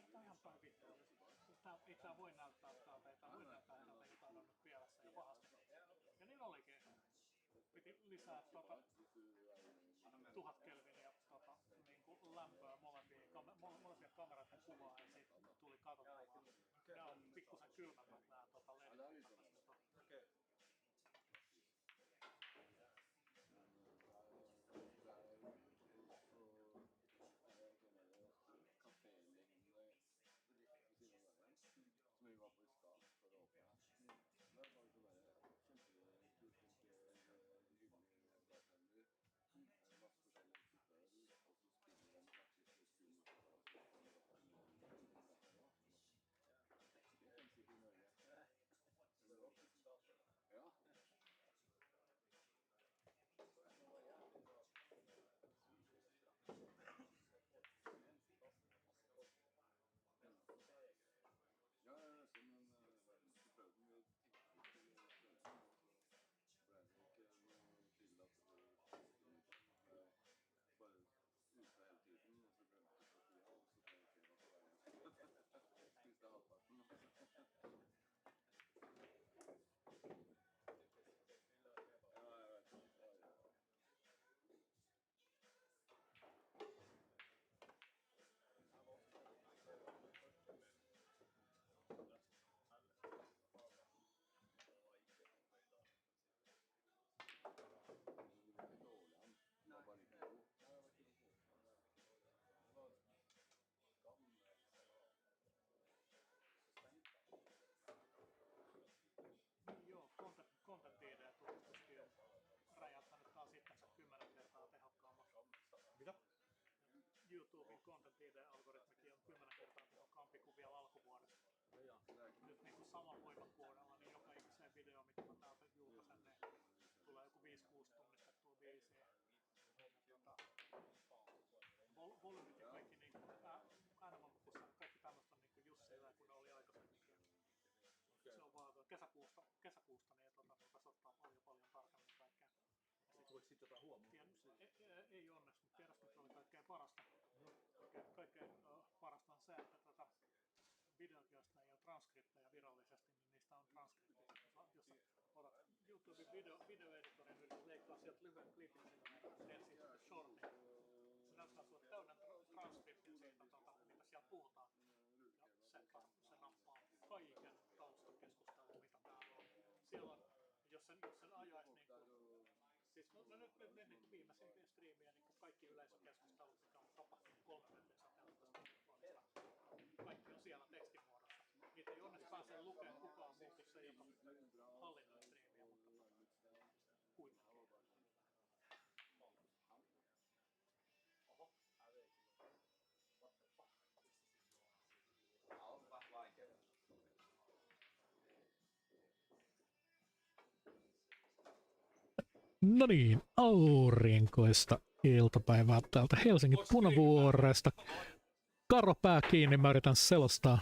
ihan päin vittu. Ei tää voi näyttää täältä, ei tää voi näyttää enää, jotain on nyt pielessä ja pahasti. Ja niin olikin. Piti lisää 1000 kelviniä niinku lämpöä molempien kameroiden kuvaa ja siitä tuli katsottavaa. Ne on pikkusen kylmemmät nää ledit. Okay. Som vi var på i stad for å åpne her. Der var det så bare kjempekult, hyggelig bartender. Masse forskjellige typer øl, og så spiller de faktisk og spiller det finnes ikke i Norge. Ja. Ja, men så prøvde vi å tenke litt følelsen, og så ble det ikke tillatt å bare ute hele tiden, og så glemte vi på tida, og så ble det ikke noe på veien. Spiste halvparten. Ja, jeg vet ikke. Joo, content-ID tunnistuskin on räjähtänyt taas itsensä 10 kertaa tehokkaammaksi. Mitä? YouTuben content-ID-algoritmikin on 10 kertaa tehokkaampi kuin vielä alkuvuodesta. Nyt niin kuin saman voimakkuudella, niin joka ikiseen video, mitä mä täältä julkaisen, niin tulee joku 5-6 tunnistettua biisiä. Volyymit ja kaikki niin äänivalkokussa, kaikki tämmöistä on niin Jussilla, kun ne oli aikaisemminkin. Se on vaan kesäkuusta niin rupesi ottaa paljon tarkemmin kaikkea. Voiko sitten jotain huomioon? Ei onneksi, mutta tiedätkö, että oli kaikkein parasta. Kaikkein parasta on se, että videot, joista ei ole transkripteja virallisesti, niin niistä on transkripteja. Jos otat YouTuben videoeditorin, niin leikkaa sieltä lyhyen klipin sinne ensin shortin. Se näyttää sinulle täyden transkriptin siitä, mitä siellä puhutaan. Ja se nappaa kaiken taustakeskustelun, mitä täällä on. Siellä on, jos sen ajaisi niin kuin, siis nyt niin viimeisimpiä striimiä, niin kaikki yleisökeskustelut, mikä on tapahtunut 3 vuotta televisiosta. Kaikki on siellä tekstimuodossa. Niitä ei onneksi pääse lukemaan kukaan muu kuin se, joka hallinnoi striimiä, mutta kuitenkin. No niin, aurinkoista iltapäivää täältä Helsingin Punavuoresta. Karo pää kiinni, mä yritän selostaa.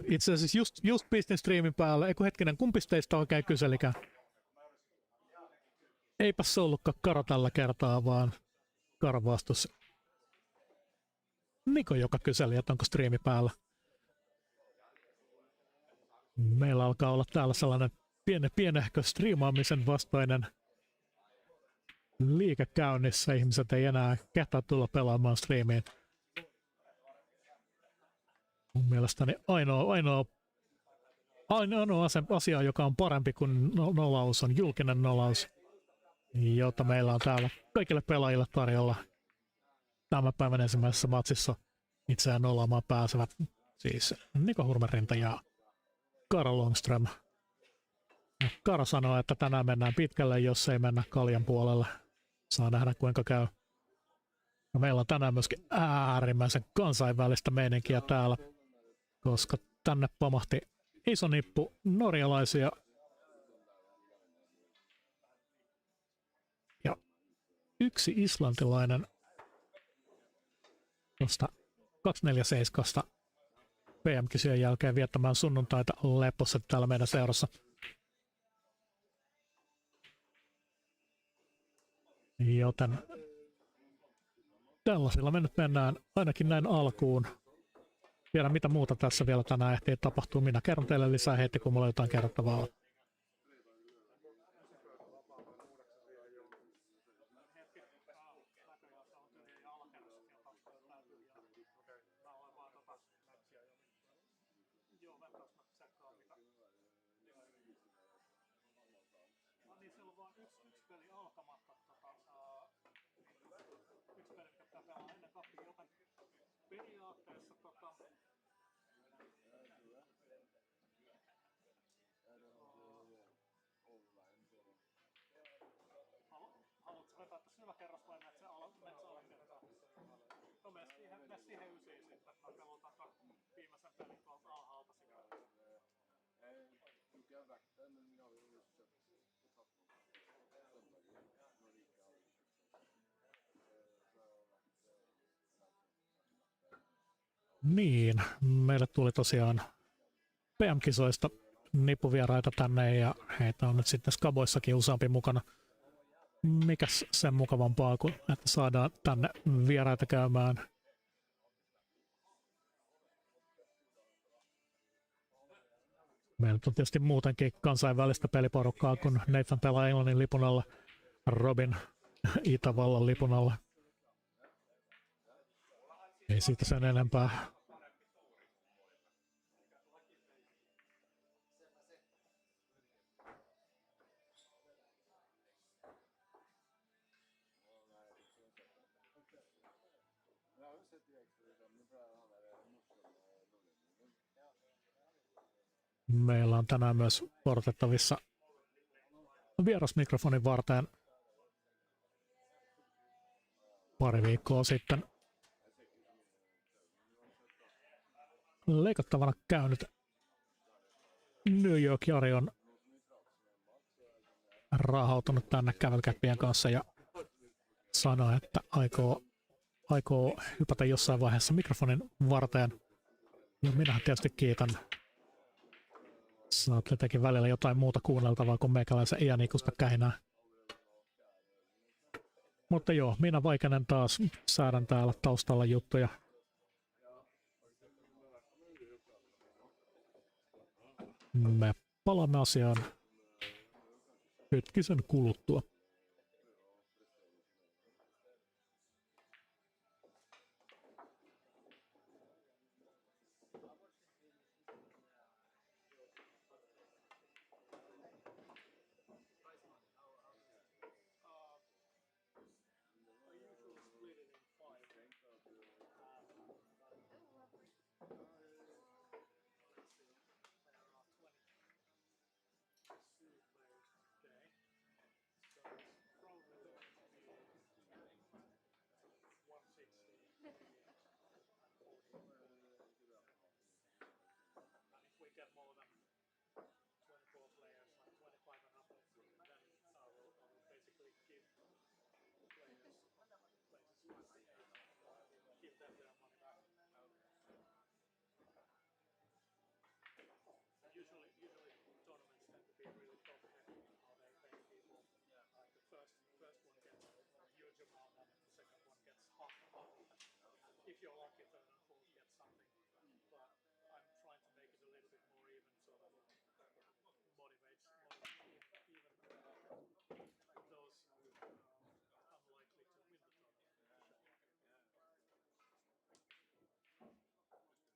Itse asiassa just pistin striimin päälle. Eiku hetkinen, kumpi teistä oikein kyselikään? Eipäs se ollutkaan Karo tällä kertaa, vaan Karo vastus Niko, joka kyseli, että onko striimi päällä. Meillä alkaa olla täällä sellainen pienehkö striimaamisen vastainen liike käynnissä. Ihmiset ei enää kehtaa tulla pelaamaan striimiin. Mun mielestäni ainoa asia, joka on parempi kuin nolaus, on julkinen nolaus, jota meillä on täällä kaikille pelaajille tarjolla. Tämän päivän ensimmäisessä matsissa itseään nolaamaan pääsevät siis Niko Hurmerinta ja Karo Longström. Karo sanoo, että tänään mennään pitkälle, jos ei mennä kaljan puolelle. Saa nähdä kuinka käy. No, meillä on tänään myöskin äärimmäisen kansainvälistä meininkiä täällä, koska tänne pamahti iso nippu norjalaisia ja yksi islantilainen tuosta 247 PM-kisojen jälkeen viettämään sunnuntaita lepossa täällä meidän seurassa. Joten tällaisilla me nyt mennään ainakin näin alkuun. Tiedä mitä muuta tässä vielä tänään ehtii tapahtuu. Minä kerron teille lisää heti, kun mulla on jotain kerrottavaa. Hetki näköjään se on tyhjä ja alakerrassakin on 2 pöytää tyhjää. Mä olen vaan joo, ventas mä tsekkaan mitä. No niin, siellä on vaan yksi peli alkamatta. Yksi peli, mikä pitää pelaa ennen kappia, joten periaatteessa haluatko vetää tässä yläkerras vai menet alakertaan? No mene siihen ysiin sitten. Mä pelutan viimeisen pelin tuolta alhaalta sitä. Du kan vakta, men vi har ju just köpt på trappan. Söndagen, Nordic har ju Niin, meille tuli tosiaan PM-kisoista nippuvieraita tänne ja heitä on nyt sitten Skaboissakin useampi mukana. Mikäs sen mukavampaa kuin, että saadaan tänne vieraita käymään. Meillä on tietysti muutenkin kansainvälistä peliporukkaa, kun Nathan pelaa Englannin lipun alla, Robin Itävallan lipun alla. Ei siitä sen enempää. Meillä on tänään myös portettavissa vierasmikrofonin varteen pari viikkoa sitten leikattavana käynyt NY Jari on raahautunut tänne kävelykäppien kanssa ja sanoi, että aikoo hypätä jossain vaiheessa mikrofonin varteen. Ja minähän tietysti kiitän. Saatte tekin välillä jotain muuta kuunneltavaa kuin meikäläisen iänikuista kähinää. Mutta joo, minä vaikeinen taas säädän täällä taustalla juttuja. Me palaamme asiaan hetkisen kuluttua. If you're lucky, third and fourth get something. But I'm trying to make it a little bit more even, so that it motivates even those unlikely to win the tournament.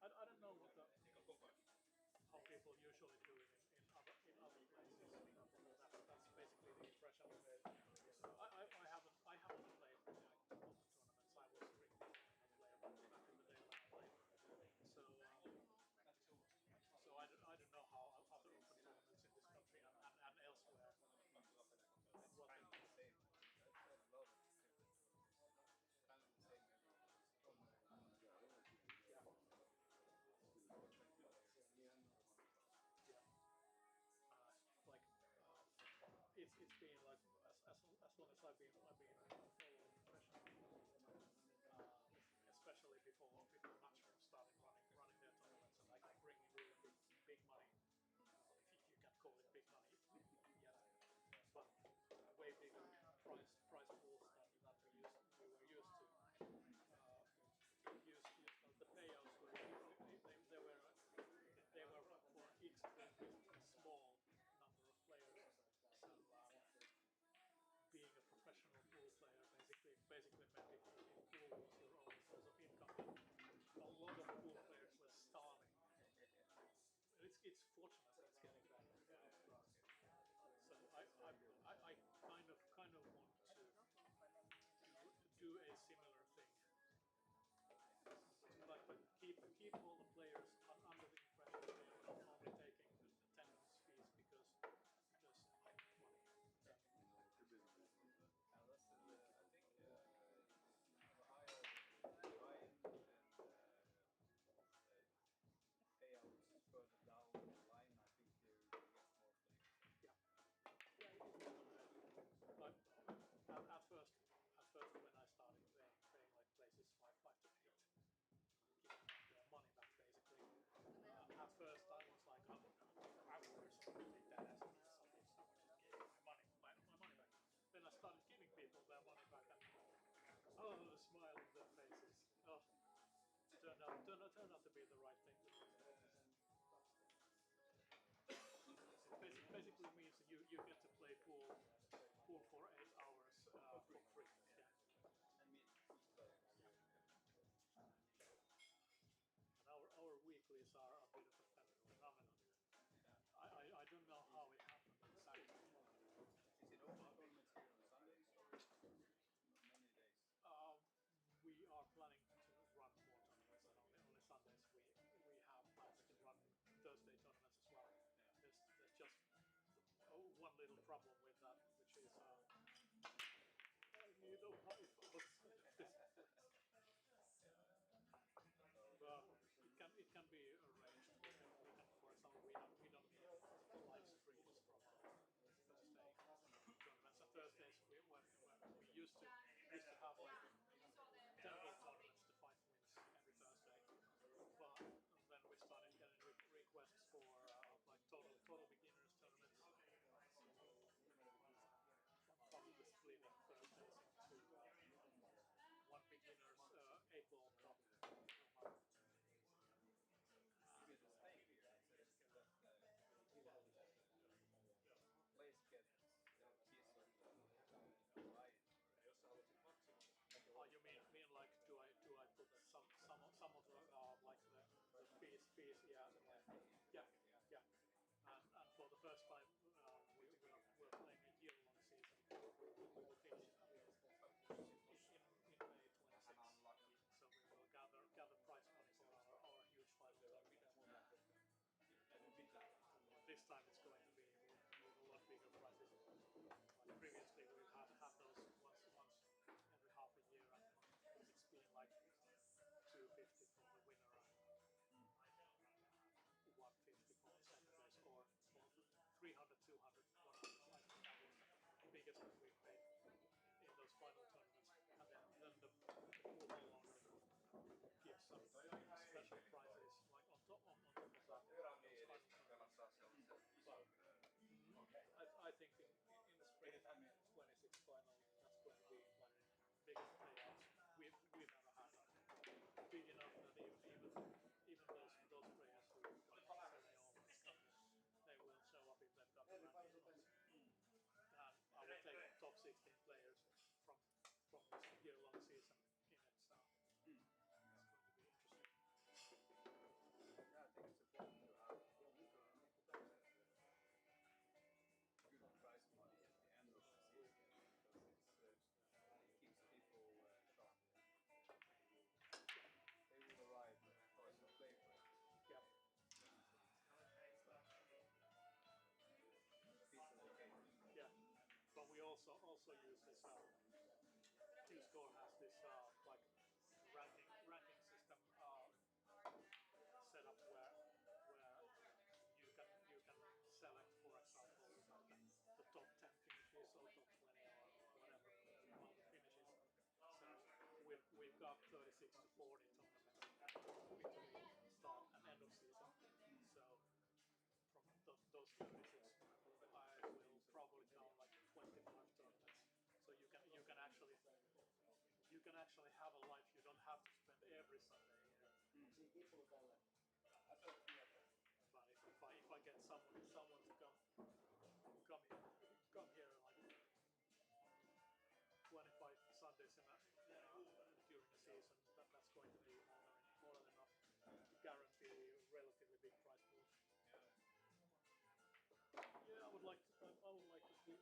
I don't know how people usually do it in other places. That's basically the impression of it. I haven't played tournaments. I was back in the day when I played. So I don't know how other open tournaments in this country and elsewhere. It's been like as long as I've been following professionally, especially before Matchroom started running their tournaments, and I can bring in really big money, if you can call it big money yet, but way bigger price pools than we were used to. The payouts were they basically meant if pool was your only source of income, a lot of pool players were starving. It's fortunate that it's getting better. So I kind of want to do a similar thing. But keep all the players under the impression that they are not only taking attendance fees because I make money. Payouts further down the line, I think you will get more players. Yeah. But at first when I started paying like places 5 to 8, giving their money back basically. At first I was like, oh, afterwards I really dead ass someone just gave me my money back. Then I started giving people their money back and the smile on their faces. Oh, it turned out to be the right thing to do. It basically means that you get to play pool for 8 hours for free. Yeah. And meet players. And our weeklies are a bit of a phenomenon. I don't know how it happened exactly. Is it all tournaments here on Sundays or many days? We are planning to run more tournaments, and only Sundays we have plans to run Thursday tournaments as well. There's just one little problem with that, which is I need a pipe. It can be arranged. For example, we don't need live streams from Thursday tournaments. And Thursdays when we used to have like 10 tournaments to 5 wins every Thursday, but then we started getting requests for like total beginners tournaments. Probably splitting Thursdays into one beginners 8-ball cup. Place get You mean like do I put some of the like the fees? Yeah. And for the first time we're playing a year-long season. We will finish in May 26th. So we will gather prize money for our huge final tournament. This time it's going to be with a lot bigger prizes. Like previously we've had those once every half a year, and it's been like 250 for the winner and 150 for the second place, or 300, 200, 100. Like that was the biggest that we've paid in those final tournaments. And then the pool owner gives some special prizes like on top of that. I think in the spring 26 final, that's going to be one of the biggest payouts we've ever had. Big enough that even those players who they always come, they will show up if they've got the right results. And I will take top 16 players from this year-long season in it. So it's going to be interesting. Yeah, I think it's important to have good prize money at the end of the season because it keeps people sharp. They will arrive to play for it. Yeah. Yeah, but we also use this. Q-Score has this like ranking system set up where you can select, for example, the top 10 finishes or top 20 or whatever among the finishes. So we've got 36 to 40 tournaments between start and end of season. So from those 36, I will probably count like 25 tournaments. So you can actually have a life. You don't have to spend every Sunday here. But if I get someone to come here like 25 Sundays in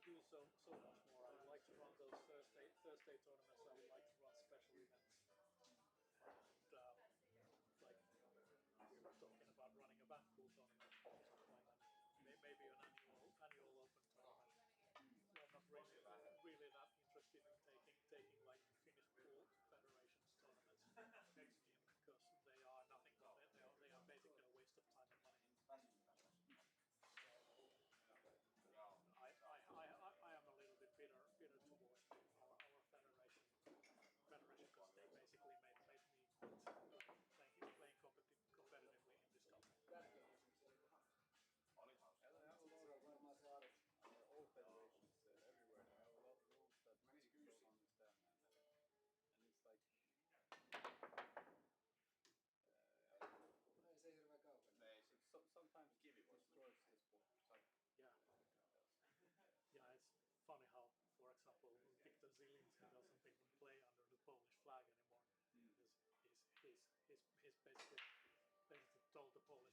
do so much more. I would like to run those Thursday tournaments. I would like to run special events. And, like we were talking about running a Vanpool tournament or something like that. Maybe an annual open tournament. We're not really that interested in taking like Finnish pool federations tournaments next year because they are nothing but they are basically a waste of time and money. I am a little bit bitter towards our federation because they basically made me quit playing competitively in this stuff. Varmaan saada all federations everywhere. They have a lot of rules that people don't understand, and it's like. Ei se hirveän kaukana. Sometimes it destroys the sport. Yeah. Yeah, it's funny how, for example, Victor Zielinski doesn't even play under the Polish flag anymore. He's basically told the Polish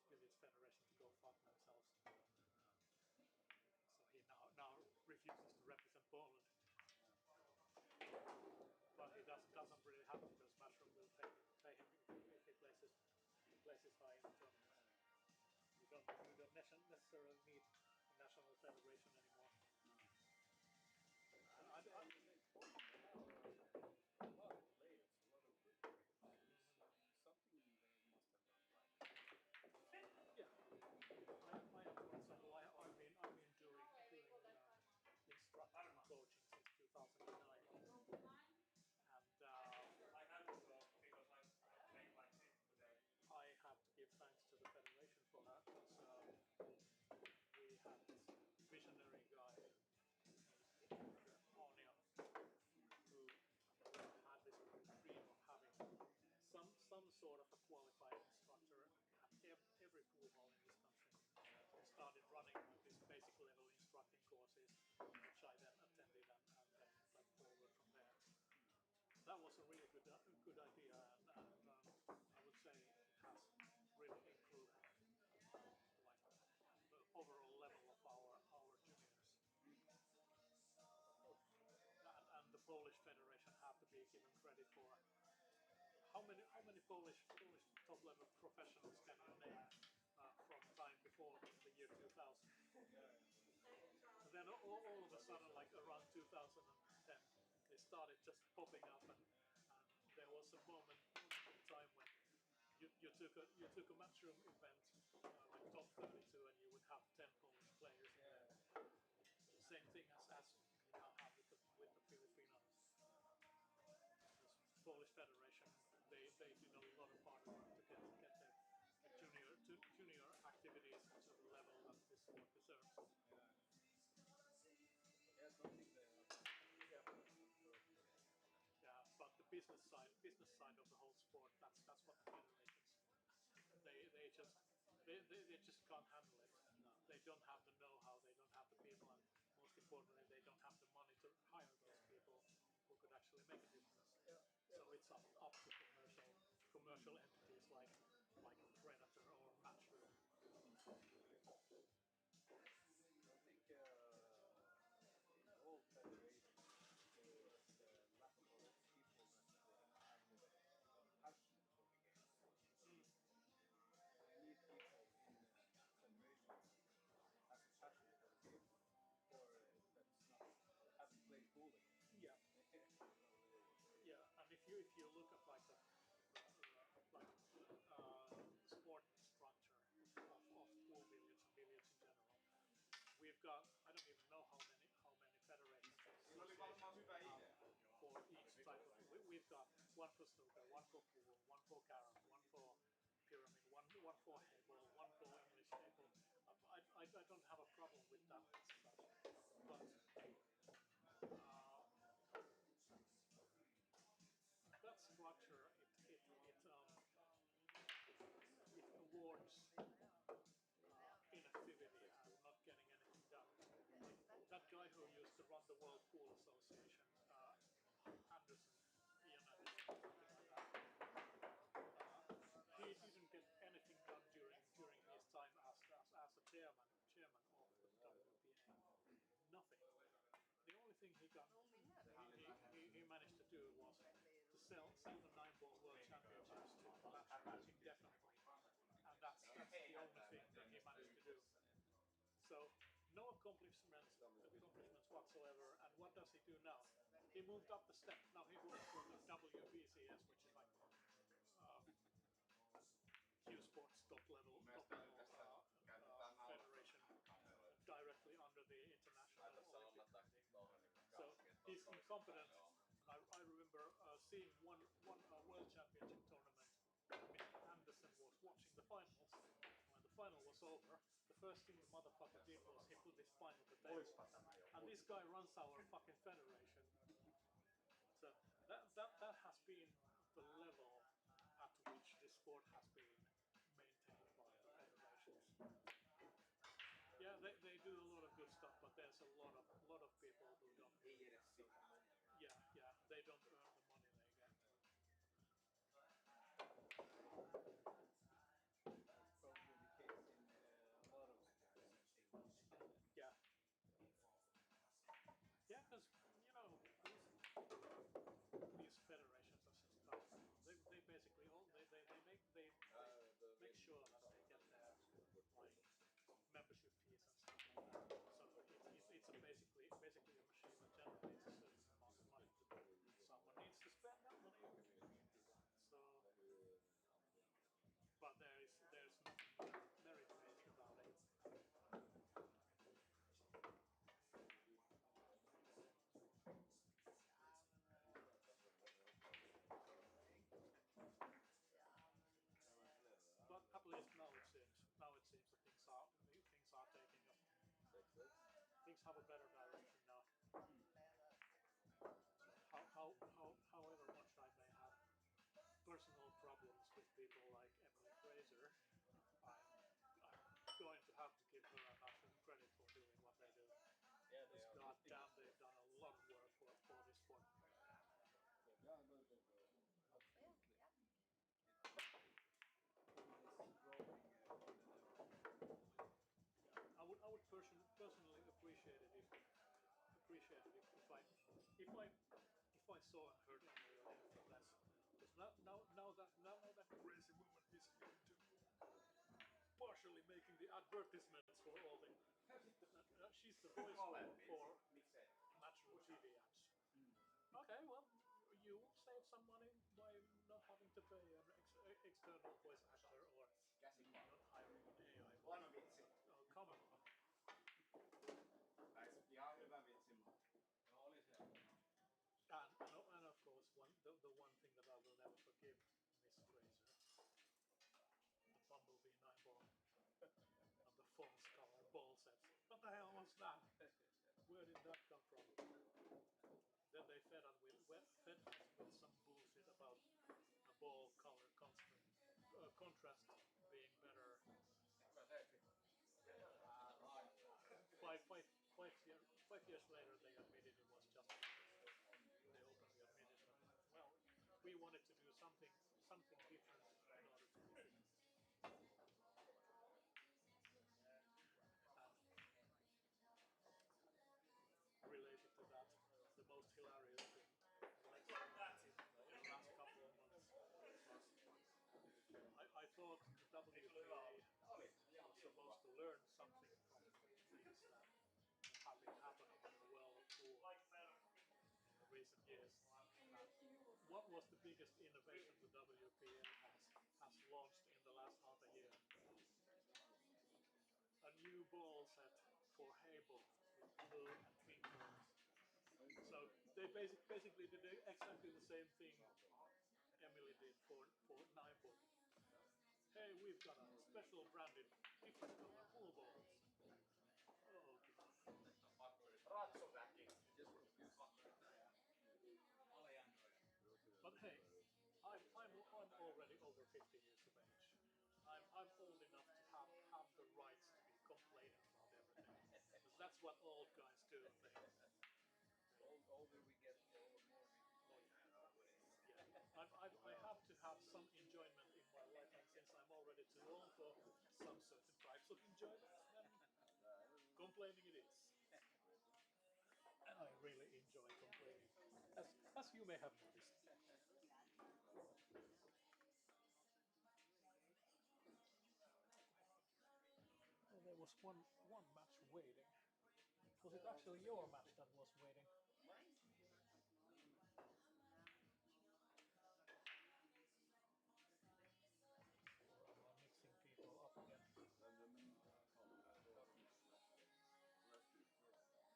Billiards Federation to go fuck themselves. So he now refuses to represent Poland. But he doesn't really have to because Matchroom will pay him if he places high in the tournament. You don't necessarily need a national federation anymore. I've been doing instructor coaching since 2009, and I have to give thanks to the federation for that because we had this visionary guy, Onio, who had this dream of having some sort of a qualified instructor at every pool hall in this country. He started running these basic level instructing courses, which I then attended and then went forward from there. That was a really good idea, and I would say it has really improved like the overall level of our juniors. And the Polish Federation have to be given credit for how many Polish top level professionals can you name from time before the year 2000? And then all of a sudden, like around 2010, they started just popping up, and there was a moment in time when you took a Matchroom event like top 32, and you would have 10 Polish players in there. The same thing as you now have with the Filipinos. This Polish Federation, they did a lot of hard work to get the junior activities to the level that this sport deserves. Yeah, but the business side of the whole sport, that's what the federations they just can't handle it. No. They don't have the know-how, they don't have the people, and most importantly, they don't have the money to hire those people who could actually make a difference. Yeah. So it's up to commercial entities like Predator or Matchroom. I think in all federations there is lack of people that have passion for the game. You need people in federations that has a passion for the game, or that's not haven't played pool again. Yeah. Yeah, and if you look at like the sport structure of pool billiards and billiards in general, we've got I don't even know how many federations for each type of we've got one for snooker, one for pool, one for carom, one for pyramid, one for headball, one for English table. I don't have a problem with that as such, but that structure it awards inactivity and not getting anything done. That guy who used to run the World Pool Association, Anderson, Ian Anderson, something like that, he didn't get anything done during his time as a chairman of the WPA. done, he managed to do was to sell the 9-ball World Championships to match indefinitely, and that's the only thing that he managed to do. So no accomplishments whatsoever. And what does he do now? He moved up the step. Now he works for the WBCS, which is like Q Sports top level federation, directly under the International Olympic Committee. So he's incompetent. I remember seeing one World Championship tournament. Mr. Anderson was watching the finals. When the final was over, the first thing the motherfucker did was he put his spine on the table. And this guy runs our fucking federation. So that has been the level at which this sport has been maintained by the federations. Yeah, they do a lot of good stuff, but there's a lot of people who don't. Yeah, they don't earn the money they get. Probably the case in a lot of Yeah. Yeah, because you know these federations and stuff, they basically make sure that they get their like membership fees and stuff like that. So it's basically a machine that generates a certain amount of money. Someone needs to spend that money. So, but there's nothing merit-based about it. But at least now it seems that things are taking up. Things have a better direction now. However much I may have personal problems with people like Emily Fraser, I'm going to have to give her a massive credit for doing what they do. yeah, Because goddamn, they've done a lot of work for this sport. I would personally appreciate it if I saw and heard Emily a little bit less. Because now that crazy woman is into partially making the advertisements for all the. She's the voice for natural TV ads. Okay, well, you will save some money by not having to pay an external voice actor or not hiring an AI. Huono vitsi. Oh, come on. Ihan hyvä vitsi, mutta... No oli se. And of course, the one thing that I will never forgive Miss Fraser, the Bumblebee 9-ball and the false color ball set. What the hell was that? Where did that come from? Then they fed us with some bullshit about a ball color contrast being better. 5 years later, they admitted it was just. They openly admitted that. Well, we wanted to do something different in order to be different. And related to that, the most hilarious thing in the last couple of months was I thought the WPA was supposed to learn something from things that have been happening in the world of pool in the recent years. What was the biggest innovation the WPA has launched in the last half a year? A new ball set for hay ball with blue and pink balls. So they basically did exactly the same thing Emily did for 9-ball. Hey, we've got a special branded different color pool balls. Oh god. Ratsuväki. But hey, I'm already over 50 years of age. I'm old enough to have the rights to be complaining about everything. Because that's what old guys do. Older we get, the more we Yeah. I have to have some enjoyment in my life, and since I'm already too old for some certain types of enjoyment, then complaining it is. And I really enjoy completing, as you may have noticed. Well, there was one match waiting. Was it actually your match that was waiting? I'm mixing people up again.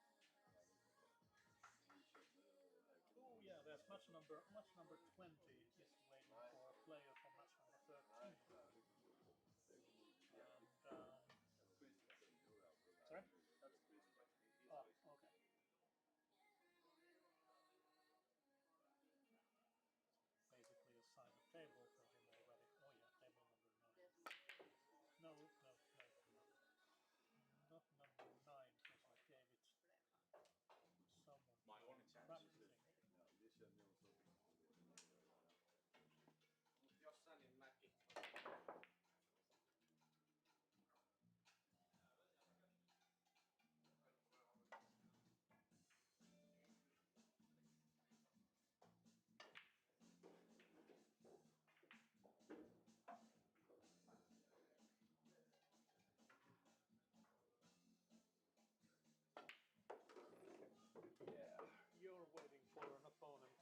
Oh yeah, there's match number 20 is waiting for a player from match number 13. And sorry? Oh, okay. Basically assign a table for him already. Oh yeah, table number 9. No, no, no, no. Not number 9 because I gave it someone practicing. Jossain niin mäki. Yeah, you're waiting for an opponent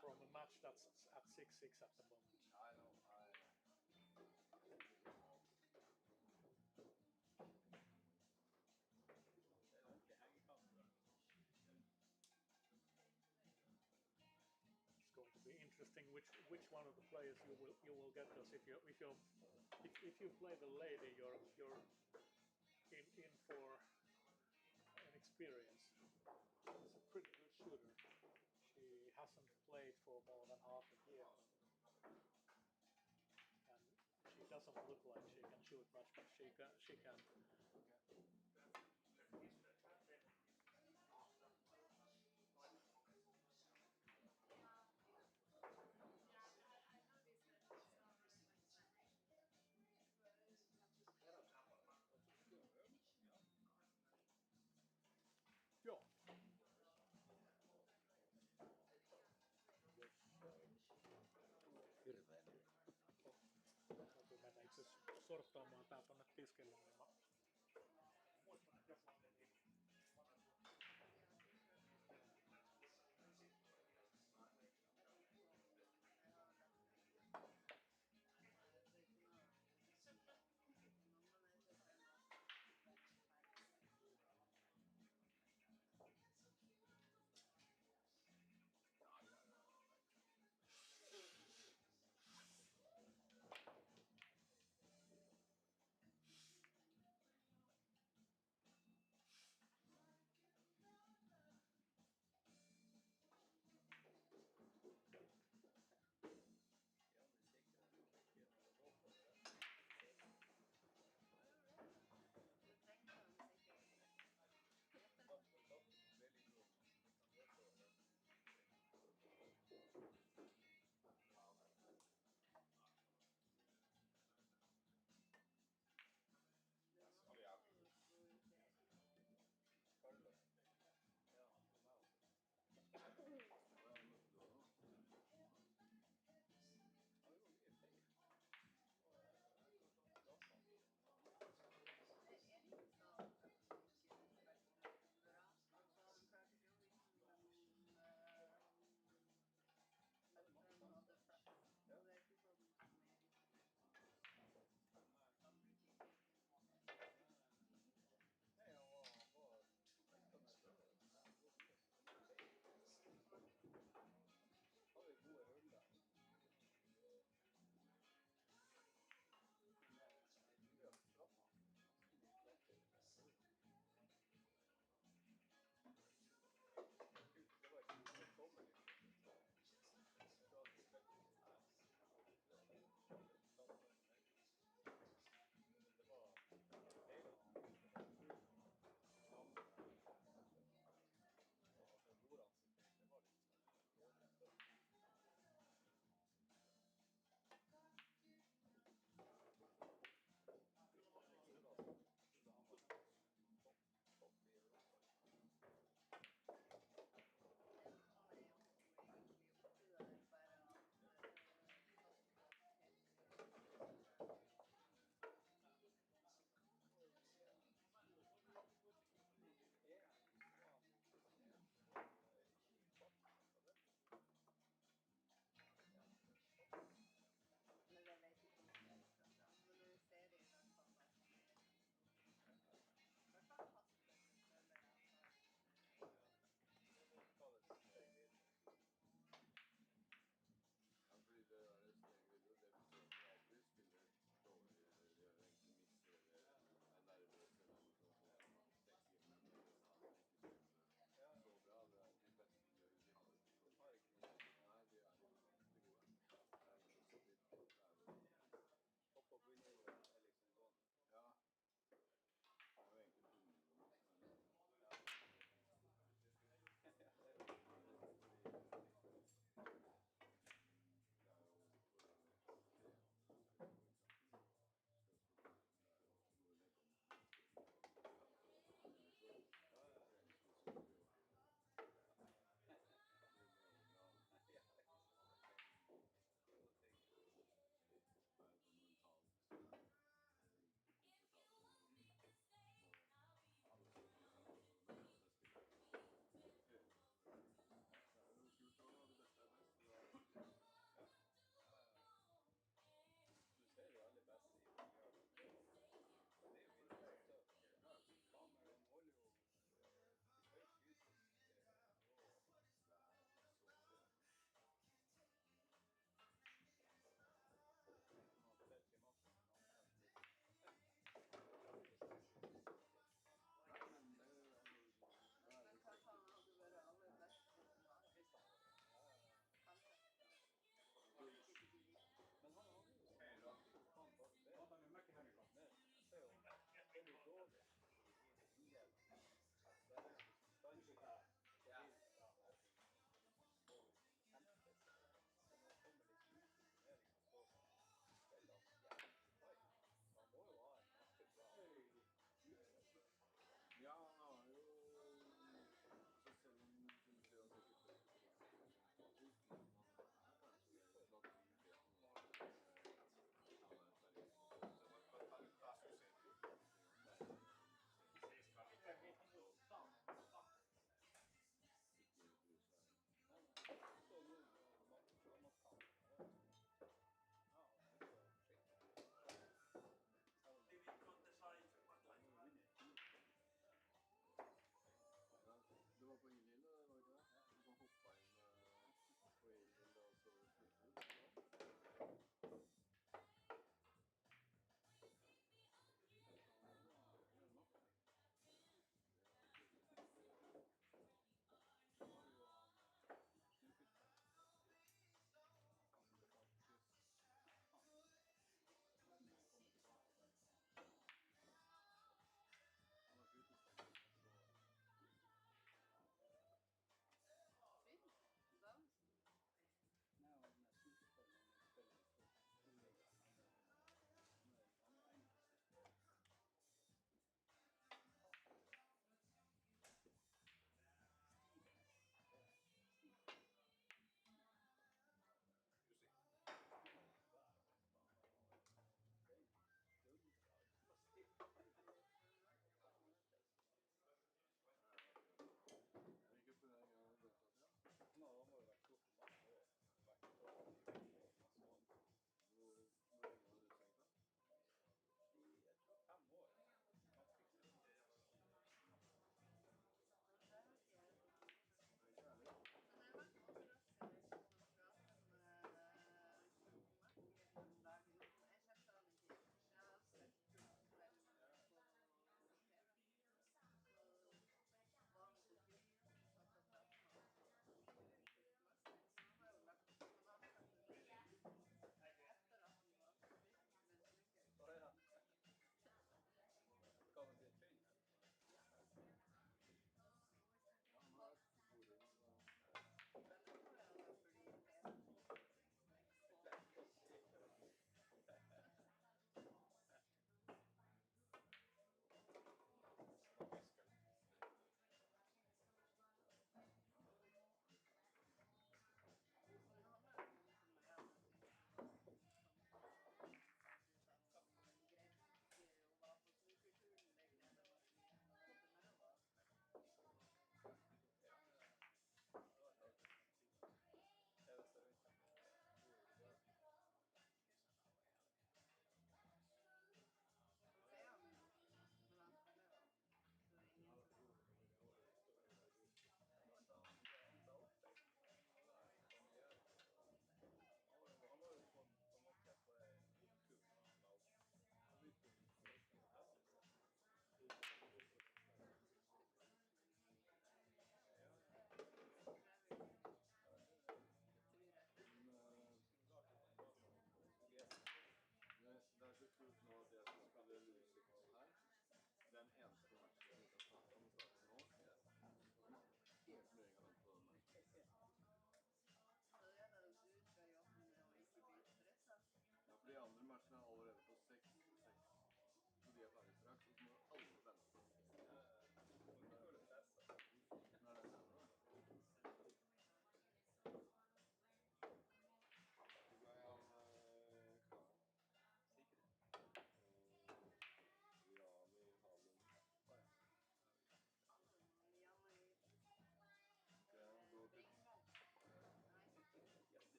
from a match that's at 6-6 at the moment. I know. It's going to be interesting which one of the players you will get, because if you play the lady, you're in for an experience. She's a pretty good shooter. She hasn't played for more than half a year, and she doesn't look like she can shoot much, but she can. Joo. Hirveän. Täytyy mennä itse sorttaamaan tää tonne tiskille, niin mä muistan, että joku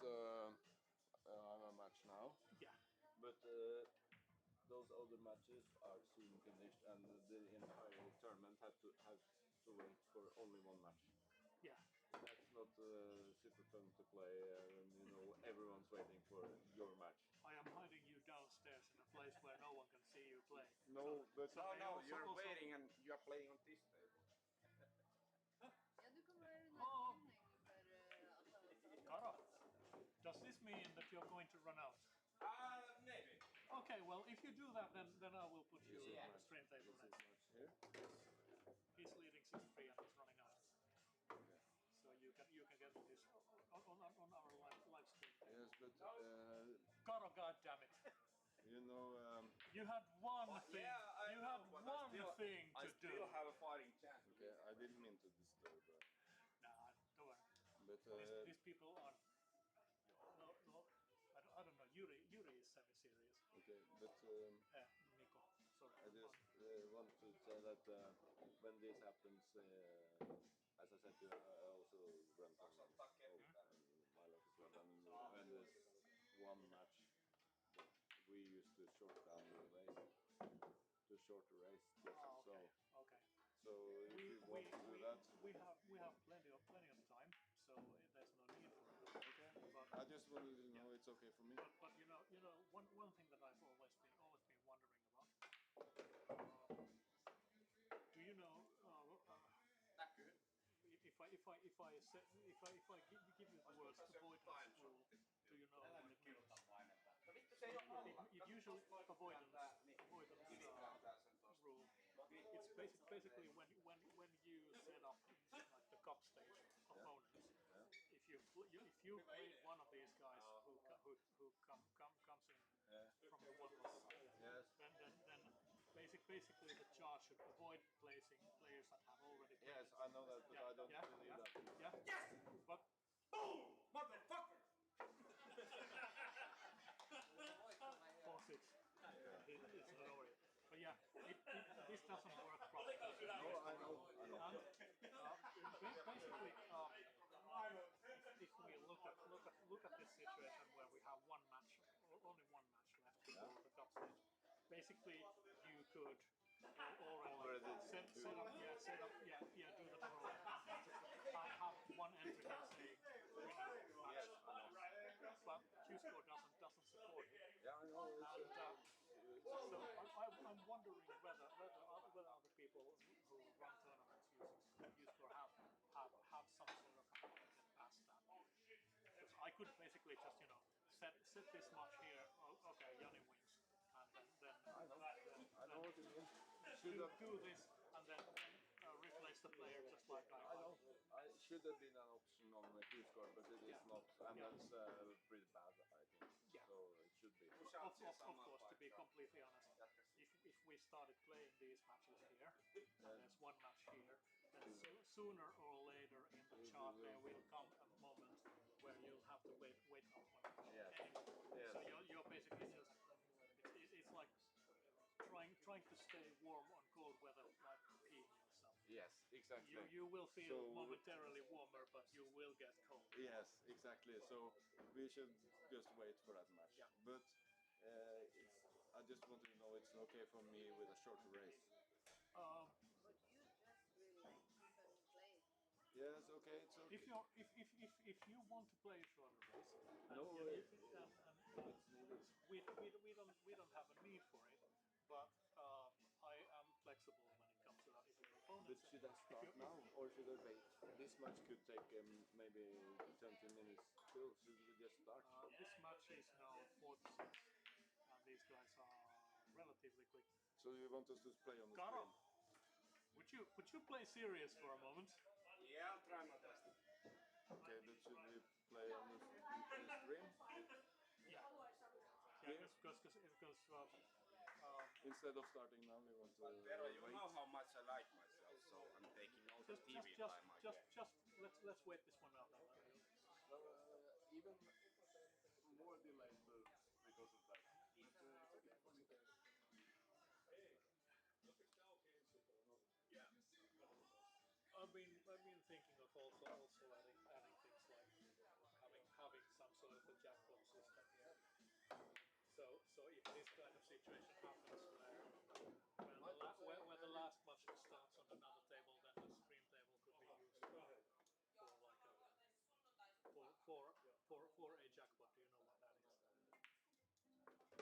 I'm a match now, Yeah. but those other matches are soon finished, and the entire tournament have to wait for only one match. Yeah. That's not super fun to play when you know everyone's waiting for your match. I am hiding you downstairs in a place where no one can see you play. No, but they No, also- you're also- waiting and you're playing on this table. Ja, du kommer vara den Ja. här timning för Kara, does this mean that you're going to run out? Maybe. Okay, well, if you do that, then I will put you Yeah. on the stream table This is next. match here. He's leading 6-3 and he's running out. Okay. So you can get this on our live stream. Yes, but Kara, God damn it! you know, You had one thing. Yeah, I you know, had but one I still, thing to I still do. have a fighting chance. okay, I didn't mean to disturb, Nah, don't worry. but These people are. No, I don't know. Yuri is semi-serious. okay, but Nico, sorry. I just want to say that when this happens, as I said, I also run tournaments in my local club, and when there's one match, we used to short down the race, to short the race. Oh, okay. So if you want to do that, we have plenty of time, so there's no need for it. Okay, but I just wanted to know it's okay for me. but you know one thing that I've always been wondering about. Do you know if I give you the words avoidance rule? Do you know what it means? It usually avoidance rule. It's basically when you set up like the cup stage opponents. If you play one of these guys who comes in from the one side, Yes. then basically the charge should avoid placing players that have already played. Yes, I know that, but I don't believe that. Yeah. Yes. But Motherfucker! 4-6. It's not over yet. But yeah, this doesn't work properly. No, I know. And, basically, if we look at this situation where we have one match, or only one match left before the cup stage, basically you could already set up, do the draw, have one entry here saying winning match. But Q-Score doesn't support it. Yeah, I know. So I'm wondering whether other people who run tournaments using Q-Score have some sort of ability to get past that. Because I could basically just set this match here. Oh, okay, Jani wins, and then I know what you mean. do this and then replace the player just like I know. I should have been an option on the Q-Score, but it is not, and that's pretty bad, I think. Yeah. So it should be. Of course, to be completely honest, if we started playing these matches here, and there's one match here, then sooner or later in the chart there will come a moment where you'll have to wait up one. Yes. Anyway. Yes. So you're basically just it's like trying to stay warm on cold weather while peeing yourself. Yes, exactly. You will feel momentarily warmer, but you will get cold. Yes, exactly. So we should just wait for that match. Yeah. But I just wanted to know it's okay for me with a shorter race. But you just really like couldn't play. Yes, okay, it's okay. If you want to play a shorter race, No, and it's needed. we don't have a need for it, but I am flexible when it comes to that. If your But opponents, should I start now or should I wait? This match could take maybe 20 minutes still. Should we just start? this match is now 4-6, and these guys are relatively quick. So you want us to play on the Karo, screen? would you play serious for a moment? Yeah, I'll try my best. Okay, but should we play on the stream? Yeah, because Instead of starting now, we want to Pero you wait. know how much I like myself, so I'm taking all the TV time I get. let's wait this one out. Even more delayed because of that. I've been thinking of also adding things like having some sort of jackpot system here. So if this kind of situation happens when the last match starts on another table, then the stream table could be used for like for a jackpot. Do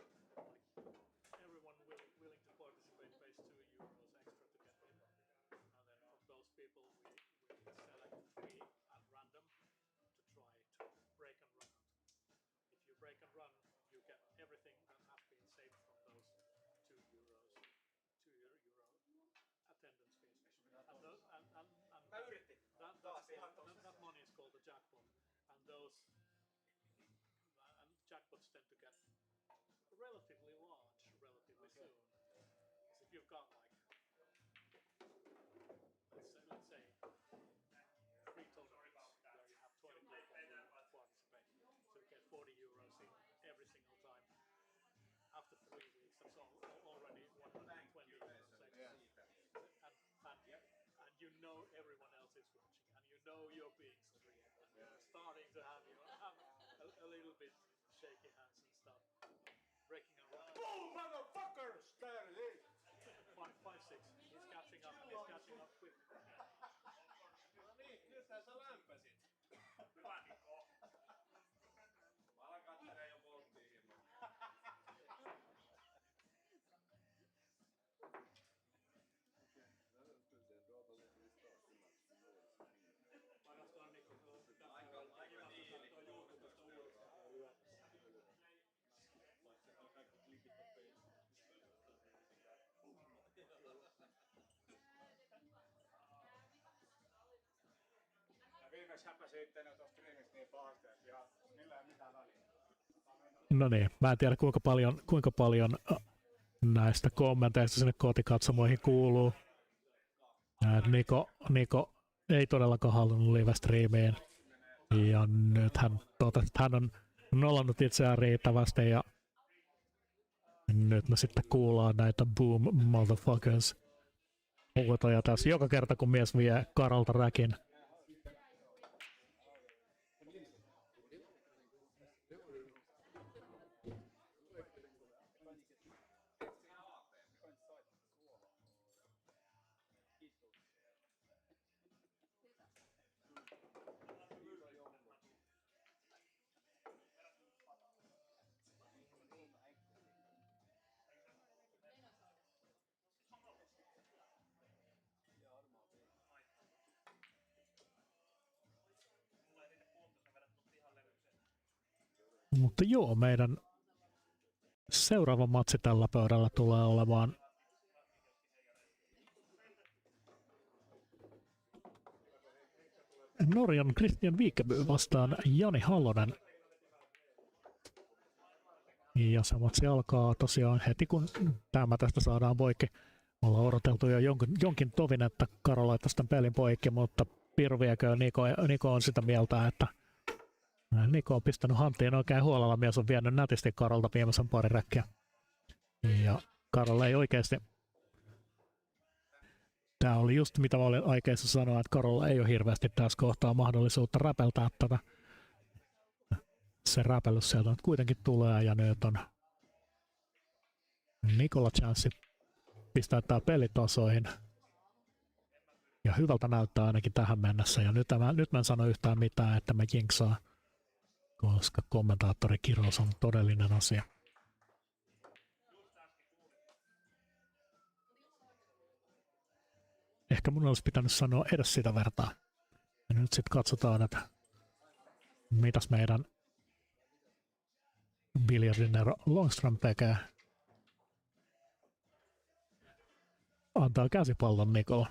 you know what that is? Like everyone willing to participate pays €2 extra to get in, and then from those people we select 3 at random to try to break and run out. If you break and run, you get everything that has been saved from those €2, €2 attendance fees. That money is called the jackpot, and those and jackpots tend to get relatively large relatively soon. Because if you've got like let's say 3 tournaments where you have 20 people who participate, so you get €40 in every single time. After 3 weeks, that's already €120 extra. And you know everyone else is watching, and you know you're being streamed, and you're starting to have a little bit shaky hands and stuff. Breaking and running. Boom, motherfuckers! There it is! 5-6. He's catching up quick. No niin, nythän sä lämpäsit. Panikko. Mä alan kattelee jo volttiin hieman. Aika diili. Ja viimeksi häpäsin itteeni tuossa striimistä niin pahasti, että ihan niillä ei mitään väliä. No niin, mä en tiedä kuinka paljon näistä kommenteista sinne kotikatsomoihin kuuluu. Niko ei todellakaan halunnut live-striimiin. Ja nyt hän totesi, että hän on nollannut itseään riittävästi ja nyt me sitten kuullaan näitä boom motherfuckers huutoja tässä joka kerta kun mies vie Karolta räkin. Mutta joo, meidän seuraava matsi tällä pöydällä tulee olemaan Norjan Christian Vikeby vastaan Jani Halonen. Ja se matsi alkaa tosiaan heti kun tämä tästä saadaan poikki. Me ollaan odoteltu jo jonkin tovin, että Karo laittaisi tämän pelin poikki, mutta piru viekö Niko on sitä mieltä, että Niko on pistänyt hanttiin oikein huolella. Mies on vienyt nätisti Karolta viimeisen pari räkkiä. Ja Karolla ei oikeasti... Tää oli just mitä mä olin aikeissa sanoa, että Karolla ei ole hirveästi tässä kohtaa mahdollisuutta räpeltää tätä. Se räpellys sieltä nyt kuitenkin tulee ja nyt on Nikolla chanssi pistää tää pelitasoihin. Ja hyvältä näyttää ainakin tähän mennessä. Ja nyt mä en sano yhtään mitään, että mä jinksaa. Koska kommentaattorikirous on todellinen asia. Ehkä mun olisi pitänyt sanoa edes sitä vertaa. Ja nyt sitten katsotaan, että mitäs meidän biljardinero Longström tekee. Antaa käsipallon Nikola.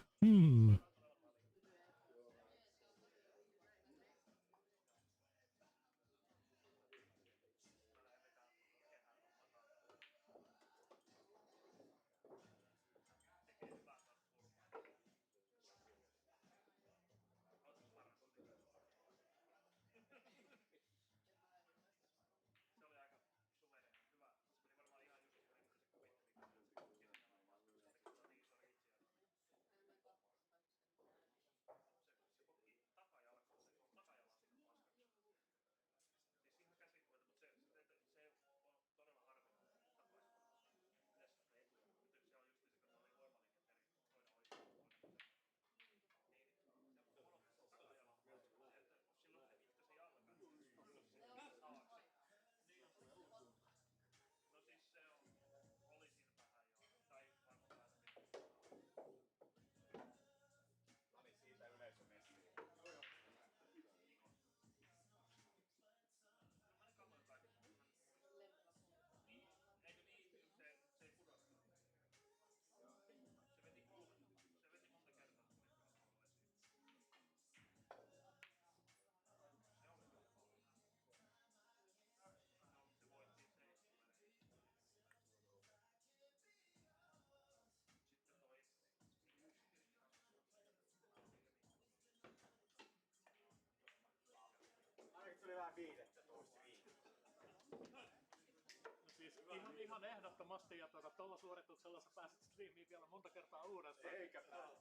Ihan ehdottomasti, ja tuolla suorituksella sä pääset striimiin vielä monta kertaa uudestaan. Eikä pääse.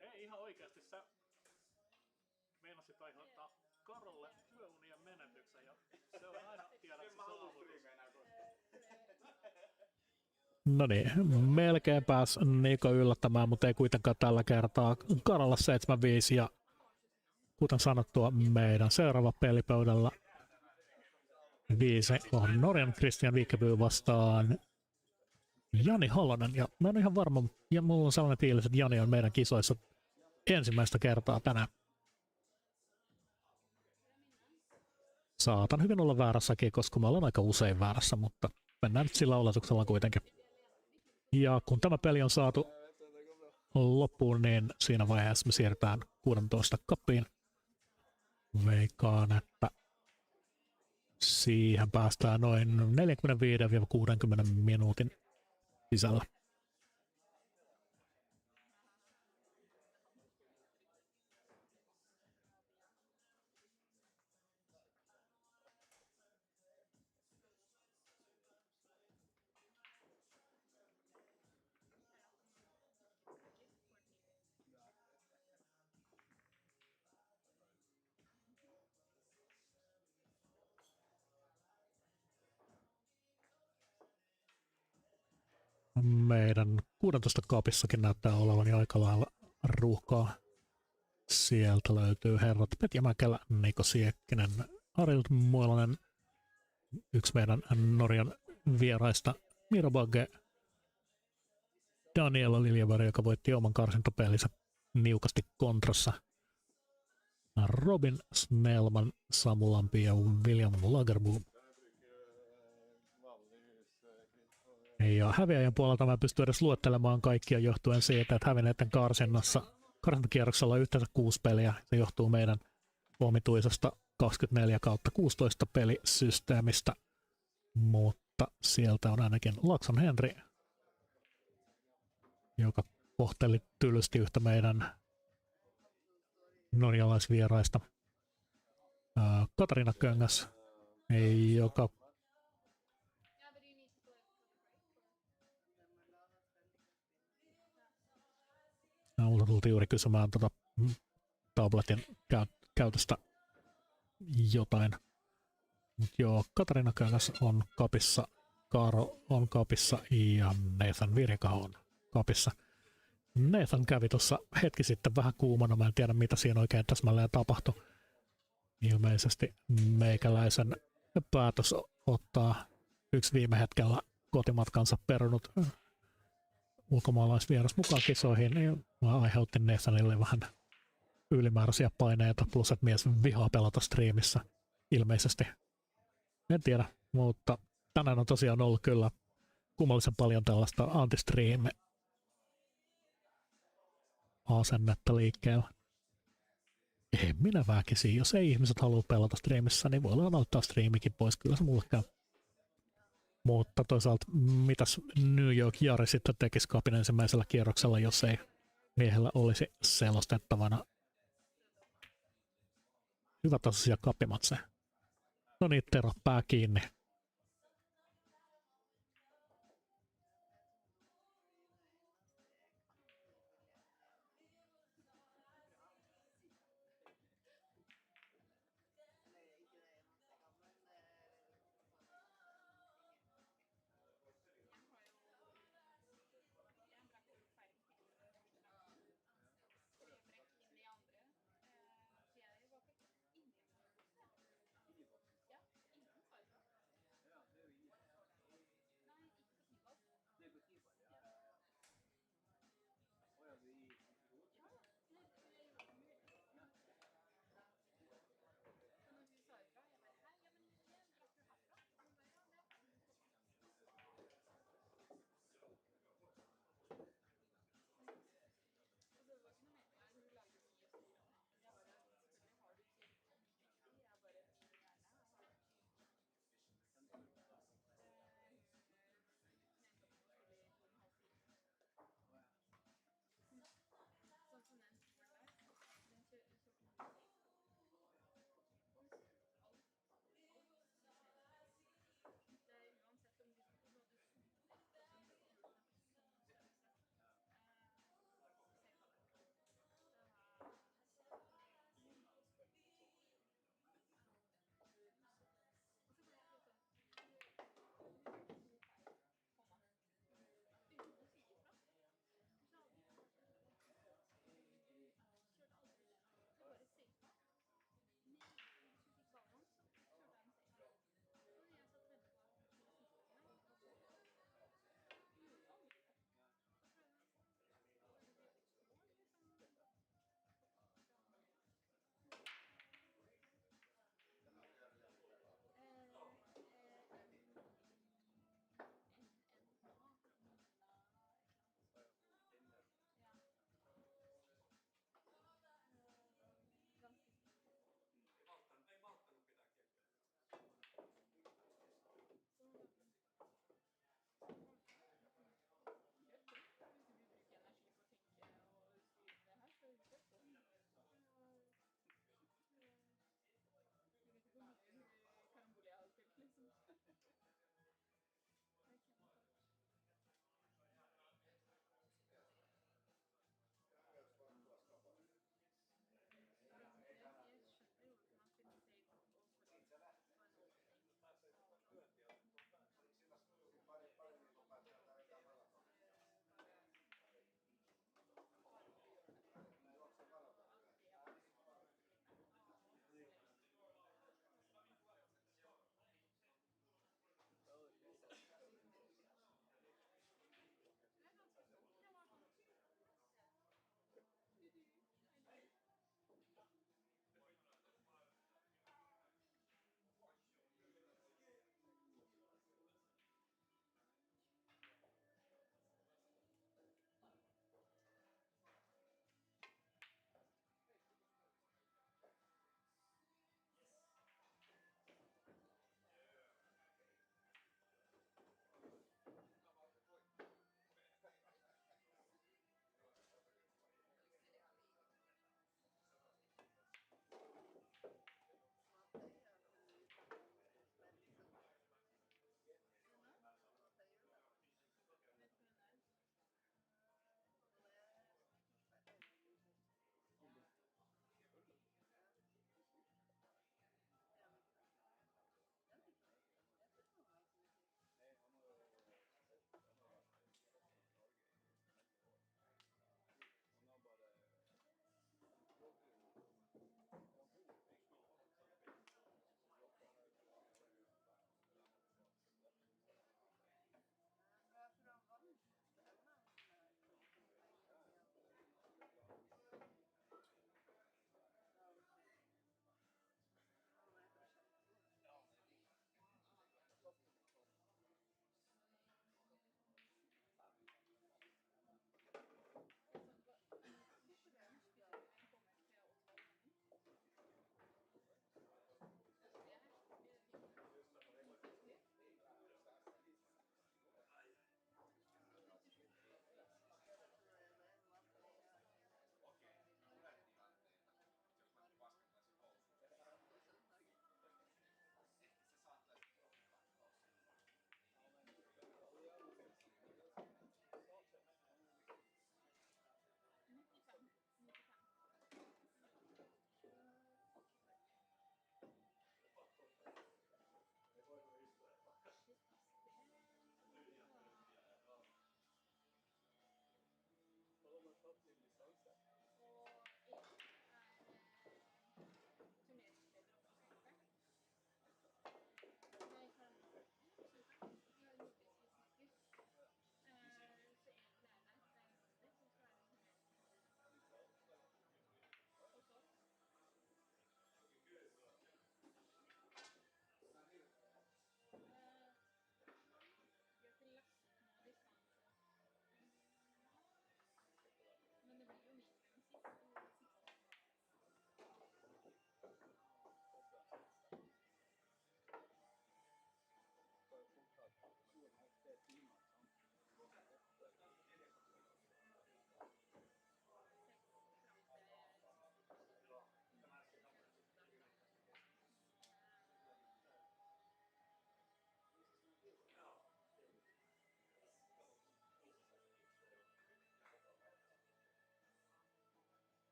Ei ihan oikeasti, sä meinasit aiheuttaa Karolle työunien menetyksen, ja se on aina tiedäksä saavutus. No niin, melkein pääs Niko yllättämään, mutta ei kuitenkaan tällä kertaa. Karolla 7-5 ja kuten sanottua, meidän seuraava pelipöydällä 5 on Norjan Christian Vikeby vastaan Jani Holonen. Ja mä en ole ihan varma, ja mulla on sellainen fiilis, että Jani on meidän kisoissa ensimmäistä kertaa tänään. Saatan hyvin olla väärässäkin, koska mä olen aika usein väärässä, mutta mennään nyt sillä oletuksella kuitenkin. Ja kun tämä peli on saatu loppuun, niin siinä vaiheessa me siirrytään 16 kappiin. Veikkaan, että siihen päästään noin 45-60 minuutin sisällä. Meidän 16 kaapissakin näyttää olevan jo aika lailla ruuhkaa. Sieltä löytyy herrat Petja Mäkelä, Niko Siekkinen, Arild Muolanen, yksi meidän Norjan vieraista, Miro Bagge, Daniela Liljeberg, joka voitti oman karsintapelinsä niukasti kontrassa, Robin Snellman, Samu Lampi ja William Lagerboom. Ja häviäjän puolelta mä pystyn edes luettelemaan kaikkia johtuen siitä, että hävinneiden karsintakierroksella on yhteensä 6 peliä. Se johtuu meidän omituisesta 24/16 pelisysteemistä, mutta sieltä on ainakin Lakson Henri, joka kohteli tylysti yhtä meidän norjalaisvieraista. Katarina Köngäs, joka Multa tultiin juuri kysymään tabletin käytöstä jotain. Mut joo, Katarina Köngäs on kapissa, Kaaro on kapissa ja Nathan Virika on kapissa. Nathan kävi tuossa hetki sitten vähän kuumana, mä en tiedä mitä siinä oikein täsmälleen tapahtui. Ilmeisesti meikäläisen päätös ottaa yksi viime hetkellä kotimatkansa perunut ulkomaalaisvieras mukaan kisoihin, niin mä aiheutin Nathanille vähän ylimääräisiä paineita, plus että mies vihaa pelata striimissä ilmeisesti. En tiedä, mutta tänään on tosiaan ollut kyllä kummallisen paljon tällaista anti-striimi asennetta liikkeellä. En minä väkisin, jos ei ihmiset halua pelata striimissä, niin voi olla ottaa striimikin pois, kyllä se mulle käy. Mutta toisaalta, mitäs New Jari sitten tekisi kapin ensimmäisellä kierroksella, jos ei miehellä olisi selostettavana hyvätasoisia kapimatseja. No niin, Tero, pää kiinni.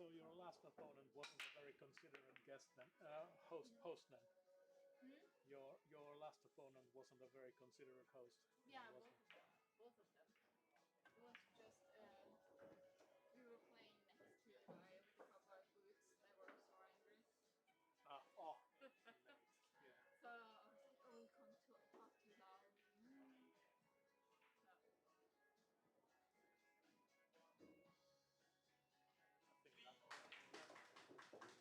So your last opponent wasn't a very considerate guest then, host then. Your last opponent wasn't a very considerate host. Yeah, was both it? of them. Both of them. It was just we were playing next to a guy with a couple of boots. They were so angry. Mate, yeah. So I was like, oh, come to talk too loud.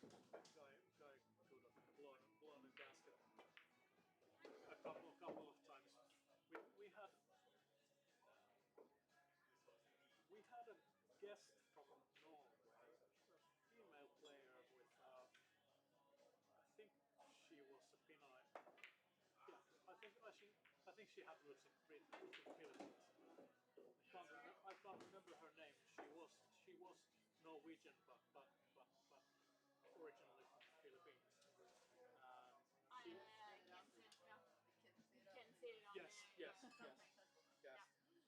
So, I think that guy could have blown a gasket a couple of times. We had a guest from Norway, a female player with I think she was a Finnish. Yeah, I think she had roots in Philippines. I can't remember her name. She was Norwegian, but originally from the Philippines. She, can see it on yes, yes, something yes, that, yes.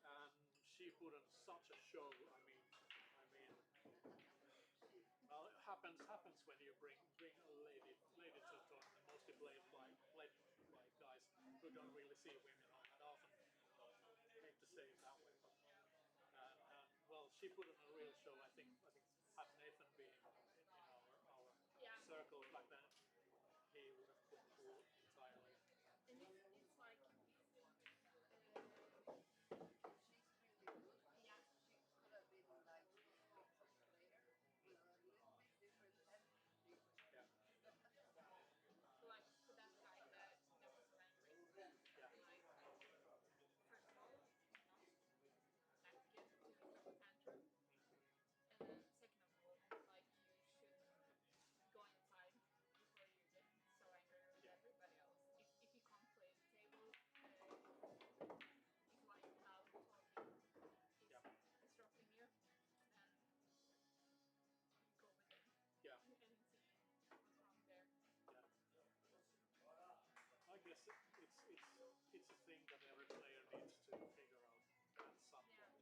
And she put on such a show. I mean, well, it happens when you bring a lady to a tournament. Mostly played by guys who don't really see women all that often. I hate to say it that way, but well, she put on a real show. I think had Nathan been in our circle back then, he would have been fooled entirely. and it's like She's really good. yeah, She could have been like a pro player, but a little bit different energy. Yeah, like for that guy that was so angry. yeah, Like first of all, not that good to throw a tantrum, and then second of all, like you should go inside before you get so angry with everybody else. If you can't play the table, if like loud talking yeah, is disrupting you, then go with it yeah, and see what's wrong there. yeah. I guess it's a thing that every player needs to figure out at some point.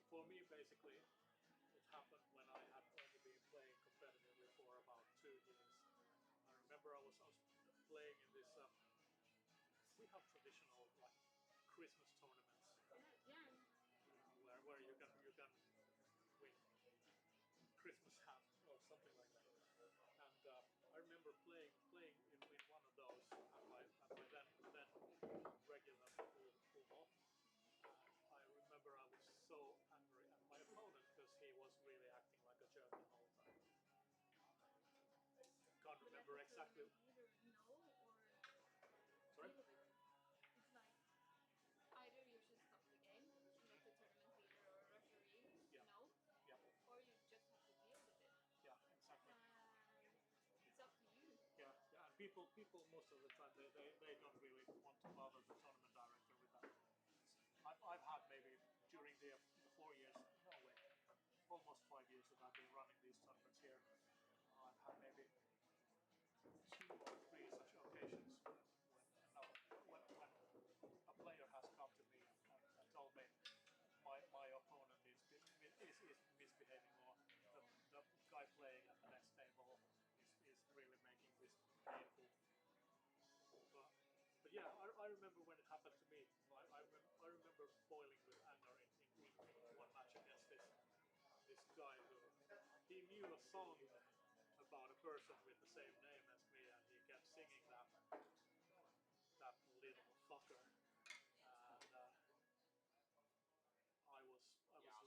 For me, basically, it happened when I had only been playing competitively for about 2 years. I remember I was playing in this. We have traditional like Christmas tournaments Yeah, where you can win Christmas hat or something like that. And I remember playing in one of those at my then regular pool hall. I remember I was so angry at my opponent because he was really acting like a jerk the whole time. Can't remember exactly. Either no or Sorry? deal with it. It's like either you should stop the game, let the tournament leader or referee know, Yeah, or you just have to deal with it. yeah, exactly. It's up to you. Yeah, yeah. And people most of the time they don't really want to bother the tournament director with that. I've had maybe during the 4 years, no wait, almost 5 years that I've been running these tournaments here. I've had maybe 2 or 3 such occasions when a player has come to me and told me my opponent is misbehaving, or the guy playing at the next table is really making this painful. But yeah, I remember when it happened to me. I remember boiling with anger in one match against this guy who he knew a song about a person with the same name as me, and he kept singing that little fucker, and I was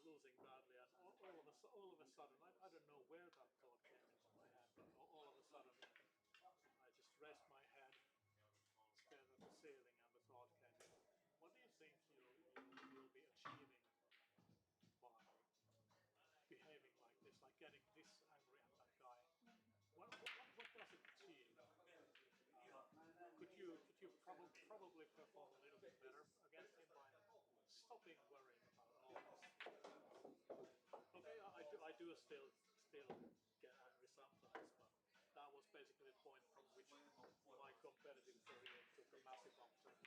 losing badly, and all of a sudden I don't know where that thought came into my head, but all of a sudden I just raised my head, stared at the ceiling, and the thought came, what do you think you'll be achieving by behaving like this, like getting this angry at that guy? What does it achieve? Could you probably perform a little bit better against him by stopping worrying about all this? Okay, I do still get angry sometimes, but that was basically the point from which my competitive career took a massive upturn.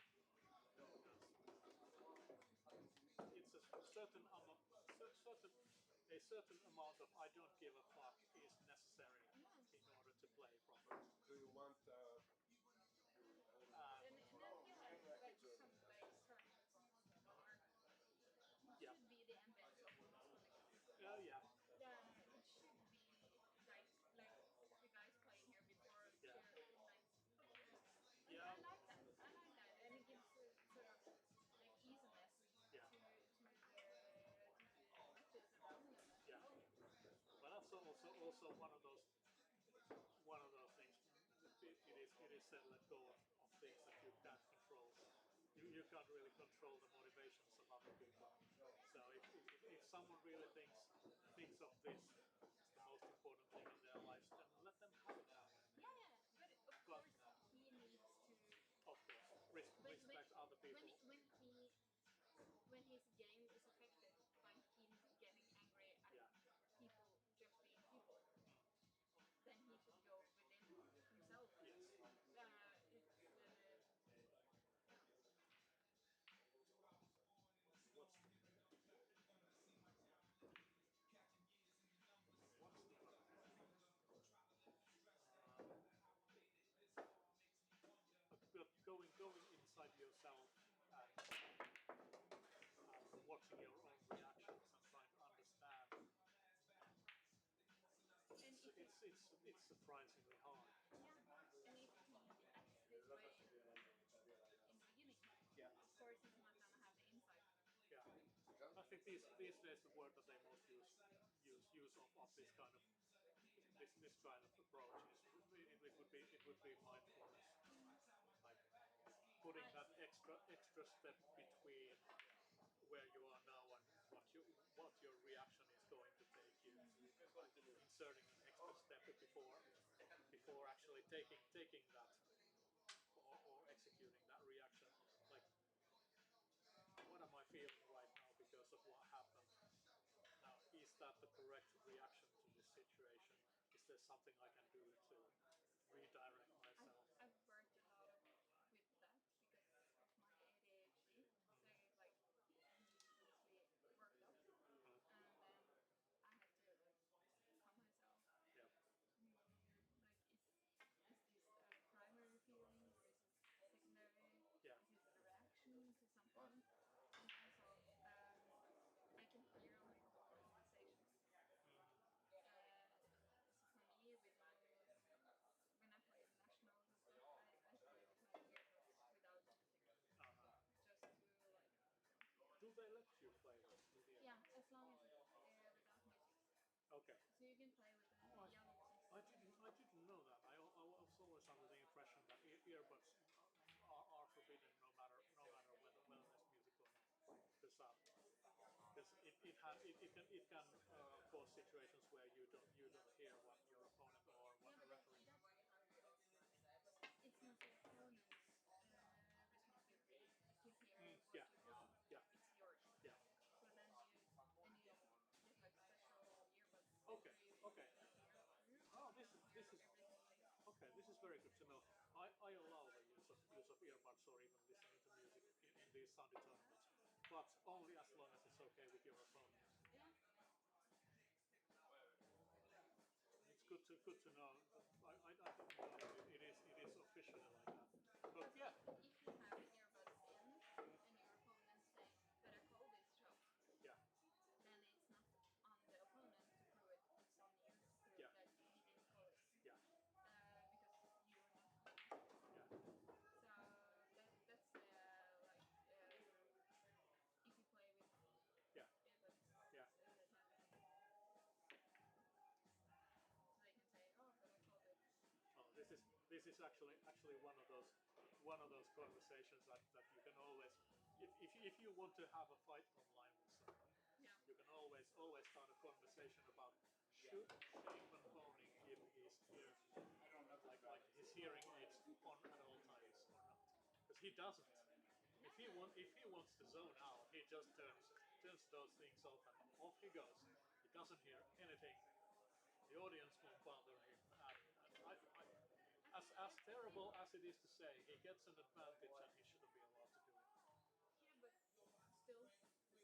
It's a certain amount of I don't give a fuck also one of those things. It is said let go of things that you can't control. You can't really control the motivations of other people. So if someone really thinks of this as the most important thing in their lives, then let them have it that way. Yeah, but of course he needs to. Of course, respect other people. When his game is affected by him getting angry at Yeah. people just being people, then he should go within himself. Yes. What's the going inside yourself and watching your own reactions and trying to understand. It's surprisingly hard. Yeah, and if he acts this way in the beginning, Yeah. of course he's not gonna have the insight. Yeah. I think these days the word that they most use of this kind of approach is it would be mindfulness, like putting that extra step between where you are now and what your reaction is going to take you, inserting an extra step before actually taking that or executing that reaction. Like, what am I feeling right now because of what happened? Now, is that the correct reaction to this situation? Is there something I can do to redirect myself? I've worked a lot with that because of my ADHD. So it's like easily worked up, and then I had to calm myself. Yeah. Like, is this a primary feeling or is it secondary? Yeah. Is it a reaction to something? And also, I can hear my own conversations. So for me, when I play nationals and stuff, I play with my earbuds without music, just to like. Do they let you play with the Yeah, as long as it's without music. Okay. So you can play with the young ones. I didn't know that. I was always under the impression that earbuds are forbidden no matter whether there's music or not. Because it can cause situations where you don't hear what your opponent or what the referee. It's not the opponent's responsibility to hear what Yeah. you play. Yeah. It's yours. Yeah. So then you get like special earbuds. Okay. So you Okay. hear Oh, this is okay. This is very good to know. I allow the use of earbuds or even listening to music in these Sunday tournaments, but only as long as it's okay with your opponent. Yeah. It's good to know. I didn't know it is officially like that. But yeah. If you have earbuds in and your opponent say, "But I call this shot," Yeah. then it's not on the opponent to prove it. It's on you to prove Yeah. that he didn't call it. Yeah. Because you're not responsible. Yeah. So that's like if you play with Yeah. earbuds. Yeah. So they can say, "Oh, but I called it." Oh, this is actually one of those conversations that you can always, if you want to have a fight online with someone, Yeah. you can always start a conversation about should Shaman Pony give his his hearing aids on at all times or not, because he doesn't. If he wants to zone out, he just turns those things off and off he goes. He doesn't hear anything. The audience won't bother him. And as terrible as it is to say, he gets an advantage and he shouldn't be allowed to do it. Yeah, but still. Yeah,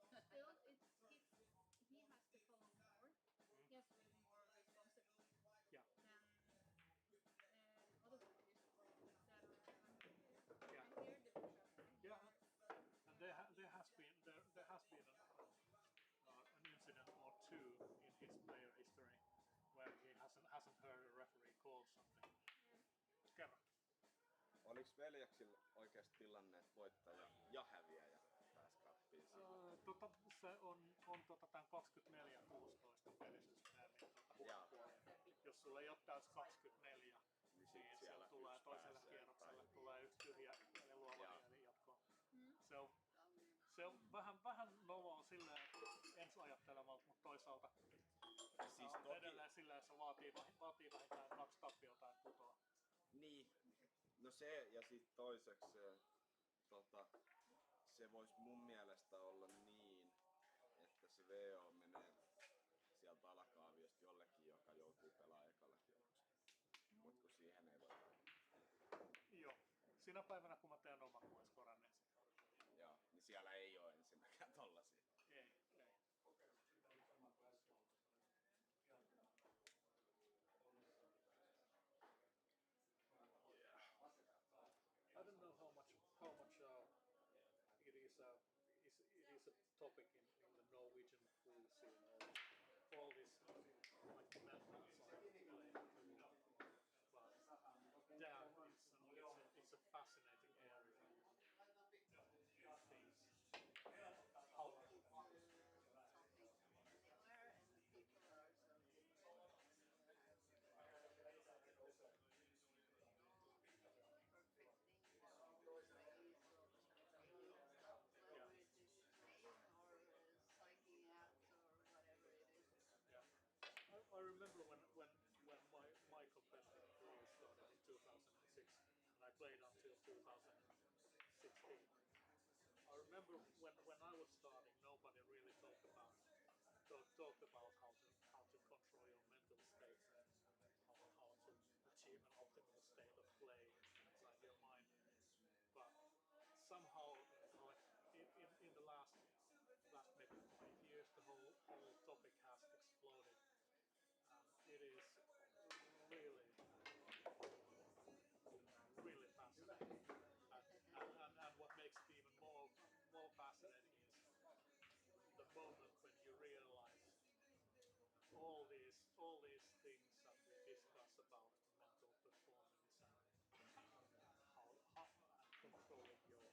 and still, he has to follow more. He has to be more responsible Yeah. than other players that are Yeah. in their division. Yeah. And there has been an incident or two in his player history where he hasn't heard a referee call something. Kerro. Oliko veljeksillä oikeasti tilanne, että voittaja ja häviäjä pääsi kappiin siinä? Se on tämän 24-16 pelisysteemin huippupuoli. Jos sulla ei ole täys 24, niin siellä tulee toiselle kierrokselle tulee yksi tyhjä eli luova eli jatkoon. Se on vähän noloa silleen ensi ajattelevalta, mutta toisaalta siis on edelleen silleen, että se vaatii vähintään 2 tappiota, että putoaa. Niin, no se ja sitten toiseksi se voisi mun mielestä olla niin, että se VO menee sieltä alakaaviosta jollekin, joka joutuu pelaamaan ekalla kierroksella. Mut kun siihen ei voi. Joo. Sinä päivänä kun mä teen oman QS-koran ensin. Joo, niin siellä ei oo ensinnäkään tollasia. Ei. I don't know how much it is a topic in the Norwegian pool scene. All this like mental side of playing pool. But damn, it's a fascinating area. Things. How, Anywhere and the people are so perfecting all the ways or stuff, whether it is playing or psyching out or whatever it is. yeah. I remember when my competitive career started in 2006 and I played until 2016. I remember when I was starting, nobody really talked about how to control your mental state and how to achieve an optimal state of play inside your mind. But somehow, in the last maybe 5 years, the whole topic has exploded. It is really fascinating. And what makes it even more fascinating is the moment when you realize all these things that we discuss about mental performance and how controlling your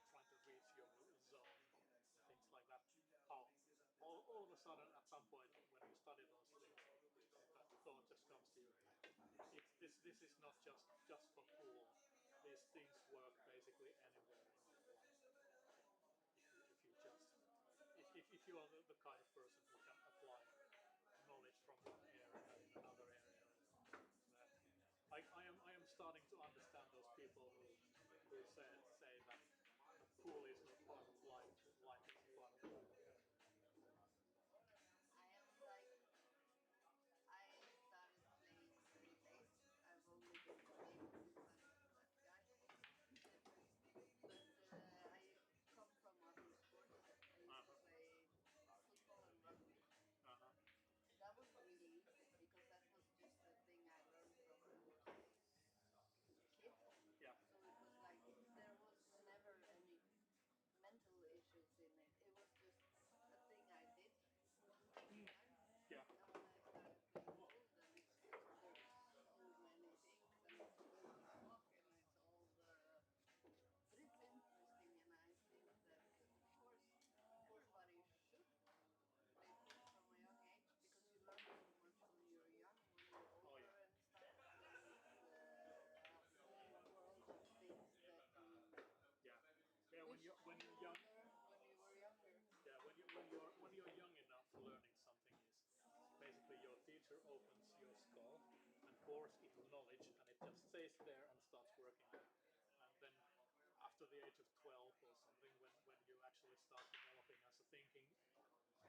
trying to reach your zone, things like that. How all of a sudden at some point when you study those things, that thought just comes to you. This is not just for pool. These things work basically anywhere in your life. If you are the kind of person who can apply knowledge from one area in another area, then I am starting to understand those people who say that pool is not part of life is part of pool. I started playing very late. I've only been playing since I'm that guy. But I come from other sports. I used to play football and rugby. That was really easy because that was just a thing I learned from when I was a kid. Yeah. So it was like there was never any mental issues in it. It was just a thing I did. Yeah. And when I started playing pool, then it's just there's so many things and it's all the talk and it's all the. But it's interesting and I think that of course everybody should play pool from a young age because you learn so much when you're young, when you're older and stuff. It's a whole world of things that you. Yeah. When you're young. When you were younger. Yeah, when you're young enough, learning something is basically your teacher opens your skull and pours it knowledge, and it just stays there and starts working. And then after the age of 12 or something, when you actually start developing as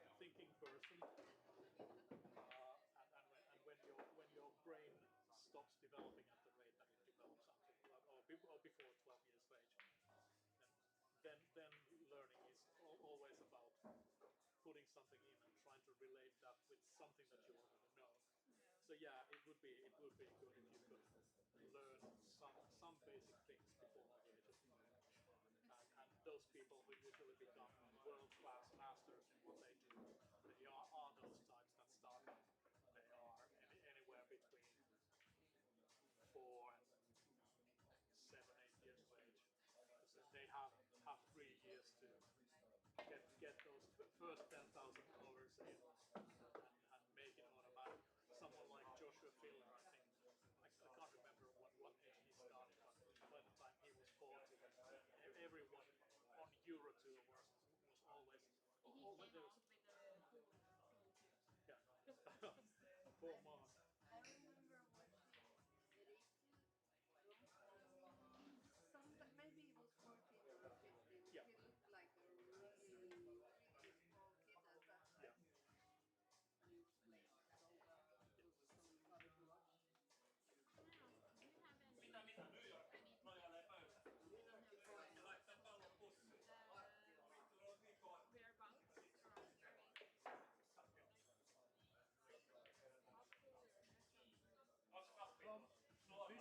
a thinking person, and when your brain stops developing at the rate that it develops until or before 12 years of age. Then learning is always about putting something in and trying to relate that with something that you already know. So yeah, it would be good if you could learn some basic things before the age of 12. And those people who usually become world-class masters in what they do, they are those types that start. They are anywhere between 4 and 7, 8 years of age. So they have 3 years to get those first 10,000 hours in and make it automatic. Someone like Joshua Filler, I think, I can't remember what age he started, but by the time he was 40, everyone on Euro Tour was always. He came out with a full suit. Yeah. Poor man. I remember watching Riku. Maybe he was 14 or 15. Yeah. He looked like a really, really small kid at that Yeah. time. And he was playing so well. It was so fun to watch. Can I ask, do you have any Mitä New York any nojailee pöytään? you don't have Ja laittaa pallon pussiin. Vittu, ne on niin kovat. whereabouts around Jari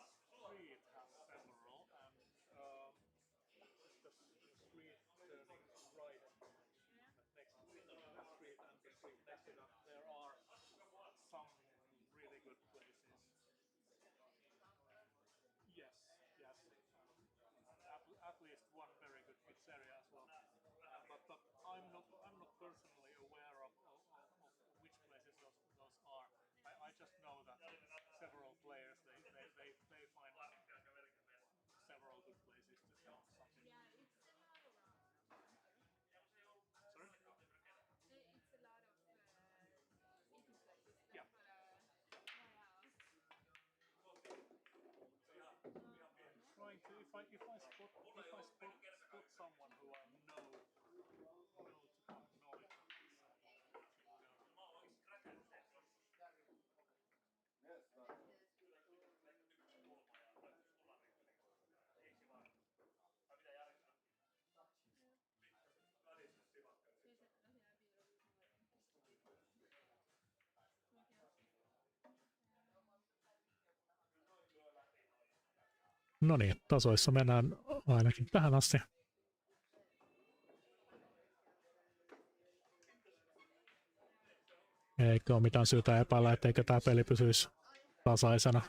Onko se kasvi? This street has several, and the street turning right next to the street and the street next to that, there are some really good places. Yes, yes. At least one very good pizzeria as well. But I'm not personally aware of which places those are. I just know that several players they find several good places to sell something. yeah, it's a lot around Sorry? it's a lot of eating places. Yeah. That's what I asked. Trying to if I spot someone who I know to have knowledge of this, I will let you know. Yes, Yes, you told me. Siis et tosiaan piilotettu. Oikeasti. No niin, tasoissa mennään ainakin tähän asti. Eikö ole mitään syytä epäillä, etteikö tämä peli pysyisi tasaisena.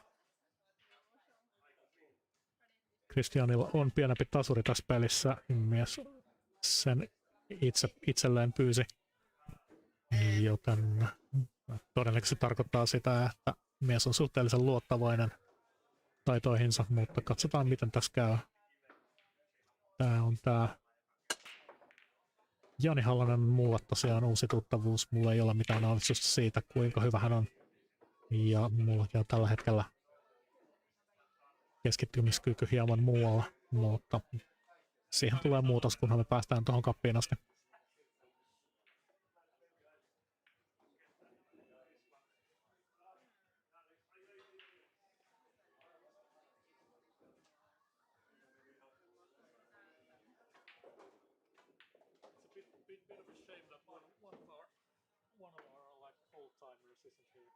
Christianilla on pienempi tasuri tässä pelissä. Mies sen itselleen pyysi. Joten todennäköisesti tarkoittaa sitä, että mies on suhteellisen luottavainen taitoihinsa, mutta katsotaan miten tässä käy. Tää on tää Jani Halonen mulle tosiaan uusi tuttavuus. Mulla ei ole mitään aavistusta siitä, kuinka hyvä hän on. Ja mullakin on tällä hetkellä keskittymiskyky hieman muualla, mutta siihen tulee muutos, kunhan me päästään tuohon kappiin asti. It's a bit of a shame that one of our like old timers isn't here.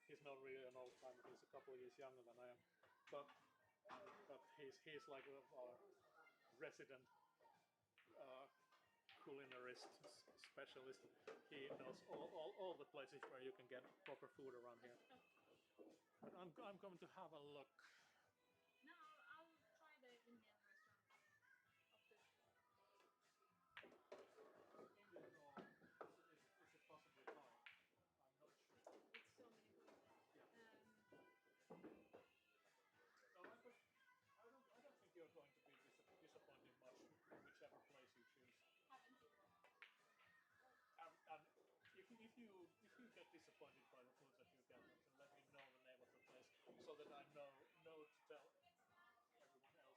He's not really an old timer. He's a couple of years younger than I am, but he's like our resident culinarist specialist. He knows all the places where you can get proper food around here. But I'm going to have a look. No, I'll try the Indian restaurant of this. Is it possibly Thai? I'm not sure. It's so many places. No, I don't think you're going to be disappointed much whichever place you choose. Haven't been. And if you get disappointed by the food that you get, then let me know the name of the place so that I know to tell everyone else to go there.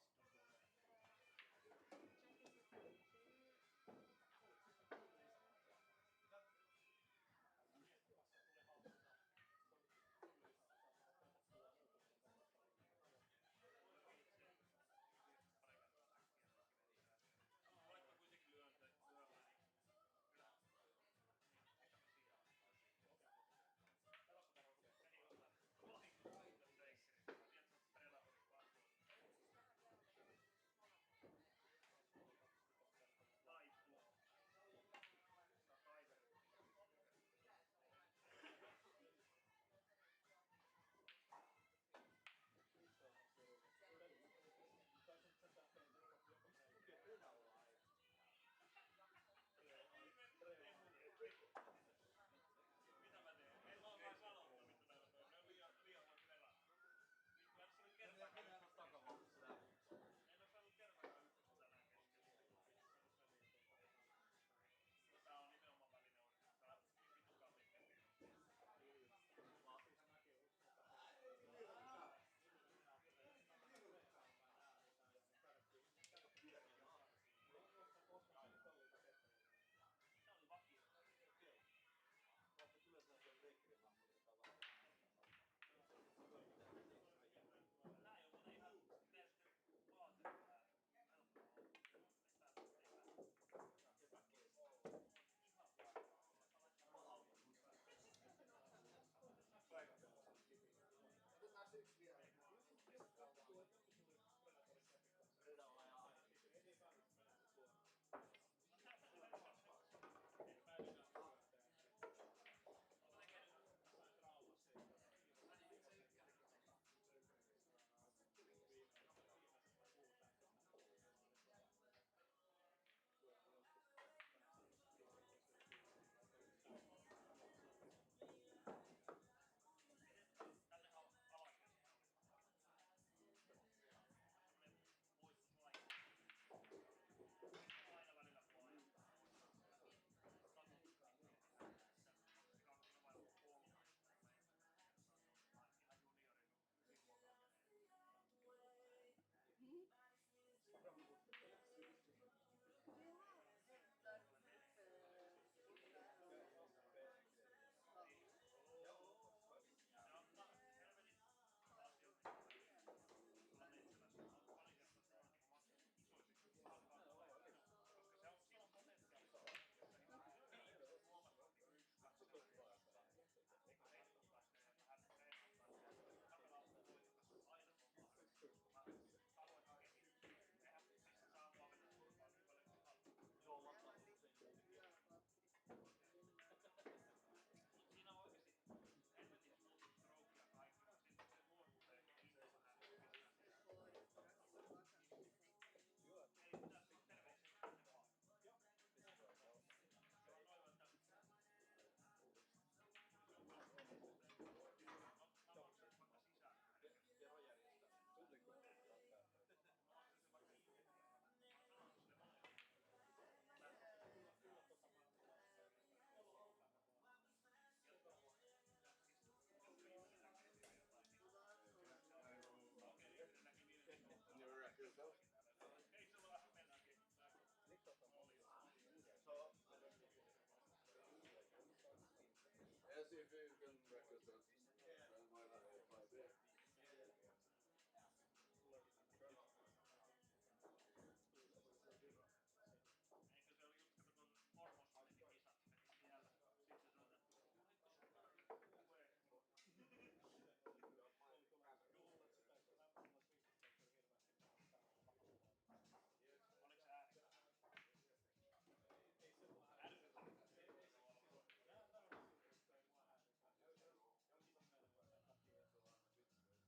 As if you can wreck yourself. Then why not have 5 beer? Eikö se oli just kato kun Formossa meni kisat, se meni siellä. Sitten se on oliko se äärikkää? Ärsyttää. Joo,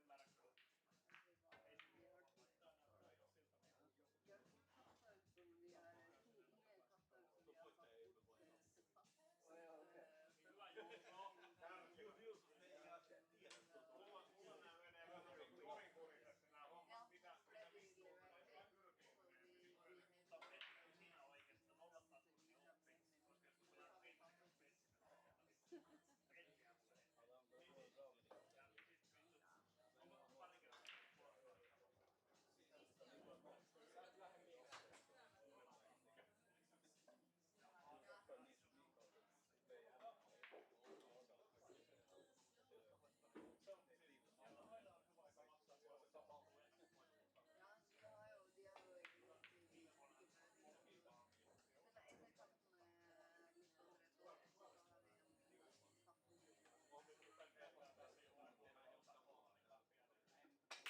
ymmärrän kyllä. Ei se Jag katsoin vielä, ingen katsoin som jag satt hyvä Juuso ei ihan tiedä. Mulla nää menee vähän kurikurisesti nää hommat. Mitä liikkuu? Mutta Petri siinä oikeesti nollottaa tunnin oppii.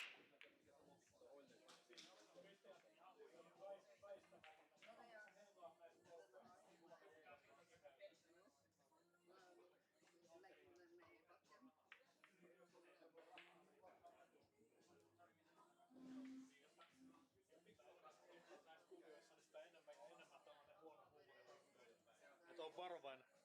Koska jos tulee riittävästi Petristä, Petriä tulee. Ja sit on pari kertaa puolella. Sitä enemmän tällainen huono huumori. Että on varovainen.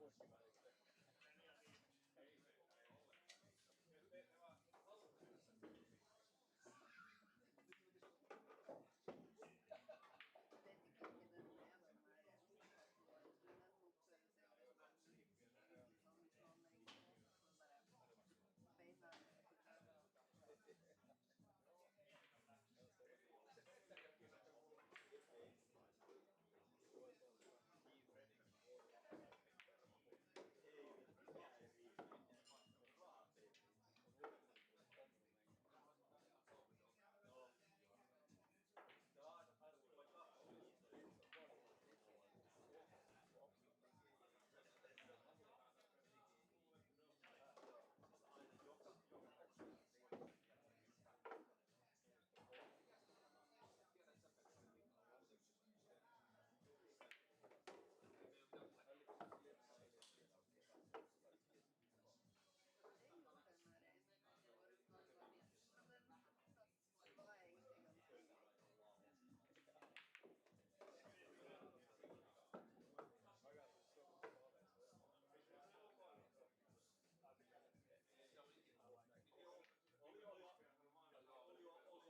vet inte vilken den även när jag men mot som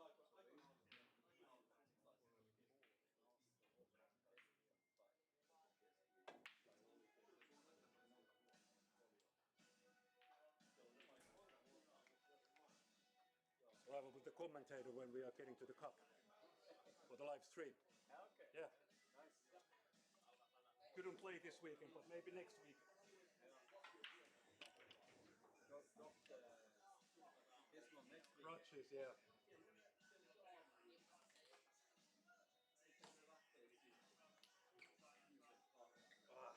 mig beina So I will be the commentator when we are getting to the cup for the live stream. Okay. Yeah. Nice. Couldn't play this weekend, but maybe next week. This one next week. Crutches, yeah. Ah.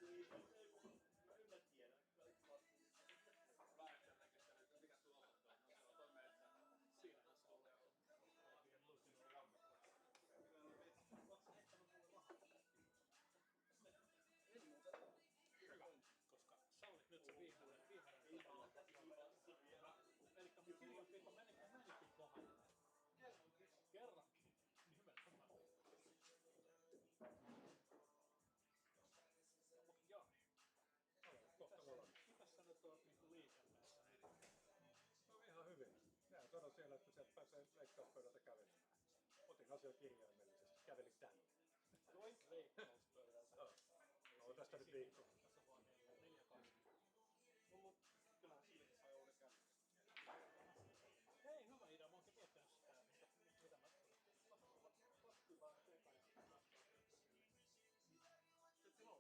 Siinähän se oli. Hyvä, koska sallit nyt se viimeinen. Elikkä mun kirjanpito menikin kohdalleen. Kerrankin. Nimenomaan. Jari. Mitäs sä nyt oot niinku liikenteessä? No ihan hyvin. Nehän sanoi siellä, että sieltä pääsee leikkauspöydältä kävelemään. Otin asian kirjaimellisesti. Kävelin tänne. Leikkauspöydältä. No tästä nyt viikko. Tässä on vaan 4-2. No mut kyllähän siinä sai olla käydä. Hei, hyvä idea. Mä oonkin miettinyt sitä, mitä mä hyvää teka ja sitten nousee kesken. Mitä? 5 minuuttia.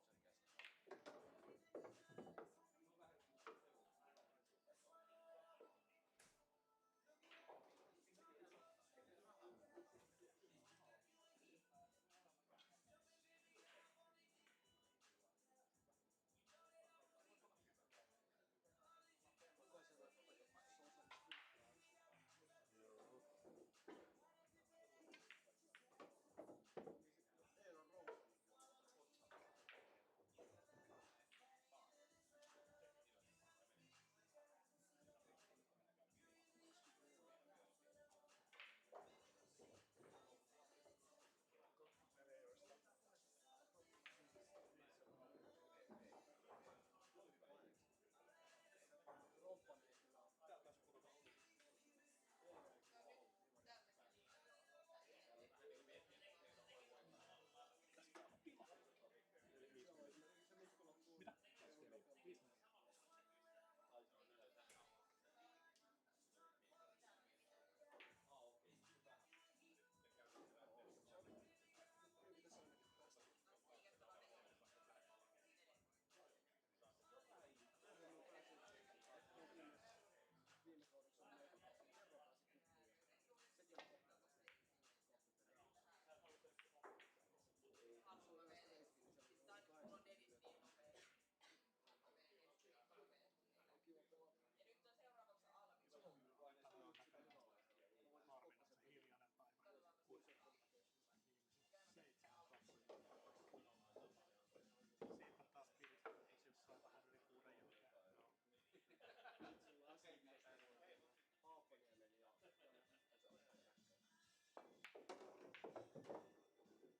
Viime kaudeksi on meitä kerrotaan se kuppi.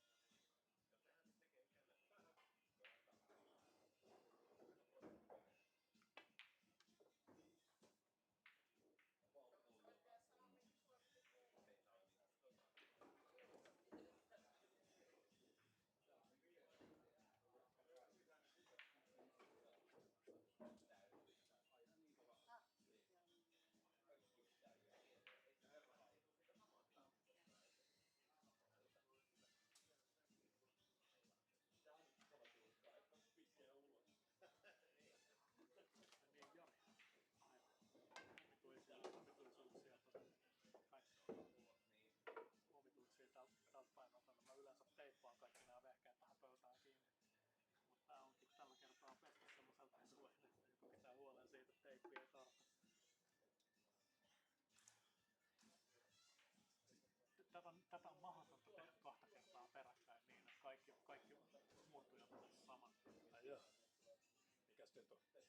Sekin on Haluaa vielä. Tai mulla on dedit niin nopea. Ja nyt on seuraavaksi Alvi. Harvinaisen hiljainen päivä. Viimeiset 7 katsojaa. Siitä taas piristynyt jossain vähän yli 6 jälkeen. Haapaniemen ja Niin Jari. Omituisuuksia omituisia tältä päivältä. Mä yleensä teippaan kaikki nämä vehkeet tähän pöytään kiinni. Mutta tää onkin tällä kertaa pesty semmoiselta pesuaine, joka pitää huolen siitä, että teippi ei tartu. Tätä on mahdotonta tehdä 2 kertaa peräkkäin niin, että kaikki muuttujat on saman. Ai joo. Mikäs nyt on?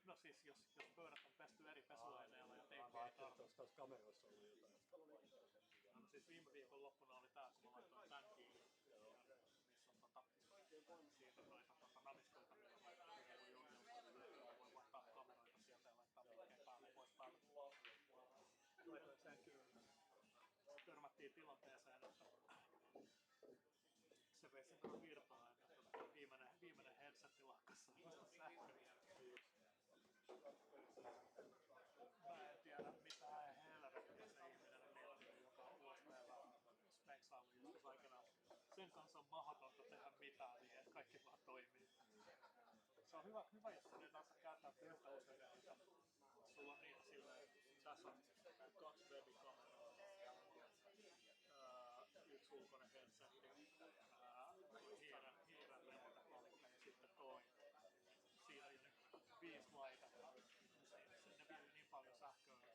No siis jos pöydät on pesty eri pesuaineella ja teippi Mä ei ajattelin, tartu. että olisi kameroissa ollut jotain. No siis viime viikon loppuna oli tää, kun mä laitoin tän kiinni. Missä on siitä noita namiskoita, millä voi ohjelmaa. Voi vaihtaa kameroita sieltä ja laittaa mikkeen päälle pois päältä. Laitoin sen kyllä. Törmättiin tilanteeseen, että se vei sen vähän virtaa, että viimeinen headsetti lakkasi vasta sähkön jälkeen. Mä en tiedä mitään helvettiä se ihminen on miettinyt, joka on vuosipäivää speksaillut joskus aikanaan. Sen kanssa on mahdotonta tehdä mitään niin, että kaikki vaan toimii. Se on hyvä jos sun ei tarvitse käyttää yhtä usein. Sulla on niitä silleen, tässä on 2 webikameraa, 1 ulkoinen headsetti, hiiren levotepalikka ja sitten toi. Siinä oli 5 laitetta. Ne vie niin paljon sähköä, että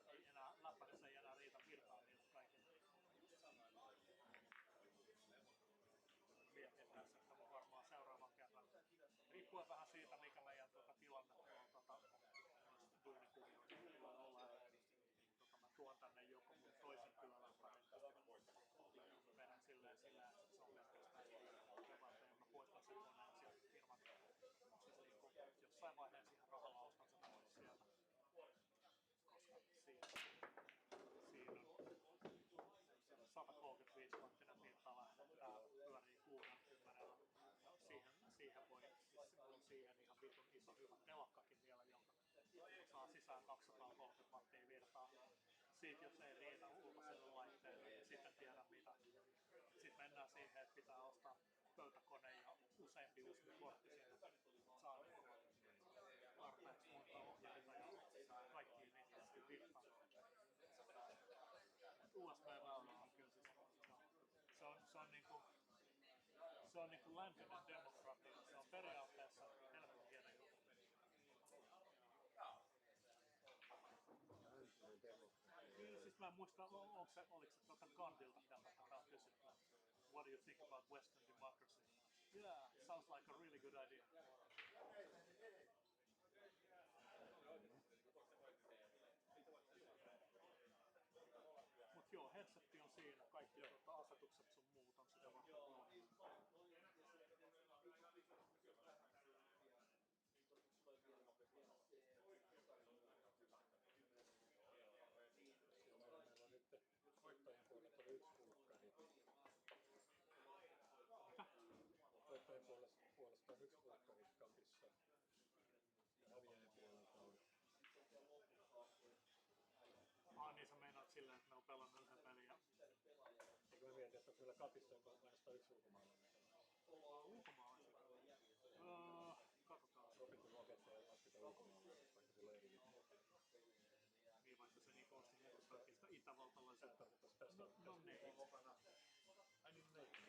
läppärissä ei enää riitä virtaa niiltä kaikille. Mietin tässä, että mä varmaan seuraavan kerran, riippuen vähän siitä, mikä meidän tilanne on duunikuvioissa voi olla, mä tuon tänne joko mun toisen työläppärin, vedän silleen, että se on pelkästään kevalta ja mä poistan sen koneen sieltä firman. Siis niinku jossain vaiheessa ihan rahalla ostan sen pois sieltä, koska siinä on 135 wattinen virtalähde, tää pyörii 60. Siihen voi, siis on siihen ihan vitun iso hyvä telakkakin vielä, jonka saa sisään 230 wattia virtaa. Siitä jos ei riitä ulkoiselle laitteelle, niin sitten tiedä mitä. Sitten mennään siihen, että pitää ostaa pöytäkone ja useampi USB-portti sinne. Saa tarpeeksi monta ohjaita ja kaikkiin riittävästi virtaa. USB-väylä on kyllä siis, se on niinku läntinen demokratia. Se on periaatteessa helvetin hieno juttu. Niin, siis mä en muista, oliko se Gandilta tätä kysytty. What do you think about Western democracy? Yeah, sounds like a really good idea. Mut joo, headsetti on siinä, kaikki asetukset sun muut on sitä varten valmiina. Meillä on nyt voittajien puolelta 1 pulkkari. Voittajien puolesta on 1 pulkkari kapissa. Ja häviäjien puolelta on... Niin sä meinaat silleen, että ne on pelannut yhden pelin ja... Eikö mä mietin, että meillä kapissa on ainoastaan 1 ulkomaalainen. Ulkomaalaisia? Katsotaan. Opittu luoketteen ja lasketa ulkomaalaisesta, vaikka sillä on eri juttu. Niin, vaikka se niin koosti kaikista itävaltalaisia. No niin. Ai niin, neitä. Sitten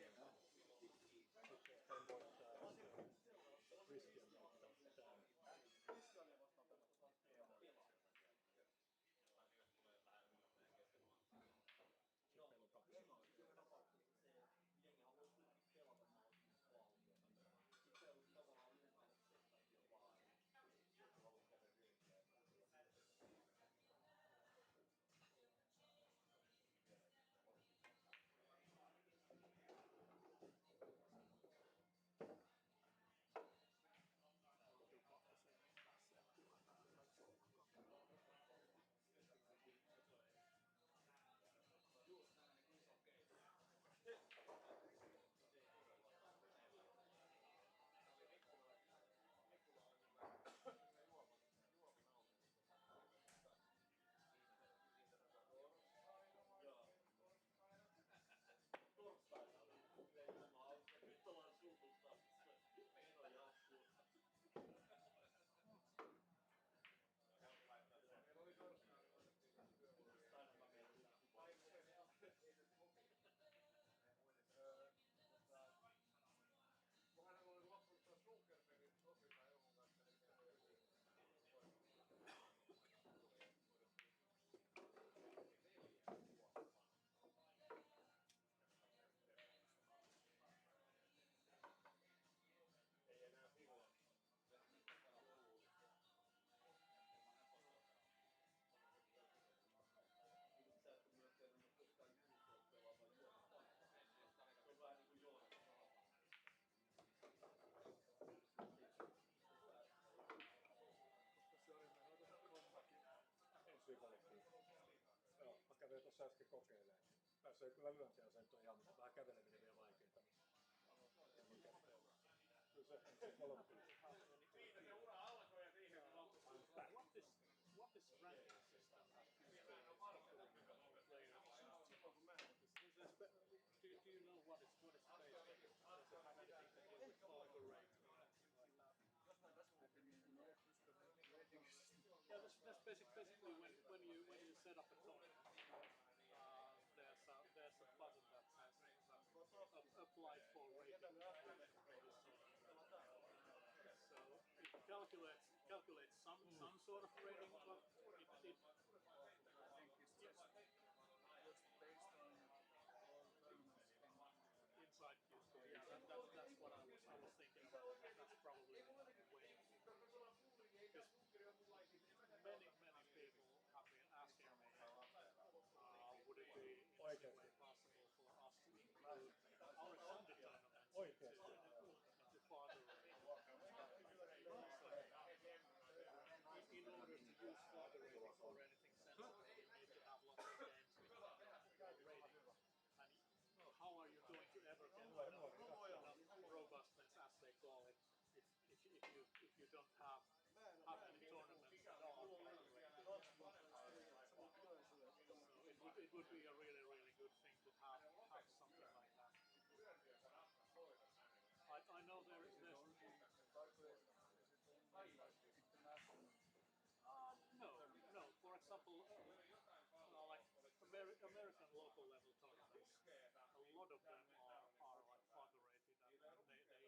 en voittaa riskiä voittaa täällä. Viikonloppuun. Joo, mä kävin tuossa äsken kokeilemaan. Pääsee kyllä lyöntiasento ihan vähän käveleminen vielä vaikeeta. Kyllä se kolottuu. Siitä se ura alkoi ja siihen se loppui. What is ranking system? Do you know what is based on? Does it have anything to do with follower rate or anything like that? Yeah, that's basically when you set up a token, there's a button that says calculate some sort of rating, but I think it's just based on all tournaments inside Q score, yeah, that's what I was thinking about. That's probably the way. Because many people have been asking me, would it be in any way possible for us to include our Sunday tournaments into father rating? In order to use father rating for anything sensible, you need to have lots of games with rating. And how are you going to ever get enough robustness, as they call it, if you don't have any tournaments at all? So it would be a really good thing to have something like that. I know there's no. For example, like American local level tournaments, a lot of them are like father rated, and they even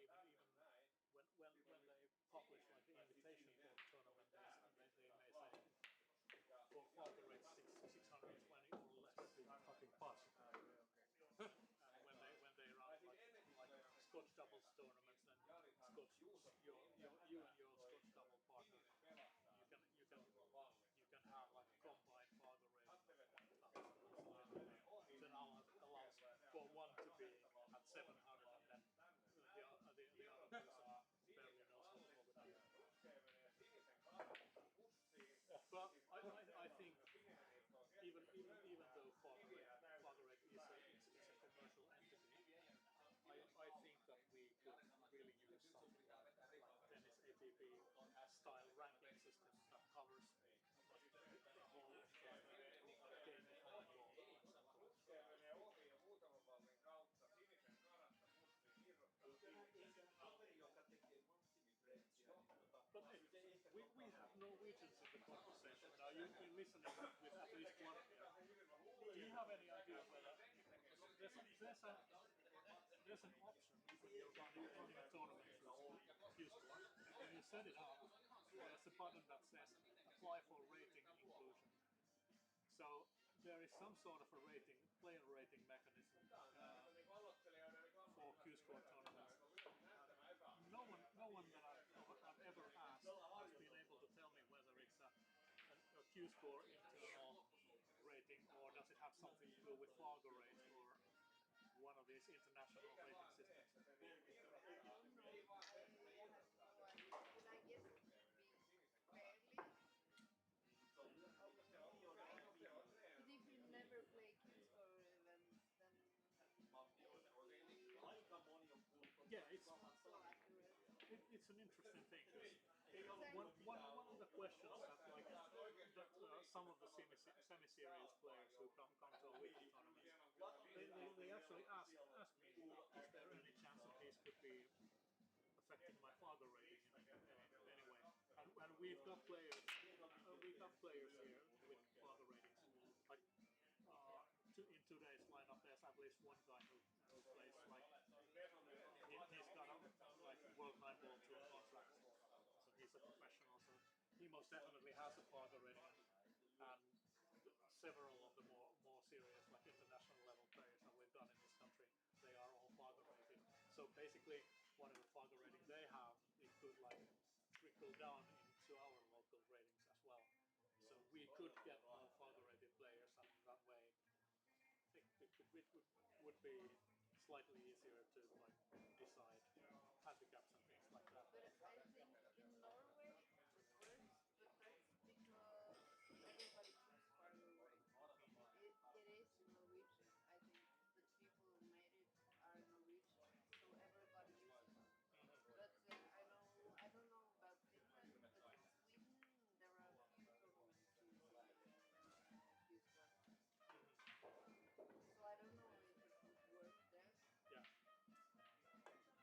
when they publish like the invitation for the tournament, they may say for father rate 620 or less. Fucking pass. And when they run like Scotch doubles tournaments, then Scotch you and your Scotch double partner, you can have like combined father rate. Then allows for one to be at 700, and then the other person barely knows how to hold it. But I think even though father rate is a commercial entity, I think that we could really use something like tennis ATP style ranking system that covers the whole game of volleyball, for example. But hey, we have Norwegians in the conversation. Now you've been listening with at least one of them. Do you have any idea whether there's an option when you're running a tournament through Q-Score, when you set it up, there's a button that says apply for rating inclusion. So there is some sort of a player rating mechanism for Q-Score tournaments. No one that I've ever asked has been able to tell me whether it's a Q-Score internal rating, or does it have something to do with Fargo rate or one of these international rating systems. I don't know. I have no idea. But I guess it would be fairly. But if you never play Q-Score events, then yeah, it's so accurate. It's an interesting thing. One of the questions that some of the semi-serious players who come to a weekly tournament, they actually ask me, is there any chance that this could be affecting my father rating in any way? And we've got players here with father ratings. Like in today's lineup, there's at least one guy who plays like he's got a World 9 Ball Tour contract, so he's a professional. So he most definitely has a father rating, and several of the more serious, like international level players that we've got in this country, they are all father rated. So basically, whatever father rating they have, it could like trickle down into our local ratings as well. So we could get more father rated players, and that way it would be slightly easier to like decide handicaps and things like that. But I think in Norway it works, but that's because everybody uses Fargo rate. It is Norwegian. I think the people who made it are Norwegian, so everybody uses it. But I don't know about Finland, but in Sweden there are a few tournaments using Q-Score. So I don't know if it would work there. Yeah.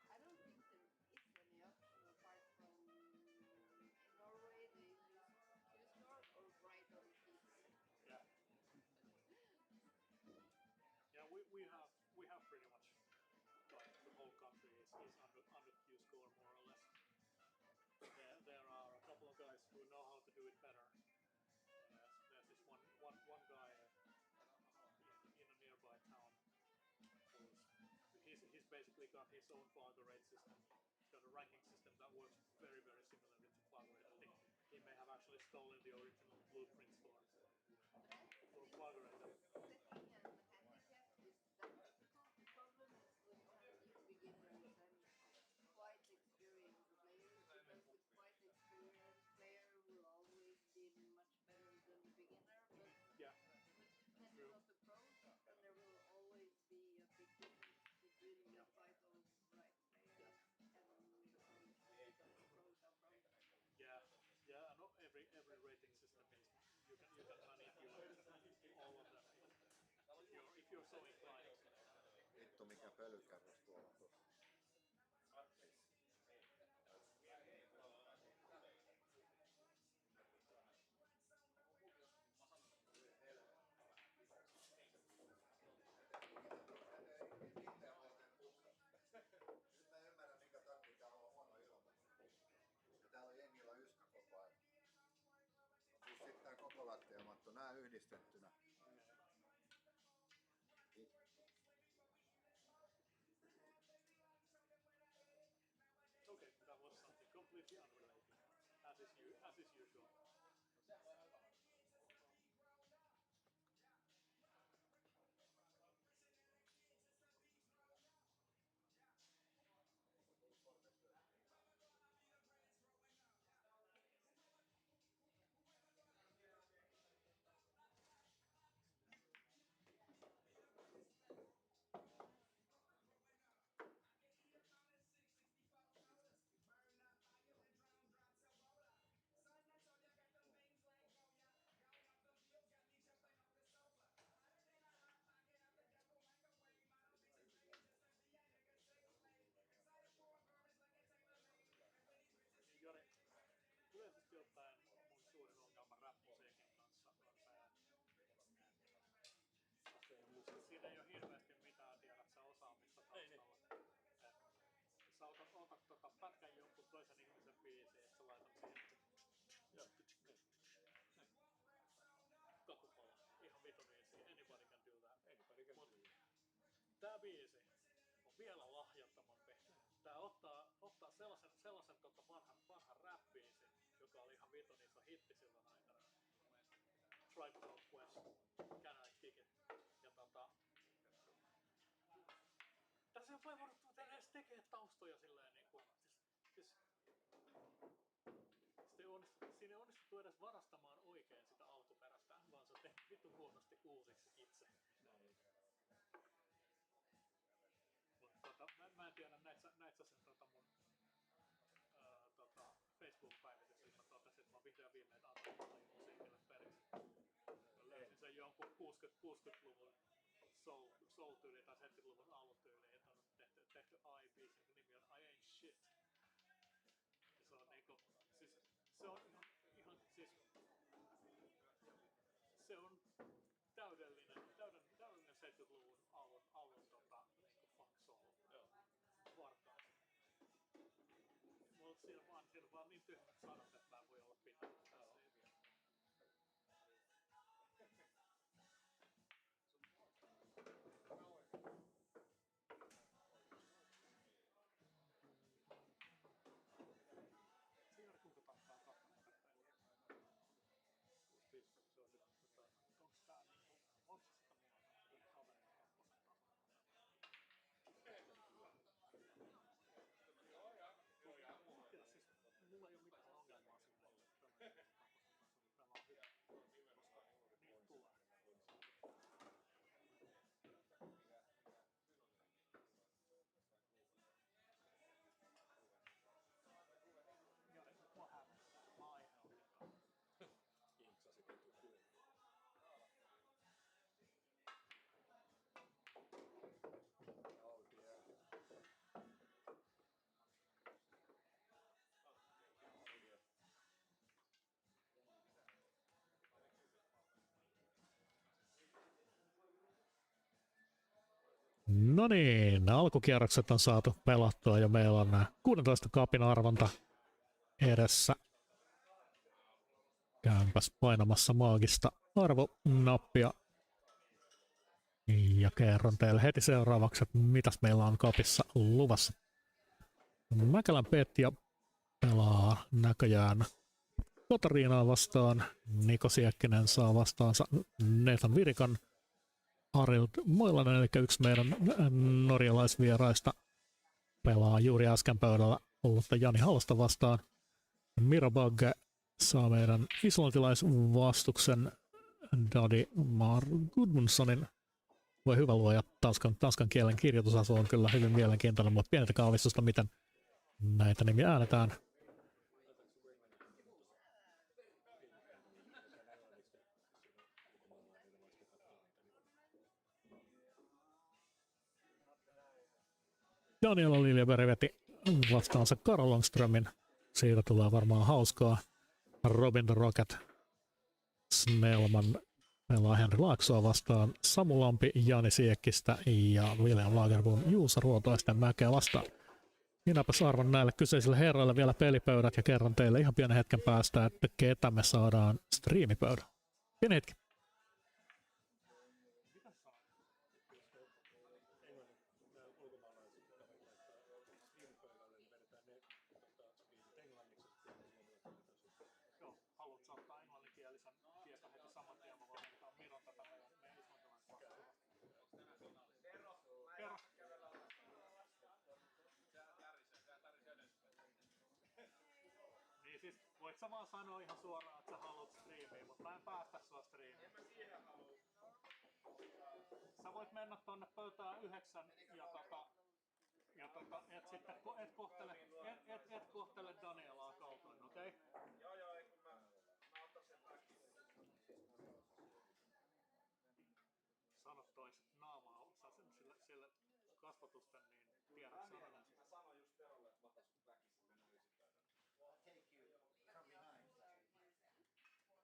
I don't think there is any option apart from in Norway they use Q-Score or write on sheets. Yeah. Yeah, we have pretty much like the whole country is under Q-Score more or less. There are a couple of guys basically got his own Flagger rate system, got a ranking system that works very, very similarly to Flagger rate. I think he may have actually stolen the original blueprints for Flagger rate. Setting and handicap is that difficult. The problem is when you have new beginners and quite experienced players, because the quite experienced player will always be much better than the beginner, but Yeah. depending on the pros, then there will always be a big difference between the quite right players and the pros, just because the pros are pros. Yeah, yeah. I know every rating system is you can manipulate all of them if you're so inclined. Vittu mikä pölykärrys tuolla on tossa. Nyt mä ymmärrän minkä takia täällä on huono ilmasto. Ja täällä on jengillä yskä koko ajan. Siis sit tää koko lattiamatto, nää yhdistettynä. Okay, that was something completely unrelated, as is usual. Jari, yleisesti ottaen mun suurin ongelma rap-musiikin kanssa on se, siinä ei ole hirveästi mitään, tiedät sä, osaamista taustalla. Sä otat pätkän jonkun toisen ihmisen biisiin, että sä laitat siihen kakupala. Ihan vitun easy. Anybody can do that. Tää biisi on vielä lahjattomampi. Tää ottaa sellaisen vanhan rap-biisin, joka oli ihan vitun iso hitti silloin aikana. Tribe Called Quest, Can I Kick It? Ja tässä ei ole voinut edes tekee taustoja silleen niinku... Siinä ei onnistuttu edes varastamaan oikein sitä alkuperäistä, vaan se on tehty vitun huonosti uusiksi itse. Mä en tiedä, näit sä sen mun Facebook-päivitys, mä totesin, että mä vihdoin viimein antanut musiikille periksi. Mä löysin sen jonkun 60-luvun soul-tyyli tai 70-luvun alutyyli, että on tehty AI-biisin, nimi on I Ain't Shit. Ja se on niinku, siis se on ihan siis se on täydellinen 70-luvun alun niinku funk soul varkaus. Mut siinä vaan niin tyhmät sanat, että mä en voi olla pitämättä siitä. Siinä kuinka tarkkaan katsomaan peliä. Se on nyt, onks tää niinku, onks sitä mulla kaverin kakkosen tasolla? Siis mulla ei oo mitään ongelmaa sillä, että pelaa kakkosen tasolla, pelaa hyvin, koska niitä tulee. Ja nyt mua hävettää, mä aiheutin kaiken. Inksasi vitu kuuluu. Oh dear. No niin, alkukierrokset on saatu pelattua ja meillä on nämä 16 kapin arvonta edessä. Käynpäs painamassa maagista arvonappia. Ja Ja kerron teille heti seuraavaksi, että mitäs meillä on kapissa luvassa. Mäkelän Petja pelaa näköjään Kotariinaa vastaan. Niko Siekkinen saa vastaansa Nathan Virikan. Arild Moilanen, eli yksi meidän norjalaisvieraista, pelaa juuri äsken pöydällä ollutta Jani Halosta vastaan. Miro Bagge saa meidän islantilaisvastuksen Dadi Mar Gudmundssonin. Voi hyvä luoja, tanskan kielen kirjoitusasu on kyllä hyvin mielenkiintoinen, mutta pientä kaavistusta, miten näitä nimiä äänetään. Daniela Liljeberg veti vastaansa Karo Longströmin. Siitä tulee varmaan hauskaa. Robin the Rocket Snellman pelaa Henri Laaksoa vastaan. Samu Lampi Jani Siekkistä ja William Lagerboom Juusa Ruotoisten Mäkeä vastaan. Minäpäs arvon näille kyseisille herroille vielä pelipöydät ja kerron teille ihan pienen hetken päästä, että ketä me saadaan striimipöydä. Pieni hetki. Joo, haluatko ottaa englanninkielisen tieto heti saman tien, mä voin ottaa Miron tätä meidän Kerro. Niin siis, voit sä vaan sanoa ihan suoraan, että sä haluat striimiä, mutta mä en päästä sua striimiin. Sä voit mennä tonne pöytään 9 ja et sitten et kohtele Danielaa kaltoin, okei? Joo, ei kun mä otan sen takia. Sano tois naamaa, sille kasvatusten, niin tiedät sanoa. Mä sanoin just Terolle, että mä otan sut väkisin, mennään ysipöydälle. Take you from behind.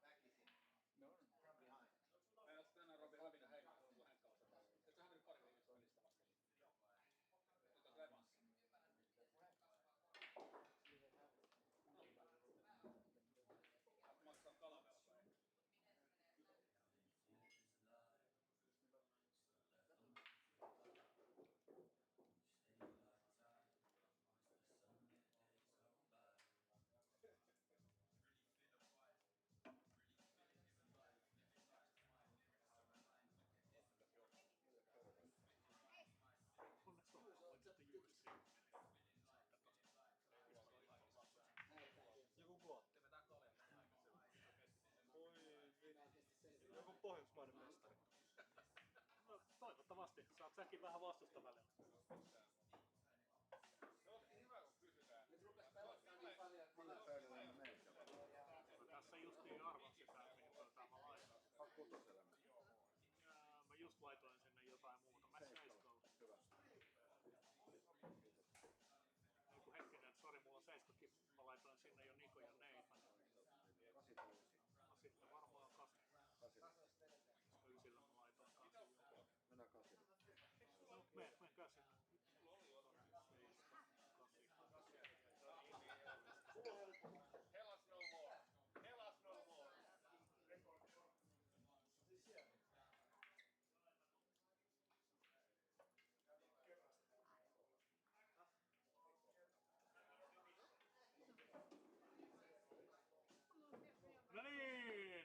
Väkisin. From behind. Ei oo tänään Robin hävinnyt heikkoa sun henkkautta. Et sä hävinnyt pari viikosta välistä vasta. Nyt on revanssi. Maksaa kalavelka ei. Joku kuotti. Joku pohjoismainen mestari. No, toivottavasti. Saat säkin vähän vastusta välillä. Se onkin hyvä kun kysytään. Nyt rupes pelottaa niin paljon, että millä pöydällä me meitä. Mä tässä justiin arvan sitä, että mihin pöytään mä laitan. Mä just laitoin sinne jotain muuta. Mä seiskoon. Eiku hetkinen, sori, mulla on seiskokin. Mä laitoin sinne jo Niko ja Nathan. No sitten varmaan 8. Koska ysillä mä laitoin 8. Mennään 8. No, mene 8. Hellas no more. Hellas no more. No niin!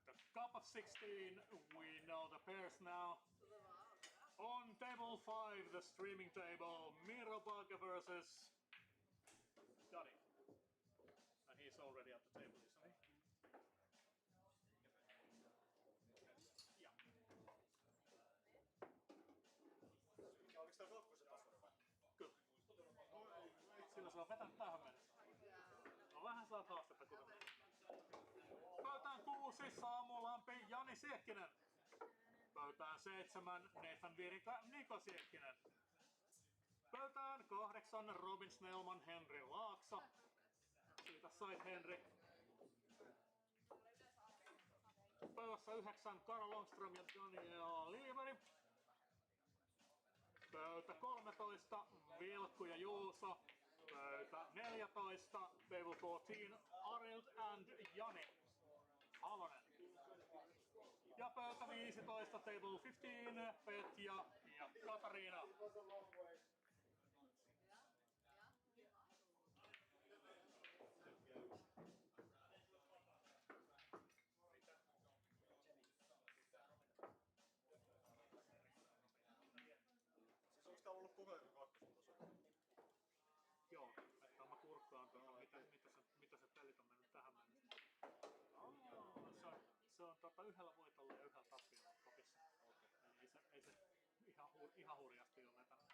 The Cup of 16, we know the pairs now. On table 5, the streaming table, Miro Bagge versus Johnny. And he's already at the table, isn't he? Yeah. Oliko tää kakkosen tasuri vai? Kyllä. Sillä se on vetänyt tähän mennessä. No vähän saat haastetta kuten. Pöytään 6, Samu Lampi, Jani Siekkinen. Pöytään 7, Nathan Virika, Niko Siekkinen. Pöytään 8, Robin Snellman, Henri Laakso. Siitä sait Henri. Pöydässä 9, Karo Longström ja Daniela Liljeberg. Pöytä 13, Vilkku ja Juuso. Pöytä 14, table 14, Arild and Jani Halonen. Ja pöytä 15, table 15, Petja ja Katariina. Siis onko tää ollut koko ajan kakkosvuosi? Joo, että mä kurkkaan, mitä se pelit on mennyt tähän mennessä. Se on yhdellä voitolla ja yhdellä tappiolla kopissa. Ei se ihan hurjasti ole vetänyt.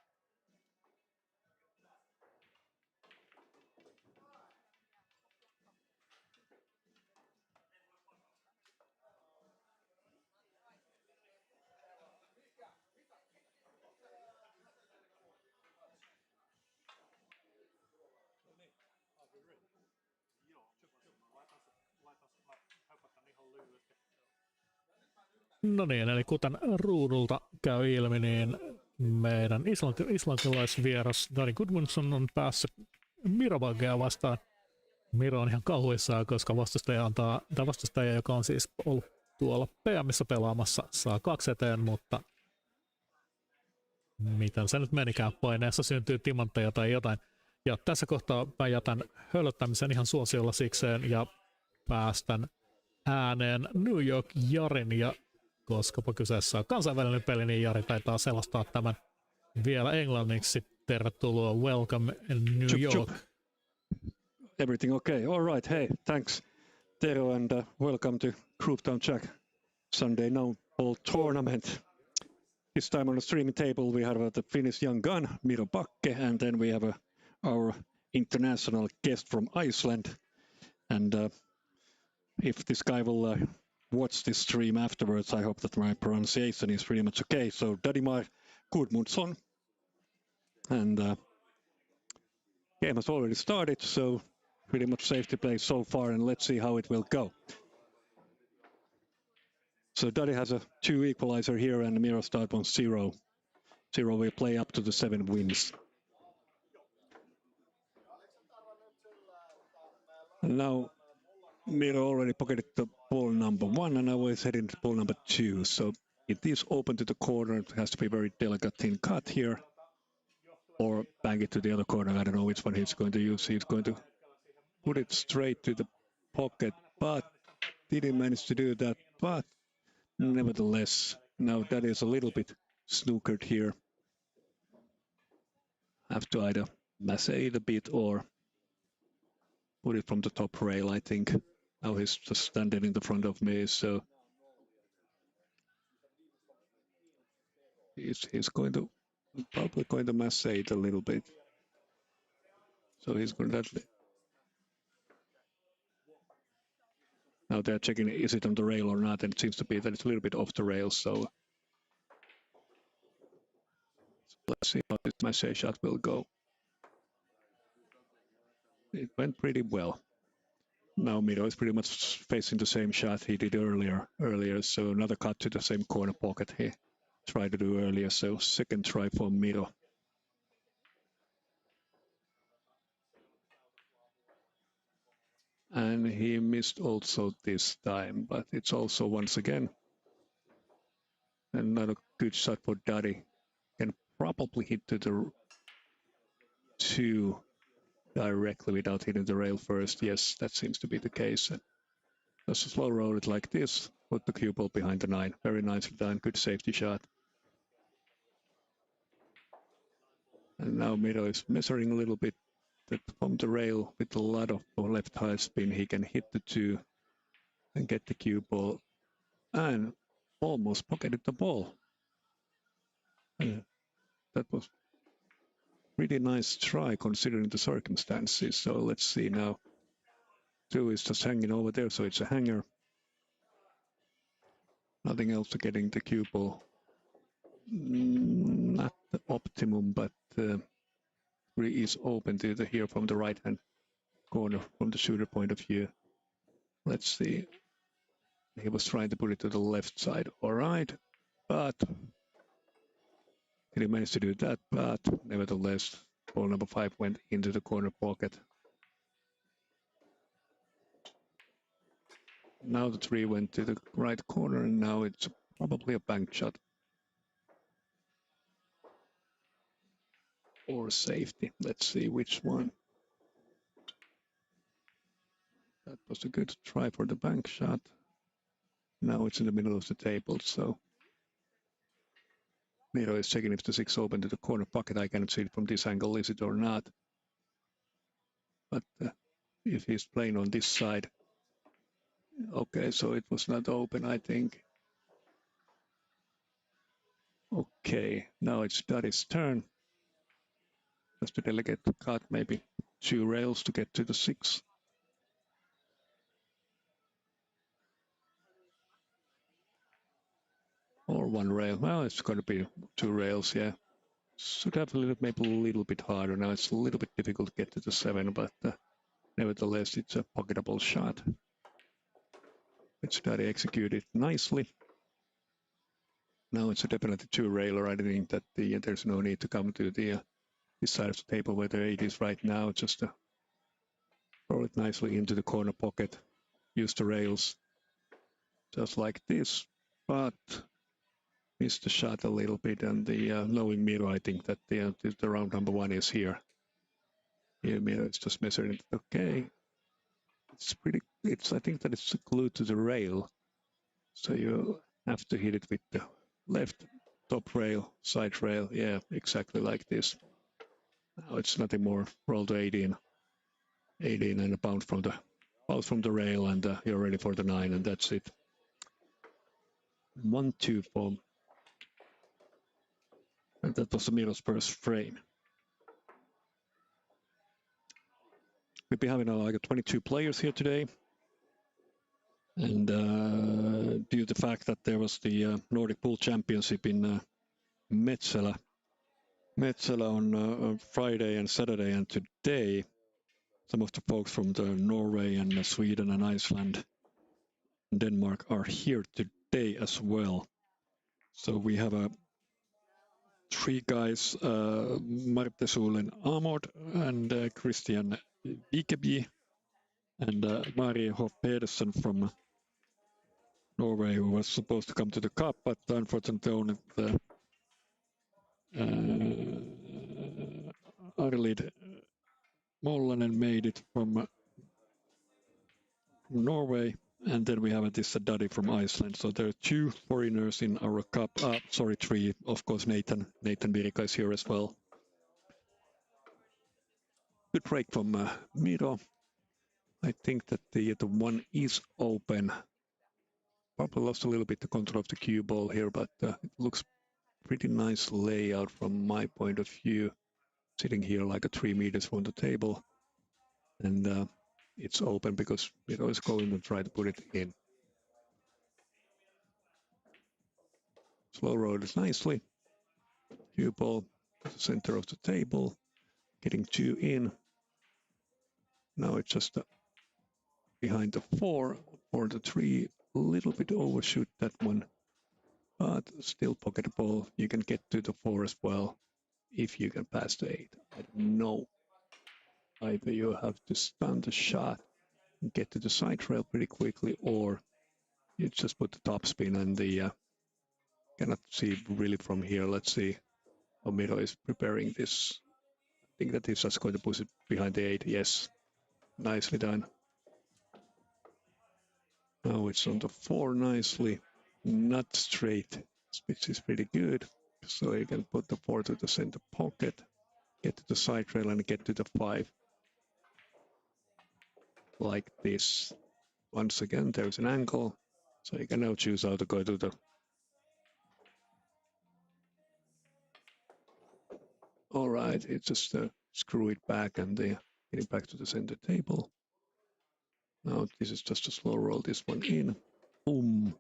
No niin, are we ready? Joo, mä höpötän ihan lyhyesti. No niin, eli kuten ruudulta käy ilmi, niin meidän islantilaisvieras Dari Gudmundsson on päässyt Mirobagea vastaan. Miro on ihan kauhuissaan, koska vastustaja, joka on siis ollut tuolla PMissä pelaamassa, saa 2 eteen, mutta miten se nyt menikään, paineessa syntyy timantteja tai jotain. Ja tässä kohtaa mä jätän hölöttämisen ihan suosiolla sikseen ja päästän ääneen New York Jarin, ja koskapa kyseessä on kansainvälinen peli, niin Jari taitaa selostaa tämän vielä englanniksi. Tervetuloa, welcome in New York. Everything okay? All right. Hey, thanks, Tero, and welcome to Groovetown Jack Sunday Now Ball Tournament. This time on the streaming table we have the Finnish young gun, Miro Bakke, and then we have our international guest from Iceland. And if this guy will watch this stream afterwards, I hope that my pronunciation is pretty much okay. So, Dadimar Gudmundsson. And game has already started, so pretty much safe to play so far, and let's see how it will go. So Daddy has a 2 equalizer here, and Miro start on 0. 0 will play up to the 7 wins. And now Miro already pocketed the ball number 1, and now he's heading to ball number 2. So it is open to the corner. It has to be very delicate thin cut here, or bang it to the other corner. I don't know which one he's going to use. He's going to put it straight to the pocket, but didn't manage to do that. But nevertheless, now that is a little bit snookered here. Have to either massage a bit or put it from the top rail, I think. Now he's just standing in the front of me, so he's probably going to massage a little bit. So he's going to... Now they're checking, is it on the rail or not, and it seems to be that it's a little bit off the rail, so let's see how this massage shot will go. It went pretty well. Now Miro is pretty much facing the same shot he did earlier, so another cut to the same corner pocket he tried to do earlier, so second try for Miro. And he missed also this time, but it's also once again another good shot for Daddy. Can probably hit to the 2 directly without hitting the rail first. Yes, that seems to be the case. Just slow roll it like this, put the cue ball behind the 9. Very nicely done, good safety shot. And now Miro is measuring a little bit that from the rail with a lot of left high spin, he can hit the 2 and get the cue ball and almost pocketed the ball. That was pretty nice try considering the circumstances. So let's see now. 2 is just hanging over there, so it's a hanger. Nothing else to getting the cue ball. Not the optimum, but really is open to the here from the right hand corner from the shooter point of view. Let's see. He was trying to put it to the left side. All right, but he managed to do that. But nevertheless, ball number 5 went into the corner pocket. Now the 3 went to the right corner, and now it's probably a bank shot. Or safety. Let's see which one. That was a good try for the bank shot. Now it's in the middle of the table, so Miro is checking if the 6 open to the corner pocket. I cannot see it from this angle, is it or not? But if he's playing on this side, okay, so it was not open, I think. Okay, now it's Daddy's turn. Just to delegate the cut, maybe 2 rails to get to the 6. Or 1 rail. Well, it's going to be 2 rails, yeah. Should have maybe a little bit harder. Now it's a little bit difficult to get to the 7, but nevertheless, it's a pocketable shot. Which Daddy executed nicely. Now it's a definitely 2 railer. I think that there's no need to come to the this side of the table where the 8 is right now. Just throw it nicely into the corner pocket. Use the rails. Just like this. But missed the shot a little bit, and the knowing Miro, I think that the round number 1 is here. Here Miro is just measuring it. Okay. I think that it's glued to the rail. So you have to hit it with the left top rail, side rail. Yeah, exactly like this. Now it's nothing more. Roll to 18. 18 and a bounce from the rail, and you're ready for the 9, and that's it. 1-2 form. And that was the Miro's first frame. We'll be having like 22 players here today. And due to the fact that there was the Nordic Pool Championship in Metsälä on Friday and Saturday, and today some of the folks from Norway and Sweden and Iceland and Denmark are here today as well. So we have 3 guys, Marte Suulen Amod and Christian Vikeby and Mari Hoff Pedersen from Norway, who was supposed to come to the cup, but unfortunately only Arlid Mollanen made it from Norway, and then we have this Daddy from Iceland. So there are 2 foreigners in our cup. 3. Of course, Nathan Virika is here as well. Good break from Miro. I think that the 1 is open. Probably lost a little bit the control of the cue ball here, but it looks pretty nice layout from my point of view. Sitting here like 3 meters from the table, and it's open because Miro is going to try to put it in. Slow roll it nicely. Cue ball to the center of the table, getting 2 in. Now it's just behind the 4 or the 3, a little bit overshoot that one, but still pocketable. You can get to the 4 as well if you can pass the 8. I don't know. Either you have to stun the shot and get to the side rail pretty quickly, or you just put the top spin and the cannot see really from here. Let's see how Miro is preparing this. I think that he's just going to push it behind the 8. Yes, nicely done. Now it's on the 4 nicely, not straight, which is pretty good. So you can put the 4 to the center pocket, get to the side rail and get to the 5. Like this. Once again, there's an angle. So you can now choose how to go to the... All right, it's just screw it back and get it back to the center table. Now this is just a slow roll this one in. Boom.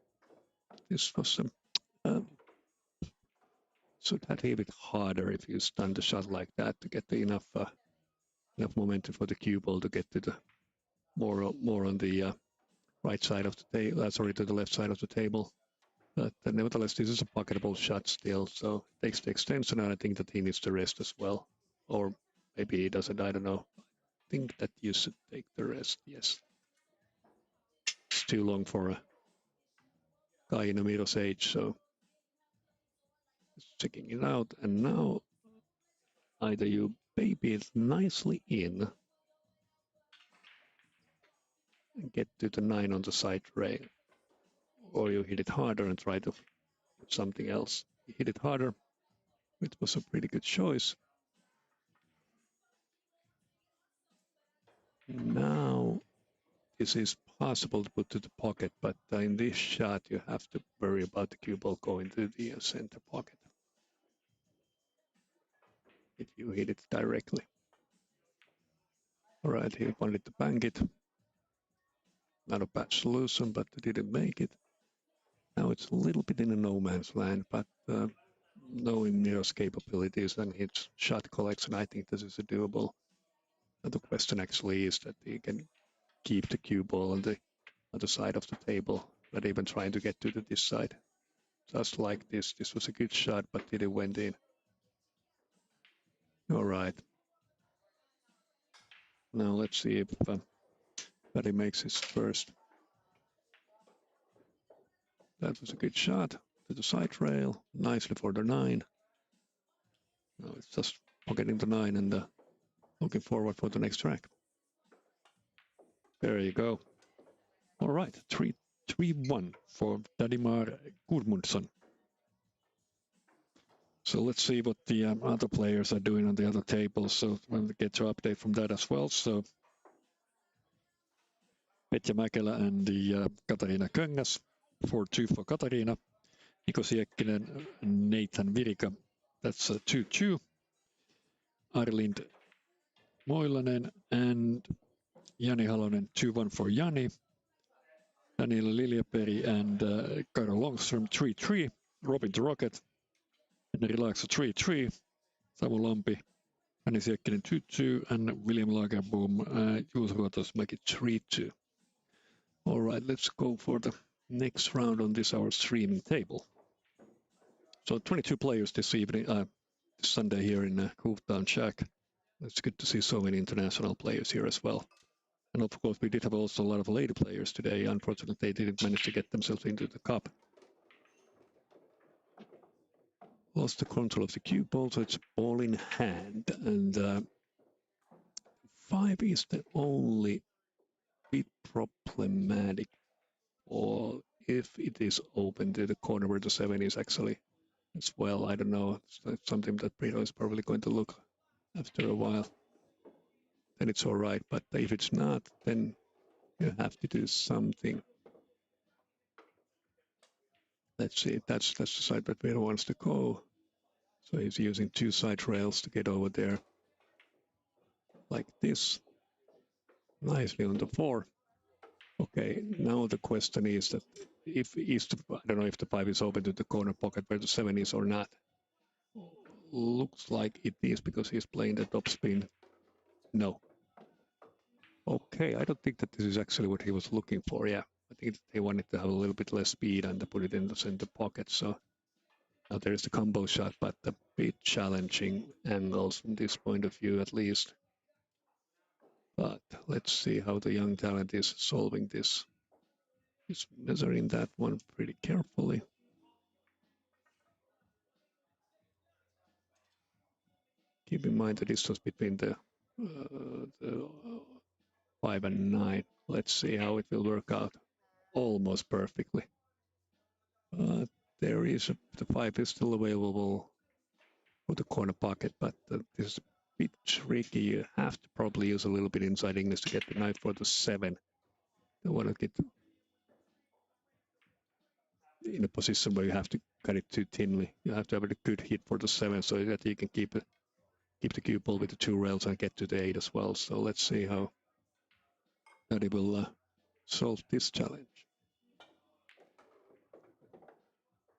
This was should have a bit harder if you stun the shot like that to get the enough momentum for the cue ball to get to the more on the right side of the table. To the left side of the table. But nevertheless, this is a pocketable shot still, so it takes the extension, and I think that he needs the rest as well. Or maybe he doesn't, I don't know. I think that you should take the rest, yes. too long for a guy in the middle age, so just checking it out. And now either you baby it nicely in and get to the 9 on the side rail, or you hit it harder and try to put something else. You hit it harder, which was a pretty good choice. Now this is possible to put to the pocket, but in this shot you have to worry about the cue ball going to the center pocket if you hit it directly. All right, he wanted to bang it. Not a bad solution, but didn't make it. Now it's a little bit in a no man's land, but knowing Miro's capabilities and his shot collection, I think this is a doable. And the question actually is that he can keep the cue ball on the other side of the table, not even trying to get to this side. Just like this. This was a good shot, but it went in. All right. Now let's see if Jari makes his first. That was a good shot to the side rail. Nicely for the 9. Now it's just pocketing the 9 and looking forward for the next track. There you go. All right, 3-1 for Dadimar Gudmundsson. So let's see what the other players are doing on the other tables. So we'll get your update from that as well. So Petja Mäkelä and the Katarina Köngas, 4-2 for Katarina. Niko Siekkinen, Nathan Virika, that's 2-2. Arlind Moilanen and Jani Halonen, 2-1 for Jani. Daniel Liljaperi and Karo Longström, 3-3. Robin the Rocket, Henri Laakso, 3-3. Samu Lampi, Jani Siekkinen, 2-2. And William Lagerboom, Juuso Kotosmäki, 3-2. All right, let's go for the next round on this our streaming table. So 22 players this evening, this Sunday here in Groovetown Jack. It's good to see so many international players here as well. And of course, we did have also a lot of lady players today. Unfortunately, they didn't manage to get themselves into the cup. Lost the control of the cue ball, so it's ball in hand. And 5 is the only bit problematic, or if it is open to the corner where the 7 is actually as well. I don't know. It's something that Brito is probably going to look after a while. Then it's all right. But if it's not, then you have to do something. Let's see. That's the side that Brito wants to go. So he's using 2 side rails to get over there. Like this. Nicely on the 4. Okay, now the question is that I don't know if the 5 is open to the corner pocket where the 7 is or not. Looks like it is because he's playing the top spin. No. Okay, I don't think that this is actually what he was looking for. Yeah, I think they wanted to have a little bit less speed and to put it in the center pocket. So now there's the combo shot, but a bit challenging angles from this point of view at least. But let's see how the young talent is solving this. He's measuring that one pretty carefully. Keep in mind the distance between the 5 and 9. Let's see how it will work out. Almost perfectly. There is the 5 is still available for the corner pocket, but this is a bit tricky. You have to probably use a little bit inside English to get the 9 for the 7. Don't want to get in a position where you have to cut it too thinly. You have to have a good hit for the 7 so that you can keep the cue ball with the 2 rails and get to the 8 as well. So let's see how he will solve this challenge.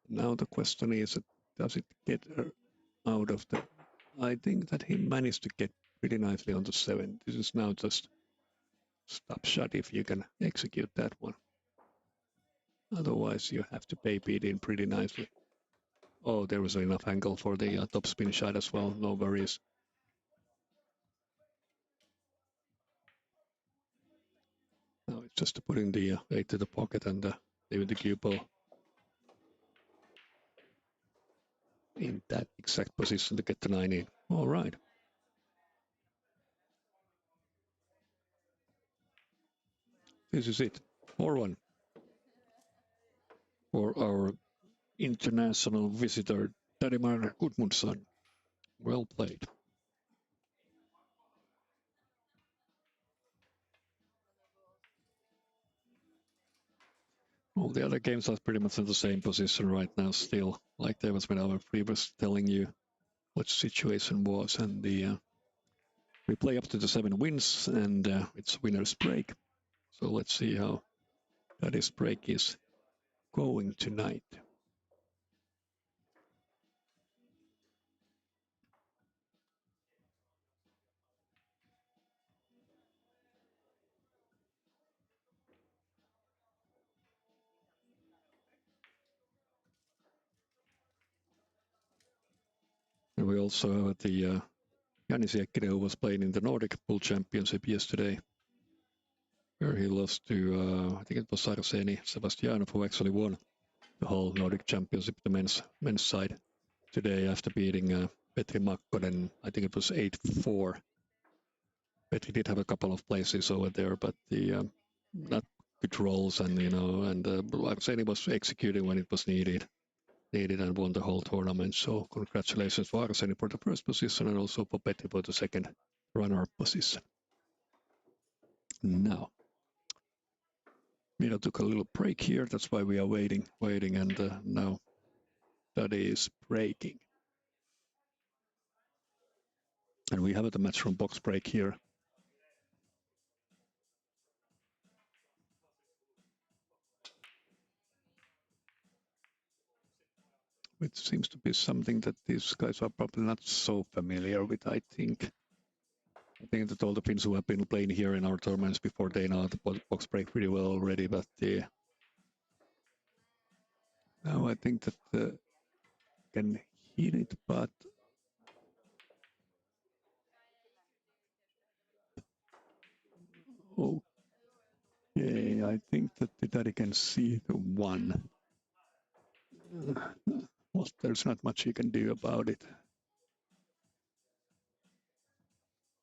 Now the question is, does it get out of the... I think that he managed to get pretty nicely on the 7. This is now just stop shot if you can execute that one. Otherwise, you have to baby it in pretty nicely. Oh, there was enough angle for the top spin shot as well. No worries. Now Now it's just putting the 8 to the pocket and leaving the cue ball in that exact position to get the 9 in. All right. This is it. 4-1 for our international visitor, Dadimar Gudmundsson. Well played. All the other games are pretty much in the same position right now still, like there was when I was previously telling you what the situation was. And we play up to the 7 wins, and it's winner's break. So let's see how that break is going tonight. And we also have the Jani Siekkinen, who was playing in the Nordic Championship yesterday, where he lost to, I think it was Arseni Sebastianov, who actually won the whole Nordic Championship, the men's side, today after beating Petri Makkonen. I think it was 8-4. Petri did have a couple of places over there, but the not good rolls, and Arseni was executing when it was needed and won the whole tournament. So congratulations for Arseni for the first position, and also for Petri for the second runner-up position. Now, Mira took a little break here. That's why we are waiting, and now that is breaking. And we have the match from box break here. Which seems to be something that these guys are probably not so familiar with, I think. I think that all the Finns who have been playing here in our tournaments before, they know the box break pretty well already, but now I think that can hit it, but okay, I think that the Daddy can see the 1. Well, there's not much he can do about it.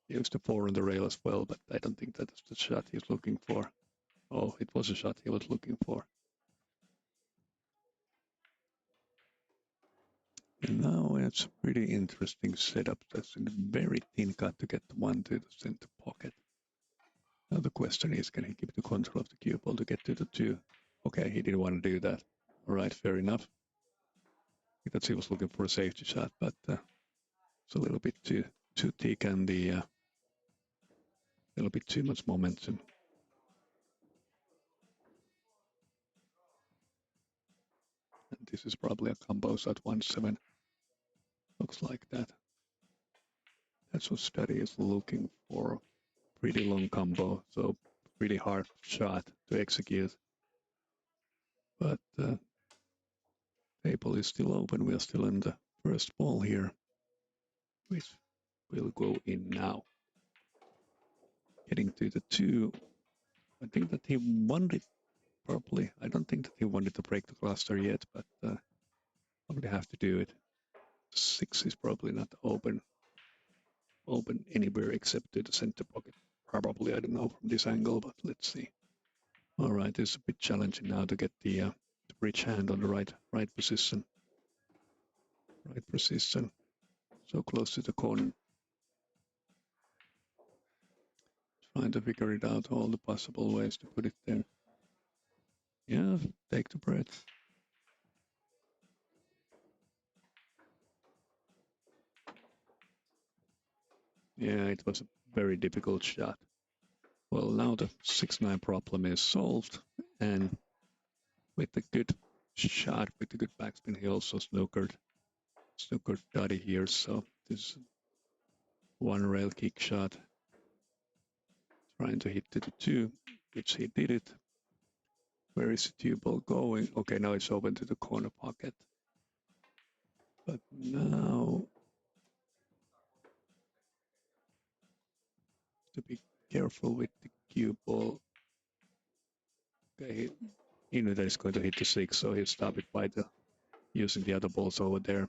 He used the 4 on the rail as well, but I don't think that's the shot he's looking for. Oh, it was a shot he was looking for. And now it's a pretty interesting setup. That's a very thin cut to get the 1 to the center pocket. Now the question is, can he keep the control of the cue ball to get to the 2? Okay, he didn't want to do that. All right, fair enough. I think that he was looking for a safety shot, but it's a little bit too thick, and a little bit too much momentum. And this is probably a combo at 1-7. Looks like that. That's what Study is looking for. Pretty long combo, so pretty hard shot to execute. But table is still open. We are still in the first ball here, which will go in now. Getting to the 2. I think that he wanted probably. I don't think that he wanted to break the cluster yet, but probably have to do it. 6 is probably not open anywhere except to the center pocket. Probably, I don't know from this angle, but let's see. All right, it's a bit challenging now to get the bridge hand on the right position. Right position, so close to the corner. Trying to figure it out, all the possible ways to put it there. Yeah, take the breath. Yeah, it was a very difficult shot. Well, now the 6-9 problem is solved, and with the good shot, with the good backspin, he also snookered Daddy here, so this 1 rail kick shot. Trying to hit to the 2, which he did it. Where is the cue ball going? Okay, now it's open to the corner pocket. But now to be careful with the cue ball. Okay, he knew that he's going to hit the 6, so he stopped it by using the other balls over there.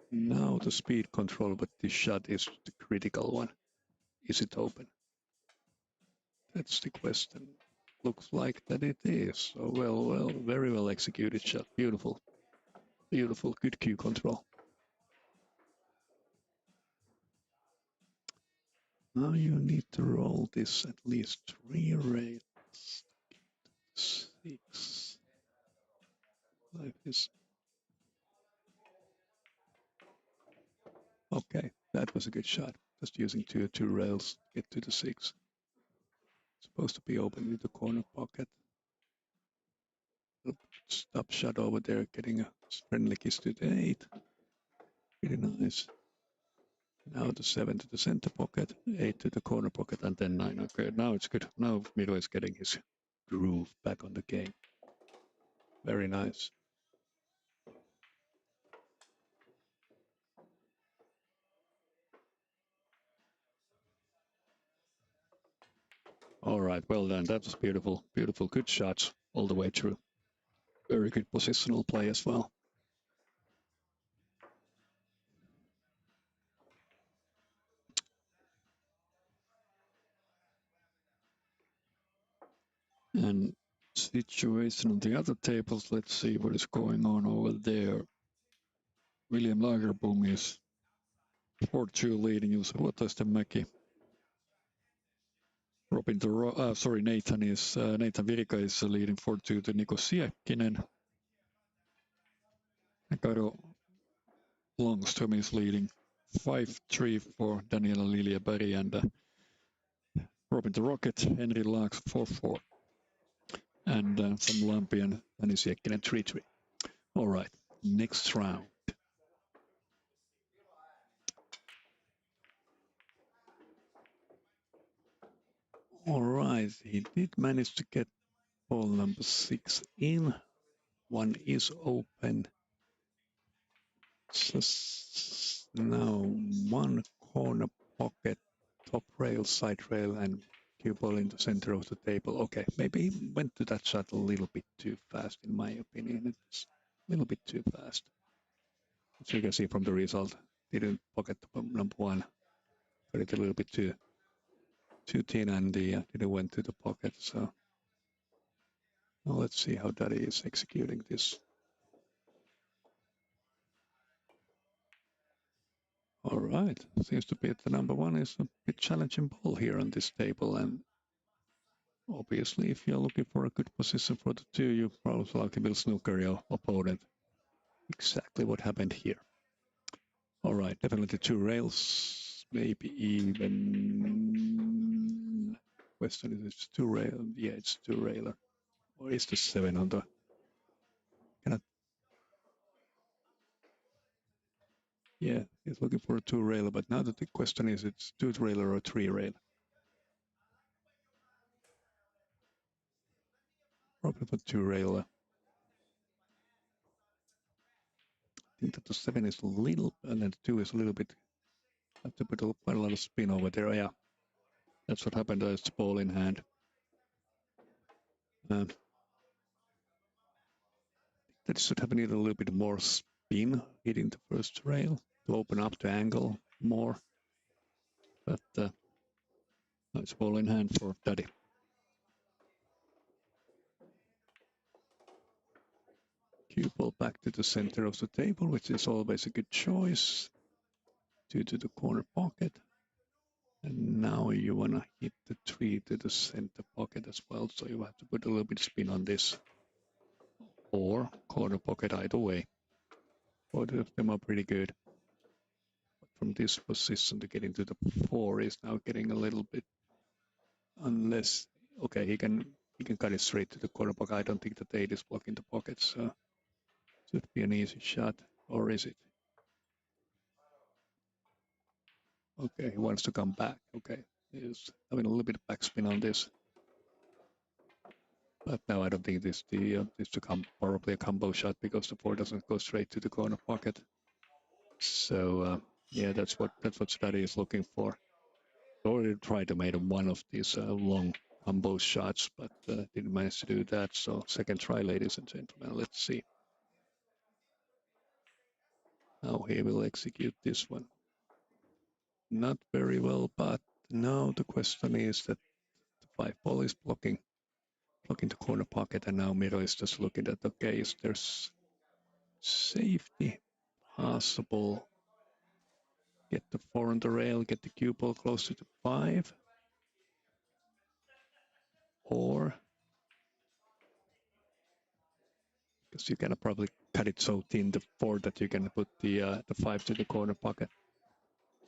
Now the speed control, but this shot is the critical one. Is it open? That's the question. Looks like that it is. So well, very well executed shot. Beautiful. Beautiful, good cue control. Now you need to roll this at least 3 rails. 6. Like this. Okay, that was a good shot. Just using two rails to get to the 6. Supposed to be open in the corner pocket. Stop shot over there, getting a friendly kiss to the 8. Pretty nice. Now the 7 to the center pocket, 8 to the corner pocket, and then 9. Okay, now it's good. Now Miro is getting his groove back on the game. Very nice. All right, well done. That was beautiful. Beautiful, good shots all the way through. Very good positional play as well. And situation on the other tables, let's see what is going on over there. William Lagerboom is 4-2 leading Juuso Mäki. Nathan Virika is leading 4-2 to Niko Siekkinen. Karo Longström is leading 5-3 for Daniela Liljeberg, and Robin the Rocket, Henry Laaks 4-4. And Sam Lampi and Dani Siekkinen 3-3. All right, next round. All right, he did manage to get ball number 6 in. One is open. Just now one corner pocket, top rail, side rail, and cue ball in the center of the table. Okay, maybe he went to that shot a little bit too fast, in my opinion. It's a little bit too fast. As you can see from the result, didn't pocket number 1. Got it a little bit too thin, and didn't went to the pocket. So now let's see how Daddy is executing this. All right, seems to be that the number 1 is a bit challenging ball here on this table, and obviously if you're looking for a good position for the 2, you probably will snooker your opponent. Exactly what happened here. All right, definitely 2 rails, maybe even. Question is it's 2 rail. Yeah, it's 2 railer. Or is the 7 on the? Yeah, he's looking for a 2 railer, but now the question is it's 2 railer or 3 railer. Probably for 2 railer. I think that the 7 is a little, and then the 2 is a little bit. Have to put quite a lot of spin over there. Yeah, that's what happened. It's the ball in hand. That should have needed a little bit more spin hitting the first rail to open up the angle more. But it's ball in hand for Daddy. Cue ball back to the center of the table, which is always a good choice. 2 to the corner pocket. And now you want to hit the 3 to the center pocket as well. So you have to put a little bit of spin on this. Or corner pocket, either way. Both of them are pretty good. But from this position to get into the 4 is now getting a little bit. Unless, okay, he can cut it straight to the corner pocket. I don't think that 8 is blocking the pocket. So should be an easy shot. Or is it? Okay, he wants to come back. Okay, he's having a little bit of backspin on this. But now I don't think this to come probably a combo shot because the 4 doesn't go straight to the corner pocket. So yeah, that's what Daddy is looking for. already tried to make one of these long combo shots, but didn't manage to do that. So second try, ladies and gentlemen. Let's see how he will execute this one. Not very well, but now the question is that the 5 ball is blocking the corner pocket, and now Miro is just looking at, okay, is there's safety possible? Get the 4 on the rail, get the cue ball closer to 5, or because you can probably cut it so thin, the 4, that you can put the 5 to the corner pocket.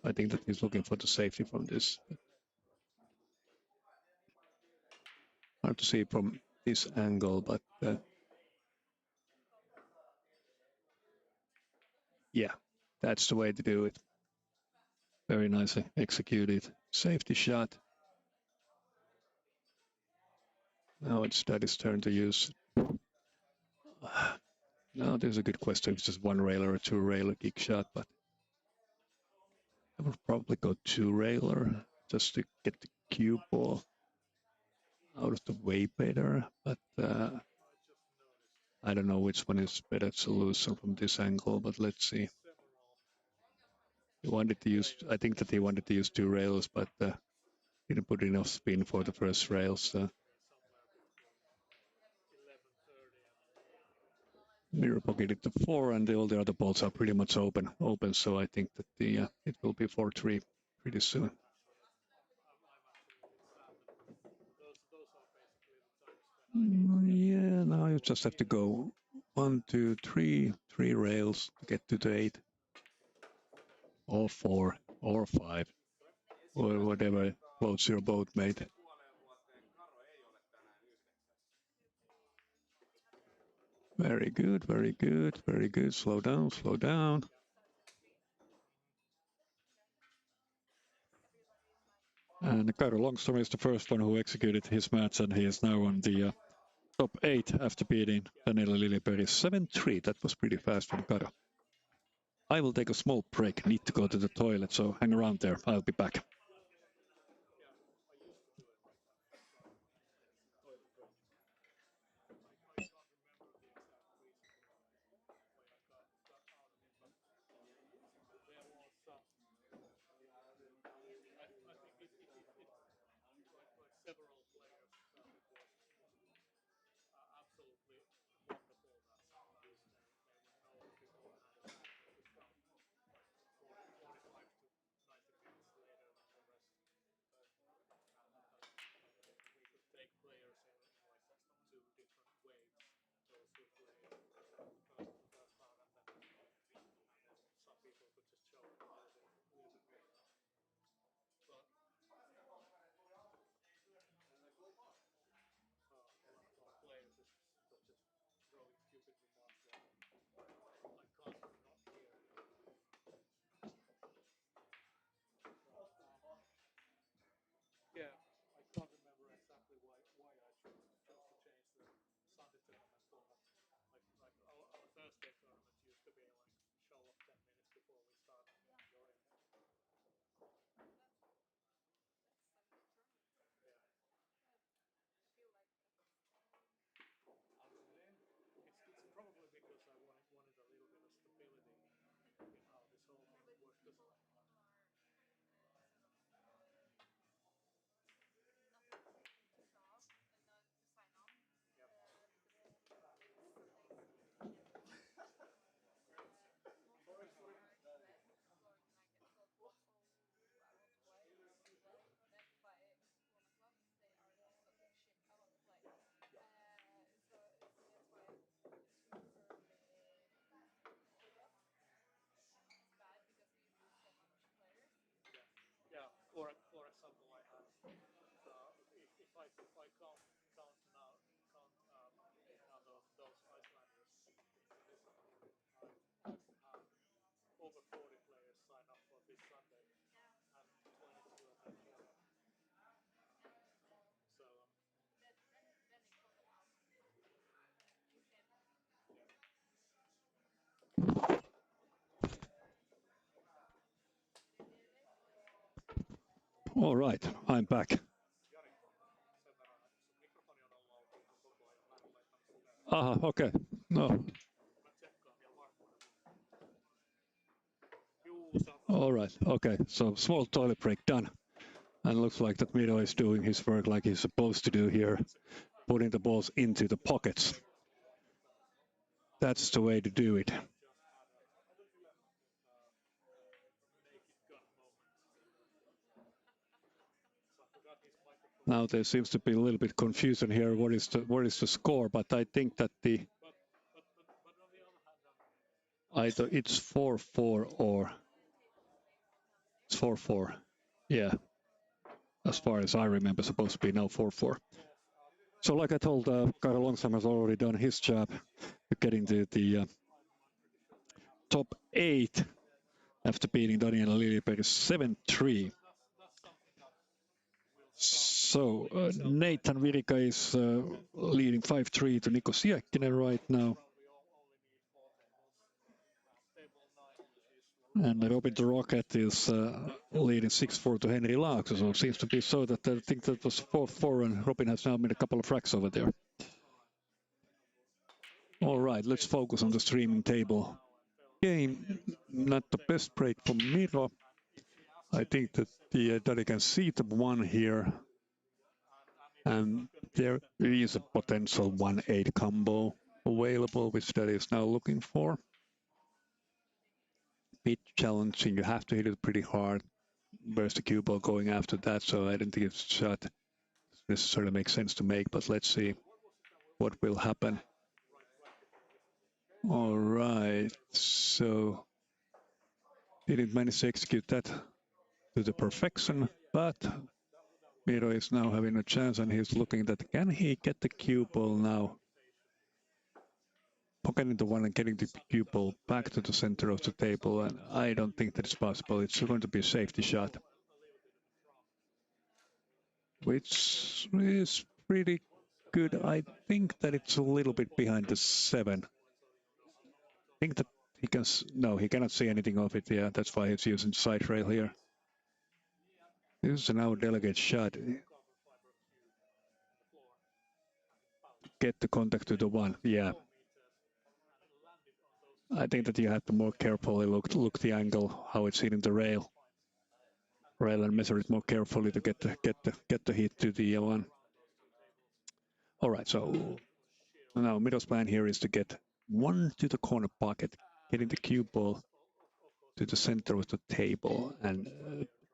I think that he's looking for the safety from this. Hard to see from this angle, but yeah, that's the way to do it. Very nicely executed. Safety shot. Now it's Daddy's turn to use. Now there's a good question if it's just 1 railer or 2 railer kick shot, but I would probably go 2 railer just to get the cue ball out of the way better, but I don't know which one is better solution from this angle, but let's see. He wanted to use, I think that he wanted to use 2 rails, but didn't put enough spin for the first rails. Mirror pocketed the 4, and all the other balls are pretty much open. So I think that it will be 4-3 pretty soon. Yeah, now you just have to go 1, 2, 3 rails to get to the 8, or 4, or 5, or whatever floats your boat, mate. Very good, very good, very good. Slow down, slow down. And Kairo Longstrom is the first one who executed his match, and he is now on the top 8 after beating Daniela Liljeberg 7-3. That was pretty fast from Kairo. I will take a small break. Need to go to the toilet, so hang around there. I'll be back. Several players felt it was absolutely wonderful that sometimes they would know before the count 45 to 90 minutes later than the rest. We could take players in like 2 different waves. Those who play first round, and then some people could just show it a little bit more. But one player was just throwing stupid remarks that I can't not hear. Yeah, I can't remember exactly why I chose to change the Sunday tournament format. Like our Thursday tournament used to be like show up 10 minutes before we start and then you're in. Yeah. I feel like It's probably because I wanted a little bit of stability in how this whole thing works. Yeah, for example, I have if I count now those Icelanders in this I have over 40 players sign up for this Sunday, and 22 of them show up. So All right, I'm back. Okay. No. All right. Okay. So small toilet break done. And looks like that Miro is doing his work like he's supposed to do here, putting the balls into the pockets. That's the way to do it. Now there seems to be a little bit confusion here. What is the score? But I think that either it's 4-4 or it's 4-4. Yeah. As far as I remember, supposed to be now 4-4. So like I told, Kara Longsam has already done his job to get into the top 8 after beating Daniela Liljeberg 7-3. So Nathan Virika is leading 5-3 to Niko Siekkinen right now. And Robin the Rocket is leading 6-4 to Henry Laakso. So it seems to be so that I think that was 4-4 and Robin has now made a couple of fracks over there. All right, let's focus on the streaming table. Game, not the best break for Miro. I think that Daddy can see the one here. And there is a potential 1-8 combo available, which Daddy is now looking for. Bit challenging, you have to hit it pretty hard. Where's the cue ball going after that? So I don't think it's shot necessarily makes sense to make, but let's see what will happen. All right, so didn't manage to execute that to the perfection, but Miro is now having a chance and he's looking that can he get the cue ball now? Pocketing the one and getting the cue ball back to the center of the table, and I don't think that it's possible. It's going to be a safety shot, which is pretty good. I think that it's a little bit behind the 7. I think that he can... No, he cannot see anything of it. Yeah, that's why he's using the side rail here. This is an out delegate shot. Get the contact to the 1. Yeah. I think that you have to more carefully look the angle, how it's hitting the rail and measure it more carefully to get the hit to the 1. All right, so now Miro's plan here is to get 1 to the corner pocket, getting the cue ball to the center of the table, and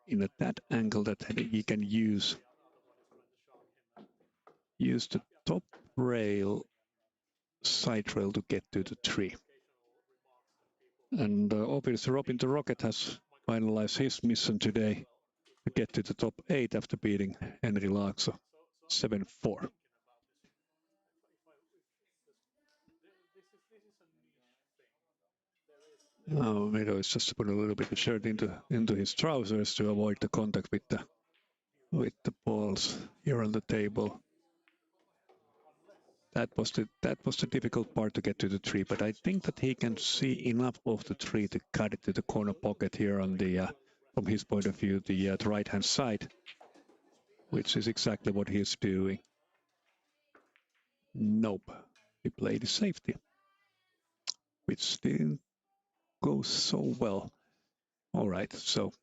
in that angle that he can use the top rail, side rail to get to the 3. And obviously Robin the Rocket has finalized his mission today to get to the top 8 after beating Henry Laakso 7-4. Now Miro is just putting a little bit of shirt into his trousers to avoid the contact with the balls here on the table. That was the difficult part to get to the 3, but I think that he can see enough of the 3 to cut it to the corner pocket here on the from his point of view the right hand side, which is exactly what he's doing. Nope, he played safety, which didn't go so well. All right, so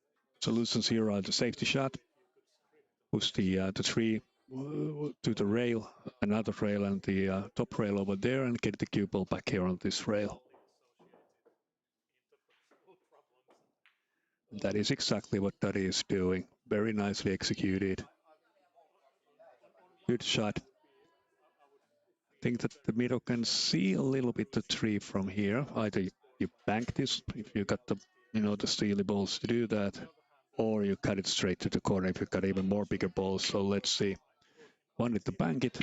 solutions here are the safety shot, push the 3 to the rail, another rail, and the top rail over there, and get the cue ball back here on this rail. That is exactly what Daddy is doing. Very nicely executed. Good shot. I think that the Miro can see a little bit the 3 from here. Either you bank this if you got the steely balls to do that, or you cut it straight to the corner if you got even more bigger balls. So let's see. Wanted to bank it.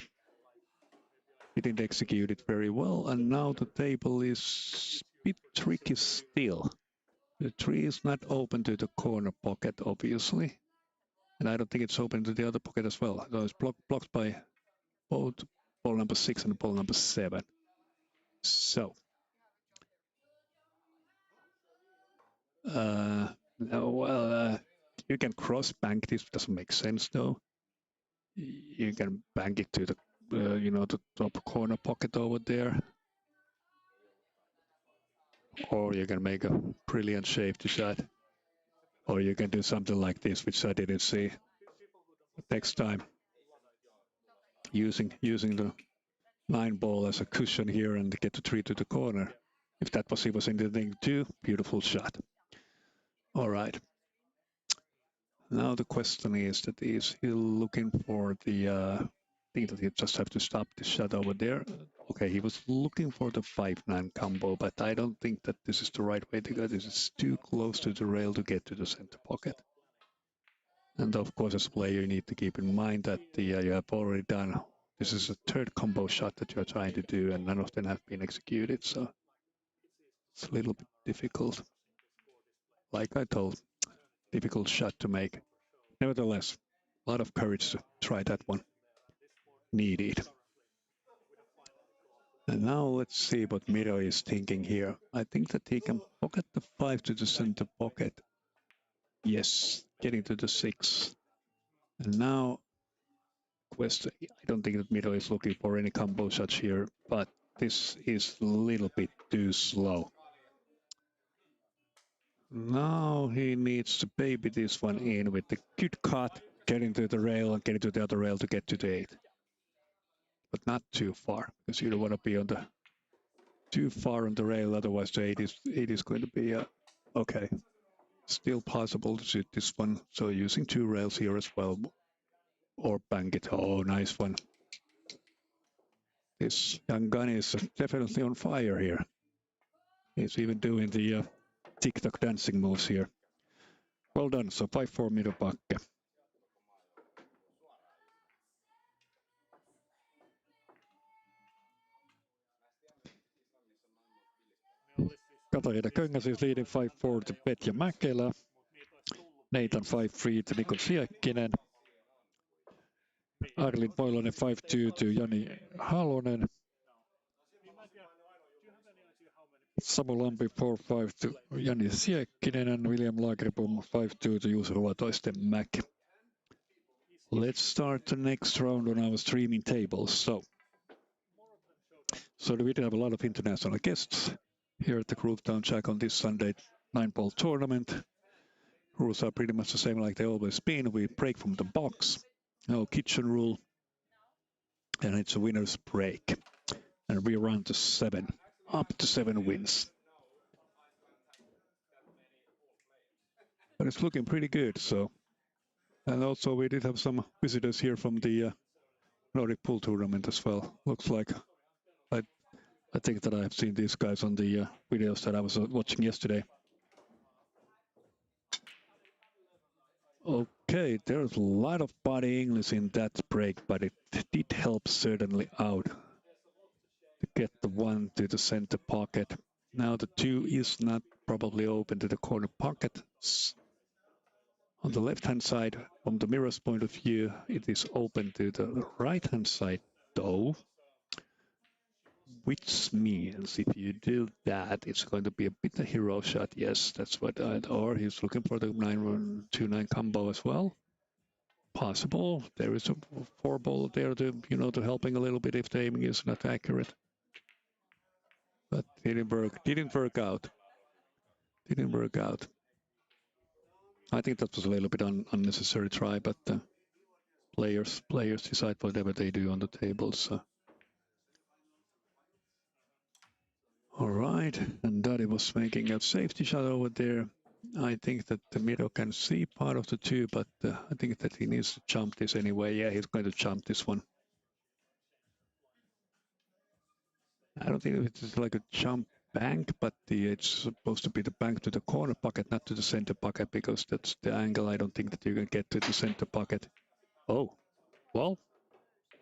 He didn't execute it very well, and now the table is a bit tricky still. The 3 is not open to the corner pocket, obviously. And I don't think it's open to the other pocket as well. So it's blocked by both ball number 6 and ball number 7. So, You can cross bank this, doesn't make sense though. You can bank it to the the top corner pocket over there. Or you can make a brilliant safety shot. Or you can do something like this, which I didn't see. Next time, using the 9-ball as a cushion here and get the 3 to the corner. If that was he was in the thing too, beautiful shot. All right. Now the question is that is he looking for the thing that he just have to stop the shot over there? Okay, he was looking for the 5-9 combo, but I don't think that this is the right way to go. This is too close to the rail to get to the center pocket. And of course, as a player, you need to keep in mind that you have already done. This is a third combo shot that you're trying to do, and none of them have been executed, so it's a little bit difficult. Like I told, difficult shot to make. Nevertheless, a lot of courage to try that one. Needed. And now let's see what Miro is thinking here. I think that he can pocket the 5 to the center pocket. Yes, getting to the 6. And now, question, I don't think that Miro is looking for any combo shots here, but this is a little bit too slow. Now he needs to baby this one in with the good cut, getting to the rail and getting to the other rail to get to the 8. But not too far, because you don't want to be on the too far on the rail, otherwise the 8 is going to be okay. Still possible to shoot this one, so using 2 rails here as well, or bank it. Oh, nice one. This young gun is definitely on fire here. He's even doing the TikTok dancing moves here. Well done, so 5-4 Miro Bakke. Katarina Köngä is leading 5-4 to Petja Mäkelä. Nathan 5-3 to Niko Siekkinen. Arlin Moilanen 5-2 to Jani Halonen. Samu Lampi 4-5 to Jani Siekkinen and William Lagerboom 5-2 to Juuso Ruotoistenmäki. Let's start the next round on our streaming table. So we did have a lot of international guests here at the Groovetown Jack on this Sunday 9-ball tournament. Rules are pretty much the same like they always been. We break from the box. No kitchen rule. And it's a winner's break. And we run to 7. Up to 7 wins. But it's looking pretty good, so. And also we did have some visitors here from the Nordic pool tournament as well. Looks like I think that I have seen these guys on the videos that I was watching yesterday. Okay, there's a lot of body English in that break, but it did help certainly out to get the 1 to the center pocket. Now the 2 is not probably open to the corner pocket. On the left-hand side, from the mirror's point of view, it is open to the right-hand side though. Which means if you do that, it's going to be a bit of hero shot. Yes, that's what or he's looking for the 9-1-2-9 combo as well. Possible. There is a 4-ball there to, to helping a little bit if the aiming is not accurate. But didn't work out. Didn't work out. I think that was a little bit unnecessary try, but players decide whatever they do on the table. So. All right, and Daddy was making a safety shot over there. I think that the Miro can see part of the 2, but I think that he needs to jump this anyway. Yeah, he's going to jump this one. I don't think it's like a jump bank, but it's supposed to be the bank to the corner pocket, not to the center pocket, because that's the angle. I don't think that you can get to the center pocket. Oh, well,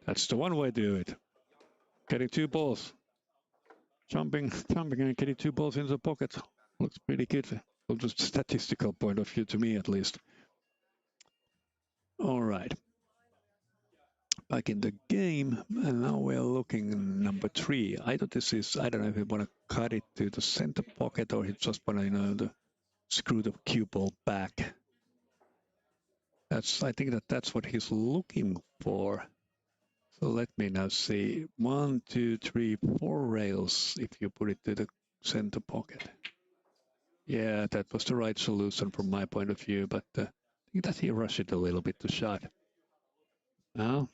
that's the one way to do it. Getting 2 balls. Jumping and getting 2 balls into the pocket. Looks pretty good from the statistical point of view, to me at least. All right. Back in the game, and now we're looking at number 3. I don't know if you want to cut it to the center pocket or you just want to, screw the cue ball back. I think that's what he's looking for. So let me now see. 1, 2, 3, 4 rails if you put it to the center pocket. Yeah, that was the right solution from my point of view, but I think that he rushed it a little bit to shot. Now,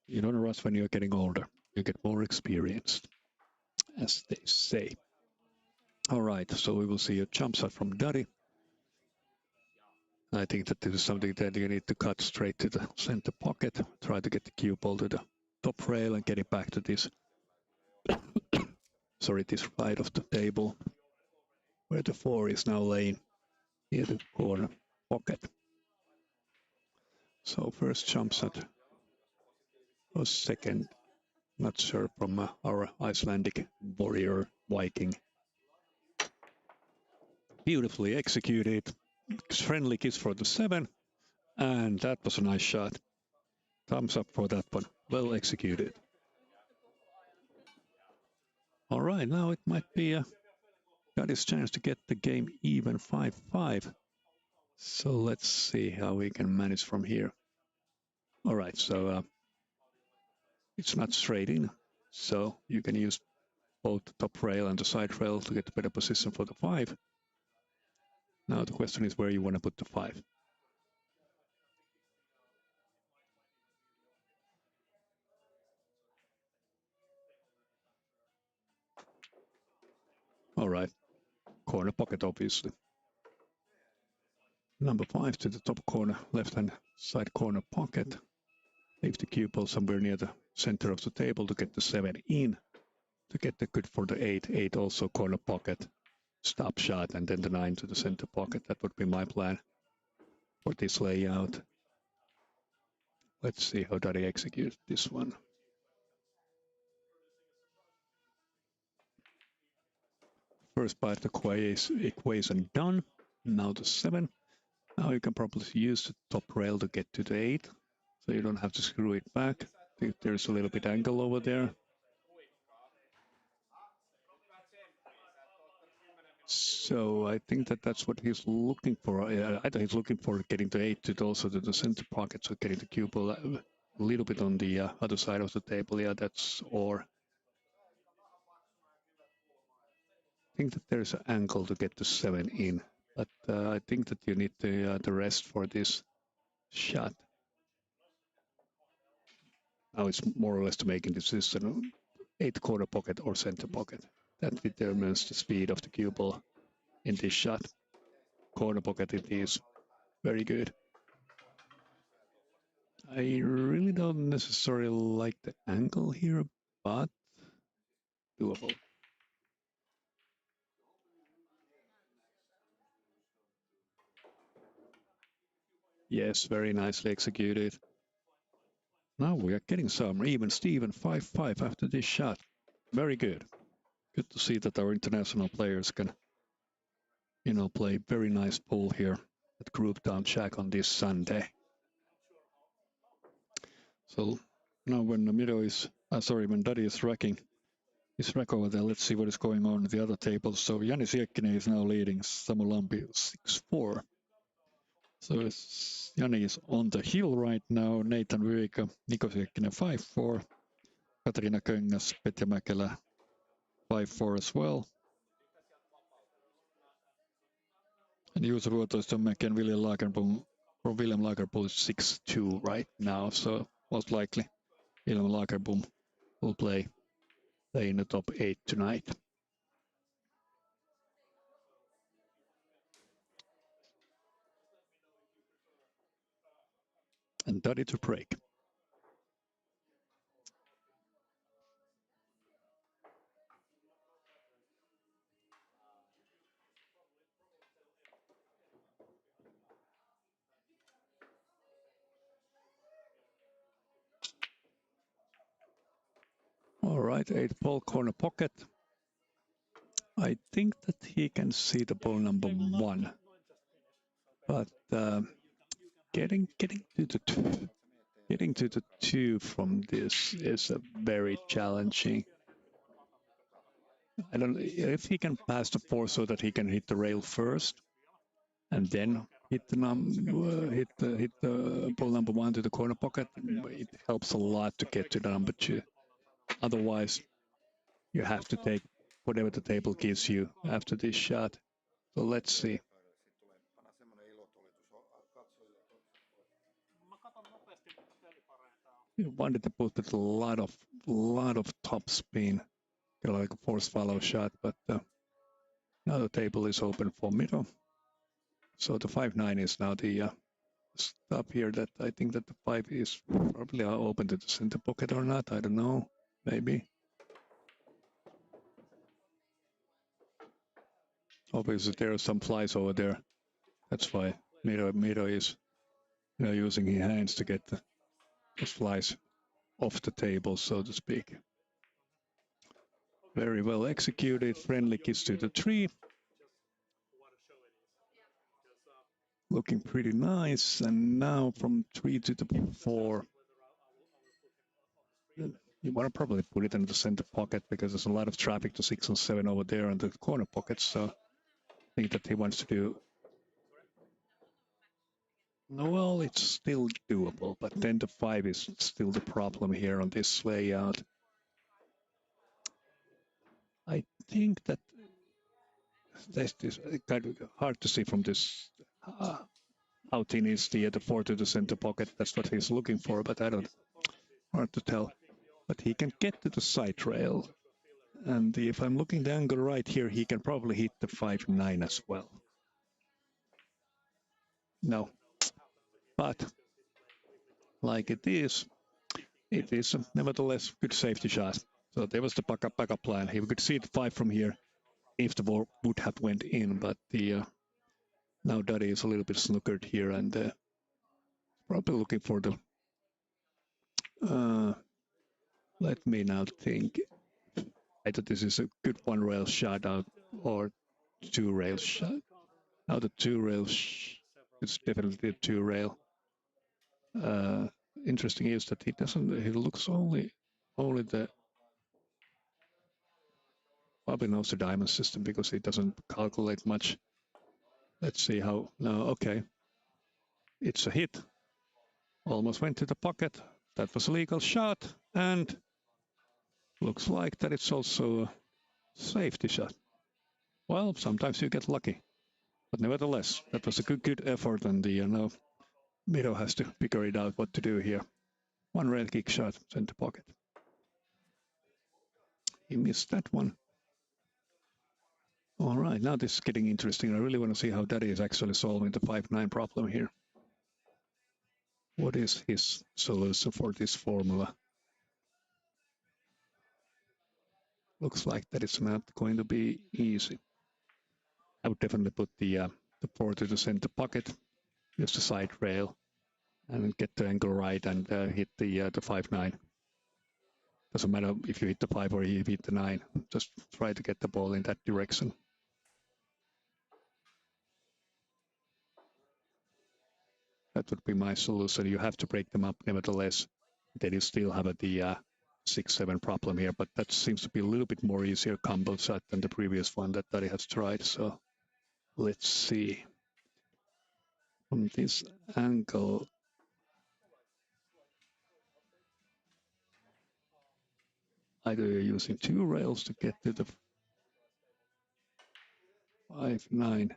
you don't rush when you're getting older. You get more experienced, as they say. All right, so we will see a jump shot from Jari. I think that this is something that you need to cut straight to the center pocket. Try to get the cue ball to the top rail and get it back to this, sorry, this side of the table, where the 4 is now laying near the corner pocket. So first jump shot or second, not sure, from our Icelandic warrior Viking. Beautifully executed. Friendly kiss for the 7, and that was a nice shot. Thumbs up for that one. Well executed. All right, now it might be got his chance to get the game even 5-5. So let's see how we can manage from here. All right, so it's not straight in, so you can use both the top rail and the side rail to get a better position for the 5. Now the question is where you want to put the 5. All right, corner pocket, obviously. Number 5 to the top corner, left-hand side corner pocket. Leave the cue ball somewhere near the center of the table to get the 7 in. To get the good for the 8. 8 also corner pocket, stop shot, and then the 9 to the center pocket. That would be my plan for this layout. Let's see how Jari executes this one. First part of the equation done. Now the 7. Now you can probably use the top rail to get to the 8, so you don't have to screw it back. I think there's a little bit angle over there. So I think that's what he's looking for. Either he's looking for getting the 8 to also to the center pocket, so getting the cue ball a little bit on the other side of the table. Yeah, that's, or I think that there's an angle to get the 7 in, but I think that you need the rest for this shot. Now it's more or less to making decision: 8 corner pocket or center pocket. That determines the speed of the cue ball in this shot. Corner pocket it is. Very good. I really don't necessarily like the angle here, but doable. Yes, very nicely executed. Now we are getting some even Steven 5-5 after this shot. Very good. Good to see that our international players can, play very nice pool here at Groovetown Jack on this Sunday. So now when the middle is, when Jari is racking his rack over there, let's see what is going on at the other tables. So Jani Siekkinen is now leading Samu Lampi 6-4. So Jani is on the hill right now. Nathan Virika, Niko Siekkinen 5-4. Katarina Köngas, Petja Mäkelä 5-4 as well. And Juuso Ruotoistomäki and William Lagerboom is 6-2 right now. So most likely William Lagerboom will play in the top 8 tonight. And Jari to break. All right, 8 ball corner pocket. I think that he can see the ball number 1, but getting to the 2 from this is a very challenging. I don't know if he can pass the 4 so that he can hit the rail first, and then hit the ball number 1 to the corner pocket. It helps a lot to get to the number 2. Otherwise, you have to take whatever the table gives you after this shot. So let's see. Sitten tulee panna semmonen ilotulitus katsojille. Mä katon nopeasti pelipareja täällä. You wanted to put a lot of top spin, get like a force follow shot, but now the table is open for middle. So the 5-9 is now the stop here. That I think that the 5 is probably open to the center pocket or not. I don't know. Maybe. Obviously, there are some flies over there. That's why Miro is using his hands to get those flies off the table, so to speak. Very well executed. Friendly kiss to the 3. Looking pretty nice. And now from 3 to the 4. You want to probably put it in the center pocket because there's a lot of traffic to 6 and 7 over there in the corner pockets. So I think that he wants to do. No, well, it's still doable, but then the 5 is still the problem here on this layout. I think that this is kind of hard to see from this. How thin is the 4 to the center pocket? That's what he's looking for, but I don't. Hard to tell. But he can get to the side rail. And if I'm looking the angle right here, he can probably hit the 5-9 as well. No. But like it is nevertheless good safety shot. So there was the backup plan. He could see the 5 from here if the ball would have went in, but the now Jari is a little bit snookered here and probably looking for the let me now think. Either this is a good 1 rail shot out or 2 rail shot. Now the 2 rail it's definitely a 2 rail. Interesting is that he looks only the probably knows the diamond system because he doesn't calculate much. Let's see how now. Okay, it's a hit. Almost went to the pocket. That was a legal shot, and looks like that it's also a safety shot. Well, sometimes you get lucky, but nevertheless, that was a good effort, and the now Miro has to figure it out what to do here. 1 rail kick shot, center pocket. He missed that one. All right, now this is getting interesting. I really want to see how Jari is actually solving the 5-9 problem here. What is his solution for this formula? Looks like that it's not going to be easy. I would definitely put the 4 to the center pocket, use the side rail, and get the angle right and hit the 5-9. Doesn't matter if you hit the 5 or you hit the 9. Just try to get the ball in that direction. That would be my solution. You have to break them up nevertheless. Then you still have the 6-7 problem here, but that seems to be a little bit more easier combo shot than the previous one that Jari has tried. So let's see. From this angle, either you're using 2 rails to get to the 5-9.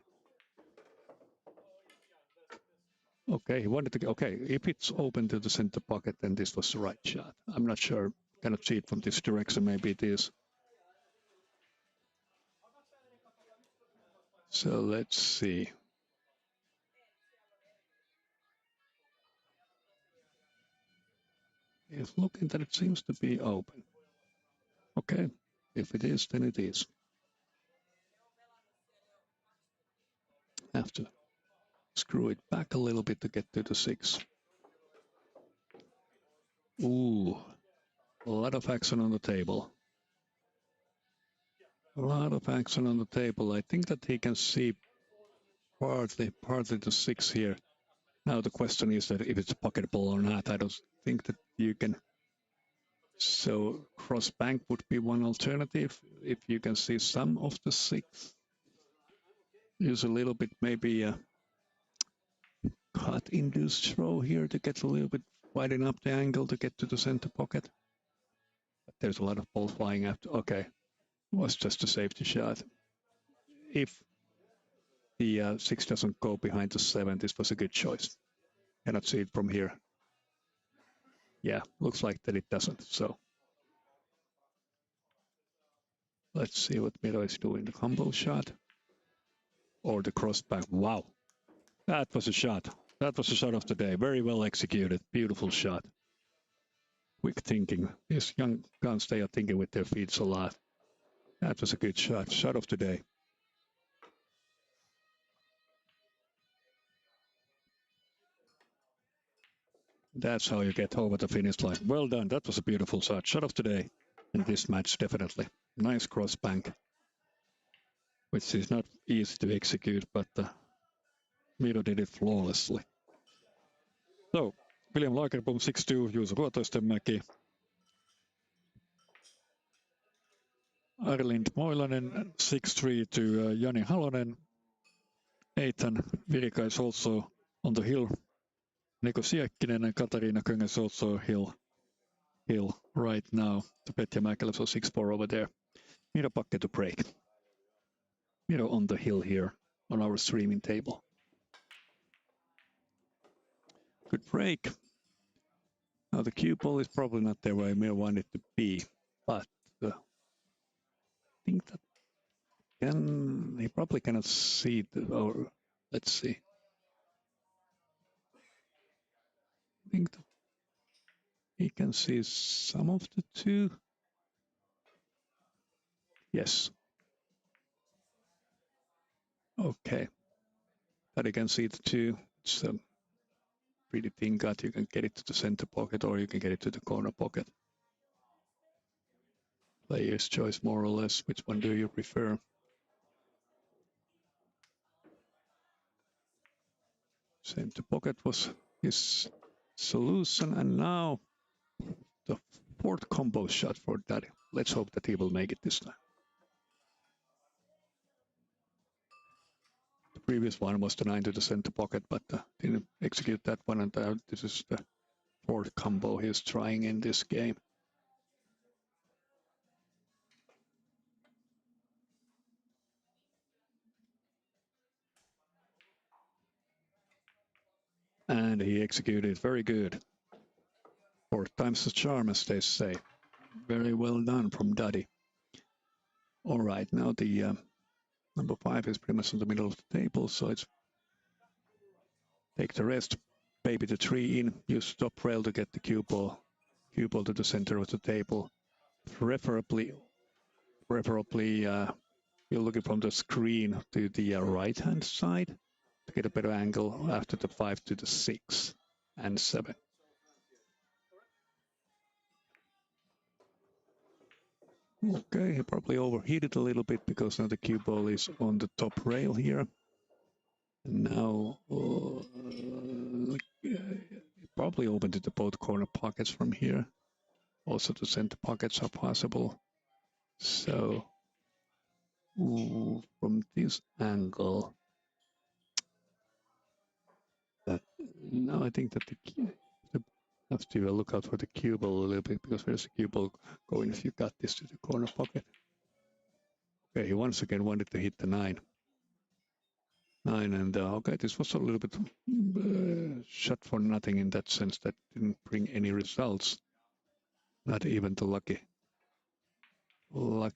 Okay, he wanted to. Okay, if it's open to the center pocket, then this was the right shot. I'm not sure. Cannot see it from this direction. Maybe it is. So let's see. It's looking that it seems to be open. Okay, if it is, then it is. Have to screw it back a little bit to get to the 6. Ooh, a lot of action on the table. A lot of action on the table. I think that he can see partly the 6 here. Now the question is that if it's a pocket ball or not. I don't think that you can. So cross bank would be one alternative. If you can see some of the 6. Use a little bit maybe cut-induced throw here to get a little bit widen up the angle to get to the center pocket. But there's a lot of ball flying after. Okay, was just a safety shot. If the 6 doesn't go behind the 7, this was a good choice. Cannot see it from here. Yeah, looks like that it doesn't. So let's see what Miro is doing. The combo shot or the crossback. Wow, that was a shot. That was a shot of the day. Very well executed. Beautiful shot. Quick thinking. These young guns, they are thinking with their feet a lot. That was a good shot. Shot of the day. That's how you get over the finish line. Well done. That was a beautiful shot. Shot of the day in this match, definitely. Nice cross bank, which is not easy to execute, but Miro did it flawlessly. So, William Lagerboom 6-2, Juuso Vuotoistenmäki. Arlind Moilanen 6-3 to Jani Halonen. Ethan Virika is also on the hill. Niko Siekkinen and Katarina Köng is also hill right now. The Petja Mäkelä, so 6-4 over there. Miro Pakke to break. Miro on the hill here on our streaming table. Good break. Now the cue ball is probably not there where Miro wanted to be, but I think that he probably cannot see it, or let's see. I think that he can see some of the 2. Yes. Okay. That he can see the 2. It's a pretty thin cut. You can get it to the center pocket or you can get it to the corner pocket. Player's choice, more or less. Which one do you prefer? Center pocket was his solution, and now the 4th combo shot for Daddy. Let's hope that he will make it this time. The previous one was the 9 to the center pocket, but didn't execute that one, and this is the 4th combo he's trying in this game. And he executed very good. 4th time's the charm, as they say. Very well done from Daddy. All right, now the number 5 is pretty much in the middle of the table, so it's take the rest, baby the 3 in, use top rail to get the cue ball to the center of the table. Preferably, you're looking from the screen to the right-hand side to get a better angle after the 5 to the 6 and 7. Okay, he probably overheated a little bit because now the cue ball is on the top rail here. And now probably opened to the both corner pockets from here. Also the center pockets are possible. So from this angle, now I think that the have to look out for the cue ball a little bit because there's a cue ball going if you got this to the corner pocket. Okay, he once again wanted to hit the 9. 9 and okay, this was a little bit shot for nothing in that sense. That didn't bring any results. Not even the lucky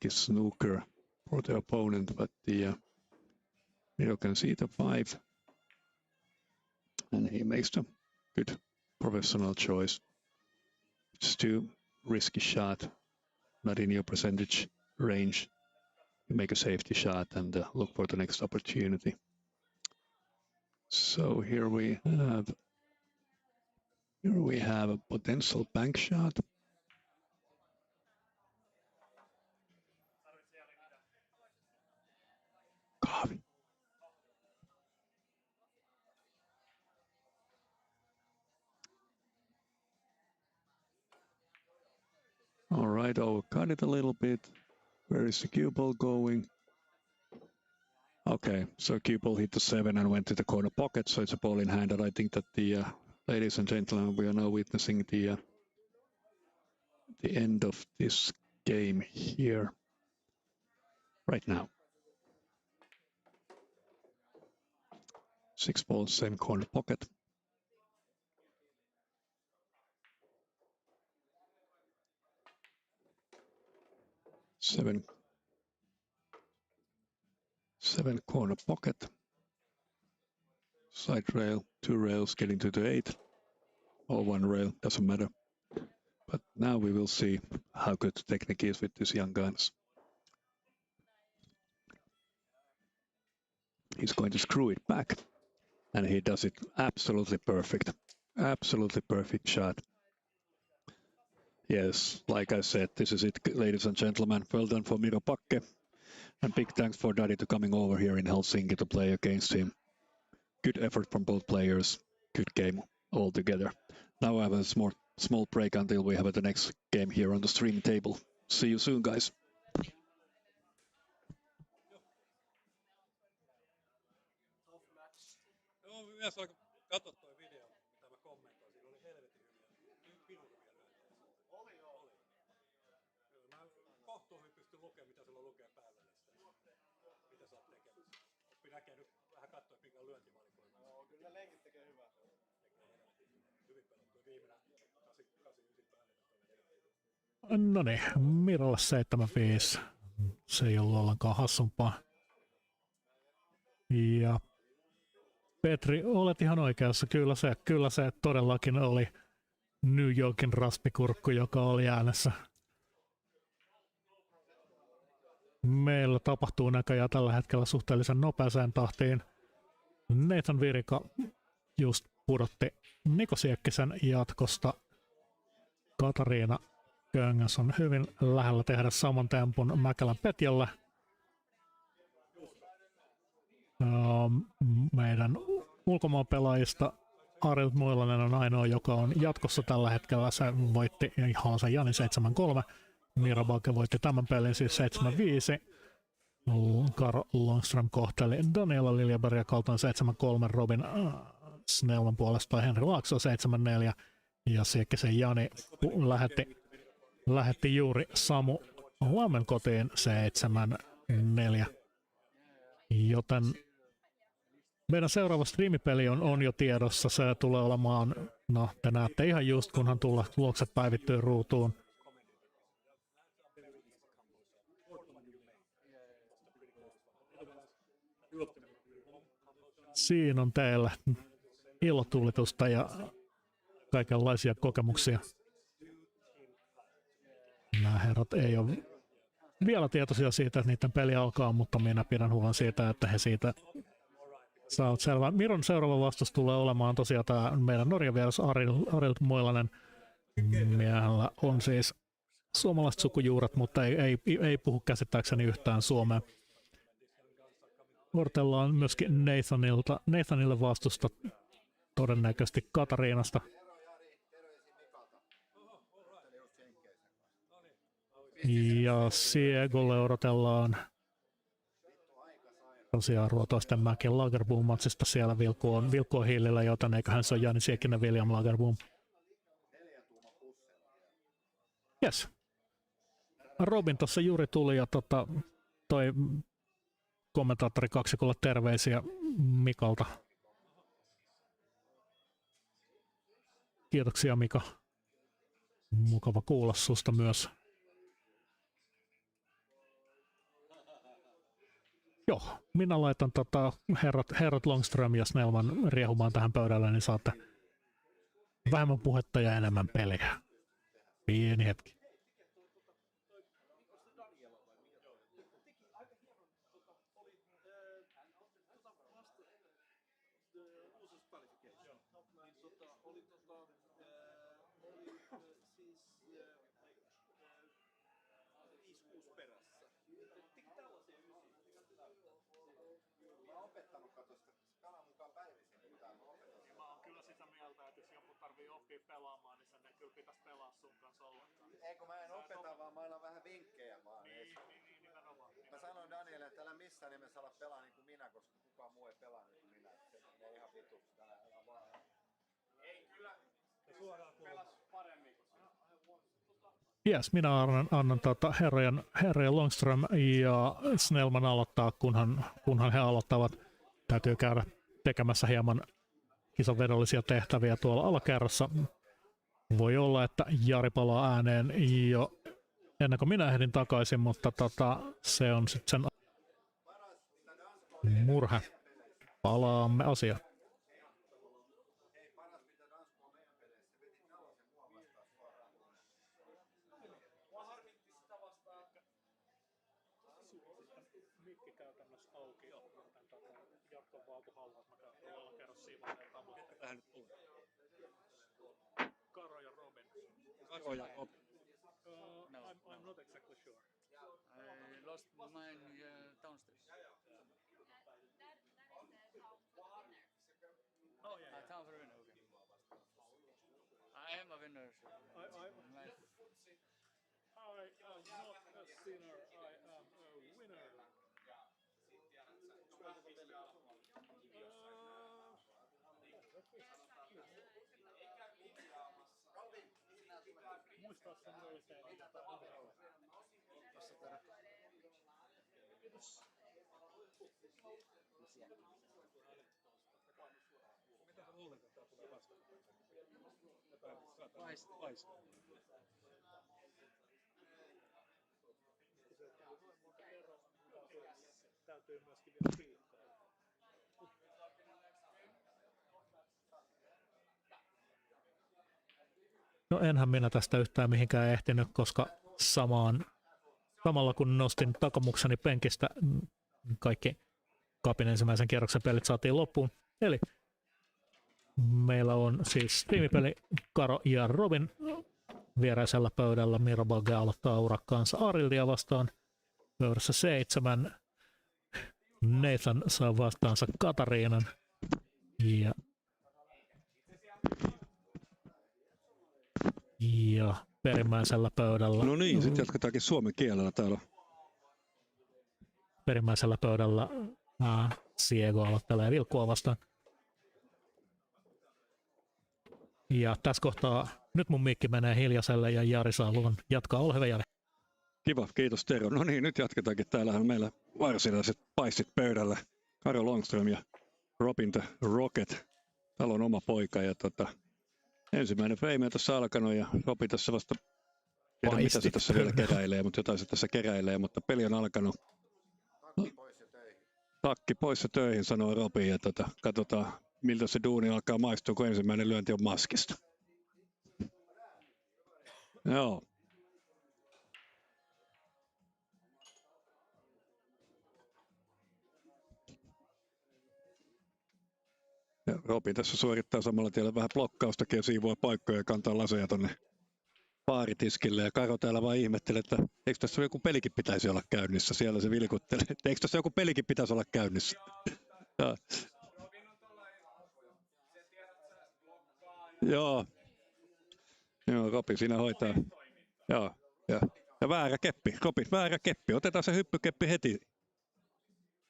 snooker for the opponent, but the Miro can see the 5 and he makes the good professional choice. It's too risky shot, not in your percentage range. You make a safety shot and look for the next opportunity. So here we have a potential bank shot. Coffee. All right, I'll cut it a little bit. Where is the cue ball going? Okay, so cue ball hit the 7 and went to the corner pocket, so it's a ball in hand. And I think that the ladies and gentlemen, we are now witnessing the end of this game here, right now. 6 balls, same corner pocket. Seven corner pocket. Side rail, 2 rails getting to the 8, or 1 rail, doesn't matter. But now we will see how good the technique is with these young guns. He's going to screw it back, and he does it absolutely perfect. Absolutely perfect shot. Yes, like I said, this is it, ladies and gentlemen. Well done for Miro Pakke. And big thanks for Daddy to coming over here in Helsinki to play against him. Good effort from both players. Good game altogether. Now I have a small break until we have the next game here on the stream table. See you soon, guys. Joo, mies alkoi katsoa toi video, mitä mä kommentoin. Siinä oli helvetin hyviä, pidun hyviä lyöntejä. Oli joo. Kyllä mä kohtuullisesti pystyn lukemaan, mitä sulla lukee päivälistä. Mitä sä oot tekemässä. Oppi näkee nyt vähän katsoa, mikä on lyöntivalikoima. No, kyllä lenkit tekee hyvää. Hyvin pelattu. Viimeinen 8-9 päälle. No niin, Mirolle 7-5. Se ei ollut ollenkaan hassumpaa. Ja Petri, olet ihan oikeassa. Kyllä se todellakin oli New Yorkin raspikurkku, joka oli äänessä. Meillä tapahtuu näköjään tällä hetkellä suhteellisen nopeaseen tahtiin. Nathan Virika just pudotti Niko Siekkisen jatkosta. Katariina Köngäs on hyvin lähellä tehdä saman tempun Mäkelän Petjalle. Meidän ulkomaan pelaajista Arild Moilanen on ainoa, joka on jatkossa tällä hetkellä. Se voitti Haasan Jani 7-3. Mira Balke voitti tämän pelin siis 7-5. Karo Longström kohteli Daniela Liljebergia kaltoin 7-3. Robin Snellman puolestaan Henri Laakso 7-4. Ja Siekkisen Jani lähetti juuri Samu Lammen kotiin 7-4. Joten meidän seuraava striimipeli on jo tiedossa. Se tulee olemaan, no te näette ihan just kunhan tulokset päivittyy ruutuun. Siinä on teille ilotulitusta ja kaikenlaisia kokemuksia. Nämä herrat ei ole vielä tietoisia siitä, että niiden peli alkaa, mutta minä pidän huolen siitä, että he siitä saavat selvää. Miron seuraava vastus tulee olemaan tosiaan tämä meidän Norjan vieras Arild Moilanen. Miehellä on siis suomalaiset sukujuuret, mutta ei puhu käsittääkseni yhtään suomea. Ortella myöskin Nathanille vastusta, todennäköisesti Katariinasta. Ja Siegolle odotellaan tosiaan Ruotoisten Mäkin Lagerboom-matsista. Siellä Vilkku on hiilillä, joten eiköhän se ole Jani Siekkinen William Lagerboom. Yes. Robin tuossa juuri tuli ja toi kommentaattori kaksikolle terveisiä Mikalta. Kiitoksia Mika. Mukava kuulla susta myös. Joo, minä laitan herrat Longström ja Snellman riehumaan tähän pöydälle, niin saatte vähemmän puhetta ja enemmän peliä. Pieni hetki. Tarvii oppia pelaamaan, niin sen ei kyllä pitäisi pelaa sun kanssa ollenkaan. Eikö mä en opeta, vaan mä annan vähän vinkkejä vaan. Niin, nimenomaan. Mä sanoin Danielle, että älä missään nimessä ala pelaa niin kuin minä koska kukaan muu ei pelannut kuin minä. Se menee ihan vituksi tää. Ei kyllä. Pelas paremmin kuin sinä. Jes, minä annan herrojen Longström ja Snellman aloittaa, kunhan he aloittavat. Täytyy käydä tekemässä hieman kisavedollisia tehtäviä tuolla alakerrassa. Voi olla, että Jari palaa ääneen jo ennen kuin minä ehdin takaisin, mutta se on sitten sen murhe. Palaamme asiaan. Mikki käytännössä auki, joten jatkan vaan kun haluat. Mä käyn alakerrassa siivotteeltaan. Tähän nyt tulee. Karo ja Robin. Karo ja Robin. I'm not exactly sure. I lost mine downstairs. That is the town for winner. Oh yeah. Town for winner, okay. I am a winner. I'm not a sinner, I am a winner. Muistaa sen oikein, mitä tää on. Mitä sä luulet, että tää tulee vastaan? Vaista. Täytyy myöskin vielä piikkaa. No enhän minä tästä yhtään mihinkään ehtinyt, koska samalla kun nostin takamukseni penkistä, kaikki Cupin ensimmäisen kierroksen pelit saatiin loppuun. Eli meillä on siis striimipeli Karo ja Robin viereisellä pöydällä. Miro Bagge aloittaa urakkaansa Arildia vastaan. Pöydässä 7. Nathan saa vastaansa Katariinan. Ja perimmäisellä pöydällä... No niin, sitten jatketaankin suomen kielellä täällä. Perimmäisellä pöydällä Siego aloittelee Vilkkua vastaan. Ja tässä kohtaa nyt mun mikki menee hiljaiselle ja Jari saa luvan jatkaa. Ole hyvä, Jari. Kiva, kiitos Tero. No niin, nyt jatketaankin. Täällähän meillä varsinaiset paistit pöydällä. Karo Longström ja Robin the Rocket. Täällä on oma poika ja ensimmäinen feime on tässä alkanut ja Robi tässä vasta, tiedä mitä se tässä vielä keräilee, mutta jotain se tässä keräilee, mutta peli on alkanut. Takki pois ja töihin. Takki pois ja töihin, sanoo Robi, ja katsotaan miltä se duuni alkaa maistua, kun ensimmäinen lyönti on maskista. Joo. Ja Robi tässä suorittaa samalla tiellä vähän blokkaustakin ja siivoaa paikkoja ja kantaa laseja tonne baaritiskille. Ja Karo täällä vaan ihmettelee, että eikö tässä joku pelikin pitäisi olla käynnissä. Siellä se vilkuttelee, että eikö tässä joku pelikin pitäisi olla käynnissä. Ja. Joo. Joo, Robi siinä hoitaa. Joo. Ja väärä keppi. Robi, väärä keppi. Otetaan se hyppykeppi heti.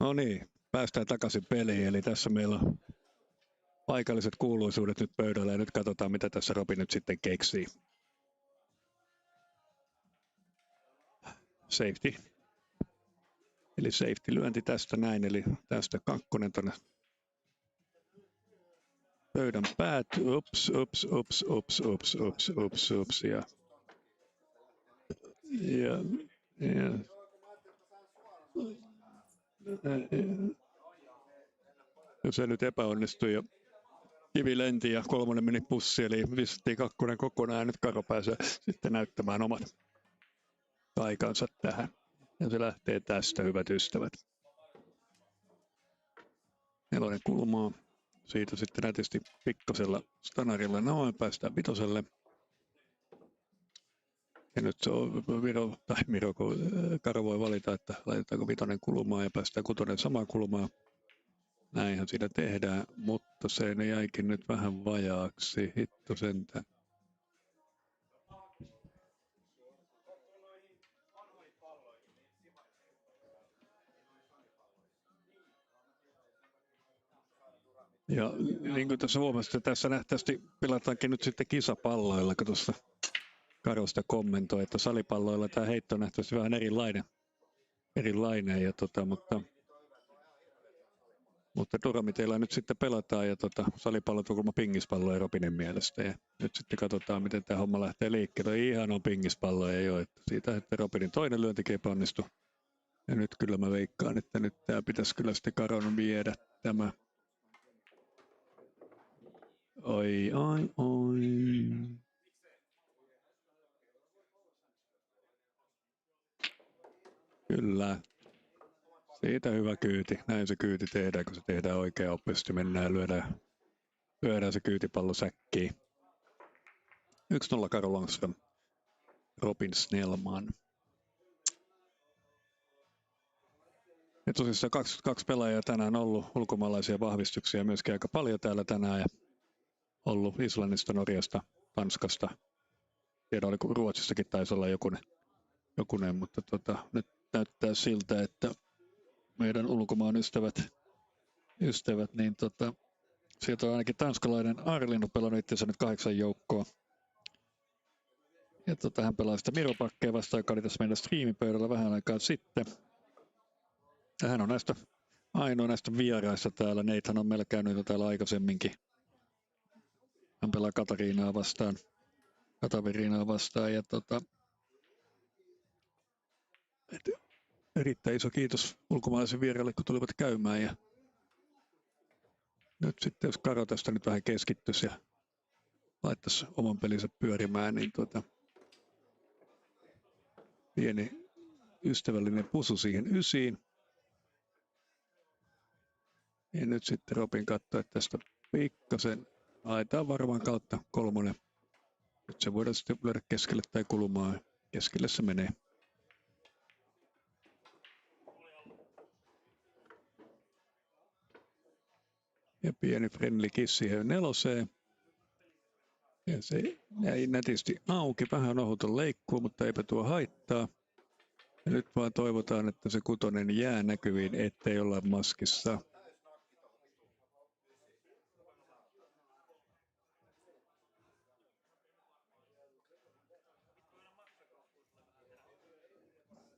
No niin, päästään takaisin peliin. Eli tässä meillä on paikalliset kuuluisuudet nyt pöydällä ja nyt katsotaan, mitä tässä Robi nyt sitten keksii. Safety. Eli safety lyönti tästä näin, eli tästä kakkonen tonne pöydän pääty. Ups. Ja se nyt epäonnistui ja kivi lenti ja kolmonen meni pussiin, eli vistettiin kakkonen kokonaan ja nyt Karo pääsee sitten näyttämään omat taikansa tähän. Ja se lähtee tästä, hyvät ystävät. Nelonen kulmaa. Siitä sitten nätisti pikkasella stanarilla noin, päästään vitoselle. Ja nyt se on Karo voi valita, että laitetaanko vitonen kulmaa ja päästään kutonen samaan kulmaan. Näinhän siinä tehdään, mutta se ne jäikin nyt vähän vajaaksi. Hitto sentään. Ja niin kuin tässä huomasit, että tässä nähtävästi pelataankin nyt sitten kisapalloilla, kun tuossa Karosta kommentoi, että salipalloilla tämä heitto on nähtävästi vähän erilainen ja mutta Duramiteilla nyt sitten pelataan ja salipallotukulma pingispalloja Robinin mielestä ja nyt sitten katsotaan, miten tämä homma lähtee liikkeelle. Ihan on pingispalloja jo, että siitä, että Robinin toinen lyöntikin epäonnistui. Ja nyt kyllä mä veikkaan, että nyt tämä pitäisi kyllä sitten Karon viedä tämä. Oi. Kyllä. Siitä hyvä kyyti. Näin se kyyti tehdään, kun se tehdään oikein oppisesti. Mennään ja lyödään se kyytipallo säkkiin. 1-0 Karo Långström. Robin Snellman. Ja tosissaan 22 pelaajaa tänään ollut. Ulkomaalaisia vahvistuksia myöskin aika paljon täällä tänään. Ja ollut Islannista, Norjasta, Tanskasta. Tiedä, oliko Ruotsistakin taisi olla jokunen, mutta nyt näyttää siltä, että meidän ulkomaan ystävät niin sieltä on ainakin tanskalainen Arlin pelannut itsensä nyt 8 joukkoa. Ja hän pelaa sitä Miropakkeja vastaan, joka oli tässä meidän striimipöydällä vähän aikaa sitten. Ja hän on ainoa näistä vieraista täällä. Neithän on meillä käynyt jo täällä aikaisemminkin. Hän pelaa Katariinaa vastaan ja erittäin iso kiitos ulkomaalaisen vieraille, kun tulivat käymään. Ja nyt sitten, jos Karo tästä nyt vähän keskittyisi ja laittaisi oman pelinsä pyörimään, niin pieni ystävällinen pusu siihen 9. Ja nyt sitten Robin katsoo, että tästä pikkasen laitetaan varmaan kautta 3. Nyt se voidaan sitten lyödä keskelle tai kulmaan. Keskelle se menee. Ja pieni friendly kiss siihen 4. Ja se jäi nätisti auki. Vähän ohuton leikkuu, mutta eipä tuo haittaa. Ja nyt vaan toivotaan, että se 6 jää näkyviin, ettei olla maskissa.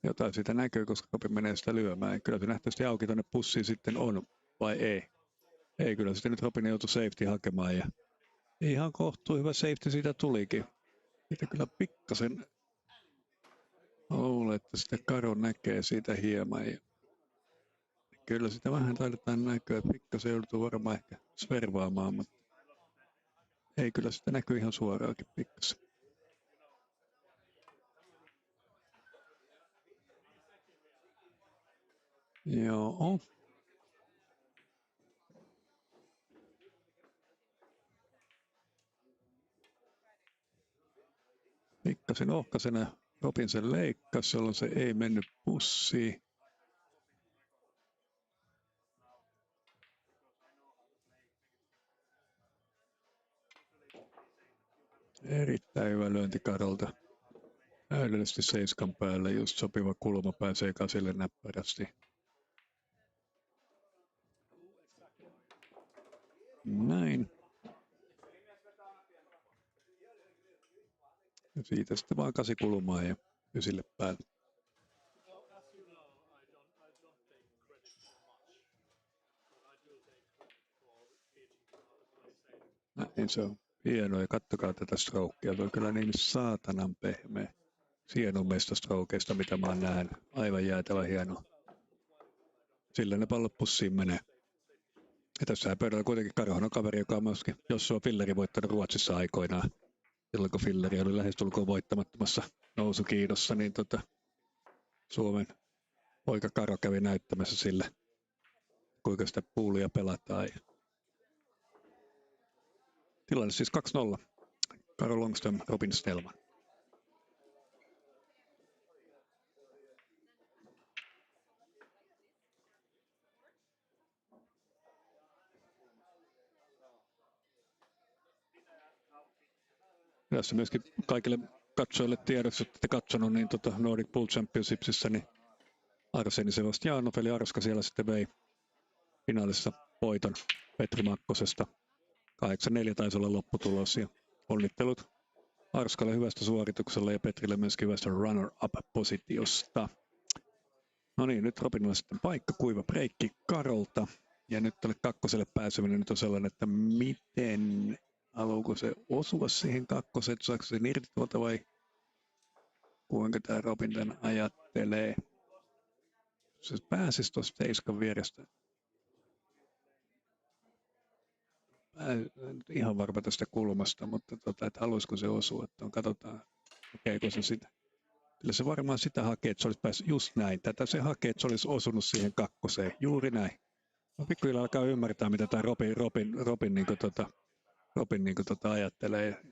Jotain siitä näkyy, koska Robin menee sitä lyömään. Kyllä se nähtävästi auki tuonne pussiin sitten on, vai ei? Ei, kyllä sitten nyt Robin joutui safety hakemaan. Ja ihan kohtuu hyvä safety siitä tulikin. Siitä kyllä pikkasen luulen, että sitä Karo näkee siitä hieman. Ja kyllä sitä vähän taidetaan näkyä. Pikkasen joutuu varmaan ehkä svervaamaan, mutta ei, kyllä sitä näkyy ihan suoraankin pikkasen. Joo. Pikkasen ohkaisena Robin sen leikkasi, jolloin se ei mennyt pussiin. Erittäin hyvä lyönti Karolta. Täydellisesti 7 päälle, just sopiva kulma, pääsee 8 näppärästi. Näin. Ja siitä sitten vaan 8 kulmaa ja 9 päälle. Näin se on. Hienoa, ja kattokaa tätä strokea. Tuo on kyllä niin saatanan pehmeä. Hienommista strokeista, mitä mä oon nähnyt. Aivan jäätävän hienoa. Sillä ne pallot pussiin menee. Ja tässä pöydällä kuitenkin Karhonen kaveri, joka on myöskin Joshua Fillerin voittanut Ruotsissa aikoinaan. Silloin kun Filleri oli lähestulkoon voittamattomassa nousukiidossa, niin Suomen poika Karo kävi näyttämässä sille, kuinka sitä poolia pelataan. Tilanne siis 2-0. Karo Långström, Robin Snellman. Tässä myöskin kaikille katsojille tiedoksi, että te katsonut, niin Nordic Championships niin Arseni Sebastianov eli Arska siellä sitten vei finaalissa voiton Petri Makkosesta. 8-4 taisi olla lopputulos ja onnittelut Arskalle hyvästä suorituksella ja Petrille myös hyvästä runner-up-positiosta. No niin, nyt Robinilla sitten paikka, kuiva breikki Karolta. Ja nyt tälle kakkoselle pääseminen nyt on sellainen, että miten, haluuko se osua siihen kakkoseen, saako se irti tuolta vai kuinka tämä Robin tämän ajattelee. Se pääsisi tuosta seiskan vierestä. Ihan varma tästä kulmasta, mutta että haluaisiko se osua, että katsotaan, hakeeko se sitä. Kyllä se varmaan sitä hakee, että se olisi päässyt just näin. Tätä se hakee, että se olisi osunut siihen kakkoseen. Juuri näin. No, pikkuhiljaa alkaa ymmärtää, mitä tämä Robin ajattelee.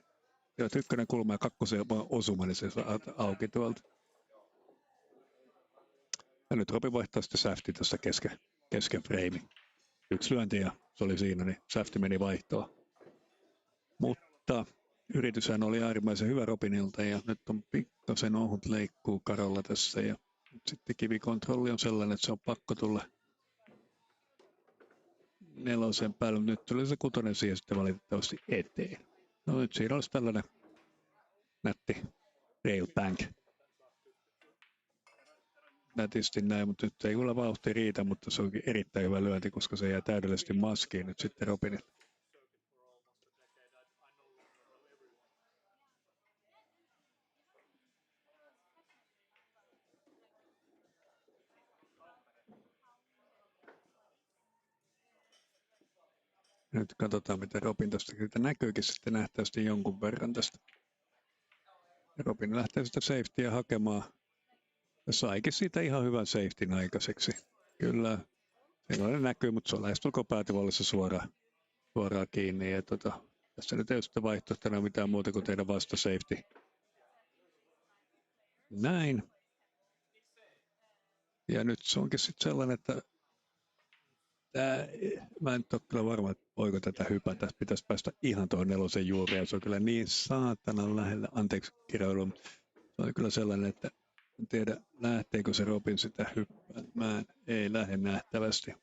Ja ykkönen kulma ja kakkosen osuma, niin se saa auki tuolta. Ja nyt Robin vaihtaa sitten säfti tuossa kesken freimi. Yksi lyönti ja se oli siinä, niin säfti meni vaihtoon. Mutta yrityshän oli äärimmäisen hyvä Robinilta ja nyt on pikkasen ohut leikkuu Karolla tässä. Ja sitten kivikontrolli on sellainen, että se on pakko tulla 4 päälle. Nyt tuli se 6 siihen sitten valitettavasti eteen. No nyt siinä olisi tällainen nätti rail bank. Nätisti näin, mutta nyt ei kyllä vauhti riitä, mutta se onkin erittäin hyvä lyönti, koska se jää täydellisesti maskiin nyt sitten Robinille. Nyt katsotaan, mitä Robin tästä näkyykin sitten nähtävästi jonkun verran tästä. Robin lähtee sitä safetyä hakemaan. Ja saikin siitä ihan hyvän safetyn aikaiseksi. Kyllä, siinä näkyy, mutta se on lähestulkoon päätyvallissa suoraan kiinni. Ja tässä nyt ei ole sitten vaihtoehtona mitään muuta kuin tehdä vasta safety. Näin. Ja nyt se onkin sitten sellainen, että mä en ole kyllä varma, että voiko tätä hypätä. Pitäisi päästä ihan tuohon 4 juureen. Ja se on kyllä niin saatanan lähellä. Anteeksi kirjoilu, mutta se on kyllä sellainen, että en tiedä, lähteekö se Robin sitä hyppäämään. Ei lähde nähtävästi.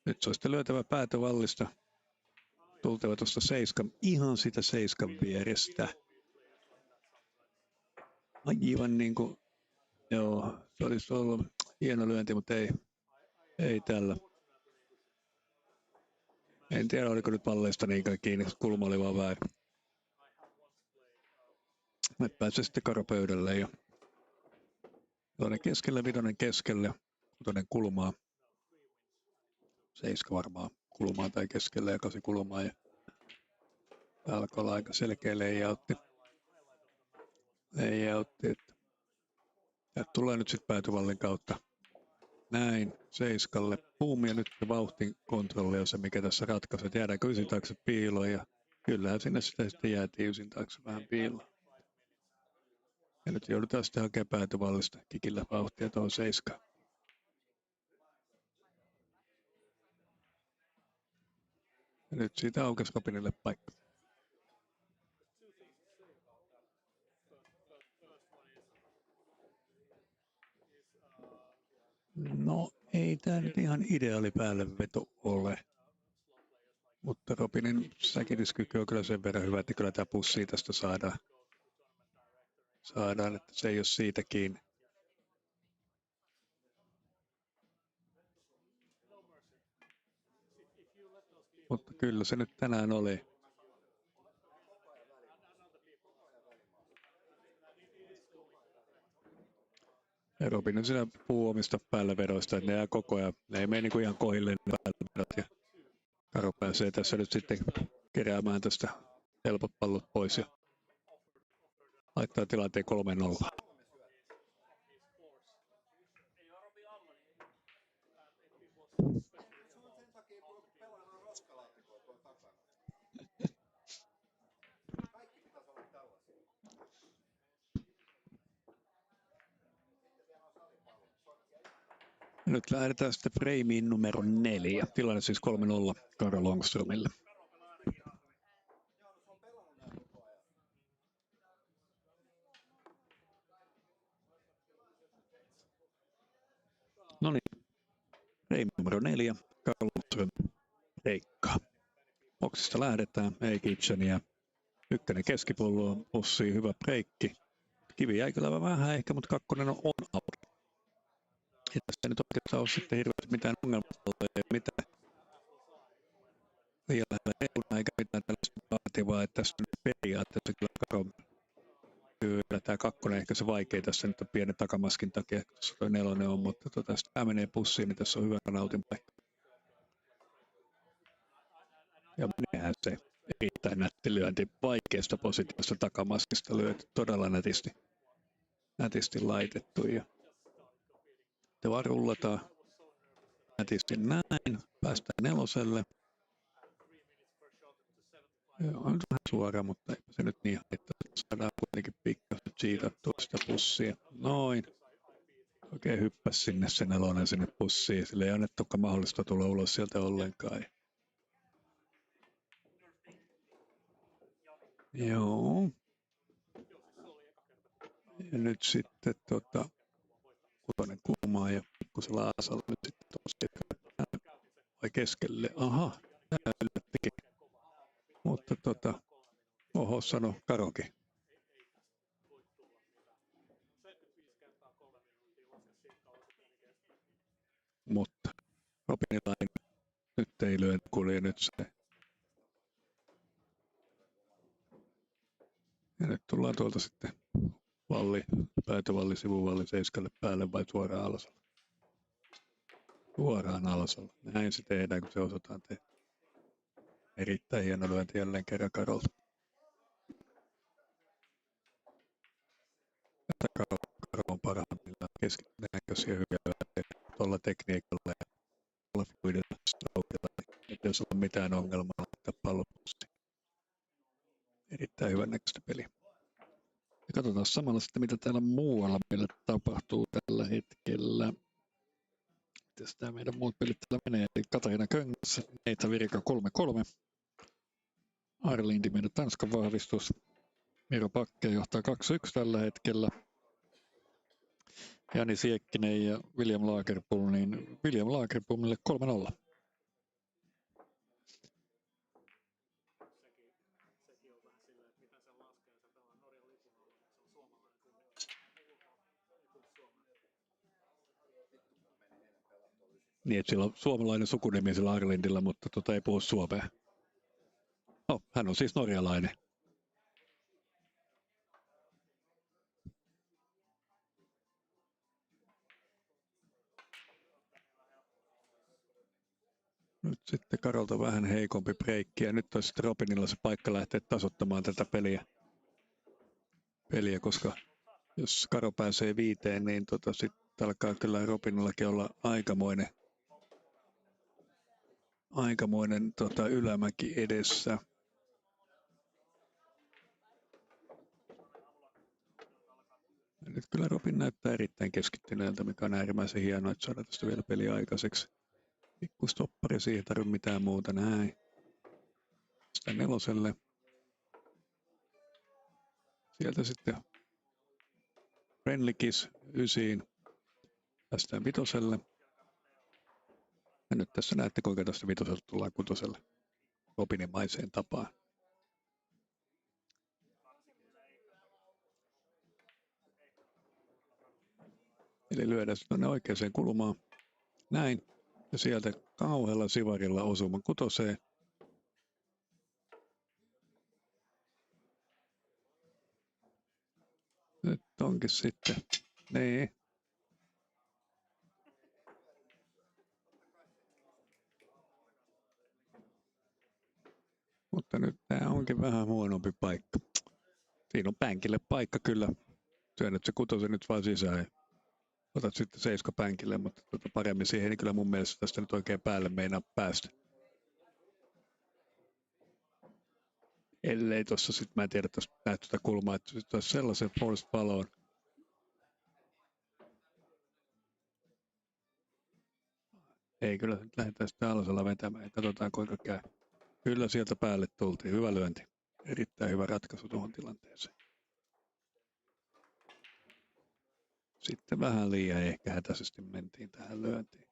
Nyt se on sitten lyötävä päätövallista. Tultava tuosta ihan sitä 7 vierestä. Aivan niin kuin, joo, se olisi ollut hieno lyönti, mutta ei tällä. En tiedä, oliko nyt palleista niinkään kiinni, kulma oli vaan väärin. Me pääsee sitten Karo-pöydälle ja 2 keskelle, 5 keskelle, 6 kulmaa. 7 varmaan kulmaa tai keskelle ja 8 kulmaa. Ja alkoi olla aika selkeä layoutti. Ja tulee nyt sitten päätyvallin kautta. Näin, 7. Boom, ja nyt vauhtin kontrolli on se, mikä tässä ratkaisee. Jäädäänkö ysin taakse piiloon, ja kyllähän sinne sitä sitten jäätiin ysin taakse vähän piiloon. Ja nyt joudutaan sitten hakemaan päätyvallista kikillä vauhtia tuohon 7. Ja nyt siitä aukesi Robinille paikka. No, ei tämä nyt ihan ideaali päälle veto ole. Mutta Robinin säkityskyky on kyllä sen verran hyvä, että kyllä tämä pussi tästä saadaan, että se ei ole siitä kiinni. Mutta kyllä se nyt tänään oli. Ja Robin on siinä puhuu omista päällevedoista, että ne jää koko ajan. Ne ei mene niin kuin ihan kohilleen päällevedot. Ja Karo pääsee tässä nyt sitten keräämään tästä helpot pallot pois ja laittaa tilanteen 3-0. Nyt lähdetään sitten freimiin numero 4. Tilanne siis 3-0 Karo Longströmille. No niin, freimi numero 4. Karo Longström breikkaa. Boksista lähdetään, ei kitcheniä. Ykkönen keskipullo on pussiin, hyvä breikki. Kivi jäi kyllä vähän ehkä, mutta kakkonen on auki. Ei tässä nyt oikeastaan ole sitten hirveästi mitään ongelmaa, ei mitään liian lähellä euna eikä mitään tällaista vaativaa, että tässä nyt periaatteessa kyllä Karo kyllä tämä kakkonen ehkä se vaikea tässä nyt on pienen takamaskin takia, kun tuossa toi nelonen on, mutta tästä tämä menee pussiin, niin tässä on hyvä nautin paikka. Ja meneehän se erittäin nätti lyönti vaikeasta positiosta takamaskista lyöty, todella nätisti laitettu ja te vaan rullataan nätisti näin, päästään neloselle. Joo, on vähän suora, mutta ei se nyt niin haittaa. Saadaan kuitenkin pikkasen siitattua sitä pussia. Noin. Oikein hyppäs sinne se nelonen sinne pussiin. Sille ei annettukaan mahdollista tulla ulos sieltä ollenkaan. Joo. Ja nyt sitten kutonen kulmaa ja pikkusella asalla nyt sitten tuossa vai keskelle. Aha, tää yllättikin. Mutta oho, sano Karokin. Mutta Robinilainen nyt ei lyö kulje nyt se. Ja nyt tullaan tuolta sitten päätövalli, sivuvalli seiskalle päälle vai suoraan alasolle? Suoraan alasolle. Näin se tehdään, kun se osataan tehdä. Erittäin hieno lyönti jälleen kerran Karolta. Karo on parhaimmillaan keskittyneenköisiä hyviä lyöntejä tuolla tekniikalla ja tuolla fluidilla stroukilla. Että jos on mitään ongelmaa, laittaa pallon pussiin. Erittäin hyvän näköistä peliä. Ja katsotaan samalla sitten, mitä täällä muualla meillä tapahtuu tällä hetkellä. Mites tää meidän muut pelit täällä menee? Eli Katarina Köngäs, Neita Virka 3-3. Arlindi meidän Tanskan vahvistus. Miro Pakke johtaa 2-1 tällä hetkellä. Jani Siekkinen ja William Lagerpool, niin William Lagerpoolille 3-0. Niin, että sillä on suomalainen sukunimi sillä Arlindilla, mutta ei puhu suomea. No, hän on siis norjalainen. Nyt sitten Karolta vähän heikompi breikki ja nyt on sitten Robinilla se paikka lähteä tasoittamaan tätä peliä, koska jos Karo pääsee 5, niin sitten alkaa kyllä Robinillakin olla aikamoinen ylämäki edessä. Ja nyt kyllä Robin näyttää erittäin keskittyneeltä, mikä on äärimmäisen hienoa, että saadaan tästä vielä peliä aikaiseksi. Pikku stoppari, siihen ei tarvitse mitään muuta, näin. Sitä neloselle. Sieltä sitten Renlikis 9. Päästään 5. Ja nyt tässä näette, kuinka tästä 5 tullaan 6 Robinimaiseen tapaan. Eli lyödään se tuonne oikeaan kulmaan. Näin. Ja sieltä kauhealla sivarilla osuma 6. Nyt onkin sitten. Niin. Mutta nyt tämä onkin vähän huonompi paikka. Siinä on pänkille paikka kyllä. Työnnät se 6 nyt vaan sisään ja otat sitten 7 pänkille, mutta paremmin siihen, niin kyllä mun mielestä tästä nyt oikein päälle meinaa päästä. Ellei tossa sitten, mä en tiedä, että näet tuota kulmaa, että sitten olisi sellaisen forced paloon. Ei, kyllä nyt lähdetään sitten alasella vetämään ja katsotaan kuinka käy. Kyllä sieltä päälle tultiin, hyvä lyönti. Erittäin hyvä ratkaisu tuohon tilanteeseen. Sitten vähän liian ehkä hätäisesti mentiin tähän lyöntiin.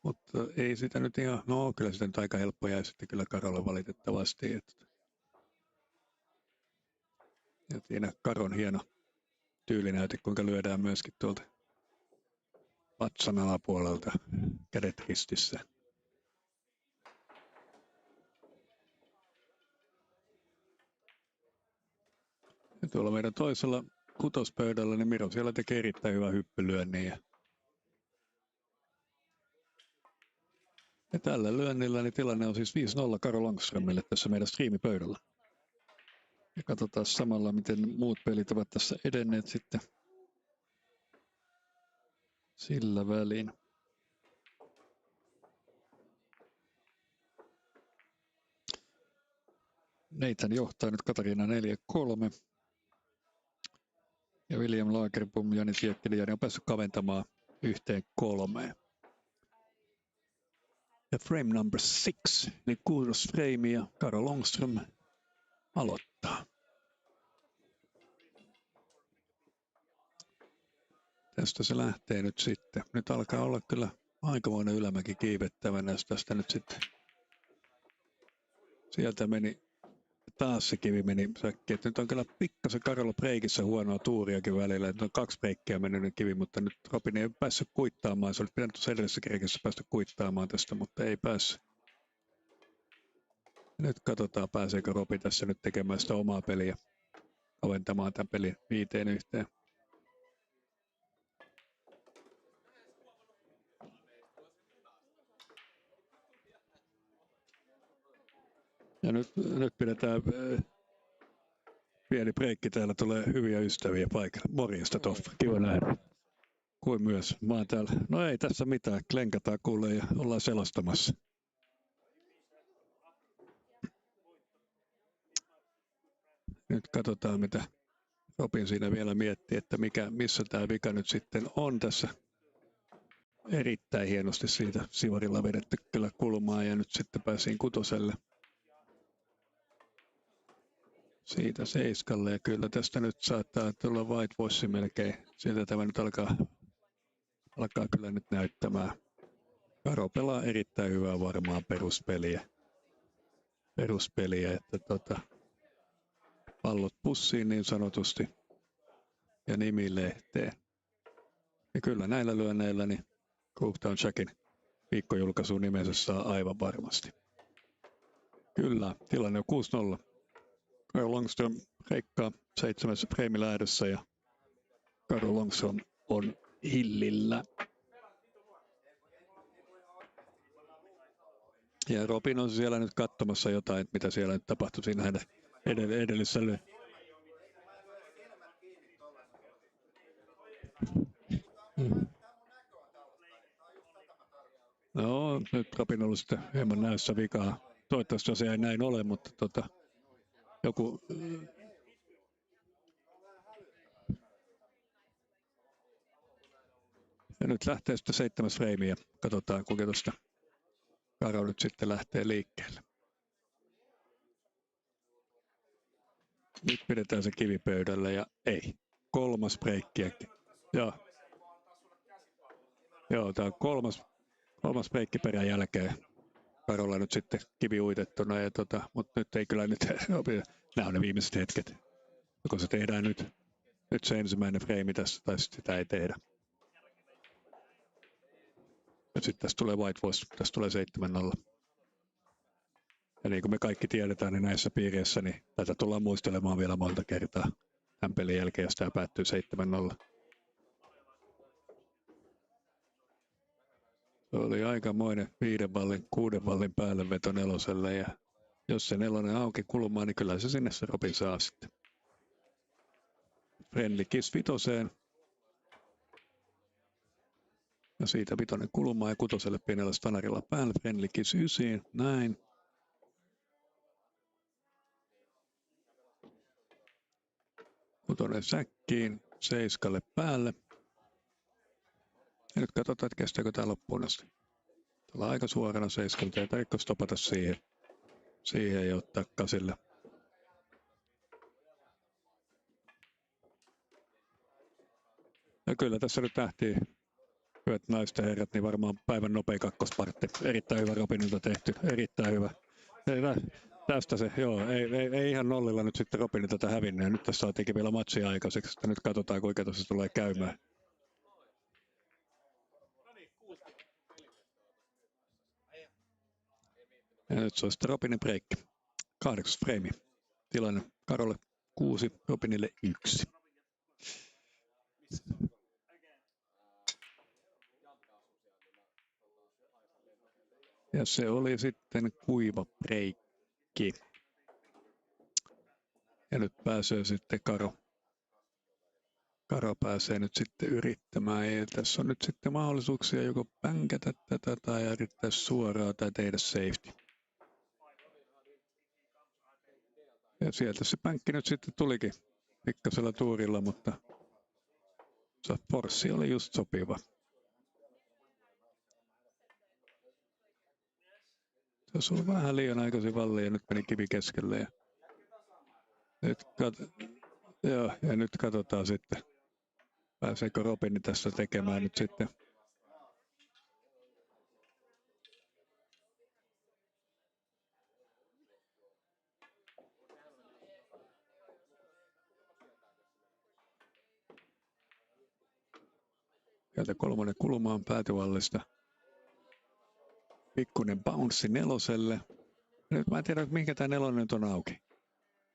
Mutta ei sitä nyt ihan, no kyllä sitä nyt aika helppo jäi sitten kyllä Karolle valitettavasti. Ja siinä Karon hieno tyylinäyte, kuinka lyödään myöskin tuolta vatsan alapuolelta kädet ristissä. Ja tuolla meidän toisella kutospöydällä, niin Miro siellä tekee erittäin hyvän hyppylyönnin. Ja tällä lyönnillä niin tilanne on siis 5-0 Karo Långströmille tässä meidän striimipöydällä. Ja katsotaan samalla, miten muut pelit ovat tässä edenneet sitten sillä väliin. Nathan johtaa nyt Katariina 4-3. Ja William Lagerboom ja Jani Siekkeli on päässyt kaventamaan 1-3. Ja frame number 6, eli 6. frame ja Karo Långström aloittaa. Tästä se lähtee nyt sitten. Nyt alkaa olla kyllä aikamoinen ylämäki kiivettävänä, jos tästä nyt sitten sieltä meni, taas se kivi meni säkkiin. Että nyt on kyllä pikkasen Karolla breikissä huonoa tuuriakin välillä. Nyt on 2 breikkiä mennyt kivi, mutta nyt Robin ei päässyt kuittaamaan. Se oli pitänyt tuossa edellisessä kerkissä päästä kuittaamaan tästä, mutta ei päässyt. Nyt katsotaan, pääseekö Robi tässä nyt tekemään sitä omaa peliä, kaventamaan tämän pelin 5-1. Ja nyt pidetään pieni breikki. Täällä tulee hyviä ystäviä paikalle. Morjesta Toffa, kiva nähdä. Kuin myös. Mä oon täällä. No ei tässä mitään, klenkataan kuulee ja ollaan selostamassa. Nyt katsotaan mitä Robin siinä vielä miettii, että missä tämä vika nyt sitten on tässä. Erittäin hienosti siitä sivarilla vedetty kyllä kulmaa ja nyt sitten pääsiin 6. Siitä 7 ja kyllä tästä nyt saattaa tulla white voice melkein. Sieltä tämä nyt alkaa kyllä nyt näyttämään. Karo pelaa erittäin hyvää varmaan peruspeliä, että pallot pussiin niin sanotusti ja nimi lehteen. Ja kyllä näillä lyönneillä niin Groovetown Jackin viikkojulkaisun nimensä saa aivan varmasti. Kyllä, tilanne on 6-0. Karo Långström reikkaa 7. frame lähdössä ja Karo Långström on hillillä. Ja Robin on siellä nyt katsomassa jotain, että mitä siellä nyt tapahtui siinä hänen edellisessä No, nyt Robin on ollut sitten hieman näyssä vikaa. Toivottavasti se ei näin ole, mutta joku... Ja nyt lähtee sitten 7. frame ja katsotaan kuinka tuosta Karo nyt sitten lähtee liikkeelle. Nyt pidetään se kivi pöydällä ja ei. 3. breikkiäkin. Joo, tää on 3. breikki perän jälkeen. Karolla nyt sitten kivi uitettuna, mutta nyt ei kyllä nyt, nämä on ne viimeiset hetket. Joko se tehdään nyt se ensimmäinen frame tässä, tai sitä ei tehdä. Ja sitten tässä tulee white voice, tässä tulee 7-0. Ja niin kuin me kaikki tiedetään, niin näissä piireissä, niin tätä tullaan muistelemaan vielä monta kertaa tämän pelin jälkeen, jos tämä päättyy 7-0. Se oli aikamoinen 5 ballin, 6 ballin päälle veto 4. Ja jos se 4 auki kulmaan, niin kyllä se sinne se Robin saa sitten. Friendly kiss 5. Ja siitä 5 kulmaa ja 6 pienellä stanarilla päällä. Friendly kiss 9. Näin. Kutonen säkkiin, 7 päälle. Ja nyt katsotaan, että kestääkö tämä loppuun asti. Täällä on aika suorana 7 ja tarvitse stopata siihen ja ottaa kasille. Ja kyllä tässä nyt Hyvät naiset ja herrat, niin varmaan päivän nopein kakkospartti. Erittäin hyvä Robinilta tehty, erittäin hyvä. Tästä se, joo, ei ihan nollilla nyt sitten Robinin tätä hävinnyt. Ja nyt tässä saatiinkin vielä matsia aikaiseksi, että nyt katsotaan kuinka tuossa tulee käymään. Ja nyt se on sitten Robinin breikki. 8 freimi. Tilanne Karolle 6, Robinille 1. Ja se oli sitten kuiva breikki. Ja nyt pääsee sitten Karo pääsee nyt sitten yrittämään. Ja tässä on nyt sitten mahdollisuuksia joko pänkätä tätä tai yrittää suoraan tai tehdä safety. Ja sieltä se pänkki nyt sitten tulikin pikkasella tuurilla, mutta forssi oli just sopiva. Se on vähän liian aikaisin valli ja nyt meni kivi keskelle. Ja nyt katsotaan sitten, pääseekö Robin tässä tekemään nyt sitten. Sieltä 3. kulmaan päätyvallista. Pikkuinen bounce 4. Nyt mä en tiedä, minkä tämä 4 nyt on auki.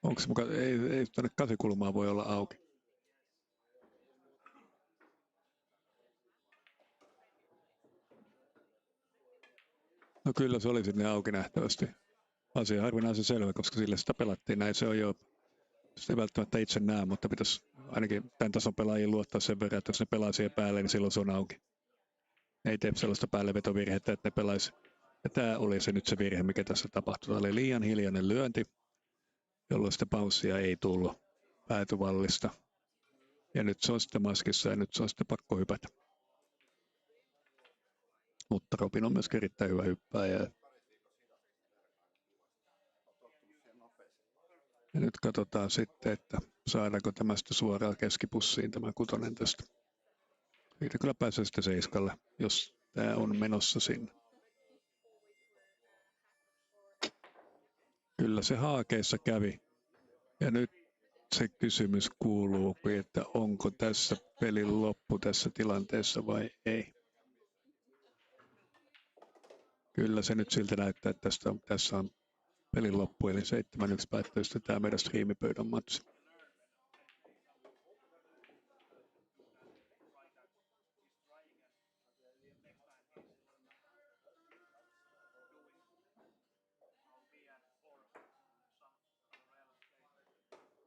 Onko se mukaan, ei tuonne 8 kulmaa voi olla auki. No kyllä se oli sinne auki nähtävästi. Asia harvinaisen selvä, koska sille sitä pelattiin. Näin se on jo. Sitä ei välttämättä itse näe, mutta pitäisi ainakin tämän tason pelaajien luottaa sen verran, että jos ne pelaa siihen päälle, niin silloin se on auki. Ei tee sellaista päällevetovirhettä, että ne pelaisi. Ja tämä oli se nyt se virhe, mikä tässä tapahtui. Tämä oli liian hiljainen lyönti, jolloin sitä bouncea ei tullut päätyvallista. Ja nyt se on sitten maskissa ja nyt se on sitten pakko hypätä. Mutta Robin on myös erittäin hyvä hyppääjä. Ja nyt katsotaan sitten, että saadaanko tämä sitten suoraan keskipussiin tämä 6 tästä. Siitä kyllä pääsee sitten 7, jos tämä on menossa sinne. Kyllä se haakeissa kävi. Ja nyt se kysymys kuuluu, että onko tässä pelin loppu tässä tilanteessa vai ei. Kyllä se nyt siltä näyttää, että tässä on pelin loppu, eli 7-1 päättyy sitten tämä meidän striimipöydän matsi.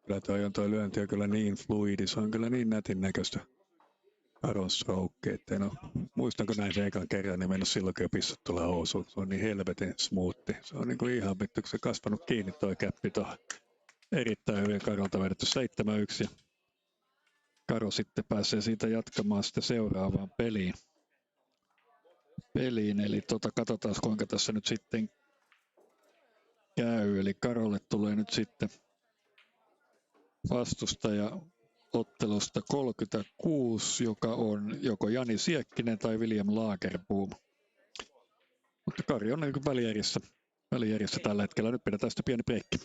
Kyllä toi lyönti on kyllä niin fluidi, se on kyllä niin nätin näköistä Karon stroke, että muistanko näin se ekan kerran, niin mennyt silloin, kun pissat tulee housuun. Se on niin helvetin smoothi. Se on niin kuin ihan vittu, kun se kasvanut kiinni toi käppi tuohon. Erittäin hyvin Karolta vedetty 7-1 ja Karo sitten pääsee siitä jatkamaan sitten seuraavaan peliin. Eli katsotaan kuinka tässä nyt sitten käy. Eli Karolle tulee nyt sitten vastustaja ottelusta 36, joka on joko Jani Siekkinen tai William Lagerboom. Mutta Kari on niin välijärissä tällä hetkellä. Nyt pidetään sitä pieni breikki.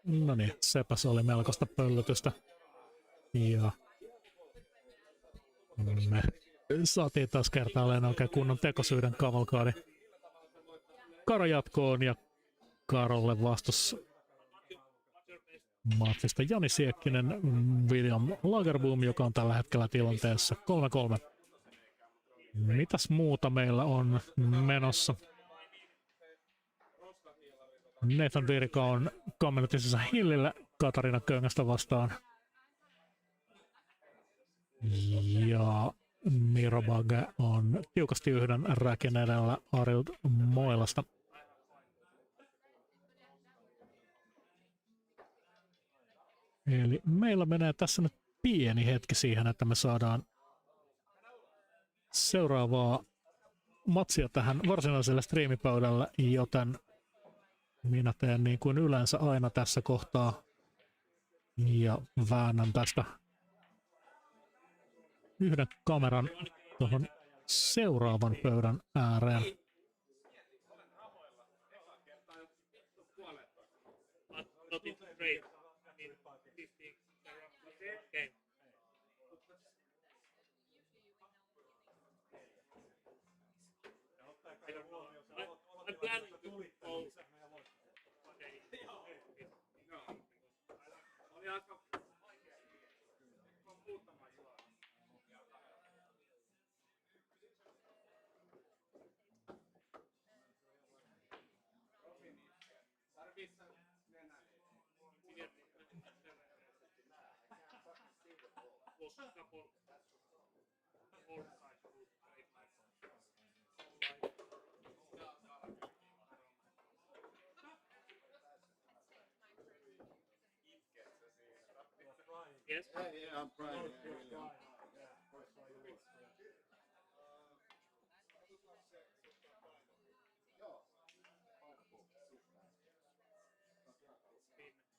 No niin, sepäs oli melkoista pöllötystä. Ja me saatiin taas kertaalleen oikein kunnon tekosyyden kavalkaadi. Karo jatkoon ja Karolle vastus matsista Jani Siekkinen, William Lagerboom, joka on tällä hetkellä tilanteessa 3-3. Mitäs muuta meillä on menossa? Nathan Virka on kommentoitisessa Hillillä Katarina Köngästä vastaan. Ja Mirobag on tiukasti yhden räkin edellä Arild Moilasta. Eli meillä menee tässä nyt pieni hetki siihen, että me saadaan seuraavaa matsia tähän varsinaiselle striimipöydälle, joten minä teen niin kuin yleensä aina tässä kohtaa. Ja väännän tästä yhden kameran tuohon seuraavan pöydän ääreen. Yeah, yeah, I'm trying.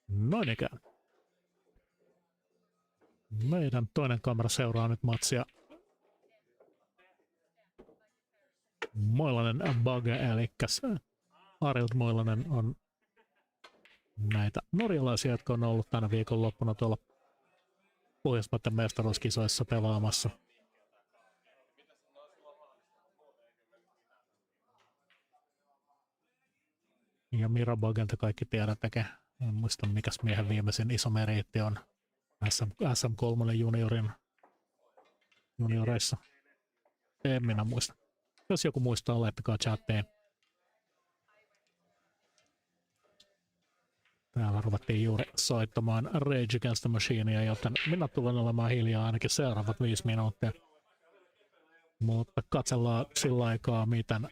Noin ikään. Meidän toinen kamera seuraa nyt matsia. Moilanen Bugge, eli Arild Moilanen on näitä norjalaisia, jotka on ollut tänä viikonloppuna tuolla Pohjoismaiden mestaruuskisoissa pelaamassa. Ja Buggen te kaikki tiedätte, en muista mikäs miehen viimeisin iso meriitti on SM3 junioreissa. En minä muista. Jos joku muistaa, laittakaa chattiin. Täällä ruvettiin juuri soittamaan Rage Against the Machinea, joten minä tulen olemaan hiljaa ainakin seuraavat 5 minuuttia. Mutta katsellaan sillä aikaa, miten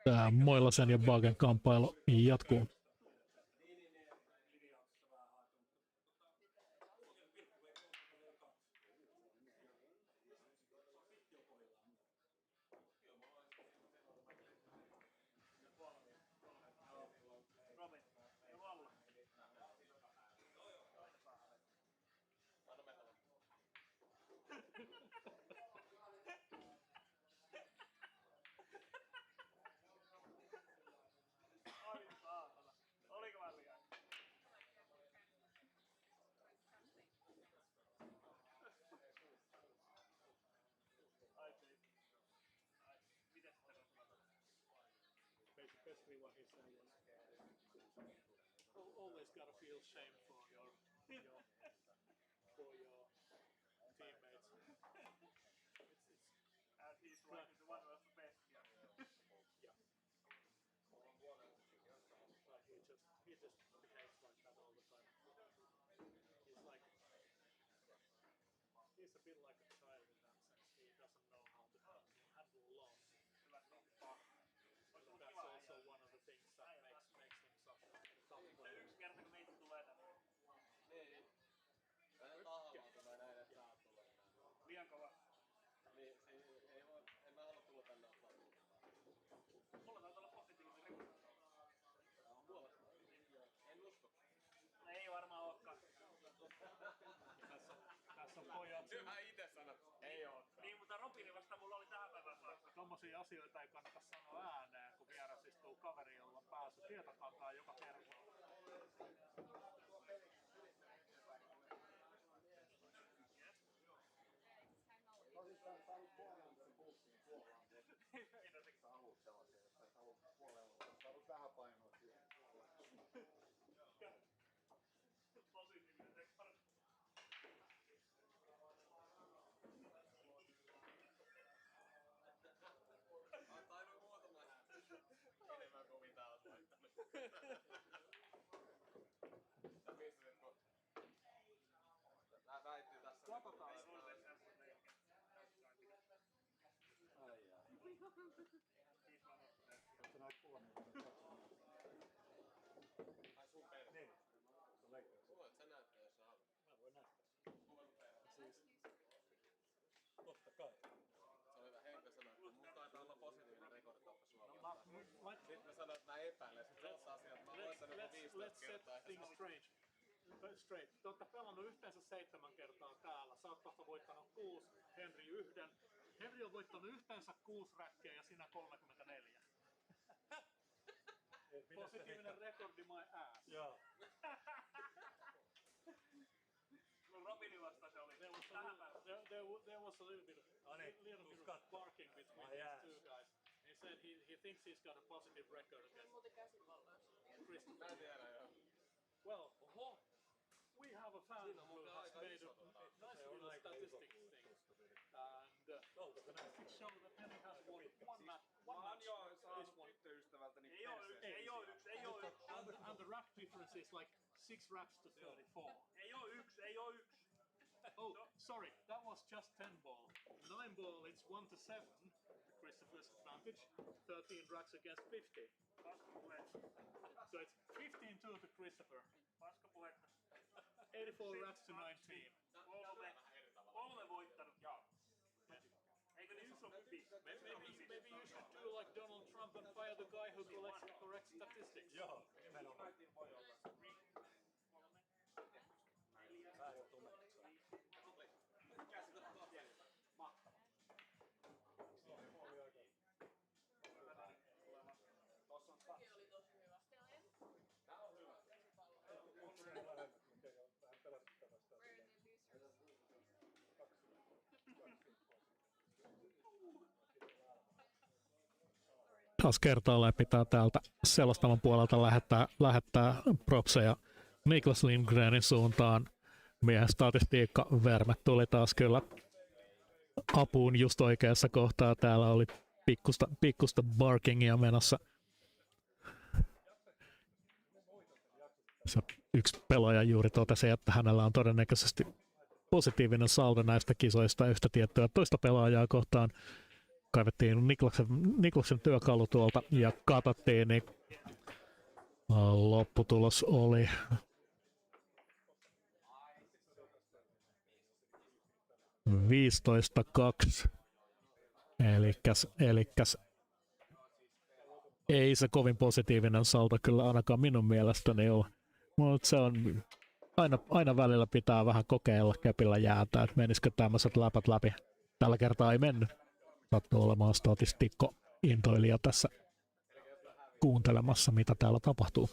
tämä Moilasen ja Buggen kamppailu jatkuu. Basically what he said was always gotta feel shame for your teammates. And he's like the one of the best. Yeah. Like he just behaves like that all the time. He's a bit like a child in that sense. He doesn't know how to handle loss. But that's also one of the things that makes him such a tough player. Yksi kerta kun meitä tulee tänne. Niin. Vähän tahalla tulee näin, että saa tulla tänne. Liian kova. Niin, ei voi, en mä halua tulla tänne ottaa. Mulla taitaa olla positiivinen rekord. Puolesta. En usko. Ei varmaan olekaan. Tässä on pojat. Mä ite sanot, ei ookaan. Niin, mutta Robinin vasta mulla oli tähän päivään saakka. Tommosia asioita ei kannata sanoa ääneen, kun vieras istuu kaveri, jolla on päässyt tietokantaa joka kerta. Tosissaan saanut puolen puhuttiin puolaan. Sä haluut sellaisia, että sä haluut puolella. Sä haluut vähän painoa siihen. Positiivinen rekord. Mä tainnut muutama enemmän kuin mitä oot laittanut. Missä nyt kun... Nää väittyy tässä... Katsotaan. Ai jaa. Oletko näitä puolia? Ai sun perä. Niin. Se leikkaa. Voit sä näyttää, jos sä haluat. Mä voin näyttää. Kuvan perä. Siis... Totta kai. Se oli Henkka sanoi, että mun taitaa olla positiivinen rekorditoppa Suomessa. No, Sitten mä sanoin, että mä epäilen. Sitten se asiaa, että mä oon voittanut let's set things straight. Te olette pelannut yhteensä 7 kertaa täällä. Sä oot kohta voittanut 6, Henri 1. Henri on voittanut yhteensä 6 räkkiä ja sinä 34. Positiivinen rekordi my ass. Joo. No Robinin vasta se oli. There was a little bit of barking between these two guys. He said he thinks he's got a positive record against Christopher. Well, we have a fan who has made a nice little statistics thing. And statistics show that Henry has won one match. Mä oon jo saanut tyttöystävältäni perseestä. Ei oo yksi. And the rack difference is like 6 racks to 34. Ei oo yksi. Oh, sorry, that was just 10 ball. 9 ball, it's 1 to 7. Christopher's advantage. 13 racks against 50. So it's 15-2 to Christopher. 84 racks to 19. Kolme voittanut, joo. Eikö niin yksi on Maybe you should do like Donald Trump and fire the guy who collects the correct statistics. Joo, nimenomaan. Taas kertaalleen pitää täältä selostavan puolelta lähettää propseja Niklas Lindgrenin suuntaan. Miehen statistiikka Verme tuli taas kyllä apuun just oikeassa kohtaa. Täällä oli pikkusta barkingia menossa. Se yksi pelaaja juuri totesi, että hänellä on todennäköisesti positiivinen saldo näistä kisoista yhtä tiettyä toista pelaajaa kohtaan. Kaivettiin Niklaksen työkalu tuolta ja katsottiin, niin lopputulos oli 15-2. Elikkäs ei se kovin positiivinen saldo kyllä ainakaan minun mielestäni ole. Mutta se on aina välillä pitää vähän kokeilla kepillä jäätä, että menisikö tämmöiset läpät läpi. Tällä kertaa ei mennyt. Sattuu olemaan statistikko intoilija tässä kuuntelemassa, mitä täällä tapahtuu.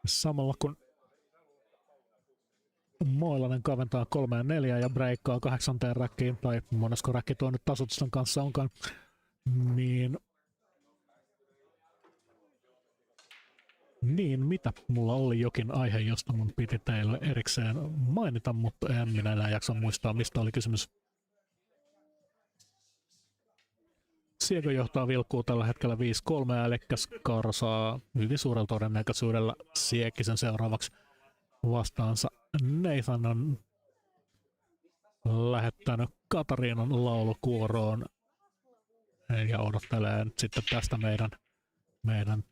Samalla kun Moilanen kaventaa 3-4 ja breikkaa 8. räkkiin, tai monesko räkki tuo nyt tasoituston kanssa onkaan, niin mitä? Mulla oli jokin aihe, josta mun piti teille erikseen mainita, mutta en minä enää jaksa muistaa, mistä oli kysymys. Siego johtaa vilkkuu tällä hetkellä 5-3, eli Karo saa hyvin suurella todennäköisyydellä Siekkisen seuraavaksi vastaansa. Nathan on lähettänyt Katariinan laulukuoroon ja odottelee nyt sitten tästä meidän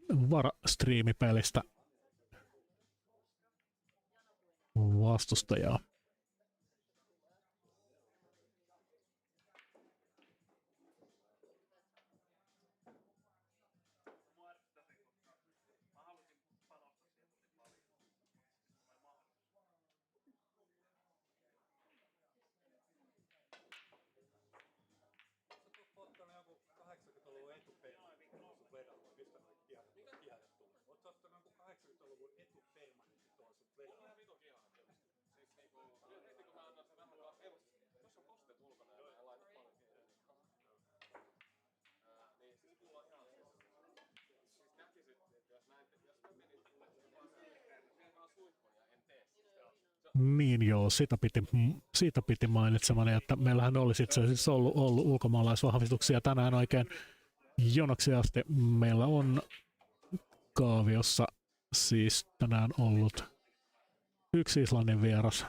striimipelistä vastustajaa. Niin joo, siitä piti mainitsemani, että meillähän olisi itse asiassa ollut ulkomaalaisvahvistuksia tänään oikein jonoksi asti. Meillä on kaaviossa siis tänään ollut yksi Islannin vieras.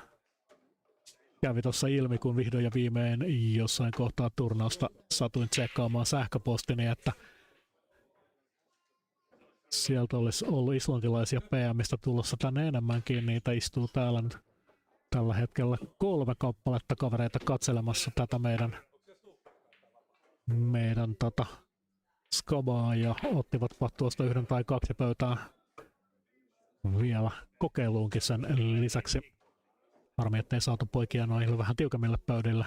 Kävi tuossa ilmi, kun vihdoin ja viimein jossain kohtaa turnausta satuin tsekkaamaan sähköpostini, että sieltä olisi ollut islantilaisia PM:istä tulossa tänne enemmänkin. Niitä istuu täällä nyt tällä hetkellä 3 kappaletta kavereita katselemassa tätä meidän skabaa ja ottivatpa tuosta 1 tai 2 pöytää vielä kokeiluunkin sen lisäksi. Harmi, ettei saatu poikia noihin vähän tiukemmille pöydille,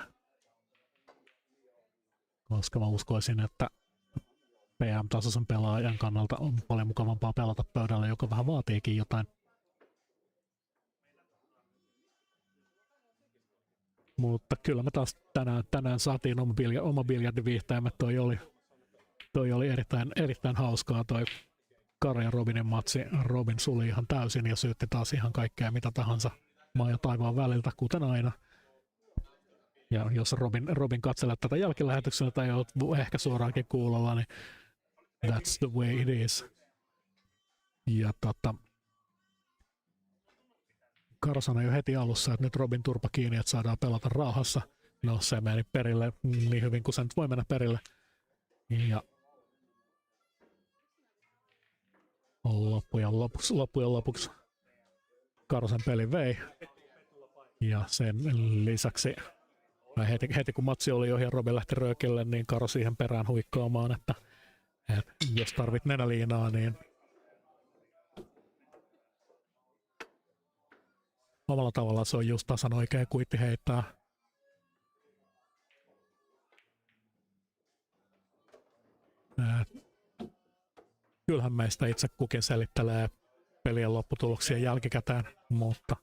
koska mä uskoisin, että PM-tasoisen pelaajan kannalta on paljon mukavampaa pelata pöydällä, joka vähän vaatiikin jotain. Mutta kyllä me taas tänään saatiin oma biljardiviihteemme. Toi oli erittäin hauskaa toi Kari ja Robinin matsi. Robin suli ihan täysin ja syytti taas ihan kaikkea mitä tahansa maan ja taivaan väliltä, kuten aina. Ja jos Robin katselee tätä jälkilähetyksenä tai olet ehkä suoraankin kuulolla, niin that's the way it is. Ja Karo sanoi jo heti alussa, että nyt Robin turpa kiinni, että saadaan pelata rauhassa. No se meni perille niin hyvin kuin se nyt voi mennä perille. Ja loppujen lopuksi Karo sen pelin vei. Ja sen lisäksi heti kun matsi oli ohi ja Robin lähti röökille, niin Karo siihen perään huikkaamaan, että jos tarvit nenäliinaa, niin omalla tavallaan se on just tasan oikea kuitti heittää. Kyllähän meistä itse kukin selittelee pelien lopputuloksia jälkikäteen, mutta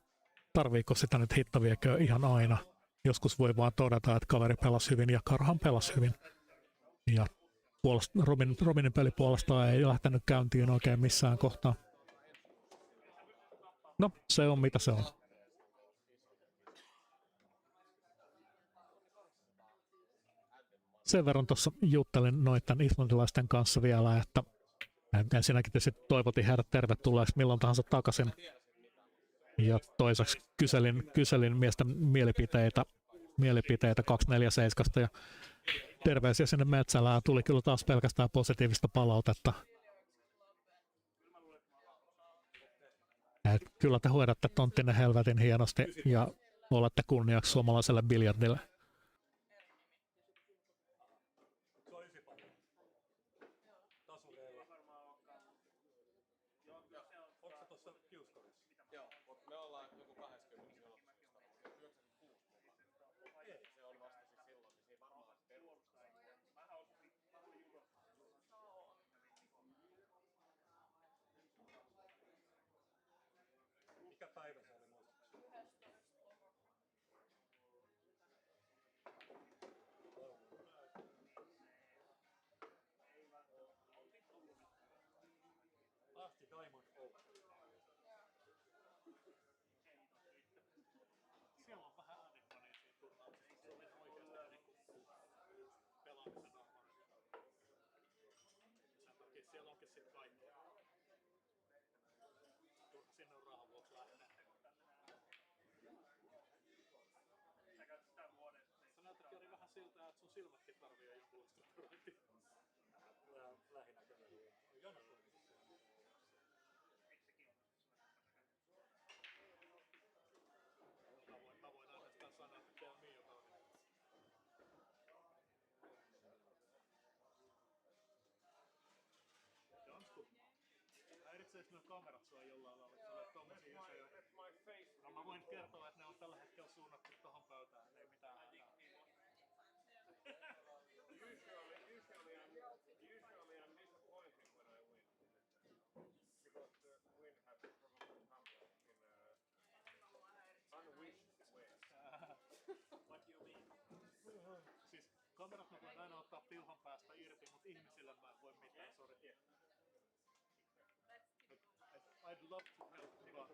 tarviiko sitä nyt hittaviekö ihan aina? Joskus voi vaan todeta, että kaveri pelasi hyvin ja Karohan pelasi hyvin. Ja Robinin peli puolestaan ei lähtenyt käyntiin oikein missään kohtaa. No, se on mitä se on. Sen verran tuossa juttelin noiden islantilaisten kanssa vielä, että ensinnäkin tietysti toivotin heidät tervetulleeksi milloin tahansa takaisin. Ja toiseksi kyselin miesten mielipiteitä 247 ja terveisiä sinne Metsälään. Tuli kyllä taas pelkästään positiivista palautetta. Kyllä te hoidatte tonttinne helvetin hienosti ja olette kunniaksi suomalaiselle biljardille. Joo, mutta me ollaan joku 20 julkisesta. 96 mulla. Se on vasta siis silloin, niin siinä varmaan perustaa. Mikä päivä se oli muistaakseni? 11. Ahti Diamond Open. Siellä on vähän äänipaneet siinä turnauksessa. Se oli oikeasti pelaamisen arvoinen. Sen takia siellä onkin sitten kaikki. Sinne on rahan vuoksi lähteä. Sä näytät Jari vähän siltä, että sun silmätkin tarvii jonkunlaista operointia. Lähinnä kyllä. Jana kuitenkin. Mä voin ainoastaan sanoa, että tell me about it. Jansku, häiritseekö nuo kamerat sua jollain lailla, kun sä olet tommosia isoja? No mä voin kertoa, että ne on tällä hetkellä suunnattu tohon pöytään, ei mitään hätää. Usually I'm disappointed when I win. Because the win has probably come in unwished way. What do you mean? Siis kamerat mä voin aina ottaa piuhan päästä irti, mutta ihmisille mä en voi mitään, sori. I'd love to help, but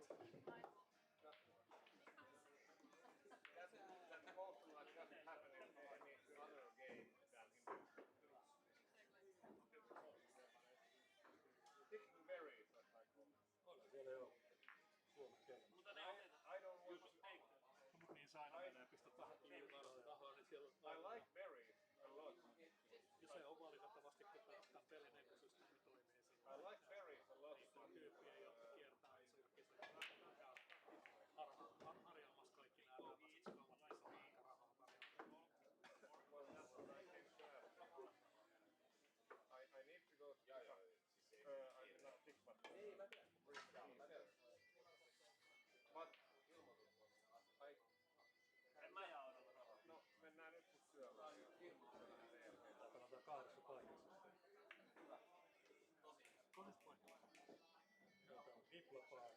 Tiplapaa,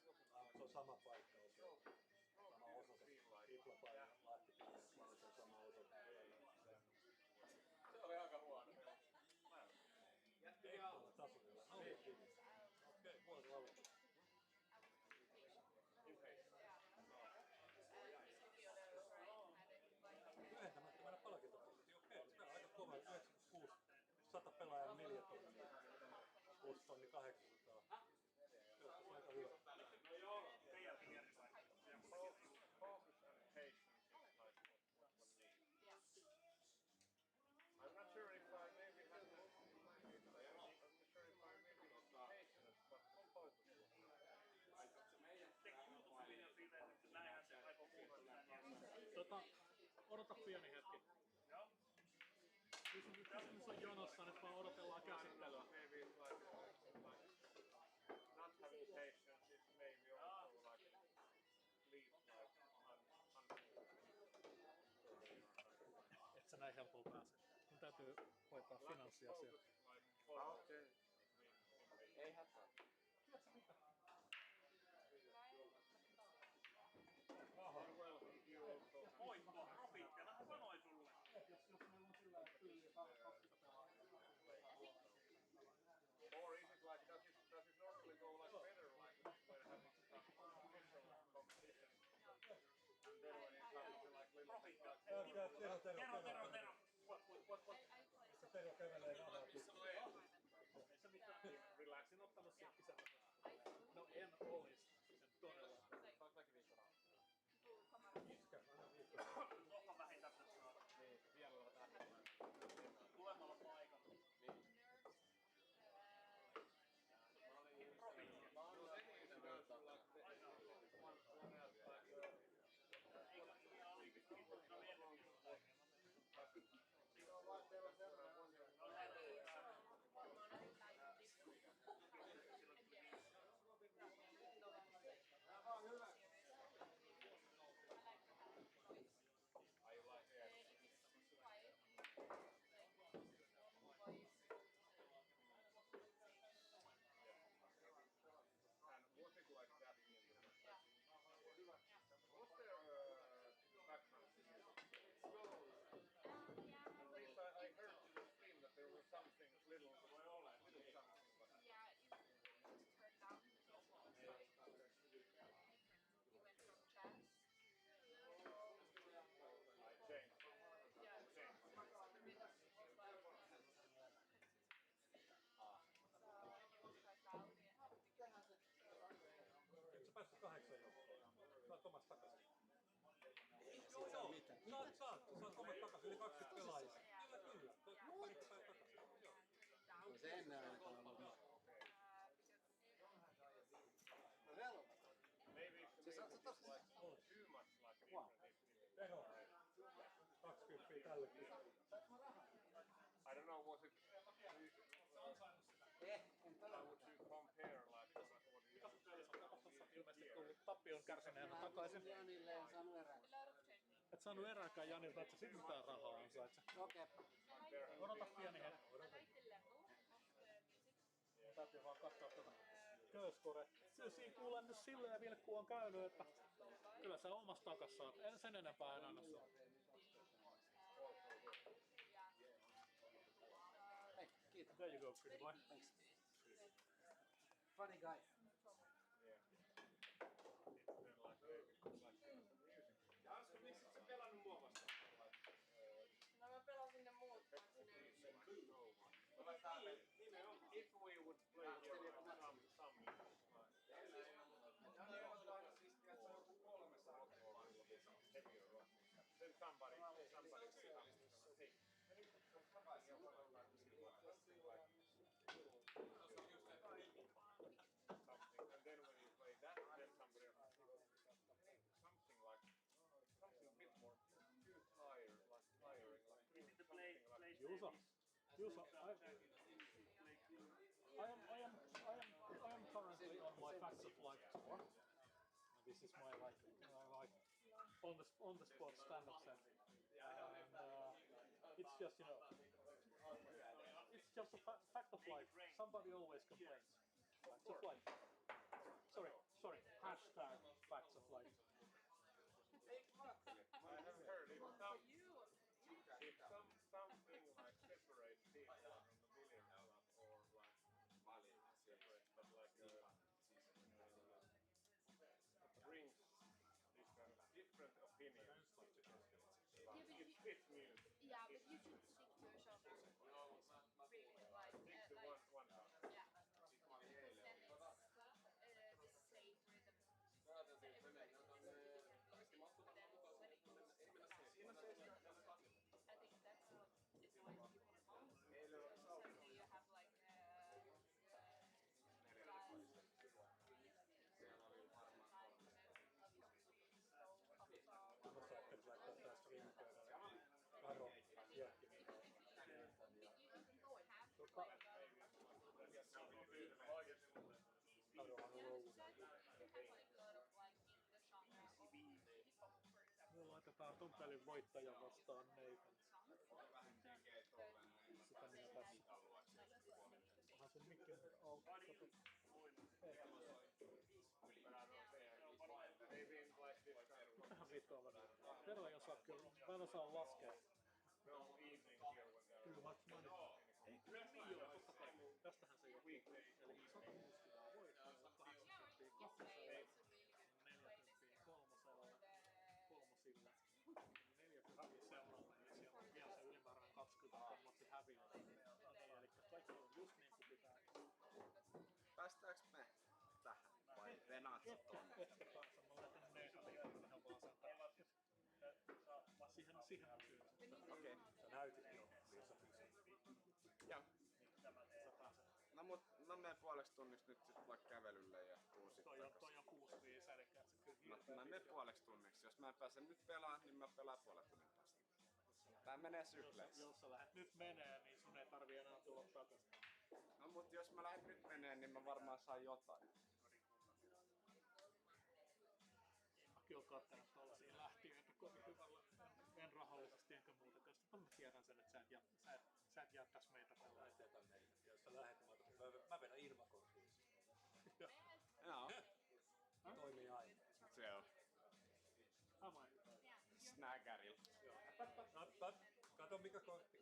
se on sama paikka usein. Sama osoite. Tiplapaa ja Lahtipilveessä, se on sama osoite. Se oli aika huono. Eikkala tasoilla. Okei, vuosi aloittaa. Lyhentämättömänä palkintopositio. Okei, se on aika kova. 96, 100 pelaajaa 4 tonnia. 6 tonni 800. Se on aika hyvä. No joo, teidänkin järjestetään. Focus and patience is like what one needs. I'm not sure if I maybe have I'm not sure if I maybe patience, but focus. Odota pieni hetki. Kysymys on jonossa, nyt vaan odotellaan käsittelyä. Maybe it's like not having patience is maybe also like leave like Et sä näin helpolla pääse. Mun täytyy hoitaa finanssiasioita. okay. Ei hätää. Voitto, profiittenahan sanoi sulle. Jos meillä on sillä tyyliä 20 pelaajaa. Or is it like does it normally go like better like when having some official competition and then when it comes to like little Tero. What? Tero kävelee rahaa. Ei se mitään. Relaxin ottanut siitä kisältä. No en ois. Sen todella. Saanko mäkin viikkorahaa? Onko vähintään tässä saada? Niin, vielä on tähän. Tulemalla paikalle. Eikö sä päässyt 8 joukkoon? Saat omas takaisin. Joo. Saat omat takaisin, yli 20 pelaajia. Kyllä. Parikko päivä takaisin. Joo. No se ennen ainakaan ollut. No helppo. maybe it's like too much like different. Tero. 20 tällekin. I don't know, was it how would you compare like what you Ilmeisesti tullut tappion kärsineenä takaisin. Janille en saanut erää. Et saanut erääkään Janilta, et sä sit mitään rahaa ansaitse. Okei. Odota pieni hetki. Mun täytyy vaan katsoa tätä kööskore. Siinä kuulen nyt silleen vilkku on käynyt, että kyllä sä omas takas saat. En sen enempää en anna sua. Hei, kiitos. There you go, pretty boy. Thanks. Funny guy. Janska, miksi et sä pelannut mua vastaan? No mä pelasin ne muut. If we would play here some then somebody hey. Something, and then when you play that, then somebody else something like something a bit more too tired, like tiring, like Juuso, I am currently on my Facts of Life tour. This is my like on the spot stand-up set, and it's just it's just a fact of life. Somebody always complains. Facts of life. Sorry. I have heard if something like separates people from the billiard club or like separates, but like brings this kind of different opinions about it's music. Yeah, but you should stick to a genre. Really, like, Stick to one genre. yeah. Because then it's the same rhythm. So everybody can listen to different music, but then when it comes to I think that's what annoys people the most. So suddenly you have like Mutta sä ajattelit laittaa tää streamipöydälle. Aro, jähkinen. Arohan on ollut. Me laitetaan ton pelin voittaja vastaan Nathan. Sitä minä tässä. Onhan sun mikki auki. Mitähän vittua mä näin? Tero ei osaa kyllä. Mä en osaa laskea. Kyllä mä ei kyllä niin joo, totta kai. Tästähän se johtuu. Eli 160 voittaa, 80 kakkosella, 40 kolmosilla, 40 seuraavalla ja siellä on vielä se ylimääräinen 20 matsi häviöllä. Eli kaikki on just niin kuin pitää. Päästäänkö me tähän vai venaat sä tonne? Etkä päästä, mä laitan Nathanin tähän vaan sen takia. Siihen on syy. Okei. Sä näytit jo, missä pysyy. Joo. No mut mä menen puoleksi tunniksi nyt sit vaikka kävelylle ja tuun sit takas. Toi on 6-5, eli et sä kyllä Mä menen puoleksi tunniksi. Jos mä en pääse nyt pelaamaan, niin mä pelaan puolen tunnin päästä. Tää menee sykleissä. Jos sä lähdet nyt menee, niin sun ei tarvii enää tulla takaisin. No mut jos mä lähden nyt menee, niin mä varmaan saan jotain. Mäkin oon kattanut tollasia lähtiöitä kovin hyvällä. En rahallisesti enkä muuta. Sitten mä tiedän sen, että sä et jättäis meitä tällä. Jos sä lähet, mä vedän ilmakorttiin. Joo. Toimii aina. Se on. Havain. Snaggerilla. Kato mikä kortti.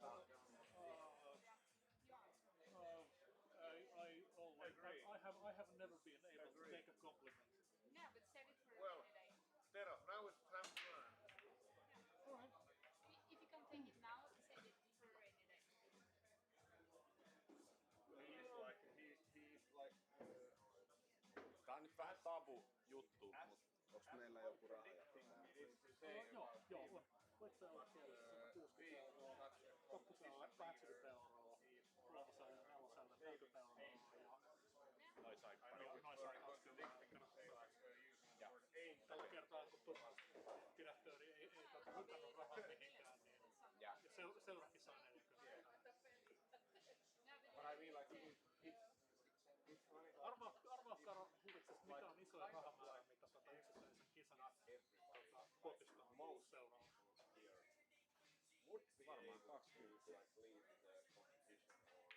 I have never been able to take a compliment. Yeah, but save it for Well, another day. Tero, now it's time to learn. Alright. If you can take it now, save it for a rainy day. He's like Tää on nyt vähän tabu juttu, mut onks meillä joku raja? Joo, on. Voit sä olla siellä 160 €, kakkosella 80 €, kolmosella ja nelosella 40 € ja Noin sai pari. noin sai 20 €. Tällä kertaa kun turvallisuusdirektööri ei hukannut rahaa mihinkään, niin seurakin saa 40. But I mean like Arvaa Karo Huviksesta, mikä on isoin rahamäärä, mitä yksittäisen kisan potista on ollut seuraava. Varmaan 20.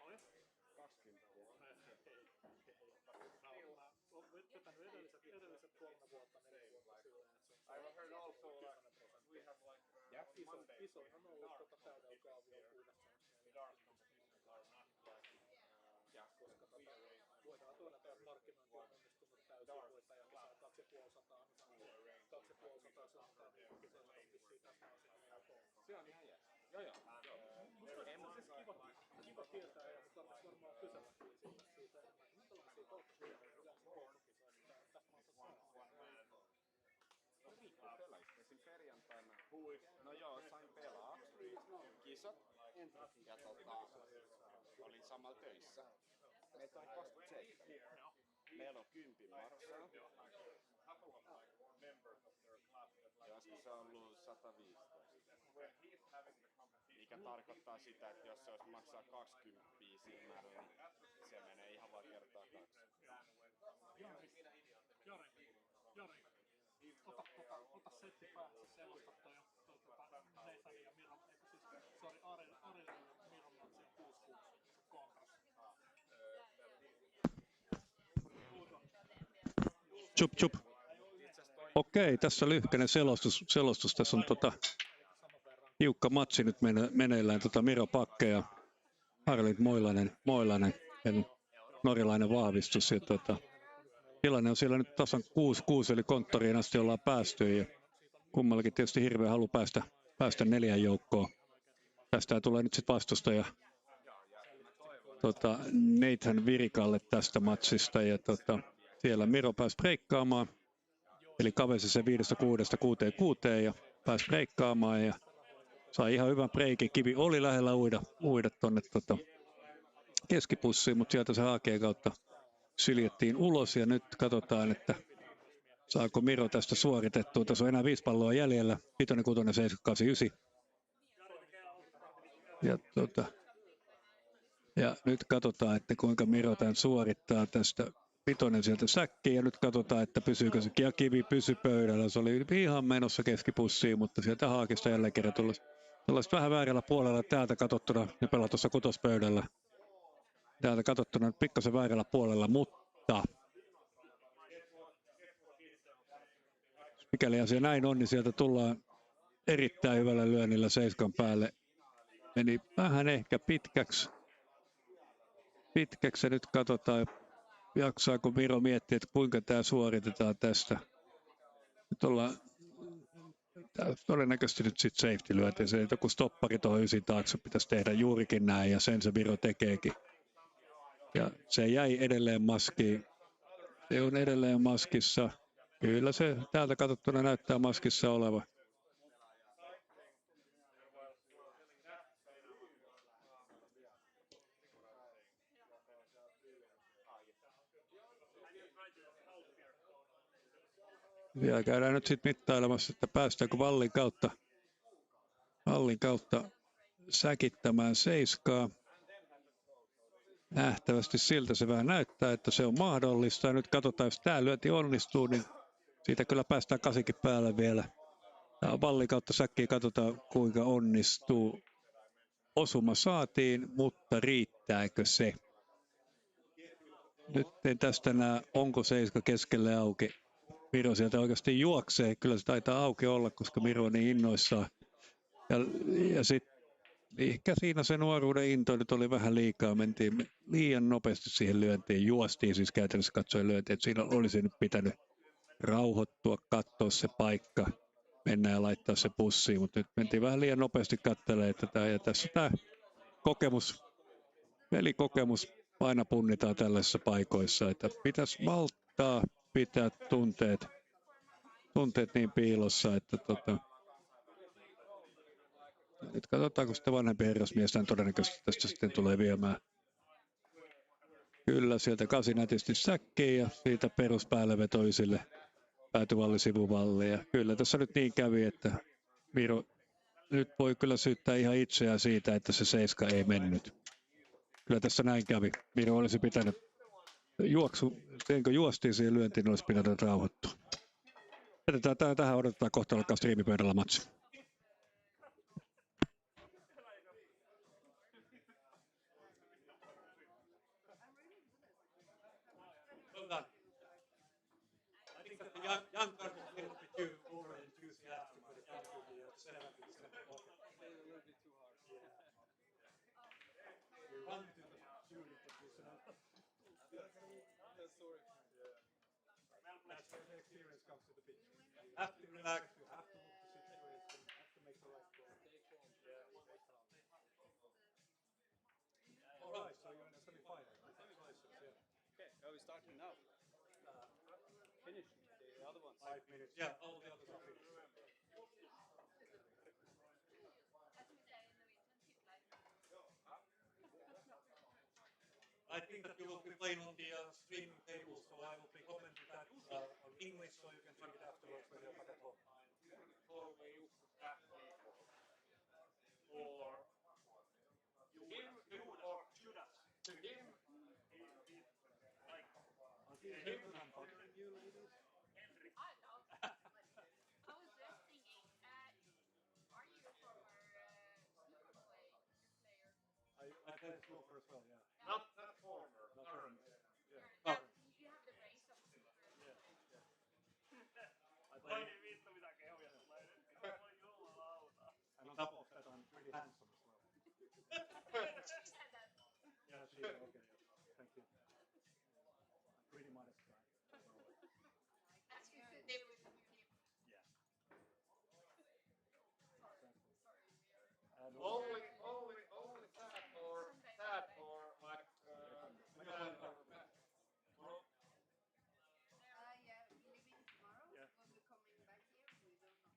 Oli? 20. Mä oon vetänyt edelliset 3 vuotta, 4 vuotta silleen, että se I've on heard also 10%. we have like Isoin on ollut täydellä kaavio 6 dark competitions are not like koska voidaan tuoda tämä markkinointi on onnistunut täysin, voittaja saa 250 se antaa niin kisoista vissiin tästä asiasta. Se on ihan jees. Joo. Ei, mutta siis kiva tietää ja varmaan kyselläkin siitä enemmän. Minkälaisia kauppakielejä yleensä koulukisoissa tästä maassa saa? No riippuu pelaajista. Esim. Perjantaina. No joo, sain pelaa kisat ja olin samalla töissä. Meitä on 27. Meillä on 10 marsaa. Ja olisiko se ollut 115. Mikä tarkoittaa sitä, että jos se olisi maksaa 20 siinä, niin se menee ihan vaan kertaa 2. Jari, ota setti päässä, selosta toi Nathan ja Miron, eikö siis, sori, Arilla ja Miron matsi on 6-6 kontras. Chup chup. Itse asiassa toi Okei, tässä lyhkäinen selostus. Tässä on tiukka matsi nyt meneillään. Miro Pakke ja Harlit Moilainen, norjalainen vahvistus. Ja tilanne on siellä nyt tasan 6-6, eli konttoriin asti ollaan päästy. Ja kummallakin tietysti hirveä halu päästä 4 joukkoon. Tästä tulee nyt sitten vastustaja Nathan Virikalle tästä matsista. Ja siellä Miro pääsi breikkaamaan. Eli kavesi se 5-6 6-6 ja pääsi breikkaamaan ja sai ihan hyvän breikin. Kivi oli lähellä uida tonne keskipussiin, mutta sieltä se hakeen kautta syljettiin ulos ja nyt katsotaan, että saako Miro tästä suoritettua. Tässä on enää 5 palloa jäljellä. 5, 6, 7, 8, 9. Ja nyt katsotaan, että kuinka Miro tämän suorittaa tästä. 5 sieltä säkkiin ja nyt katsotaan, että pysyykö se. Ja Kivi pysy pöydällä. Se oli ihan menossa keskipussiin, mutta sieltä haakista jälleen kerran tullut. Tällaista vähän väärällä puolella täältä katsottuna. Ne pelaa tuossa kutospöydällä. Täältä katsottuna pikkasen väärällä puolella, mutta mikäli asia näin on, niin sieltä tullaan erittäin hyvällä lyönnillä 7 päälle. Meni vähän ehkä pitkäksi ja nyt katsotaan, jaksaako Miro miettiä, että kuinka tämä suoritetaan tästä. Nyt ollaan todennäköisesti nyt sitten safety lyötiin. Se joku stoppari tuohon 9 taakse pitäisi tehdä juurikin näin ja sen se Miro tekeekin. Ja se jäi edelleen maskiin. Se on edelleen maskissa. Kyllä se täältä katsottuna näyttää maskissa oleva. Ja käydään nyt sitten mittailemassa, että päästäänkö vallin kautta säkittämään 7. Nähtävästi siltä se vähän näyttää, että se on mahdollista. Ja nyt katsotaan, jos tämä lyönti onnistuu, niin siitä kyllä päästään 8 päälle vielä. Vallin kautta säkkiin katsotaan, kuinka onnistuu. Osuma saatiin, mutta riittääkö se? Nyt en tästä näe, onko 7 keskelle auki. Miro sieltä oikeasti juoksee. Kyllä se taitaa auki olla, koska Miro on niin innoissaan. Ja sitten ehkä siinä se nuoruuden into nyt oli vähän liikaa. Mentiin liian nopeasti siihen lyöntiin. Juostiin siis käytännössä katsoen lyöntiin. Että siinä olisi nyt pitänyt rauhoittua, katsoa se paikka. Mennään ja laittaa se pussiin. Mutta nyt mentiin vähän liian nopeasti katselemaan tätä. Ja tässä tämä pelikokemus aina punnitaan tällaisissa paikoissa. Että pitäisi malttaa pitää tunteet niin piilossa, että nyt katsotaan, kun sitä vanhempi herrasmies todennäköisesti tästä sitten tulee viemään. Kyllä, sieltä 8 nätisti säkkiin ja siitä peruspäälle Ysille päätyvalli sivuvalli. Ja kyllä tässä nyt niin kävi, että Miro nyt voi kyllä syyttää ihan itseään siitä, että se 7 ei mennyt. Kyllä tässä näin kävi. Miro olisi pitänyt juostiin siihen lyöntiin, olisi pitänyt rauhoittua. Jätetään tähän, odotetaan kohta alkaa striimipöydällä matsi. I think that the young guys will be a little bit too over enthusiastic when it comes to the 70s. A little bit too hard. We run to the shooting position. Sorry. That's where the experience comes to the pitch. You have to relax, you have to look the situation, you have to make the right call. All right, so you're in the semi-final. Congratulations, yeah. Okay, are we starting now? Finish the other ones. 5 minutes. Yeah, all the others are finished. I think that you will be playing on the streaming table, so I will be commenting that on English, so you can check it afterwards when you're back at home. Or you or students. To him, like him and you ladies. I know. I was just thinking, are you a former snooker player? I play snooker as well, yeah. Not former, current. You have the brains of a snooker. I Okay. Thank you. Pretty modest guy. As you should be with the new team. Yeah. Sorry, we are. And Only sad for like tomorrow. Yeah, leaving tomorrow. Yeah. When we're coming back here, we don't know.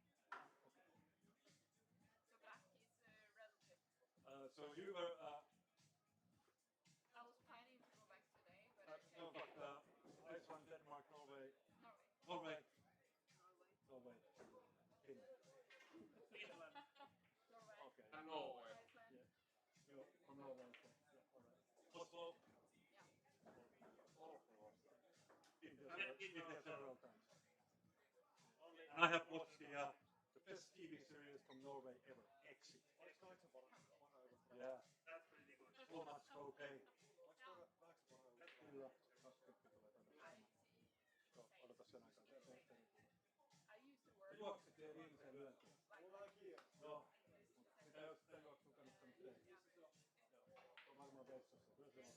So back is relative. So you were I was planning to go back today, but no, but Iceland, Denmark, Norway, Norway. Norway, Finland. Finland. Norway. Okay. and Norway. Iceland. Yeah. You're from Norway, so yeah, all right. Oslo. Been there several times. And I have watched the best TV series from Norway ever, Exit. Yeah, That's pretty good. so much cocaine. Kyllä. 20 tulee tänne. Joo, odota sen aikaa. I used to work. Juoksit vielä viimeiseen lyöntiin. Joo, mutta sitä ei ole sitä juoksua kannattanut tehdä. Joo, se on varmaan vessassa. Kyllä se on.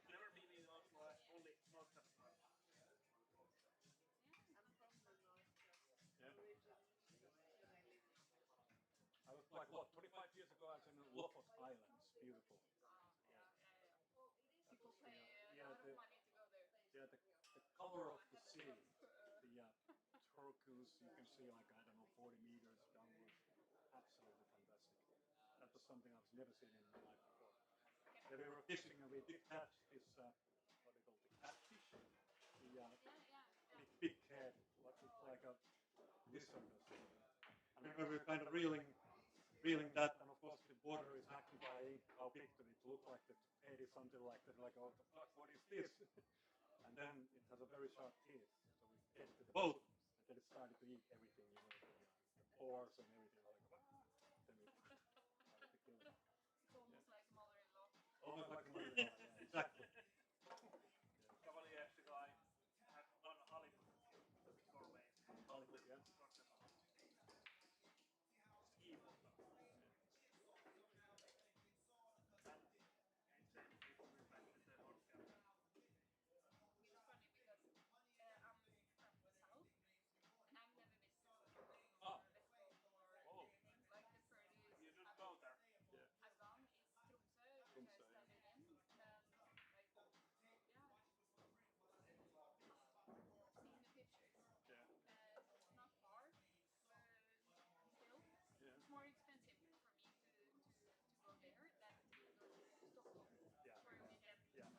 Never been in Oslo, only northern part. I'm from the north Yeah. region. I live in. I was like, what, 25 years ago I was in Lofos Islands. Beautiful. People pay a yeah, lot of money to go there. Yeah, the color of the sea, the turquoise, you can see like, I don't know, 40 meters downwards. Absolutely fantastic. That was something I've never seen in my life before. Yeah, we were fishing and we did catch this, what do you call it, the catfish? The big head, what looks like a lizard or something. And we were kind of reeling that, and of course the water is magnifying how big did it look like, that head is something like that, like, oh, the fuck, what is this? And then it has a very sharp teeth, so we get to the boat, and then it started to eat everything, you know, the pores and everything, like, then we started to kill it. It's almost like mother-in-law. Almost like a mother-in-law, yeah, exactly. Cavalier guy had one halibut in Norway. Halibut, yeah. Evil. It's funny because I'm from the south and I've never been to Norway or Vestfold or anything. Like the furthest You should go there. I've gone is Tromsø, which I studied in, and like seeing the pictures. It's not far, but still, it's more expensive for me to go there than to go to Stockholm for a weekend.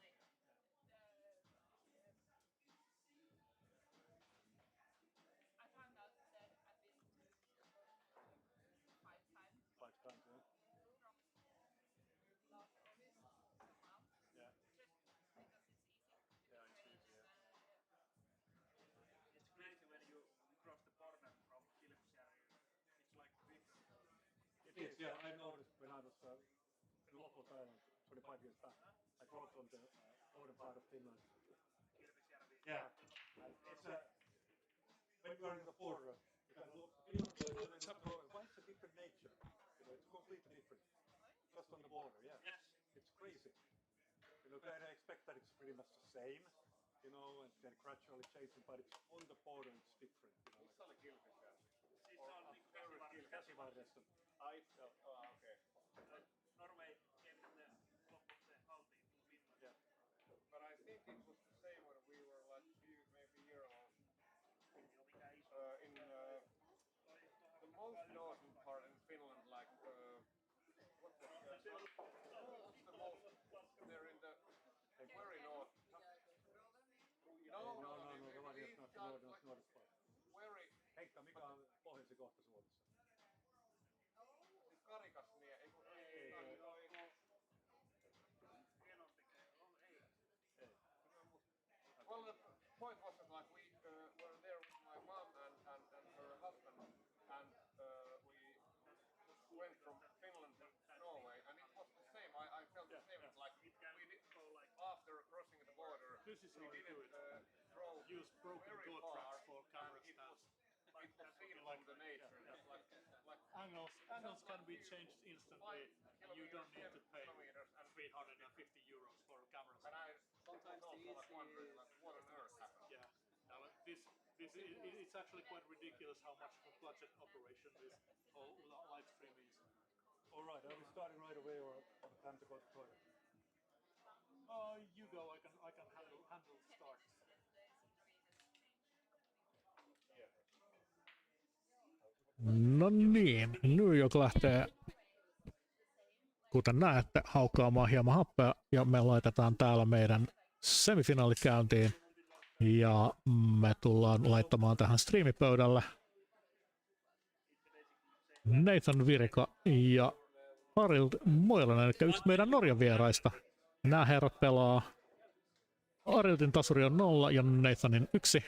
Like, I found out that I've been to Stockholm 5 times. 5 times, yeah. From last August till now. Yeah. Just because it's easy. Yeah, it's easy, yeah. It's crazy when you cross the border from Finnish and Jari. It's like bigger. It is, yeah. I noticed when I was in Lofos Island 25 years back. I crossed on the northern part of Finland. Yeah. And it's when you are in the border, you can look. Why it's a different nature? You know, it's completely different. Just on the border, yeah. It's crazy. You know, I expect that it's pretty much the same. You know, and then gradually changing, but it's on the border, it's different. You know, Missä oli Kilpisjärvi? Siis se on niinku Käsivarressa. Okay. Norway came to the top of the Alti to Finland. Yeah. But I think it was the same when we were like maybe a year old. In the most northern part in Finland, like what was the most? They're in the very north. No, Rovaniemi is not the northern part. Very. Heikka, mikä on pohjoisin kohta Suomessa? Siis Karikasnie, ei. Well, the point was that like we were there with my mom and her husband, and we went from Finland to Norway, and it was the same. I felt the same. Like we did after crossing the border, This is we how you do didn't it. drove Use broken very door far, tracks for camera and it stands. was seen from the nature. It was like Angles can be changed instantly, and you don't need to pay kilometers and 350 euros for a camera it's actually quite ridiculous how much of a budget operation this whole live stream is. All right, are we starting right away or time to go to the toilet? You go. I can handle the start. No niin, New York lähtee, kuten näette, haukkaamaan hieman happea ja me laitetaan täällä meidän semifinaalit käyntiin ja me tullaan laittamaan tähän striimipöydälle Nathan Virika ja Arild Moilanen, eli yksi meidän Norjan vieraista. Nämä herrat pelaa. Arildin tasuri on 0 ja Nathanin 1.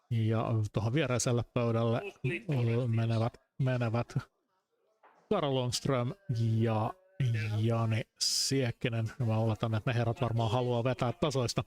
Ja tuohon viereiselle pöydälle menevät Kara Longström ja Jani Siekkinen. Mä oletan, että ne herrat varmaan haluaa vetää tasoista.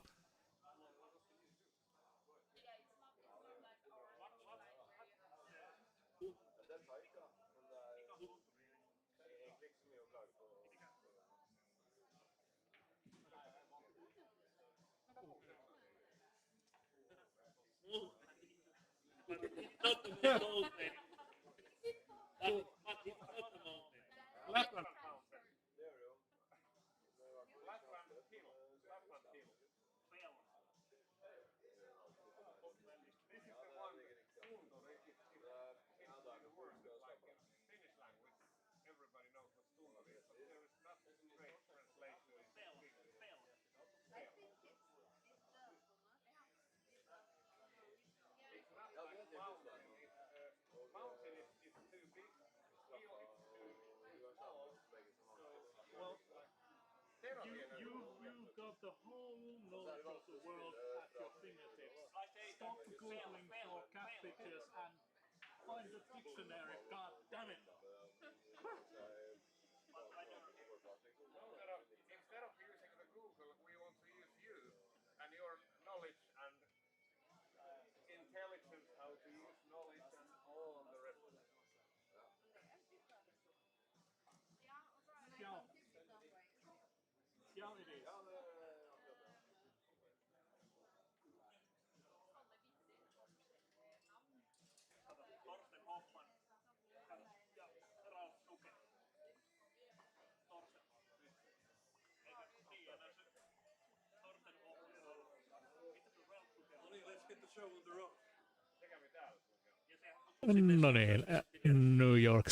You've got the whole knowledge of the world at your fingertips. Stop googling for cat pictures and find the dictionary. God damn it! Instead of using the Google, we want to use you and your knowledge and intelligence, how to use knowledge and all the rest of it. Yeah, it is. Torsten Hoffman ja Ralf Suke. Torsten. Eikä tiedä se. Torsten Hoffman. Mitä tuo Ralf Suke on? No niin, let's get the show on the road. No niin, New York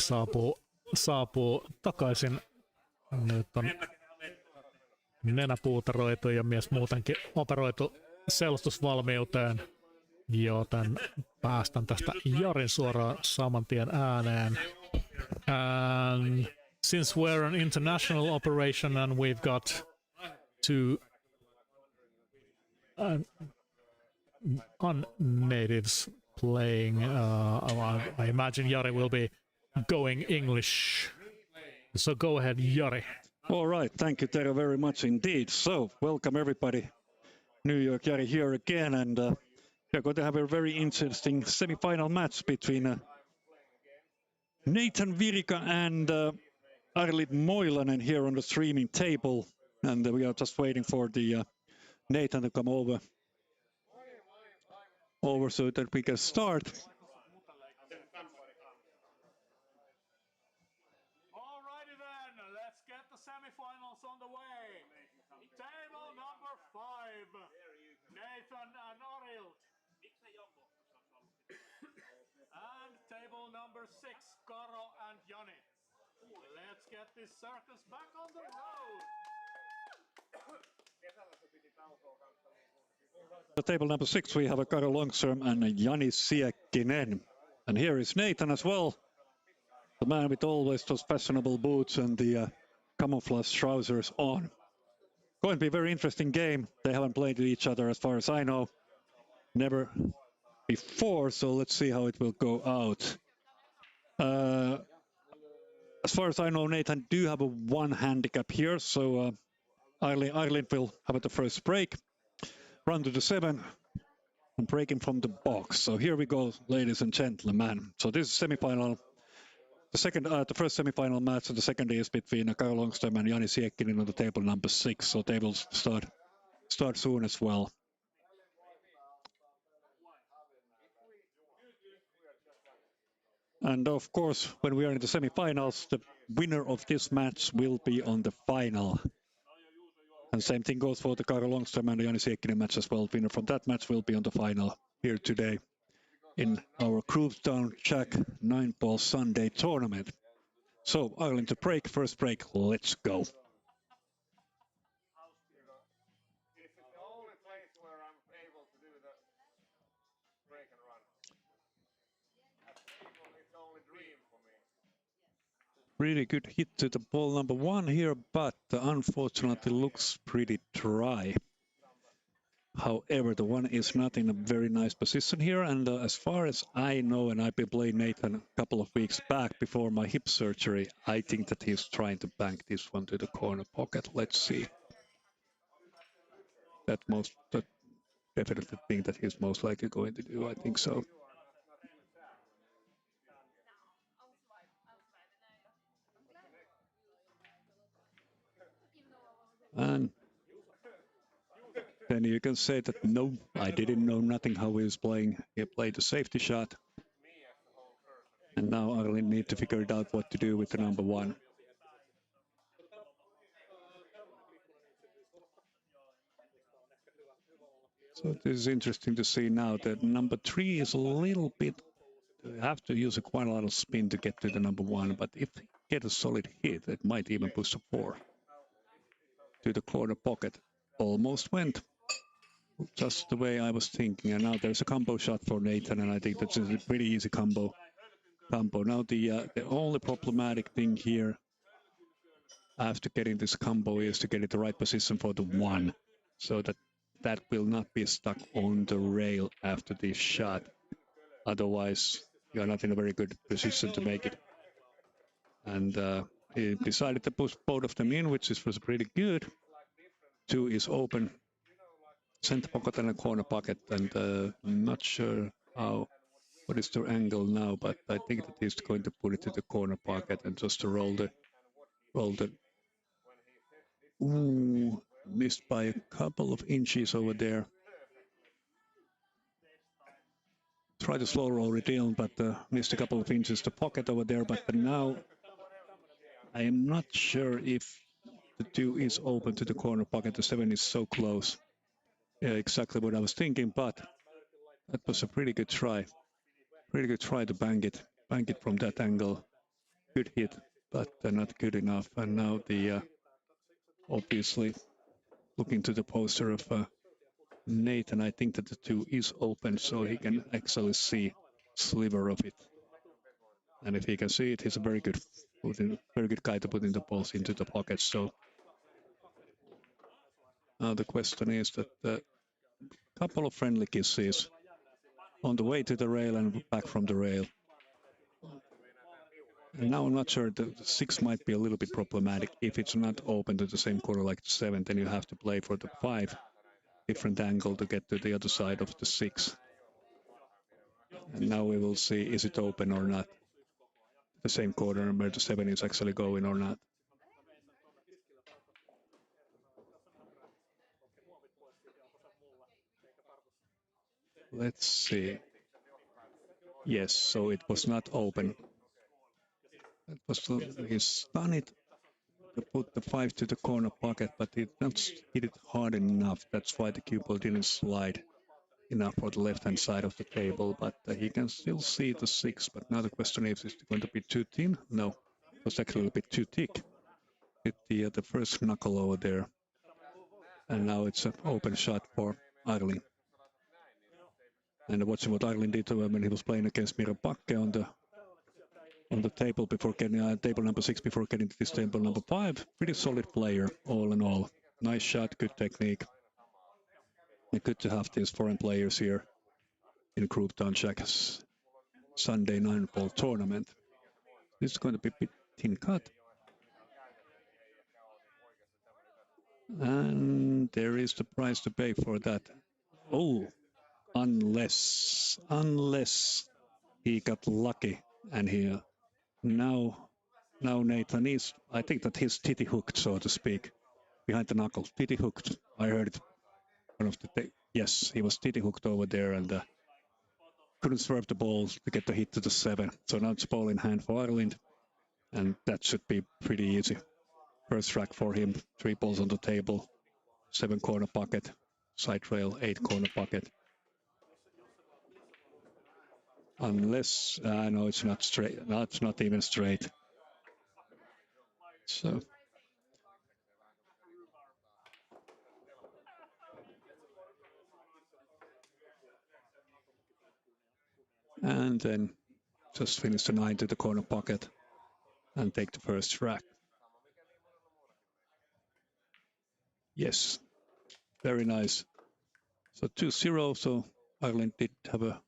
saapuu takaisin. Nyt on nenä puuteroitu ja mies muutenkin operoitu selostusvalmiuteen, joten päästän tästä Jarin suoraan saman tien ääneen. And since we're an international operation and we've got two unnatives playing, I imagine Jari will be going English. So go ahead, Jari. All right, thank you, Tero, very much indeed. So, welcome everybody. New York Jari here again, and we're going to have a very interesting semi-final match between Nathan Virika and Arild Moilanen here on the streaming table. And we are just waiting for the Nathan to come over so that we can start. Alrighty then, let's get the semifinals on the way. Table number 5, Nathan and Arild. And table number 6, Karo and Jani. Let's get this circus back on the road. At table number 6, we have a Karo Longström and Jani Siekkinen. And here is Nathan as well. The man with always those fashionable boots and the camouflage trousers on. Going to be a very interesting game. They haven't played each other as far as I know. Never before, so let's see how it will go out. As far as I know, Nathan do have a 1 handicap here, so Arild will have the first break. Run to the 7 and breaking from the box. So here we go, ladies and gentlemen. So this is semi-final. The first semi-final match, and the second is between Karo Longström and Jani Siekkinen on the table number 6. So they will start soon as well. And of course, when we are in the semi-finals, the winner of this match will be on the final. And same thing goes for the Karo Longström and the Jani Siekkinen match as well. Winner from that match will be on the final here today in our Groovetown Jack 9-ball Sunday tournament. So, Ireland to break, first break, let's go. This is the only place where I'm able to do the break and run. As people, it's only dream for me. Really good hit to the ball number 1 here, but unfortunately looks pretty dry. However, the one is not in a very nice position here, and as far as I know, and I've been playing Nathan a couple of weeks back before my hip surgery, I think that he's trying to bank this one to the corner pocket. Let's see. That definitely think that he's most likely going to do. I think so. And then you can say that no, I didn't know nothing how he was playing. He played a safety shot. And now I really need to figure it out what to do with the number 1. So this is interesting to see now that number 3 is a little bit, you have to use quite a lot of spin to get to the number 1, but if you get a solid hit, it might even push a 4 to the corner pocket. Almost went. Just the way I was thinking, and now there's a combo shot for Nathan, and I think that's a pretty easy combo. Now the only problematic thing here after getting this combo is to get it the right position for the 1, so that will not be stuck on the rail after this shot. Otherwise, you're not in a very good position to make it. And he decided to push both of them in, which was pretty good. 2 is open. Center pocket and a corner pocket, and I'm not sure what is their angle now, but I think that he's going to put it to the corner pocket and just to roll the. Ooh, missed by a couple of inches over there. Try to slow roll it in, but missed a couple of inches the pocket over there. But now I am not sure if the 2 is open to the corner pocket. The 7 is so close. Yeah, exactly what I was thinking, but that was a pretty good try. Pretty good try to bank it from that angle. Good hit, but not good enough. And now the obviously looking to the poster of Nathan, I think that the 2 is open, so he can actually see sliver of it. And if he can see it, he's a very good guy to put in the balls into the pocket. So now the question is that a couple of friendly kisses on the way to the rail and back from the rail. And now I'm not sure, the 6 might be a little bit problematic. If it's not open to the same corner like the 7, then you have to play for the 5. Different angle to get to the other side of the 6. And now we will see, is it open or not? The same corner where the 7 is actually going or not. Let's see. Yes, so it was not open. He's done it to put the 5 to the corner pocket, but he did not hit it hard enough. That's why the cue ball didn't slide enough for the left-hand side of the table, but he can still see the 6. But now the question is it going to be too thin? No, it was actually a bit too thick. Hit the first knuckle over there. And now it's an open shot for Arlin. And watching what Arlin did when he was playing against Miro Pakke on the table before getting table number 6 before getting to this table number 5. Pretty solid player all in all. Nice shot, good technique. And good to have these foreign players here in Groovetown Jack's Sunday 9-ball tournament. This is going to be a bit thin cut. And there is the price to pay for that. Oh, unless he got lucky and he now Nathan is, I think that he's titty hooked, so to speak, behind the knuckle. Titty hooked. I heard it. Yes, he was titty hooked over there, and couldn't serve the ball to get the hit to the 7. So now it's ball in hand for Ireland, and that should be pretty easy. First track for him, 3 balls on the table, 7 corner pocket, side rail, 8 corner pocket. Unless, no, it's not straight. No, it's not even straight. So, and then just finish the 9 to the corner pocket and take the first track. Yes, very nice. So 2-0, so Ireland did have a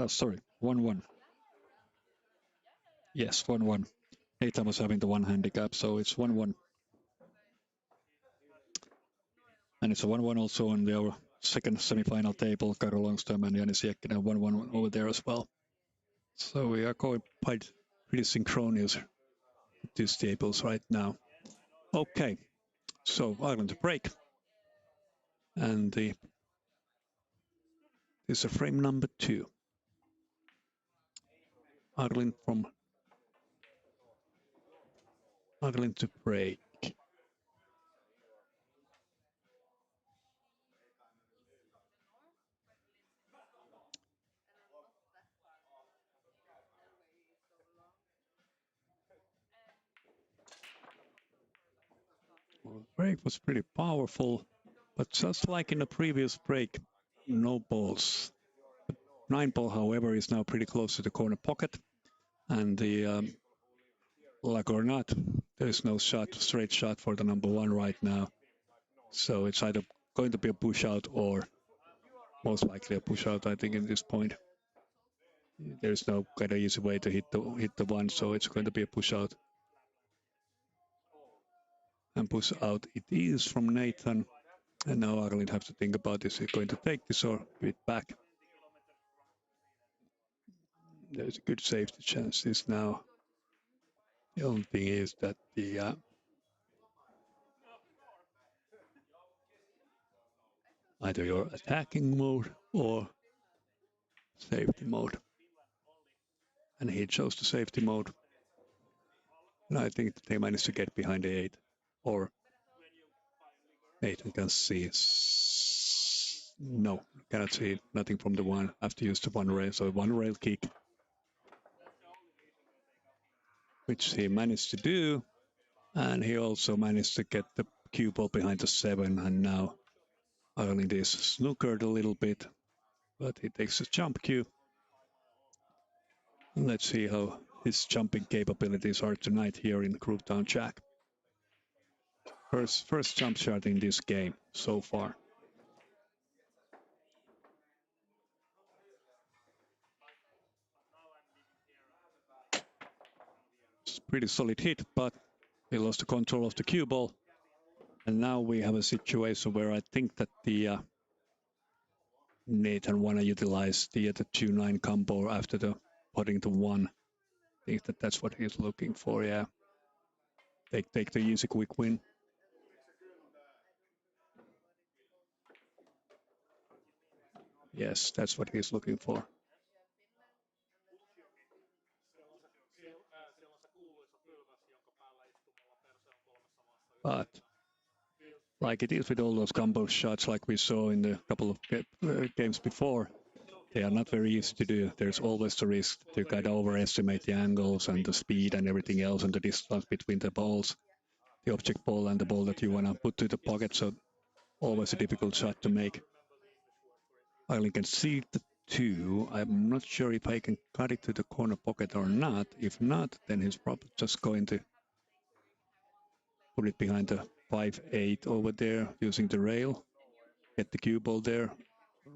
sorry, 1-1. Yes, 1-1. Nathan was having the 1 handicap, so it's 1-1. And it's a 1-1 also on our second semi-final table. Karo Longström and Janis Jekkinen 1-1 over there as well. So we are going pretty synchronous with these tables right now. Okay, so Ireland to break. And this is a frame number 2. Ireland to break. Well, the break was pretty powerful, but just like in the previous break, no balls. The 9 ball, however, is now pretty close to the corner pocket, and the like or not, there is no straight shot for the number 1 right now. So it's either going to be a push out or most likely a push out, I think, at this point. There's no kind of easy way to hit the 1, so it's going to be a push out. And push out it is from Nathan. And now Ireland have to think about, is he going to take this or give it back? There's a good safety chances now. The only thing is that the either your attacking mode or safety mode. And he chose the safety mode. And I think that they managed to get behind the 8. Or Nathan can see. No, cannot see nothing from the 1. Have to use the 1 rail. So 1 rail kick, which he managed to do. And he also managed to get the cue ball behind the 7. And now Ireland is snookered a little bit. But he takes a jump cue. Let's see how his jumping capabilities are tonight here in Groovetown Jack. First jump shot in this game so far. It's a pretty solid hit, but he lost the control of the cue ball. And now we have a situation where I think that the Nathan want to utilize the 2-9 combo after the putting to 1. I think that that's what he's looking for, yeah. Take the easy quick win. Yes, that's what he's looking for. But like it is with all those combo shots like we saw in the couple of games before, they are not very easy to do. There's always the risk to kind of overestimate the angles and the speed and everything else and the distance between the balls, the object ball and the ball that you want to put to the pocket. So always a difficult shot to make. Ireland can see the 2. I'm not sure if I can cut it to the corner pocket or not. If not, then he's probably just going to put it behind the 5-8 over there using the rail. Get the cue ball there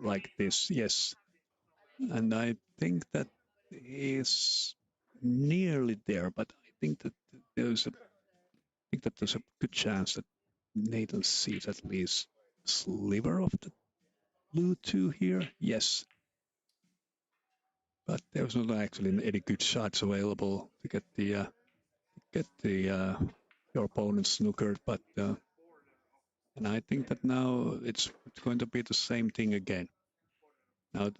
like this, yes. And I think that is nearly there, but I think that there's a good chance that Nathan sees at least a sliver of the blue 2 here. Yes. But there's not actually any good shots available to get the your opponent snookered, but And I think that now it's going to be the same thing again. Now,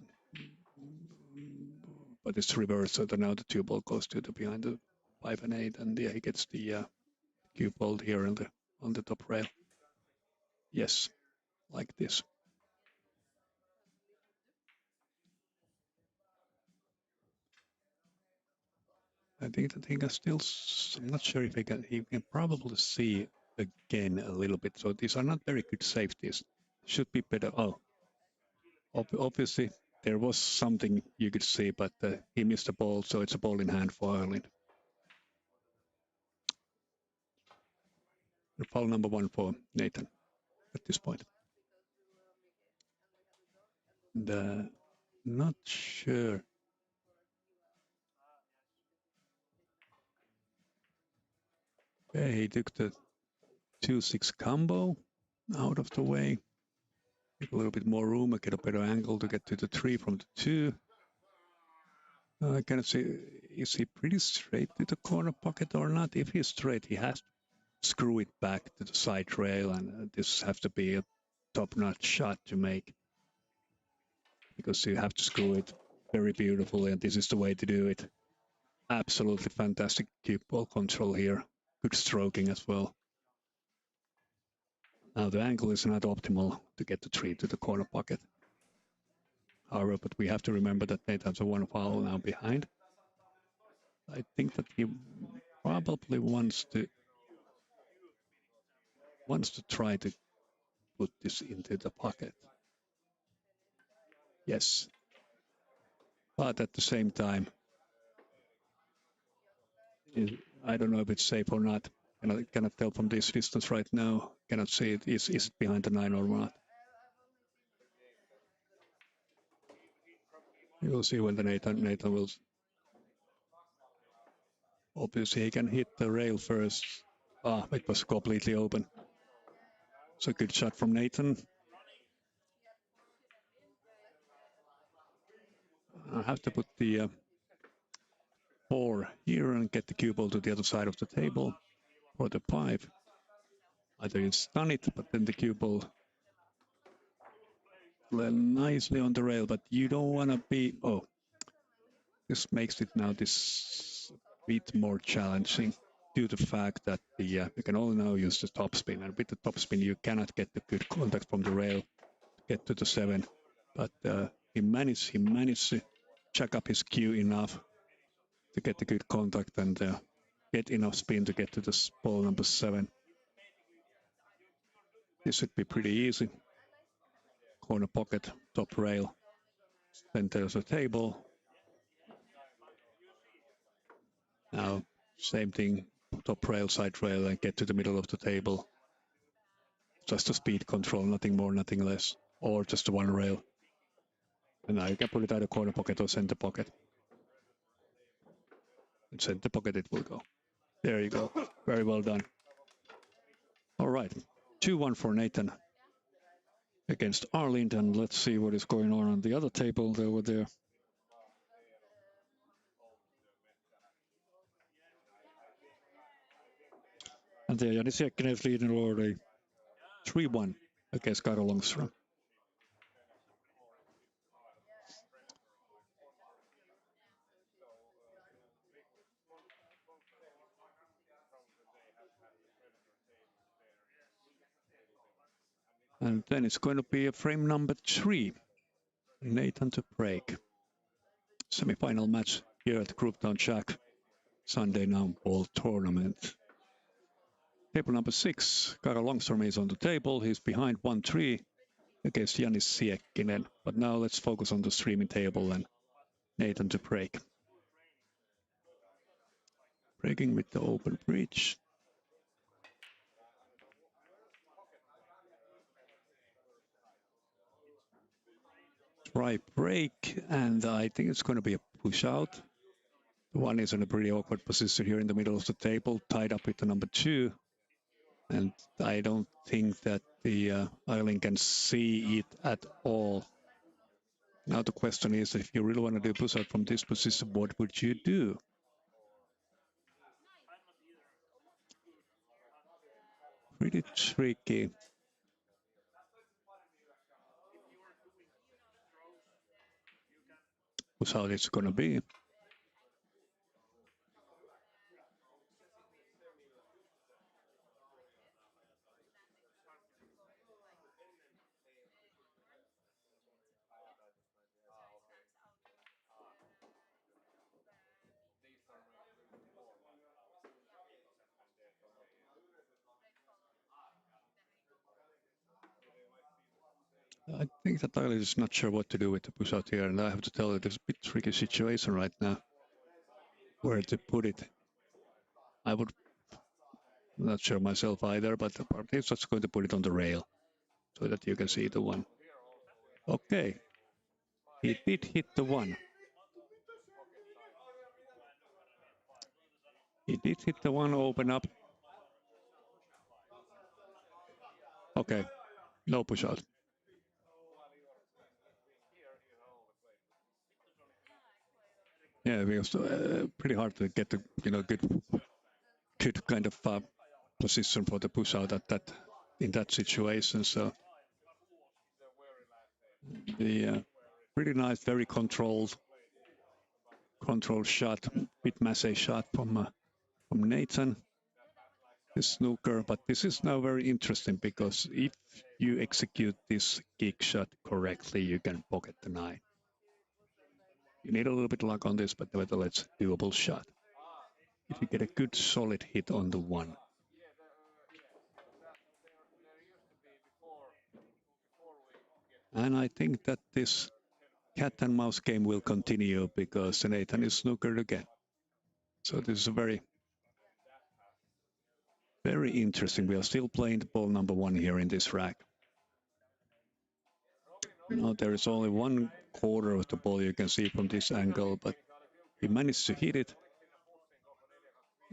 but it's reversed, so that now the 2 ball goes to the behind the 5 and 8, and yeah, he gets the cue ball here on the top rail. Yes, like this. I think that he can still, I'm not sure if he can probably see again a little bit. So these are not very good safeties. Should be better. Oh, obviously there was something you could see, but he missed the ball, so it's a ball in hand for Ireland. Foul number 1 for Nathan at this point. And, not sure. Okay, he took the 2-6 combo out of the way. Get a little bit more room, get a better angle to get to the 3 from the 2. I cannot see, is he pretty straight to the corner pocket or not? If he's straight, he has to screw it back to the side rail, and this has to be a top-notch shot to make. Because you have to screw it very beautifully, and this is the way to do it. Absolutely fantastic cue ball control here. Good stroking as well. Now the angle is not optimal to get the 3 to the corner pocket. However, but we have to remember that Nate has a 1 foul now behind. I think that he probably wants to try to put this into the pocket. Yes. But at the same time, I don't know if it's safe or not. And I cannot tell from this distance right now. Cannot see it. Is it behind the 9 or not? You will see when the Nathan will. Obviously, he can hit the rail first. It was completely open. So good shot from Nathan. I have to put the 4 here and get the cue ball to the other side of the table for the 5. Either you stun it, but then the cue ball nicely on the rail, but you don't want to be... Oh, this makes it now this bit more challenging due to the fact that you can only now use the topspin, and with the topspin you cannot get the good contact from the rail to get to the 7. But he managed to jack up his cue enough to get the good contact and get enough spin to get to the ball number 7. This should be pretty easy. Corner pocket, top rail. Then there's a table. Now, same thing, top rail, side rail, and get to the middle of the table. Just a speed control, nothing more, nothing less. Or just one rail. And now you can put it either corner pocket or center pocket. In center pocket it will go. There you go. Very well done. All right. 2-1 for Nathan against Arlington. Let's see what is going on the other table over there. And there, Jani Siekkinen is leading already 3-1 against Karo Longström. And then it's going to be a frame number 3. Nathan to break. Semi-final match here at Groovetown Jack. Sunday now ball tournament. Table number 6. Karo Longström is on the table. He's behind 1-3 against Jani Siekkinen. But now let's focus on the streaming table and Nathan to break. Breaking with the open bridge. Try break, and I think it's going to be a push out. The 1 is in a pretty awkward position here in the middle of the table, tied up with the number 2. And I don't think that the Eileen can see it at all. Now the question is, if you really want to do push out from this position, what would you do? Pretty tricky. was how it's gonna be. I think that Tyler is not sure what to do with the push out here, and I have to tell you, there's a bit tricky situation right now. Where to put it? I'm not sure myself either, but I'm just going to put it on the rail so that you can see the one. Okay, he did hit the one. He did hit the one, open up. Okay, no push out. Yeah, because pretty hard to get the good kind of position for the push out at that in that situation. So the pretty nice, very controlled shot, bit massy shot from Nathan. The snooker, but this is now very interesting because if you execute this kick shot correctly, you can pocket the 9. You need a little bit of luck on this, but nevertheless, doable shot. If you get a good solid hit on the 1. And I think that this cat and mouse game will continue because Nathan is snookered again. So this is a very, very interesting. We are still playing the ball number 1 here in this rack. Now there is only 1/4 of the ball you can see from this angle, but he managed to hit it.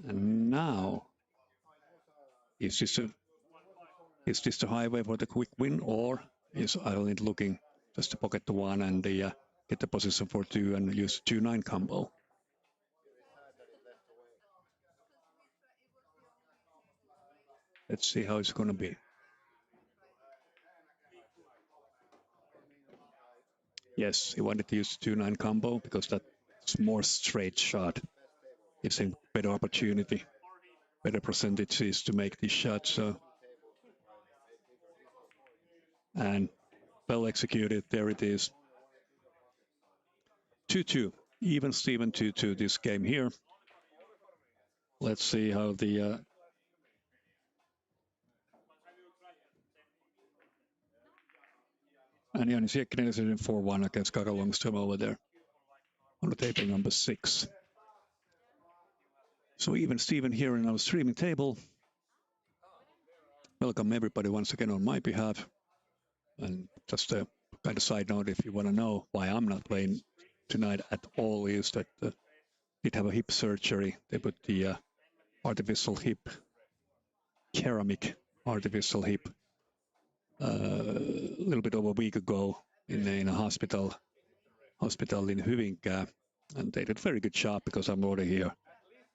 And now, is this the highway for the quick win, or is Ireland looking just to pocket the 1 and get the position for 2 and use 2-9 combo? Let's see how it's going to be. Yes, he wanted to use the 2-9 combo because that's more straight shot. Gives him better opportunity, better percentages to make this shot. So, and well executed. There it is. 2-2. Even Steven 2-2 this game here. Let's see how the and Janis Jekinen is in 4-1 against Kaka Longström over there on the table number 6. So even Steven here in our streaming table. Welcome everybody once again on my behalf. And just a kind of side note, if you want to know why I'm not playing tonight at all, is that I did have a hip surgery. They put the artificial hip, ceramic artificial hip, a little bit over a week ago in a hospital in Hyvinkää, and they did a very good job because I'm already here.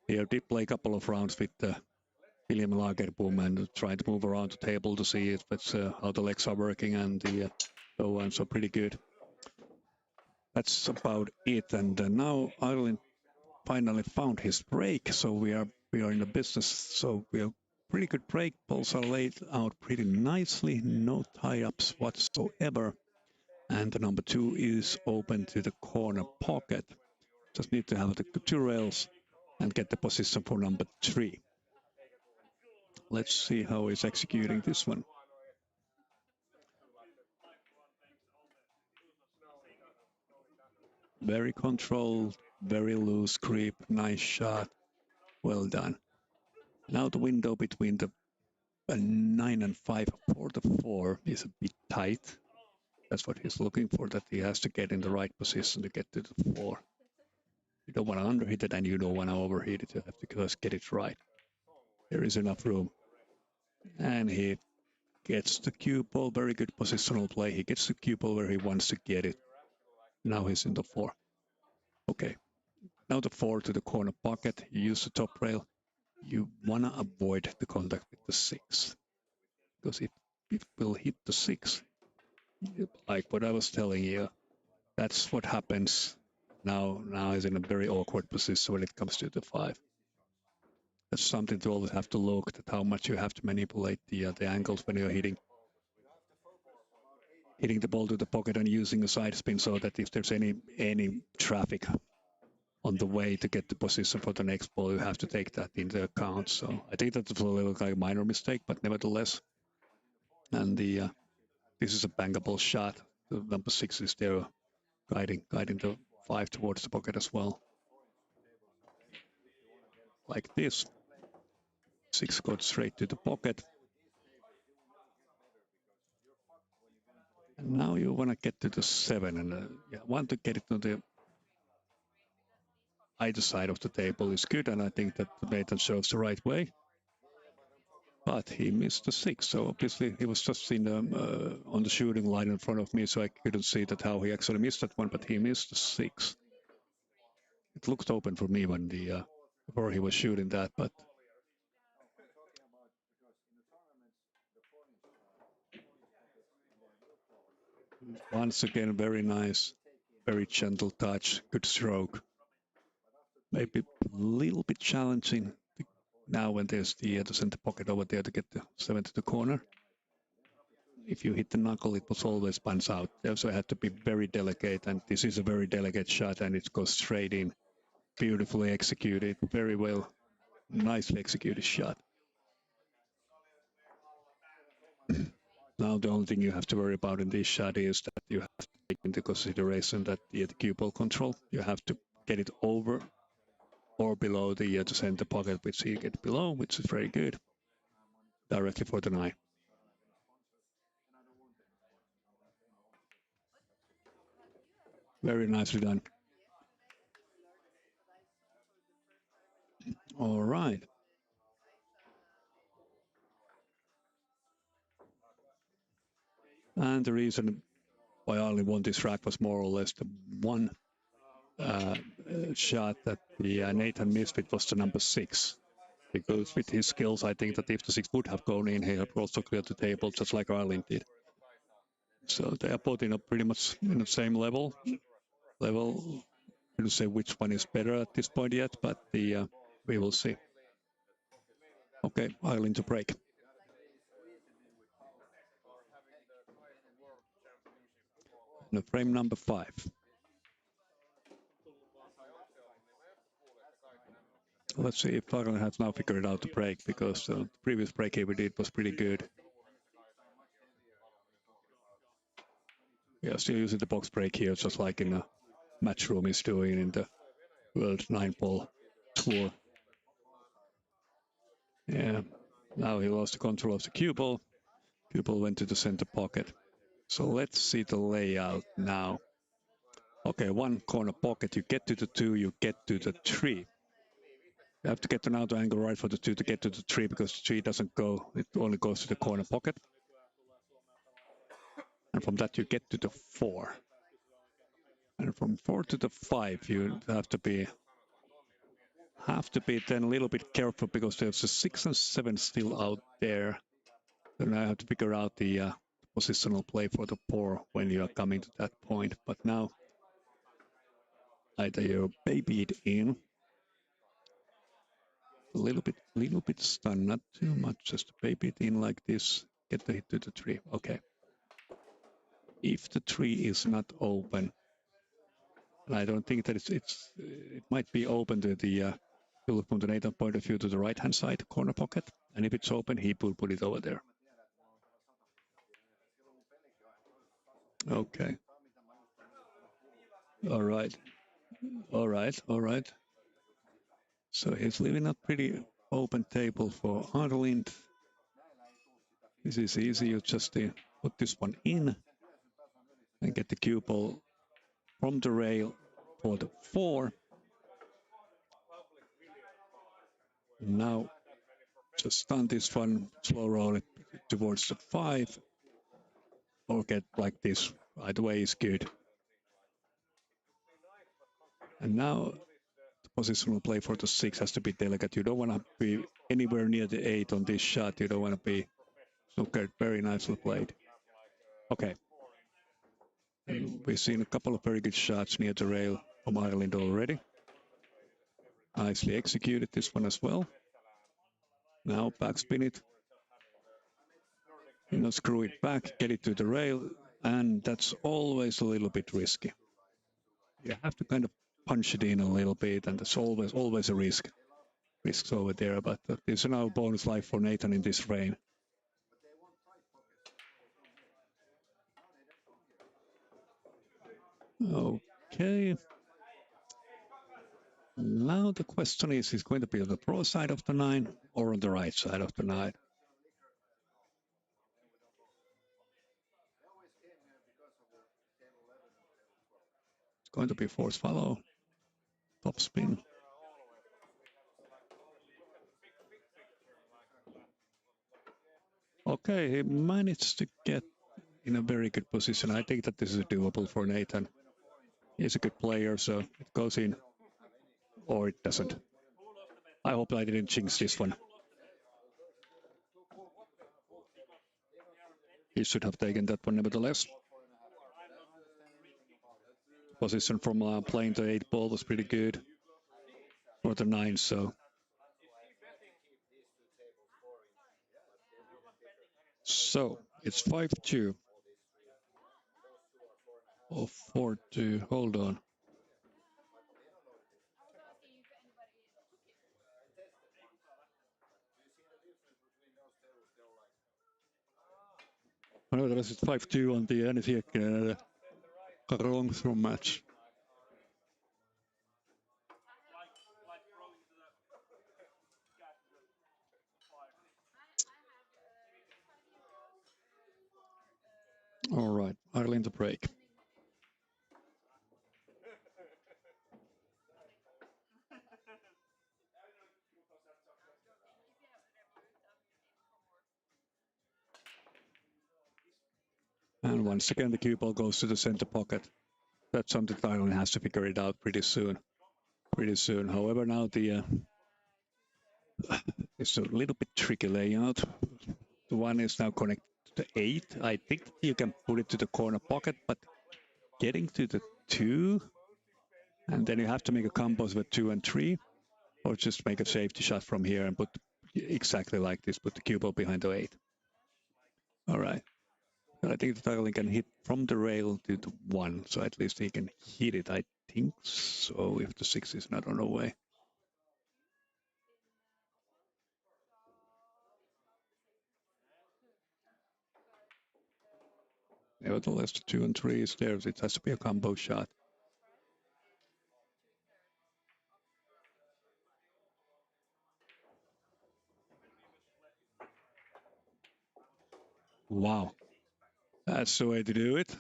Here did play a couple of rounds with William Lagerboom and trying to move around the table to see if that's how the legs are working and the so on. So pretty good. That's about it. And now Ireland finally found his break, so we are in the business. So we are pretty good break. Balls are laid out pretty nicely, no tie-ups whatsoever. And the number 2 is open to the corner pocket. Just need to have the 2 rails and get the position for number 3. Let's see how he's executing this one. Very controlled, very loose grip, nice shot. Well done. Now the window between the 9 and 5 for the 4 is a bit tight. That's what he's looking for, that he has to get in the right position to get to the 4. You don't want to underhit it and you don't want to overheat it. You have to just get it right. There is enough room. And he gets the cue ball, very good positional play. He gets the cue ball where he wants to get it. Now he's in the 4. Okay. Now the 4 to the corner pocket. You use the top rail. You want to avoid the contact with the 6. Because if it will hit the 6, like what I was telling you, that's what happens now he's in a very awkward position when it comes to the 5. That's something to always have to look at how much you have to manipulate the angles when you're hitting the ball to the pocket and using a side spin, so that if there's any traffic on the way to get the position for the next ball, you have to take that into account. So I think that's a little like a minor mistake, but nevertheless. And this is a bangable shot. The number 6 is there guiding the 5 towards the pocket as well. Like this. 6 goes straight to the pocket. And now you want to get to the 7 and want to get it to the either side of the table is good, and I think that Nathan shows the right way. But he missed the 6, so obviously he was just on the shooting line in front of me, so I couldn't see that how he actually missed that one, but he missed the 6. It looked open for me when before he was shooting that, but once again, very nice, very gentle touch, good stroke. Maybe a little bit challenging now when there's the center pocket over there to get the 7 to the corner. If you hit the knuckle, it was always bounce out. So it had to be very delicate, and this is a very delicate shot, and it goes straight in. Beautifully executed, very well, nicely executed shot. Now the only thing you have to worry about in this shot is that you have to take into consideration that the cue ball control, you have to get it over or below the center pocket, which you get below, which is very good, directly for the 9. Very nicely done. All right. And the reason why I only won this rack was more or less the one shot that Nathan missed, it was the number 6. Because with his skills, I think that if the 6 would have gone in, he would also cleared the table, just like Arlen did. So they are both in a pretty much in the same level. I couldn't say which one is better at this point yet, but we will see. Okay, Arlen to break. And frame number 5. Let's see if Arlen has now figured out the break, because the previous break he did was pretty good. Yeah, still using the box break here, just like in a Matchroom is doing in the World 9-Ball Tour. Yeah, now he lost the control of the cue ball. Cue ball went to the center pocket. So let's see the layout now. Okay, 1 corner pocket, you get to the 2, you get to the 3. You have to get an auto angle right for the 2 to get to the 3, because the 3 doesn't go, it only goes to the corner pocket. And from that you get to the 4. And from 4 to the 5 you have to be then a little bit careful, because there's a 6 and 7 still out there. Then I have to figure out the positional play for the 4 when you are coming to that point. But now either you baby it in, a little bit stun, not too much, just baby it in like this, get the hit to the 3. Okay. If the 3 is not open, and I don't think that it might be open to the to look from the Nathan point of view to the right hand side corner pocket, and if it's open, he will put it over there. Okay. All right. So he's leaving a pretty open table for Arlen. This is easy. You just put this one in and get the cue ball from the rail for the 4. Now just stun this one, slow roll it towards the 5, or get like this. Either way is good. And now the positional play for the 6 has to be delicate. You don't want to be anywhere near the 8 on this shot. You don't want to be. Okay, very nicely played. Okay. And we've seen a couple of very good shots near the rail from Ireland already. Nicely executed this one as well. Now backspin it. Screw it back, get it to the rail, and that's always a little bit risky. You have to kind of punch it in a little bit, and there's always a risk. Risks over there, but there's now bonus life for Nathan in this frame. Okay. Now the question is it going to be on the pro side of the 9 or on the right side of the 9? It's going to be force follow, top spin. Okay, he managed to get in a very good position. I think that this is doable for Nathan. He's a good player, so it goes in. Or it doesn't. I hope I didn't jinx this one. He should have taken that one nevertheless. Position from playing the 8 ball was pretty good for the 9, so. So, it's 5-2. Or 4-2, hold on. No, that is 5-2 on the NY wrong through match. All right, Ireland to break. And once again, the cue ball goes to the center pocket. That's something that Ireland has to figure it out pretty soon. However, now it's a little bit tricky layout. The one is now connected to the 8. I think you can put it to the corner pocket, but getting to the 2, and then you have to make a combos with 2 and 3, or just make a safety shot from here and put exactly like this, put the cue ball behind the 8. All right. I think the Ireland can hit from the rail to the 1, so at least he can hit it, I think so, if the 6 is not on the way. Nevertheless, the 2 and 3 is there. It has to be a combo shot. Wow. That's the way to do it.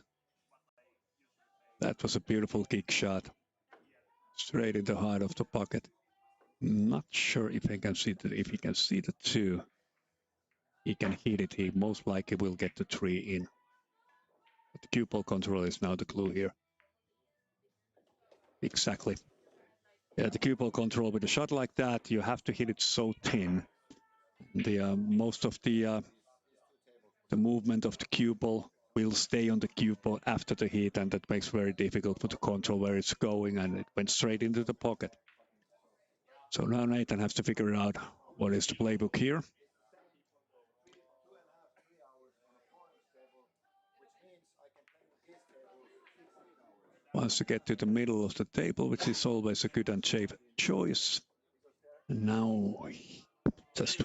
That was a beautiful kick shot. Straight in the heart of the pocket. Not sure if he can see the 2. He can hit it. He most likely will get the 3 in. But the cue ball control is now the clue here. Exactly. Yeah, the cue ball control with a shot like that, you have to hit it so thin. The most of the movement of the cue ball will stay on the cue ball after the hit, and that makes it very difficult for the control where it's going, and it went straight into the pocket. So now Nathan has to figure out what is the playbook here. Wants to get to the middle of the table, which is always a good and safe choice. And now just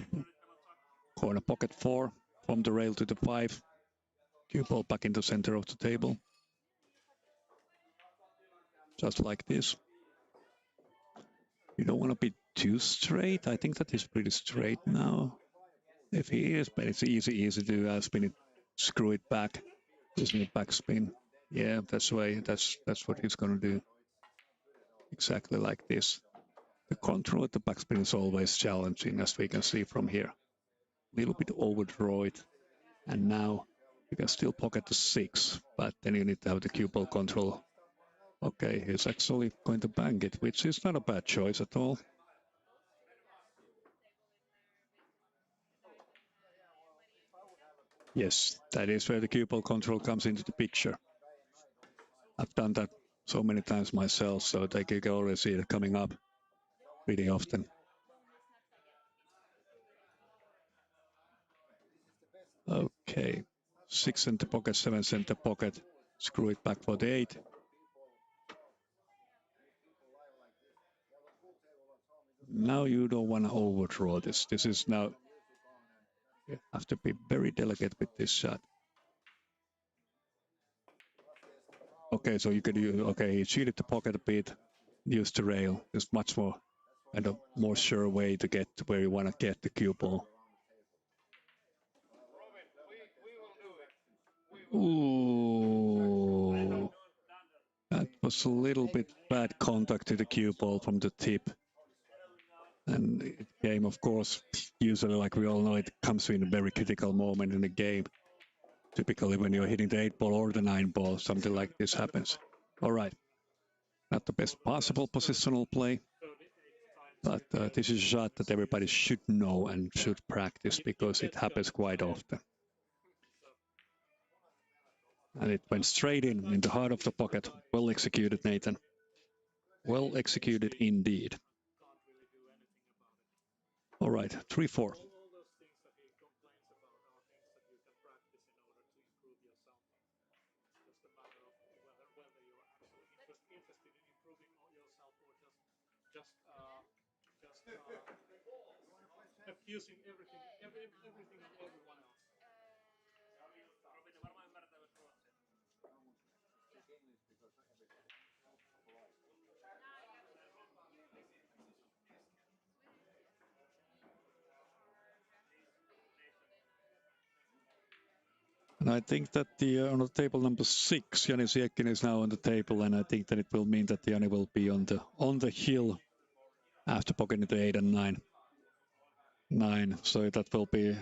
corner pocket 4 from the rail to the 5. Cue ball back in the center of the table. Just like this. You don't want to be too straight. I think that is pretty straight now. If he is, but it's easy to spin it, screw it back, using a backspin. Yeah, that's the way. That's what he's gonna do. Exactly like this. The control at the backspin is always challenging, as we can see from here. A little bit overdraw it, and now you can still pocket the 6, but then you need to have the cue ball control. Okay, he's actually going to bang it, which is not a bad choice at all. Yes, that is where the cue ball control comes into the picture. I've done that so many times myself, so I can already see it coming up pretty often. Okay, 6 center pocket, 7 center pocket. Screw it back for the 8. Now you don't want to overdraw this. This is now, you have to be very delicate with this shot. Okay, so you could use, okay, he cheated the pocket a bit, use the rail. It's much more and a more sure way to get to where you want to get the cue ball. Ooh, that was a little bit bad contact to the cue ball from the tip. And it came, of course, usually, like we all know, it comes in a very critical moment in the game. Typically, when you're hitting the 8 ball or the 9 ball, something like this happens. All right. Not the best possible positional play, but this is a shot that everybody should know and should practice because it happens quite often. And it went straight in the heart of the pocket. Well executed, Nathan. Well executed indeed. All right, 3-4. All those things that he complains about are things that you can practice in order to improve yourself. It's just a matter of whether you're actually interested in improving yourself or just accusing everything and everyone else. And I think that on the table number 6, Jani Siekkinen is now on the table, and I think that it will mean that Jani will be on the hill after pocketing the 8 and 9. 9, so that will be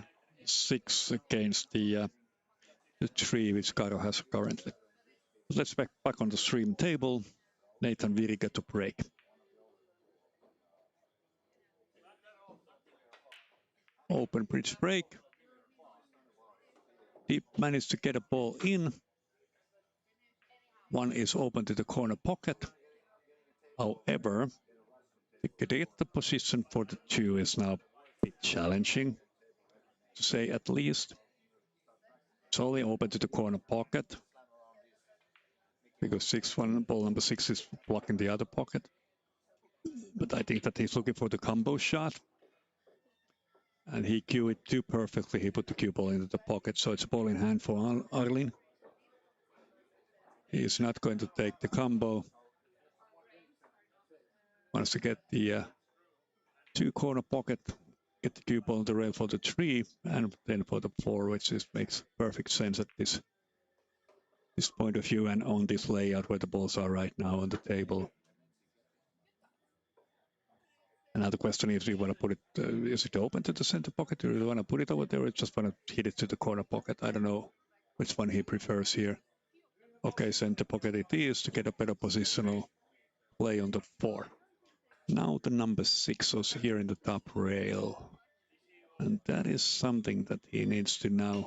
6 against the 3 which Karo has currently. Let's back on the stream table. Nathan Virike to break. Open bridge break. Deep managed to get a ball in. 1 is open to the corner pocket. However, to get the position for the 2 is now a bit challenging, to say at least. It's only open to the corner pocket because 6-1 ball number 6 is blocking the other pocket. But I think that he's looking for the combo shot. And he cued it too perfectly. He put the cue ball into the pocket, so it's a ball in hand for Arlin. He is not going to take the combo. Wants to get the 2 corner pocket, get the cue ball on the rail for the 3, and then for the 4, which makes perfect sense at this point of view and on this layout where the balls are right now on the table. Another question is, do you want to put it, is it open to the center pocket, or do you want to put it over there, or just want to hit it to the corner pocket? I don't know which one he prefers here. Okay, center pocket it is to get a better positional play on the 4. Now the number 6 is here in the top rail. And that is something that he needs to now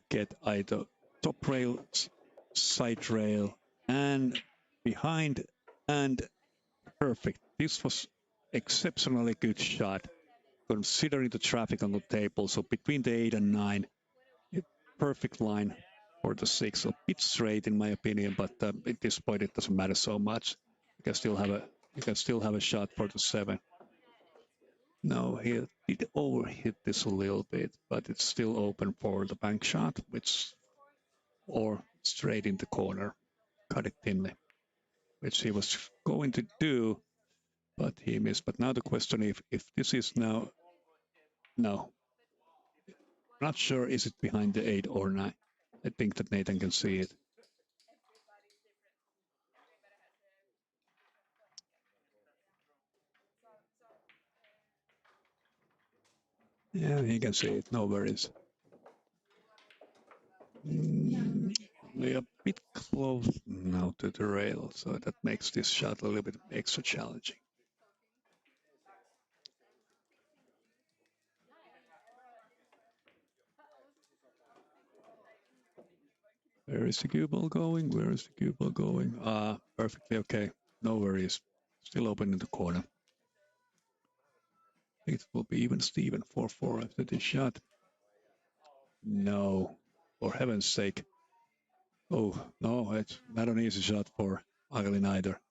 get either top rail, side rail, and behind, and perfect. This was exceptionally good shot, considering the traffic on the table. So between the 8 and 9, perfect line for the 6. So a bit straight in my opinion, but at this point it doesn't matter so much. You can still have a shot for the 7. No, he did overhit this a little bit, but it's still open for the bank shot, or straight in the corner, cut it thinly, which he was going to do, but he missed. But now the question if this is now, no, not sure is it behind the 8 or 9. I think that Nathan can see it. Yeah, he can see it, no worries. We are a bit close now to the rail, so that makes this shot a little bit extra challenging. Where is the cue ball going? Where is the cue ball going? Perfectly okay. No worries. Still open in the corner. It will be even Steven 4-4 after this shot. No. For heaven's sake. Oh, no, it's not an easy shot for Ailin either.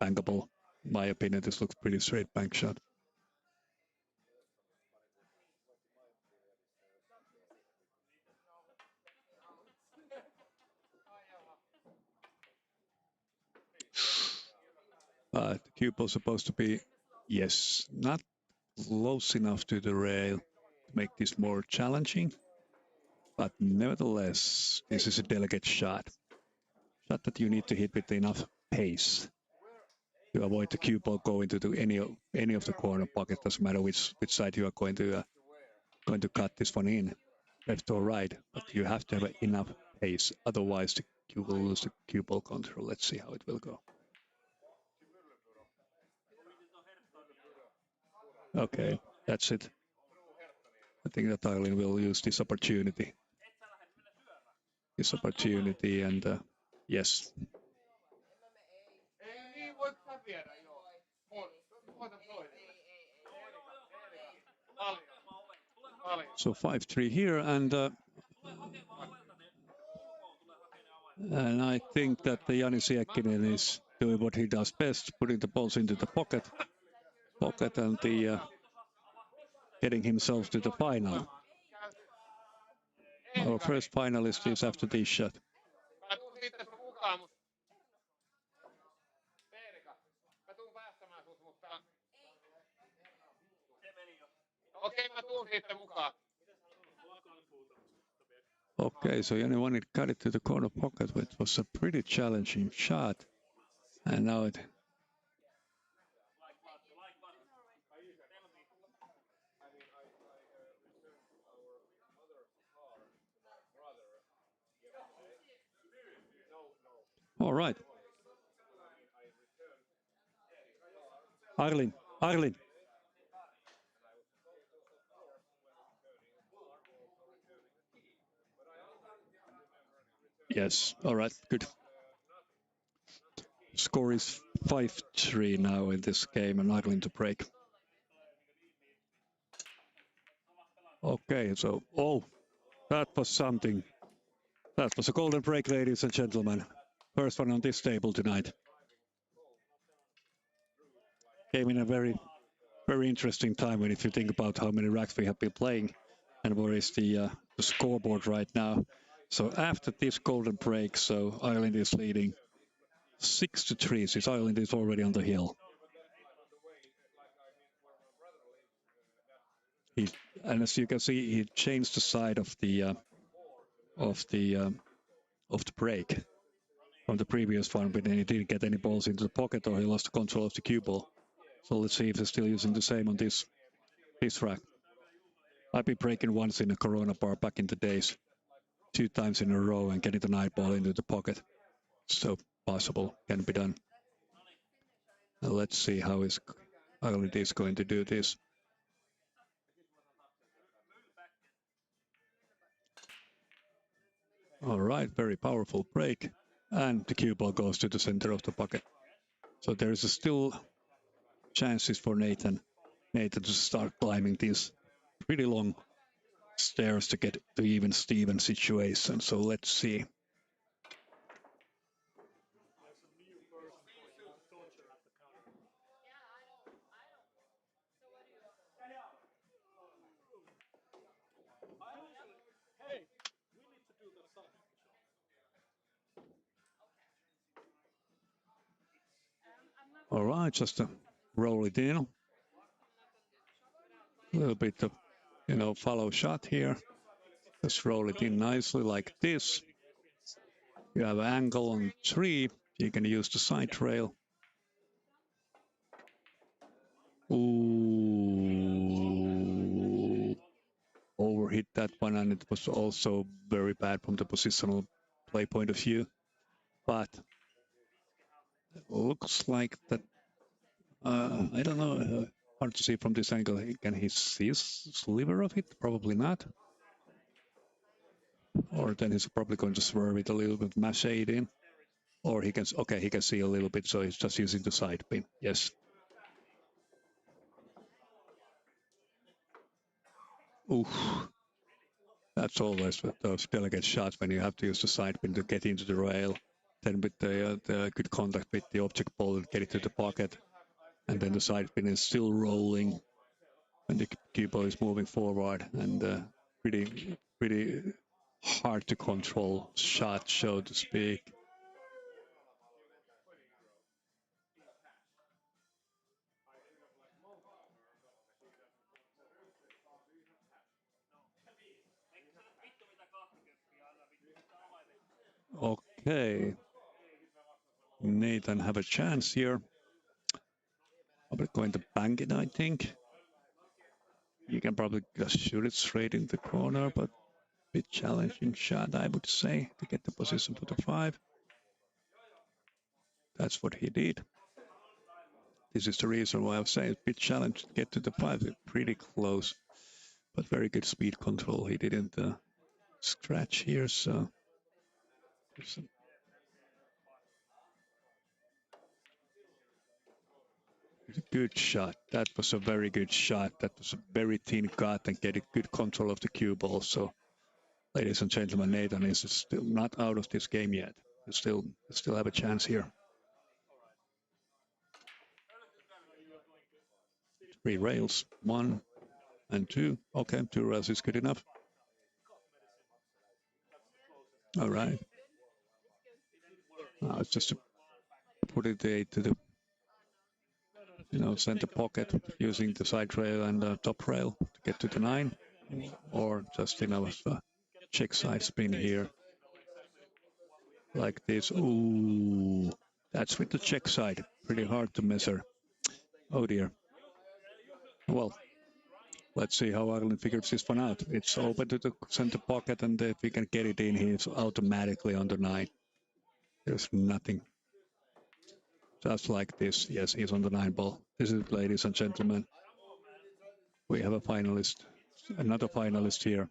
Bankable. In my opinion, this looks pretty straight bank shot. The cue ball is supposed to be, yes, not close enough to the rail to make this more challenging. But nevertheless, this is a delicate shot. Shot that you need to hit with enough pace to avoid the cue ball going to any of the corner pocket. Doesn't matter which side you are going to cut this one in, left or right. But you have to have enough pace, otherwise you will lose the cue ball control. Let's see how it will go. Okay, that's it. I think that Ailin will use this opportunity. And yes. So 5-3 here, and I think that the Jani Siekkinen is doing what he does best, putting the balls into the pocket and getting himself to the final. Our first finalist is after this shot. Okay, so Jani wanted to cut it to the corner pocket, which was a pretty challenging shot. And now it... All right. Ailin. Yes, all right, good. Score is 5-3 now in this game, and Ailin to break. Okay, so, that was something. That was a golden break, ladies and gentlemen. First one on this table tonight. Came in a very, very interesting time when if you think about how many racks we have been playing and where is the scoreboard right now. So after this golden break, so Ailin is leading 6-3, since Ailin is already on the hill. And as you can see, he changed the side of the break from the previous one, but then he didn't get any balls into the pocket or he lost control of the cue ball. So let's see if he's still using the same on this rack. I've been breaking once in a Corona bar back in the days, 2 times in a row and getting the 9 ball into the pocket. So possible, can be done. Now let's see how Ailin is going to do this. All right, very powerful break. And the cue ball goes to the center of the pocket. So there is still chances for Nathan to start climbing these pretty long stairs to get to even Steven situation. So let's see. Hey, we need to do the song. All right, just roll it in. A little bit of, follow shot here. Just roll it in nicely like this. You have an angle on 3. You can use the side rail. Ooh. Overhit that one, and it was also very bad from the positional play point of view. But it looks like that, I don't know, hard to see from this angle. Can he see a sliver of it? Probably not. Or then he's probably going to swerve it a little bit, mash it in. Or he can, okay, he can see a little bit, so he's just using the side pin. Yes. Oof. That's always those delicate shots when you have to use the side pin to get into the rail. Then with the good contact with the object ball, get it to the pocket. And then the side pin is still rolling. And the cue ball is moving forward. And pretty hard to control shot, so to speak. Okay. Nathan have a chance here. Probably going to bank it, I think. You can probably just shoot it straight in the corner, but a bit challenging shot, I would say, to get the position for the 5. That's what he did. This is the reason why I was saying it's a bit challenging to get to the 5. It's pretty close, but very good speed control. He didn't scratch here, so... Good shot. That was a very good shot. That was a very thin cut and getting good control of the cue ball. So, ladies and gentlemen, Nathan is still not out of this game yet. You still have a chance here. 3 rails, 1 and 2. Okay, 2 rails is good enough. All right. Now it's just to put it to the center pocket using the side rail and the top rail to get to the 9, or just a check side spin here like this. Ooh, that's with the check side. Pretty hard to measure. Oh dear. Well, let's see how Arlen figures this one out. It's open to the center pocket, and if we can get it in, he's automatically on the 9. There's nothing. Just like this. Yes, he's on the 9 ball. This is, ladies and gentlemen, we have a finalist. Another finalist here.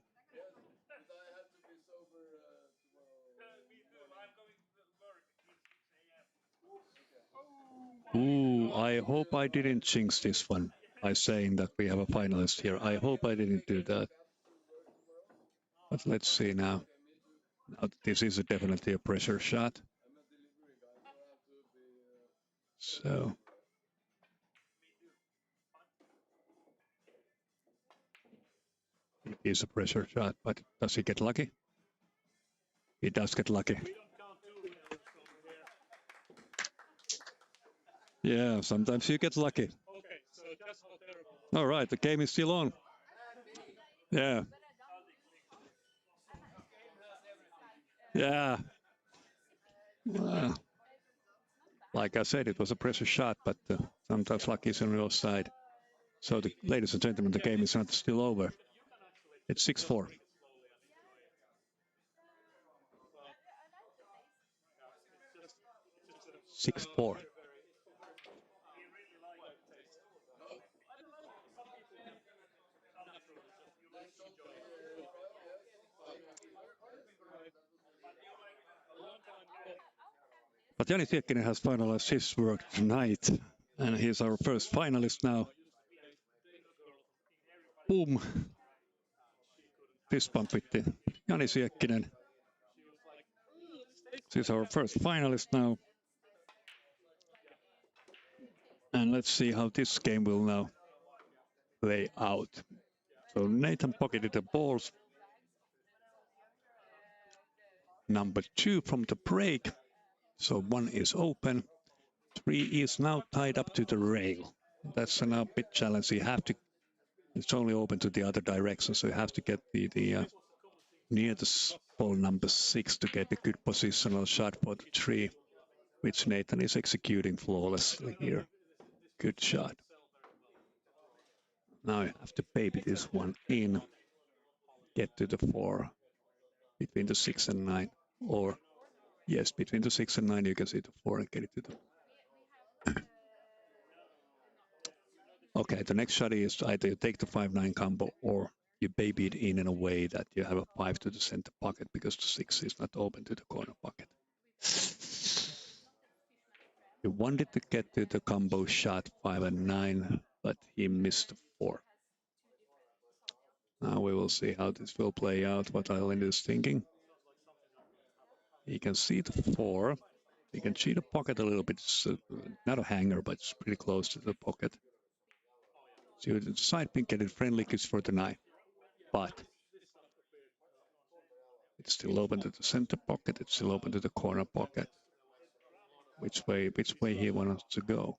Ooh, I hope I didn't jinx this one by saying that we have a finalist here. I hope I didn't do that. But let's see now. Now this is definitely a pressure shot. So... it is a pressure shot, but does he get lucky? He does get lucky. Yeah, sometimes you get lucky. All right, the game is still on. Yeah. Yeah. Like I said, it was a pressure shot, but sometimes luck is on your side. So, ladies and gentlemen, the game is not still over. It's 6-4. But Jani Tiekkinen has finalized his work tonight, and he's our first finalist now. Boom! Fist bump with the Jani Tiekkinen. He's our first finalist now. And let's see how this game will now play out. So Nathan pocketed the balls. Number 2 from the break. So 1 is open. 3 is now tied up to the rail. That's a bit challenge. You have to. It's only open to the other direction, so you have to get the near the ball number 6 to get a good positional shot for the 3, which Nathan is executing flawlessly here. Good shot. Now I have to baby this one in. Get to the 4 between the 6 and 9, or yes, between the 6 and 9 you can see the 4 and get it to the... Okay, the next shot is either you take the 5-9 combo or you baby it in a way that you have a 5 to the center pocket because the 6 is not open to the corner pocket. He wanted to get to the combo shot 5 and 9, but he missed the 4. Now we will see how this will play out, what Island is thinking. He can see the 4. He can see the pocket a little bit. It's not a hanger, but it's pretty close to the pocket. So the side pin getting friendly kiss for the 9. But it's still open to the center pocket. It's still open to the corner pocket. Which way he wants to go?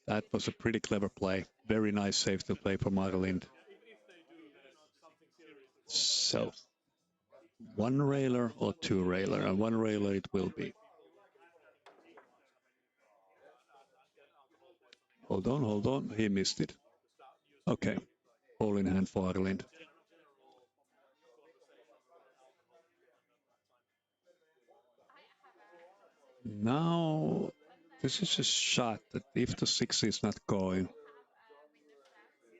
That was a pretty clever play. Very nice safety play from Ireland. So, 1 railer or 2 railer, and 1 railer it will be. Hold on, he missed it. Okay, ball in hand for Ireland. Now, this is a shot that if the 6 is not going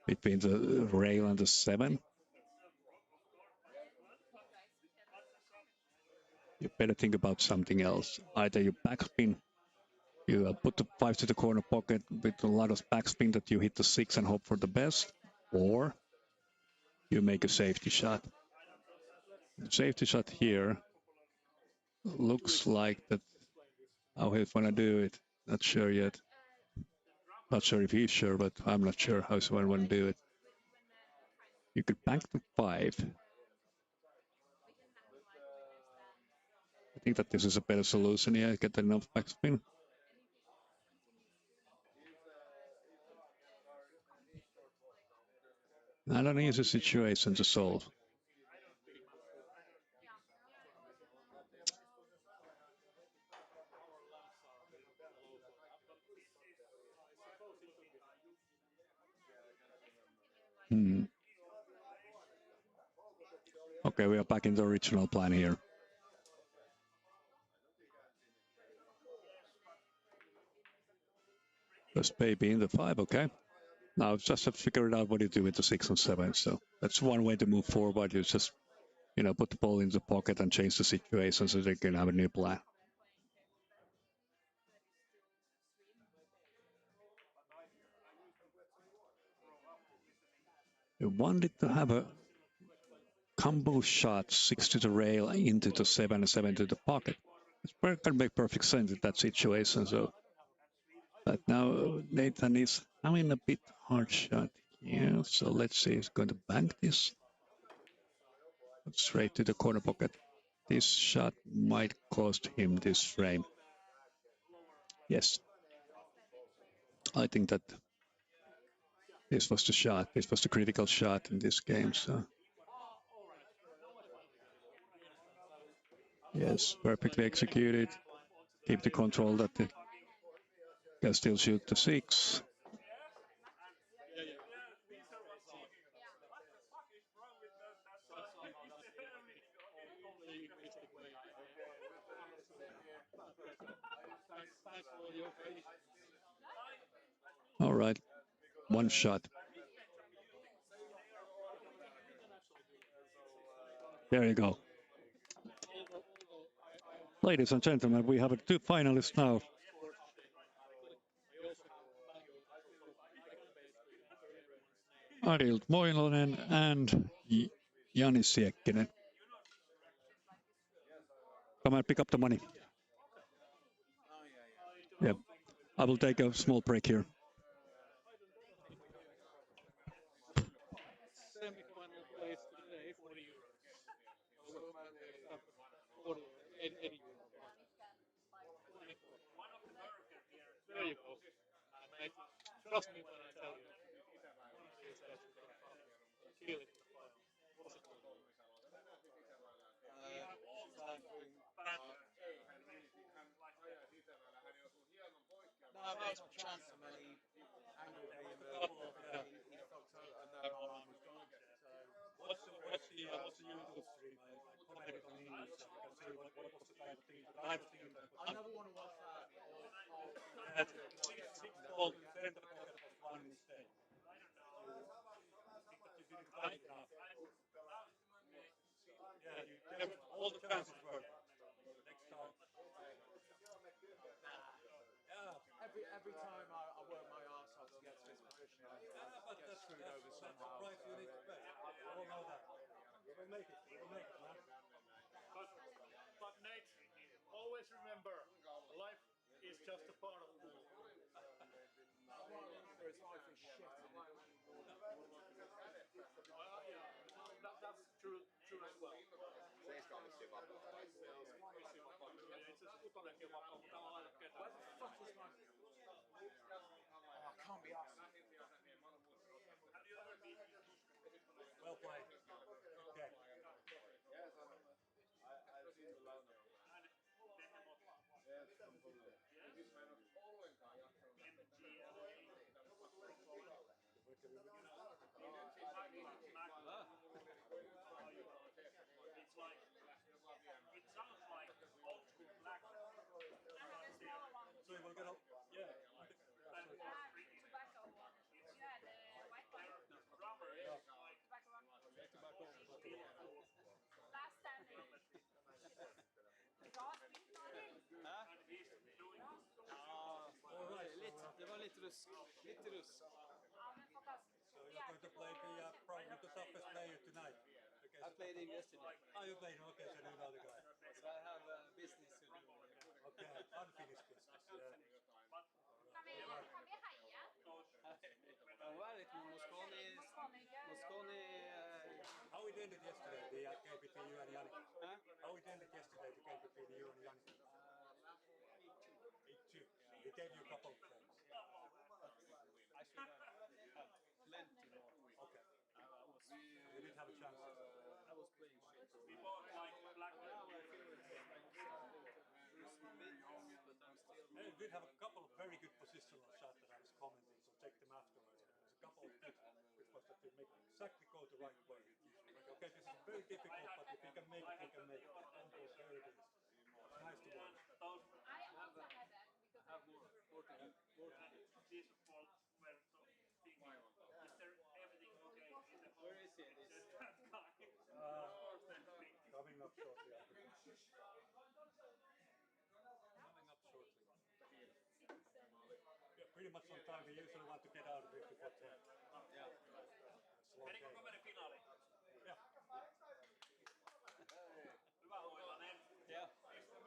between the rail and the 7, you better think about something else. Either you backspin, you put the 5 to the corner pocket with a lot of backspin that you hit the 6 and hope for the best, or you make a safety shot. The safety shot here looks like that. How he's gonna do it? Not sure yet. Not sure if he's sure, but I'm not sure how he's gonna do it. You could bank the 5. I think that this is a better solution here. Get enough backspin. Not an easy situation to solve. Okay, we are back in the original plan here. Just baby in the 5, okay. Now just have to figure out what you do with the 6 and 7. So that's one way to move forward. You just, put the ball in the pocket and change the situation so they can have a new plan. You wanted to have a combo shot 6 to the rail into the 7 and 7 to the pocket. It can make perfect sense in that situation. So, but now Nathan is having a bit hard shot here. So let's see, he's going to bank this straight to the corner pocket. This shot might cost him this frame. Yes, I think that this was the shot. This was the critical shot in this game. So. Yes, perfectly executed. Keep the control that they can still shoot the 6. All right, 1 shot. There you go. Ladies and gentlemen, we have 2 finalists now. Arild Moilonen and Jani Siekkinen. Come and pick up the money. Yeah, I will take a small break here. Semi-final place today, 40 euros. There you go. Mate, trust me when I tell you. Feel it. No, that was my chance for me. Angled me a couple of he fucked up and then my man was gone. What's the YouTube stream? edit on English, so you can see what was the type of thing that I was thinking. I never want to watch that. That's six goals, center pocket was one mistake. I think that you didn't try it enough. Yeah, you kept all the chances were. Next time. Every time I work my arse off to get to this position, I get screwed over somehow. That's the price you need to pay. We all know that. We will make it. We will make it, man. But Nate, always remember, life is just a part of pool. Whereas life is shit. That's true as well. Seiska on vissiin vapaa. Itse asiassa kutonenkin on vapaa, mutta on aina ketään. Where the fuck is my... Oh, I can't be asked. Well played. Okay. I've seen the louder. Yes, completely. Ollenkaan jaksanut. It's like, it sounds like old school black. So you will get a... Yeah. Tobacco one. Yeah, the white one. Drummer is like Tobacco one. Last standing. Bra sprit, Nordic. Det var lite rusk. Lite rusk. Ja, men fått oss. So you're going to play the probably the toughest player tonight. I played him yesterday. Oh, you played him. Okay, so you know the guy. So I have business to do. Okay, unfinished business. Yeah. Kan vi heja? Ja, väldigt Mosconi... How it ended yesterday, the game between you and Yannick? Huh? How it ended yesterday, the game between you and Yannick? 8-2. He gave you a couple of frames. I should have plenty more. Okay. You didn't have a chance. I was playing shit. we both like black. Hey, you did have a couple of very good positional shots that I was commenting, so check them afterwards. There's a couple of good, which was that they make exactly go the right way. Like, okay, this is very difficult, but if you can make it, you can make it. There it is. It's nice to watch. I also had that because I These all were so thinking, is there everything okay in the Where is it? Coming up shortly. Coming up shortly. Yeah, pretty much on time. We usually want to get out of here before 10. Yeah. It's a long day. finaali. Yeah. Hyvä huilainen. Yeah.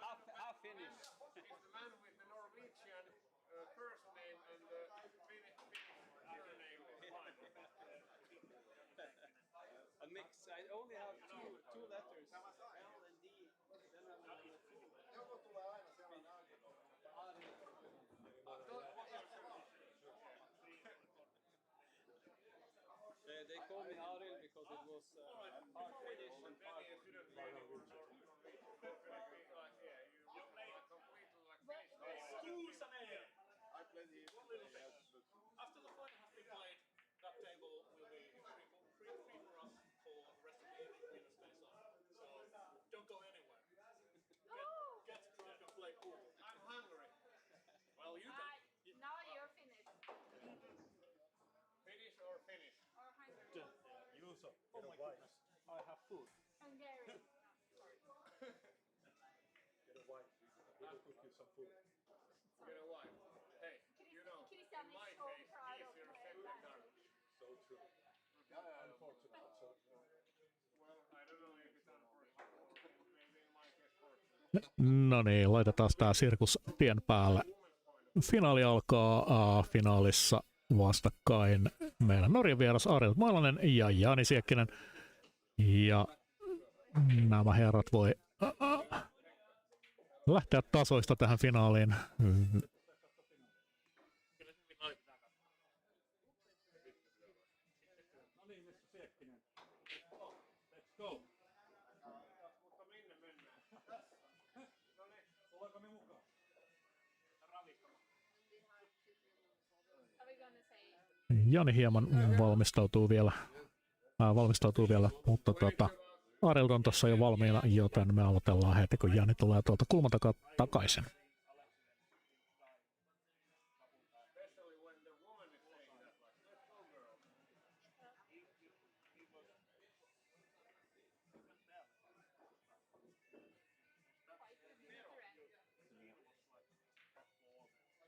Half finished. He's the man with the Norwegian first name and the Finnish surname behind. A mix. I only have two letters. L and D. Then Joku tulee aina sellainen They called me Aril because it was part Finnish and part I played him. After the final has been played, that table will be free for us for the rest of the evening in the space on. So don't go anywhere. Get drunk and play pool. I'm hungry. Well, you can. Now you're finished. Finnish or Finnish? Or hungry. Juuso, Oh my goodness, I have food. Hungarian. get a wife. He will cook you some food. You know why? Hey, you know, Christian in is my so case, proud of easier my said than done. So true. Unfortunate. So. Well, I don't know if it's unfortunate. Maybe in my case fortunate. No niin, laitetaan tää sirkus tien päälle. Finaali alkaa finaalissa vastakkain meidän Norjan vieras Ariel Maalanen ja Jani Siekkinen. Ja nämä herrat voi lähteä tasoista tähän finaaliin. No niin, Mr. Siekkinen. Let's go. Mutta minne mennään? Tullaanko me mukaan? Are we gonna say? Jani hieman valmistautuu vielä, mutta Arild on tuossa jo valmiina, joten me aloitellaan heti, kun Jani tulee tuolta kulman takaa takaisin. Especially when the woman is saying that, like, let's go, girl.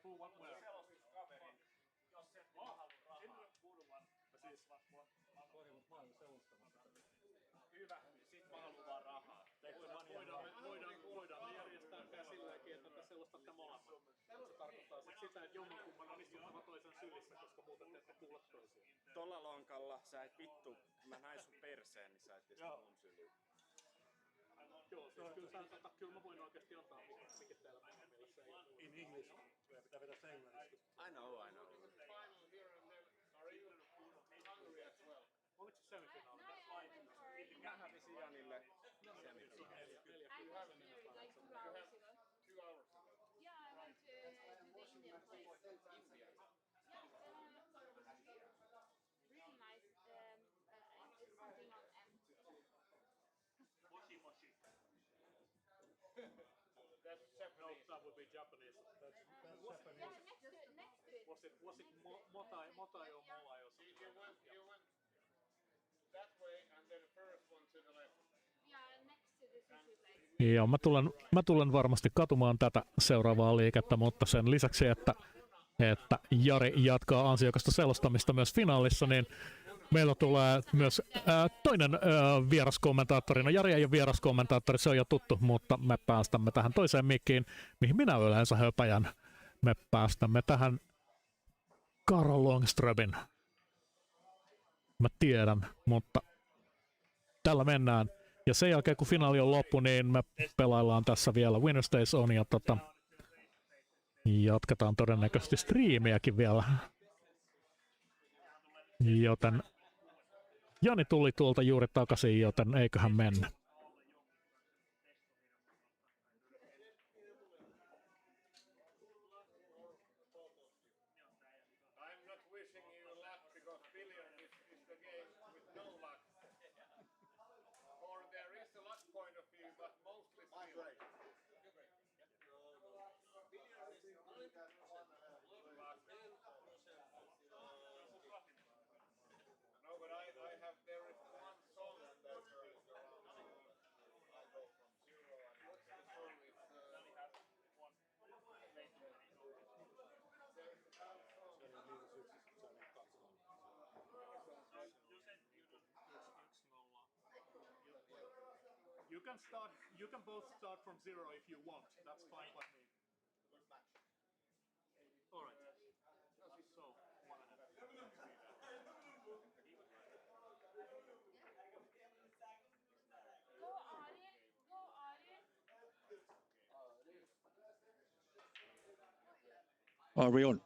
Pull one word. Jos et vaan halua rahaa. Siis Sori, mutta mä oon selustamassa tätä. Hyvä, sit mä haluan vaan rahaa. Voidaan me järjestää silläkin, että te selostatte molemmat. Se tarkoittaa sit sitä, että jommankumman on istuttava toisen sylissä, koska muuten te ette kuule toisiaan. Tolla lonkalla sä et vittu, mä näin sun perseen, niin sä et istu mun syliin. Joo, siis kyllä mä voin oikeesti antaa mikä teillä mielessä ei ole. In English. Meidän pitää vedä se englanniksi. I know. Final here and then. Are you hungry as well? Oliko se semifinaali? Mä hävisin Janille I semifinaalissa. went to like 2 hours ago. 2 hours ago. Yeah, I went to the Indian place. India. Yeah, really nice. It's something on M. Moshi moshi. That's No, Japanese. that would be Japanese. That's Japanese. Yeah, next to it. Was it motai or molai or something? You went that way and then first one to the left. Yeah, next to the sushi place. Joo, mä tulen varmasti katumaan tätä seuraavaa liikettä, mutta sen lisäksi, että Jari jatkaa ansiokasta selostamista myös finaalissa, niin meillä tulee myös toinen vieraskommentaattori. No Jari ei ole vieraskommentaattori, se on jo tuttu, mutta me päästämme tähän toiseen mikkiin, mihin minä yleensä höpäjän. Me päästämme tähän Carl Longströmin. Mä tiedän, mutta tällä mennään. Ja sen jälkeen, kun finaali on loppu, niin me pelaillaan tässä vielä Winner Stays On ja jatketaan todennäköisesti striimiäkin vielä. Joten Jani tuli tuolta juuri takaisin, joten eiköhän mennä. I'm not wishing you luck because billiard is the game with no luck. Or there is a luck point of view, but mostly skill. No, but I have, there is one song that I go from zero and what's the song? It's You can both start from zero if you want. That's fine by me. All right. So, 1.5. Go Ari. Go Ari. Are we on?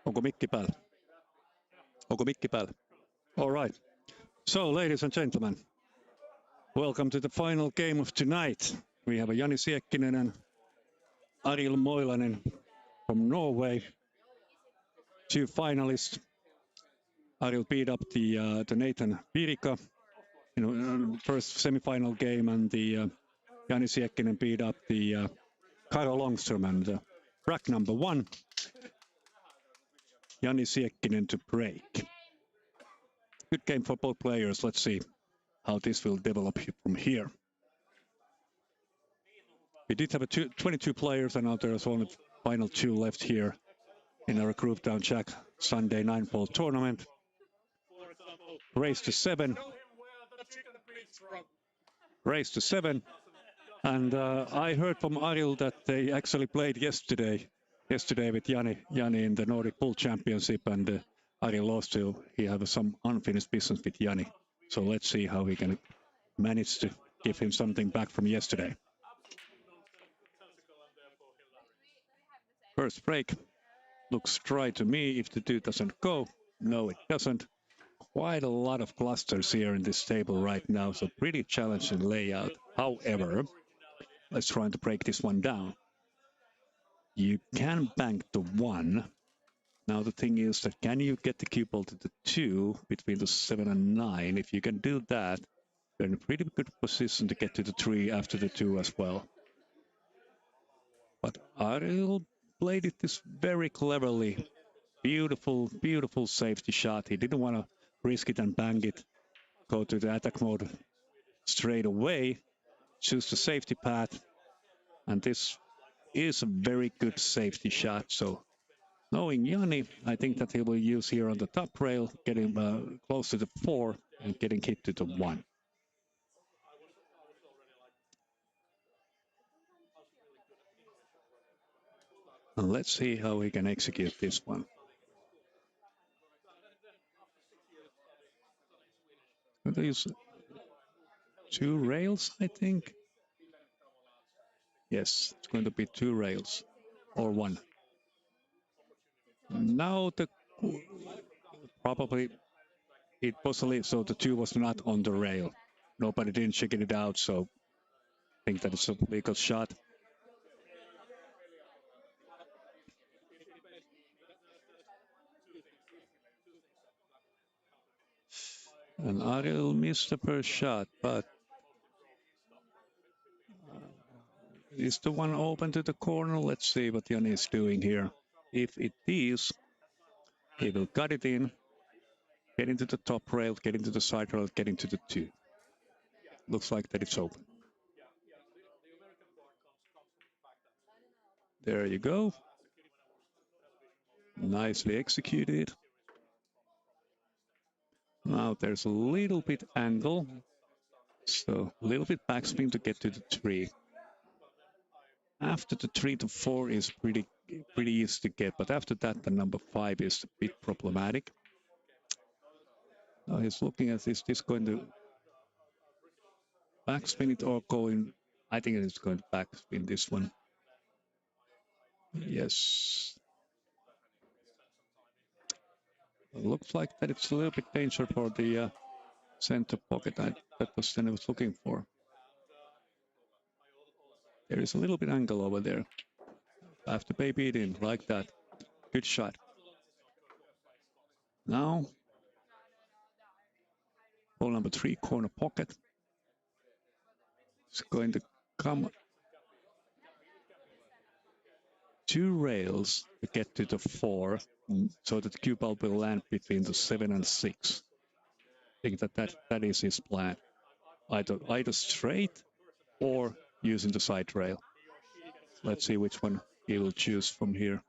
Onko mikki päällä? Onko mikki päällä? All right. So, ladies and gentlemen, welcome to the final game of tonight. We have a Jani Siekkinen and Ariel Moilanen from Norway. 2 finalists. Ariel beat up the Nathan Virika in the first semi-final game, and the Jani Siekkinen beat up the Karo Longström. And rack number 1, Jani Siekkinen to break. Good game for both players. Let's see how this will develop from here. We did have 22 players, and now there's only final 2 left here in our Groovetown Jack Sunday 9-ball tournament. Race to 7. Race to 7. And I heard from Ariel that they actually played yesterday with Jani in the Nordic Bull Championship, and Ariel lost to. He had some unfinished business with Jani. So let's see how he can manage to give him something back from yesterday. First break looks dry to me. If the 2 doesn't go, no, it doesn't. Quite a lot of clusters here in this table right now, so pretty challenging layout. However, let's try to break this one down. You can bank the 1, Now the thing is that can you get the cue ball to the 2 between the 7 and 9? If you can do that, you're in a pretty good position to get to the 3 after the 2 as well. But Ariel played it this very cleverly. Beautiful, beautiful safety shot. He didn't want to risk it and bang it. Go to the attack mode straight away. Choose the safety path. And this is a very good safety shot. So knowing Jani, I think that he will use here on the top rail, getting close to the 4 and getting hit to the 1. And let's see how he can execute this one. Going to use 2 rails, I think. Yes, it's going to be 2 rails or 1. Now the probably it possibly so the 2 was not on the rail. Nobody didn't check it out, so I think that it's a legal shot. And Ariel missed the first shot, but is the one open to the corner? Let's see what Jani is doing here. If it is, he will cut it in, get into the top rail, get into the side rail, get into the 2. Looks like that it's open. There you go. Nicely executed. Now there's a little bit angle. So a little bit backspin to get to the 3. After the 3 to 4 is pretty easy to get, but after that the number 5 is a bit problematic. Now he's looking at is this going to backspin it or going? I think it's going to backspin this one. Yes. It looks like that it's a little bit danger for the center pocket. That was then I was looking for. There is a little bit angle over there. I have to baby it in like that. Good shot. Now, ball number 3, corner pocket. It's going to come 2 rails to get to the 4, so that the cue ball will land between the 7 and 6. I think that is his plan. Either straight or using the side rail. Let's see which one he will choose from here.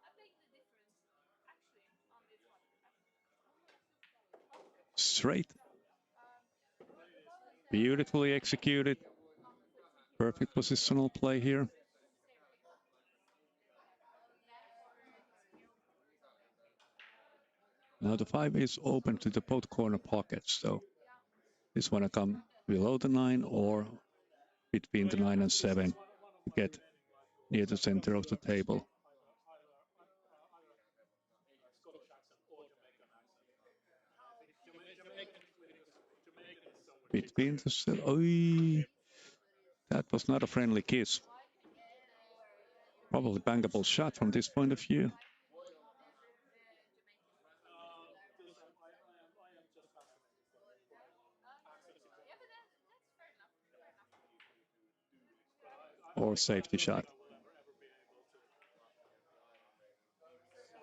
Straight. Beautifully executed. Perfect positional play here. Now the 5 is open to the both corner pockets, so this one will come below the 9 or between the 9 and 7 to get near the center of the table. Between the... Oh, that was not a friendly kiss. Probably bangable shot from this point of view. Or safety shot.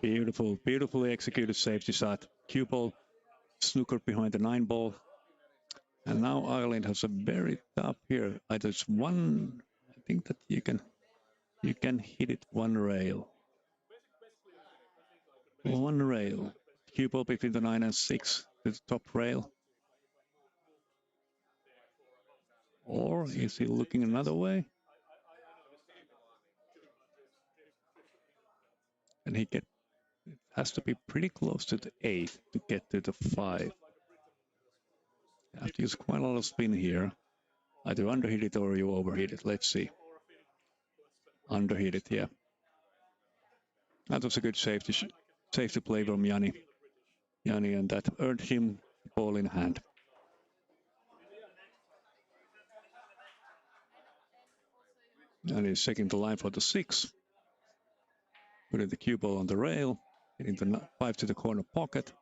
Beautiful, beautifully executed safety shot. Cue ball snookered behind the 9 ball. And now Ireland has a very tough here. Either it's one, I think that you can hit it 1 rail. 1 rail. Cue ball between the 9 and 6 to the top rail. Or is he looking another way? And it has to be pretty close to the 8 to get to the 5. You have to use quite a lot of spin here. Either underhit it or you overhit it. Let's see. Underhit it, yeah. That was a good safety play from Jani. And that earned him the ball in hand. And he's taking the line for the 6. Putting the cue ball on the rail. Getting the 5 to the corner pocket.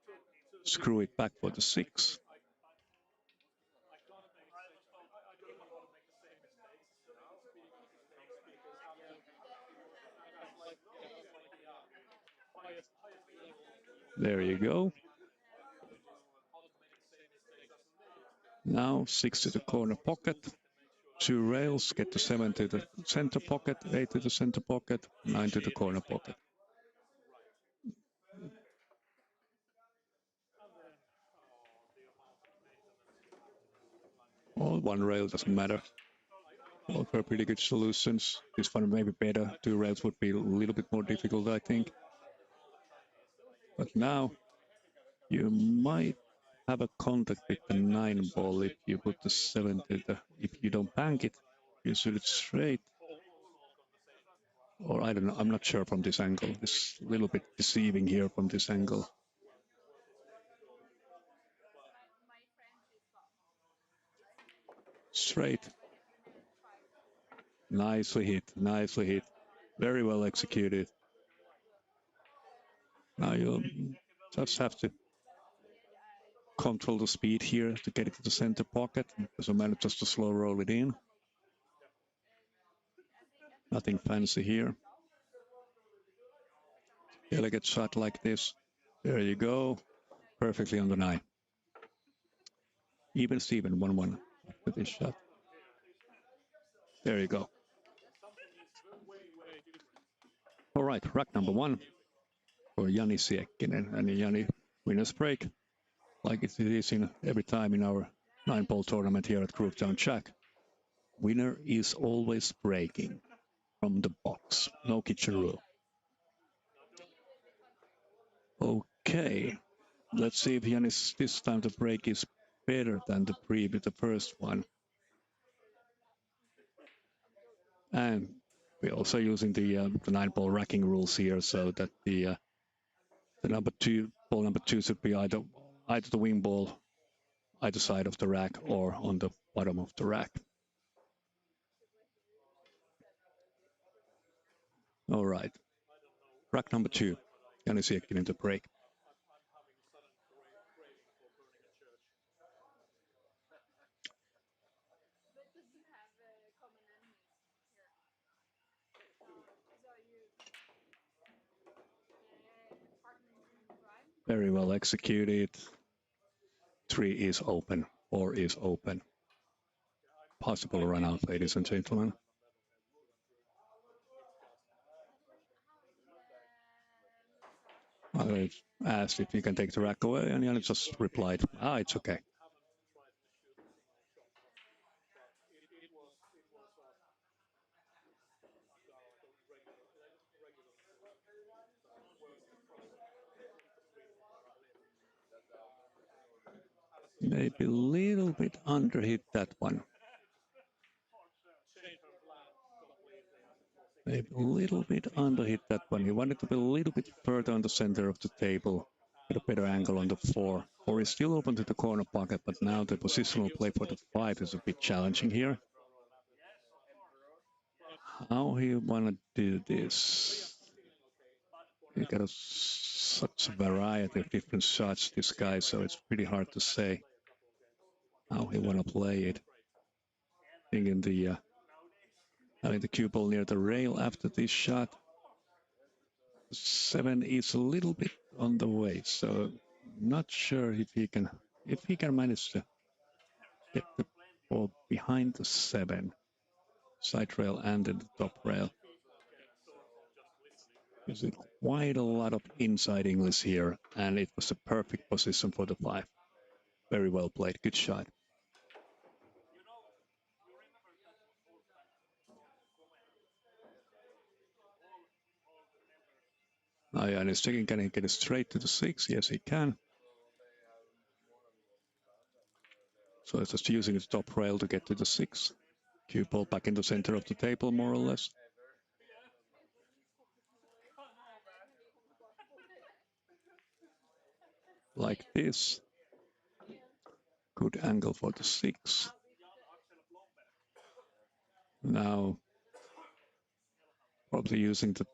Screw it back for the 6. I can't make I don't want to make the same mistakes. Because that's like the highest level of There you go. how to make the same mistakes as Now 6 to the corner pocket. 2 rails, get the 7 to the center pocket, 8 to the center pocket, 9 to the corner pocket. Well, 1 rail doesn't matter. Both are pretty good solutions. This one may be better. 2 rails would be a little bit more difficult, I think. But now you might have a contact with the 9 ball if you put the 7 to the... If you don't bank it, you shoot it straight. Or I don't know, I'm not sure from this angle. It's a little bit deceiving here from this angle. Straight. Nicely hit, nicely hit. Very well executed. Now you'll just have to control the speed here to get it to the center pocket. Doesn't matter, just to slow roll it in. Nothing fancy here. Delicate shot like this. There you go. Perfectly on the 9. Even Steven, 1-1 after this shot. There you go. All right, rack number 1 for Jani Siekkinen. And Jani, winner's break, like it is in every time in our 9-ball tournament here at Groovetown Jack. Winner is always breaking from the box. No kitchen rule. Okay, let's see if Janis this time the break is better than the first one. And we're also using the 9-ball racking rules here, so that the ball number 2 should be either the wing ball, either side of the rack, or on the bottom of the rack. All right, rack number 2, Jani Siekkinen to break. Very well executed. 3 is open, 4 is open. Possible run out, ladies and gentlemen. I asked if you can take the rack away, and Jani just replied, it's okay. Maybe a little bit underhit that one. Maybe a little bit underhit that one. He wanted to be a little bit further on the center of the table. Get a better angle on the 4. 4 is still open to the corner pocket, but now the positional play for the 5 is a bit challenging here. How he wanna do this? He got such a variety of different shots, this guy, so it's pretty hard to say how he wanna play it. Thinking the having the cue ball near the rail after this shot. 7 is a little bit on the way, so not sure if he can manage to get the ball behind the 7 side rail and then the top rail. There's quite a lot of inside English here, and it was a perfect position for the 5. Very well played, good shot. And he's checking, can he get it straight to the 6? Yes, he can. So it's just using the top rail to get to the 6. Cue ball back in the center of the table, more or less. Like this. Good angle for the 6. Now, probably using the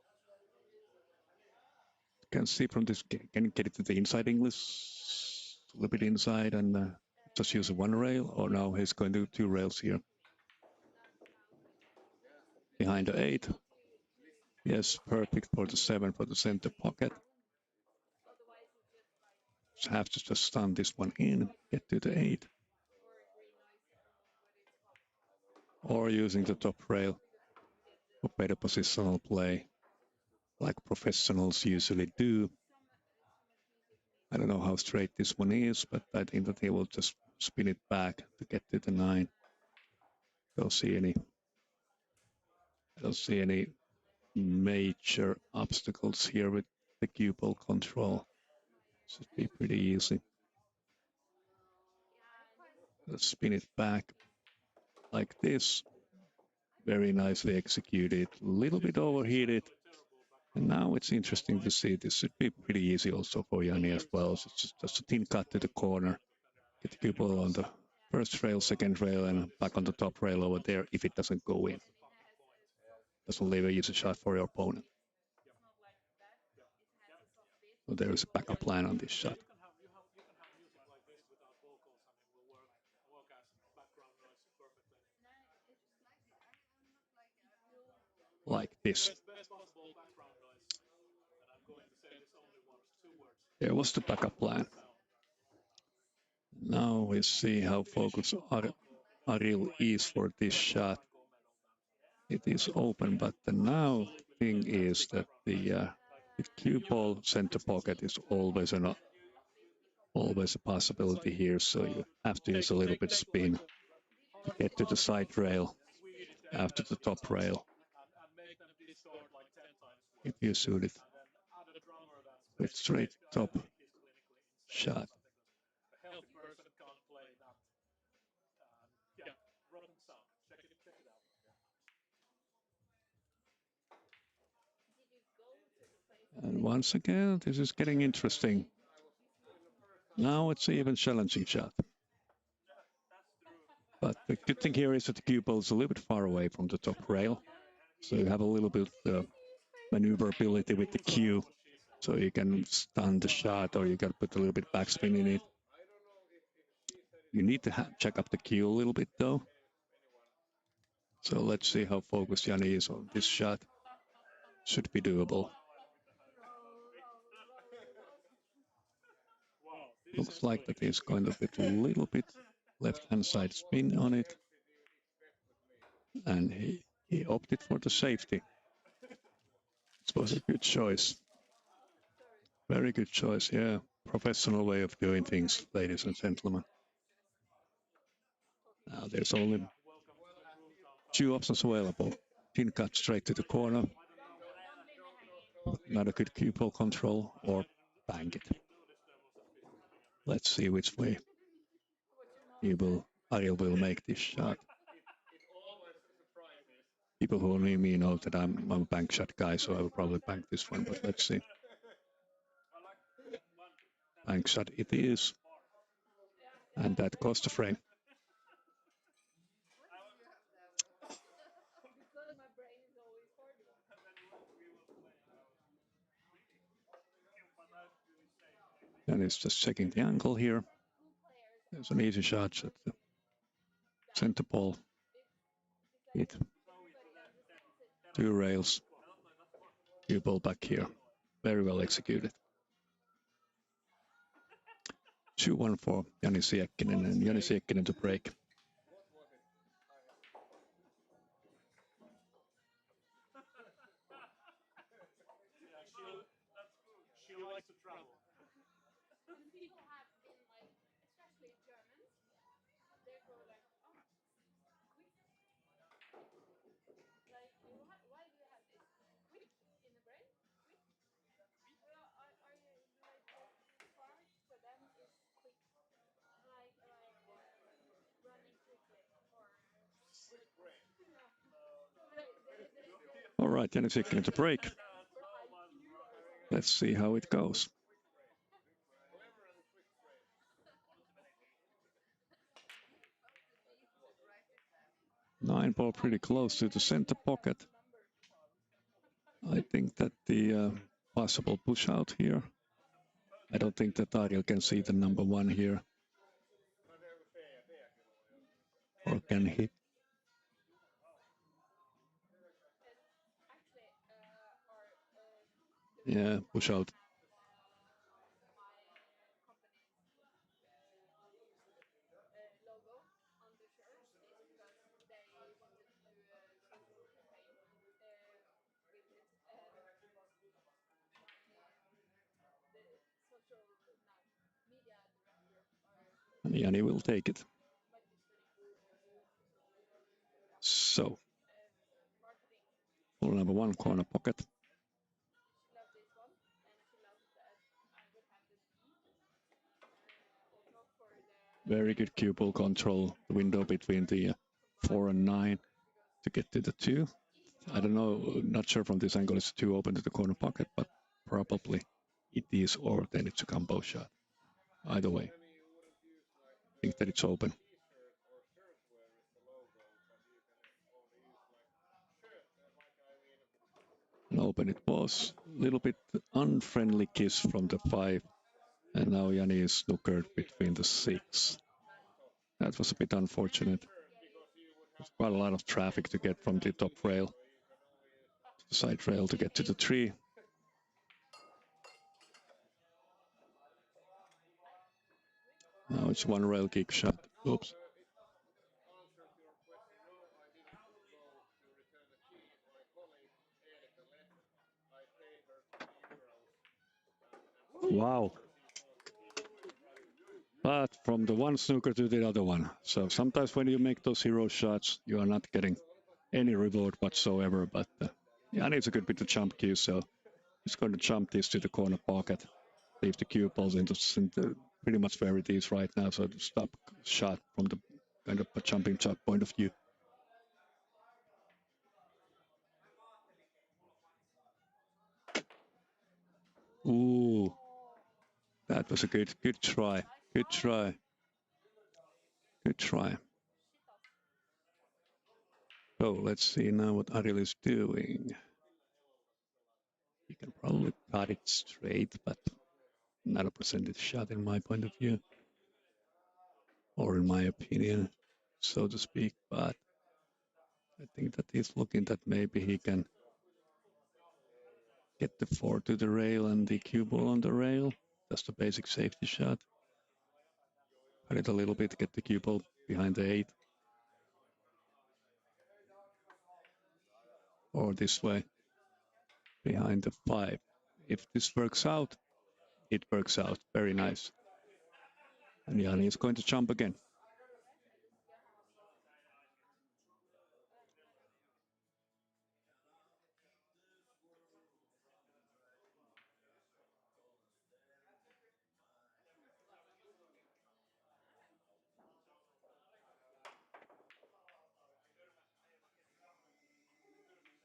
can see from this, can you get it to the inside English? A little bit inside and just use one rail, or now he's going to 2 rails here. Behind the 8. Yes, perfect for the 7 for the center pocket. Just have to just stun this one in, get to the 8. Or using the top rail for better positional play, like professionals usually do. I don't know how straight this one is, but I think that he will just spin it back to get to the 9. I don't see any major obstacles here with the cue ball control. Should be pretty easy. Let's spin it back like this. Very nicely executed, a little bit overheated. And now it's interesting to see. This should be pretty easy also for Jani as well. So it's just a thin cut to the corner. Get the cue ball on the first rail, second rail, and back on the top rail over there if it doesn't go in. Doesn't leave an easy shot for your opponent. So there is a backup plan on this shot. You can have music like this without vocals, and it will work as background noise perfectly. Like this. Best possible background noise, and I'm going to say this only once, 2 words. There was the backup plan. Now we see how focused Aril is for this shot. It is open, but the now thing is that the cue ball center pocket is always a possibility here, so you have to use a little bit spin to get to the side rail after the top rail. And make them distort like 10 times worse. If you suit it And then add a drummer that's with straight top is clinically insane. shot. A healthy person can't play that. Yeah, rotten sound. Check it out. And once again, this is getting interesting. Now it's an even challenging shot. But the good thing here is that the cue ball is a little bit far away from the top rail. So you have a little bit maneuverability with the cue. So you can stun the shot, or you can put a little bit backspin in it. You need to check up the cue a little bit though. So let's see how focused Jani is on this shot. Should be doable. Looks like that he's going to put a little bit left-hand side spin on it. And he opted for the safety. It was a good choice. Very good choice, yeah. Professional way of doing things, ladies and gentlemen. Now there's only 2 options available. Thin cut straight to the corner. Not a good cue ball control, or bang it. Let's see which way Ariel will make this shot. People who know me know that I'm a bank shot guy, so I will probably bank this one, but let's see. Bank shot it is. And that cost a frame. And it's just checking the angle here. There's an easy shot at the center ball. Hit 2 rails. Cue ball back here. Very well executed. 2-1 for Jani Siekkinen, and Jani Siekkinen to break. She likes to travel. People have been like, especially Germans, they go like, oh, quick. Like, why do you have this quick in the brain? Quick? Are you like fast for them is quick? Like running quickly or quick brain? All right, Jani Siekkinen to break. Let's see how it goes. 9 ball pretty close to the center pocket. I think that the possible push out here. I don't think that Ariel can see the number 1 here. Or can he? Actually, our Yeah, push out. my company's logo on the shirt is because they wanted to do a social campaign with it. The social media director or And Jani will take it. might be studying So, marketing. ball number 1, corner pocket. She loved this one, and she loved that I would have the B. Also for the Very good cue ball control. The window between the 4 and 9 to get to the 2. I don't know, not sure from this angle it's 2 open to the corner pocket, but probably it is, or then it's a combo shot. Either way, I think that it's open. And open it was. A little bit unfriendly kiss from the 5. And now Jani is snookered between the 6. That was a bit unfortunate. There's quite a lot of traffic to get from the top rail to the side rail to get to the 3. Now it's 1 rail kick shot. Oops. Wow. But from the one snooker to the other one. So sometimes when you make those hero shots, you are not getting any reward whatsoever. But Jani is a good bit of jump cue, so he's going to jump this to the corner pocket. Leave the cue balls into pretty much where it is right now. So to stop shot from the kind of a jumping shot point of view. Ooh. That was a good try. Good try. Good try. So let's see now what Ariel is doing. You can probably cut it straight, but not a percentage shot in my point of view. Or in my opinion, so to speak. But I think that he's looking that maybe he can get the 4 to the rail and the cue ball on the rail. That's the basic safety shot. Cut it a little bit, get the cue ball behind the 8. Or this way, behind the 5. If this works out, it works out. Very nice. And Jani is going to jump again.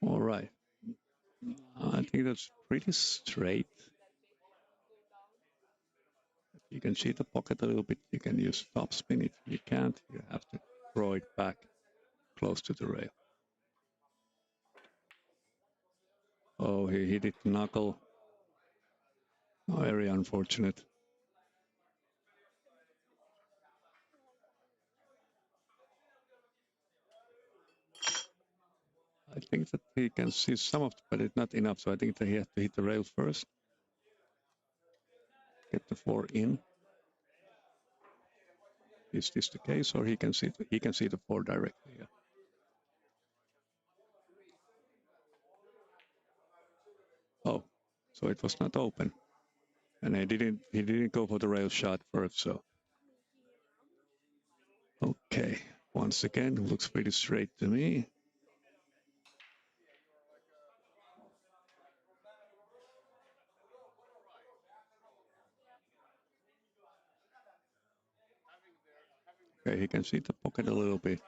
All right. I think that's pretty straight. You can see the pocket a little bit. You can use top spin. If you can't, you have to throw it back close to the rail. Oh, he hit it knuckle. Oh, very unfortunate. I think that he can see some of it, but it's not enough. So I think that he has to hit the rail first. Get the 4 in. Is this the case, or he can see the 4 directly? Yeah. Oh, so it was not open, and he didn't go for the rail shot first. So okay, once again, looks pretty straight to me. Okay, he can see the pocket a little bit.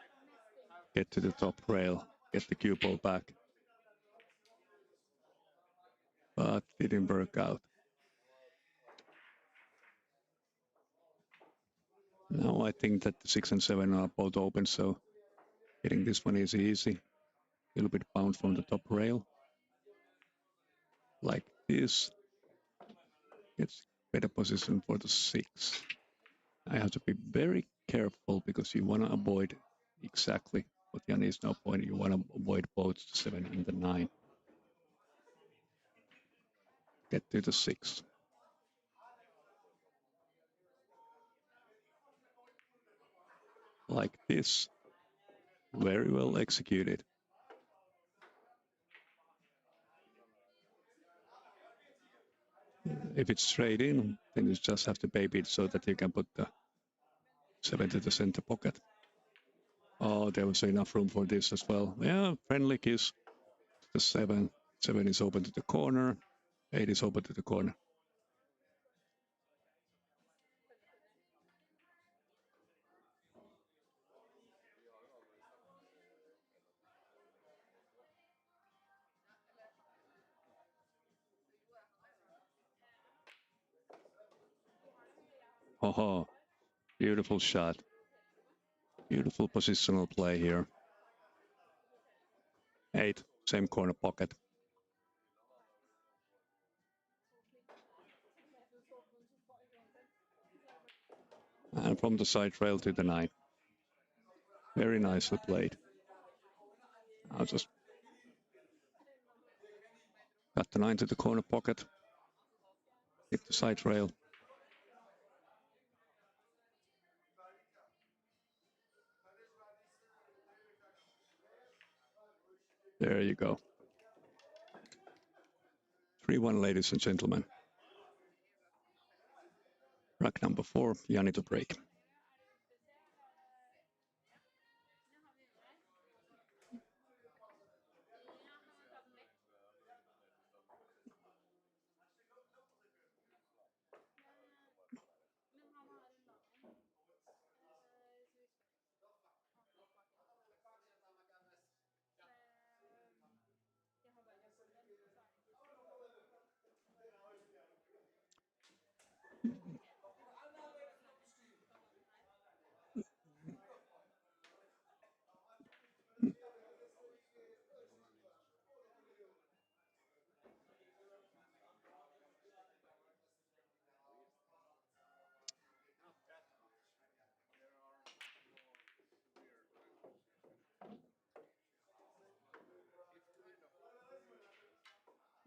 Get to the top rail, get the cue ball back. But didn't work out. Now I think that the 6 and 7 are both open, so getting this one is easy. A little bit bounce from the top rail. Like this. Gets better position for the 6. I have to be very careful because you want to avoid exactly what Jani is now pointing. You want to avoid both the 7 and the 9. Get to the 6. Like this. Very well executed. If it's straight in, then you just have to baby it so that you can put the 7 to the center pocket. Oh, there was enough room for this as well. Yeah, friendly kiss to the 7. 7 is open to the corner. 8 is open to the corner. Oh, beautiful shot. Beautiful positional play here. 8, same corner pocket. And from the side rail to the 9. Very nicely played. I'll just got the 9 to the corner pocket. Hit the side rail. There you go. 3-1, ladies and gentlemen. Rack number 4, Jani to break.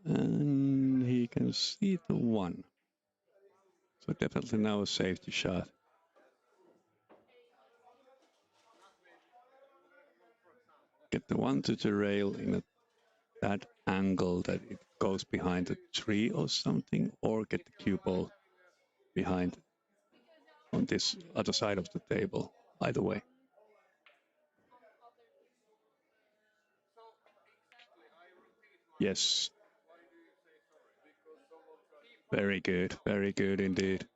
And he can see the 1. So definitely now a safety shot. Get the 1 to the rail in that angle that it goes behind the tree or something, or get the cue ball behind on this other side of the table. Either way. Yes. Very good indeed.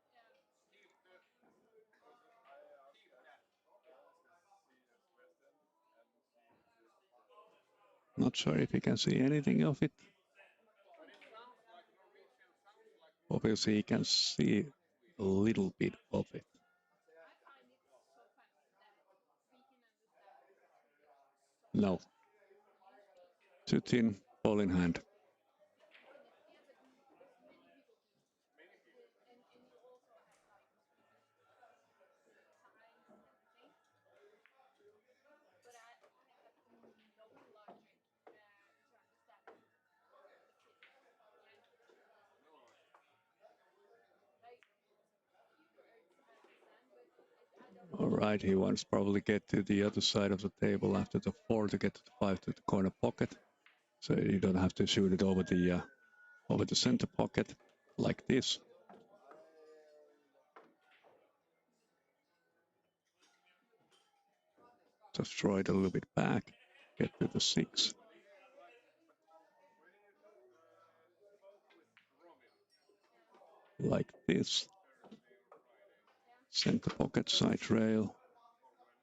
Not sure if you can see anything of it. Obviously, you can see a little bit of it. No. Too thin, ball in hand. All right, he wants probably get to the other side of the table after the 4 to get to the 5 to the corner pocket. So you don't have to shoot it over the center pocket like this. Just throw it a little bit back, get to the 6. Like this. Center pocket, side rail.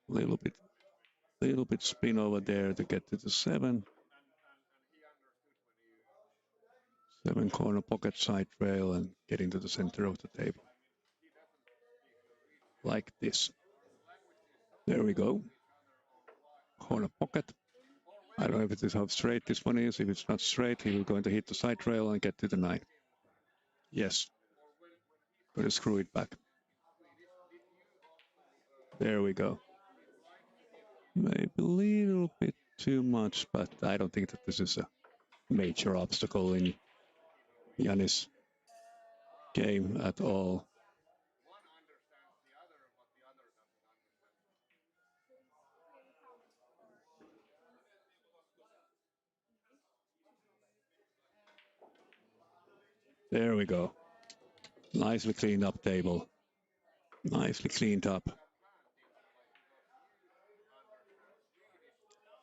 Little bit spin over there to get to the 7. 7 corner pocket, side rail, and get into the center of the table. Like this. There we go. Corner pocket. I don't know if it is how straight this one is. If it's not straight, he will go to hit the side rail and get to the 9. Yes. Gotta screw it back. There we go. Maybe a little bit too much, but I don't think that this is a major obstacle in Jani's game at all. There we go. Nicely cleaned up table. Nicely cleaned up.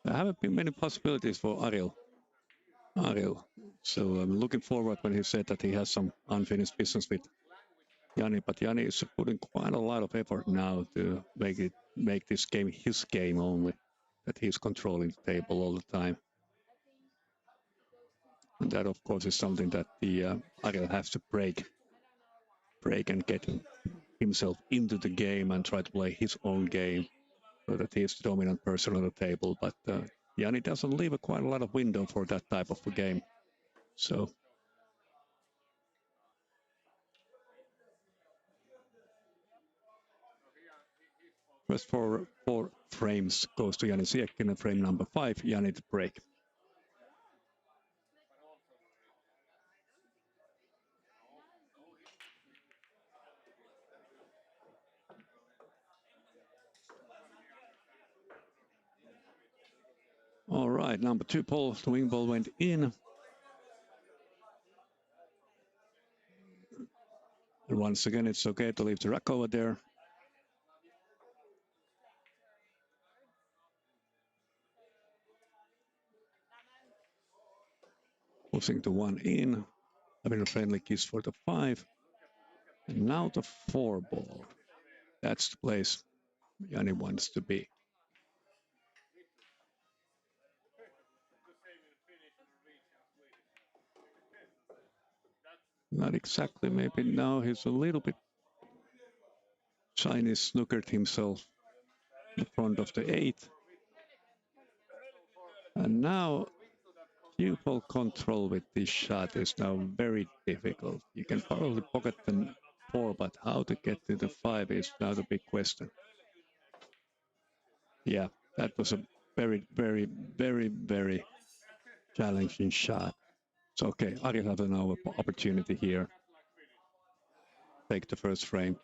There haven't been many possibilities for Ariel. So I'm looking forward when he said that he has some unfinished business with Jani, but Jani is putting quite a lot of effort now to make this game his game only. That he's controlling the table all the time. And that, of course, is something that the Ariel has to break and get himself into the game and try to play his own game so that he is the dominant person on the table. But Jani doesn't leave quite a lot of window for that type of a game. So first four frames goes to Jani Siekkinen, frame number 5, Jani to break. All right, number 2 ball, the wing ball went in. And once again, it's okay to leave the rack over there. Pushing the 1 in, having a friendly kiss for the 5. And now the 4 ball. That's the place Jani wants to be. Not exactly, maybe now he's a little bit Chinese snookered himself in front of the 8. And now cue ball control with this shot is now very difficult. You can probably pocket the 4, but how to get to the 5 is now the big question. Yeah, that was a very, very, very, very challenging shot. So, okay, Ariel has now an opportunity here. Take the first frame.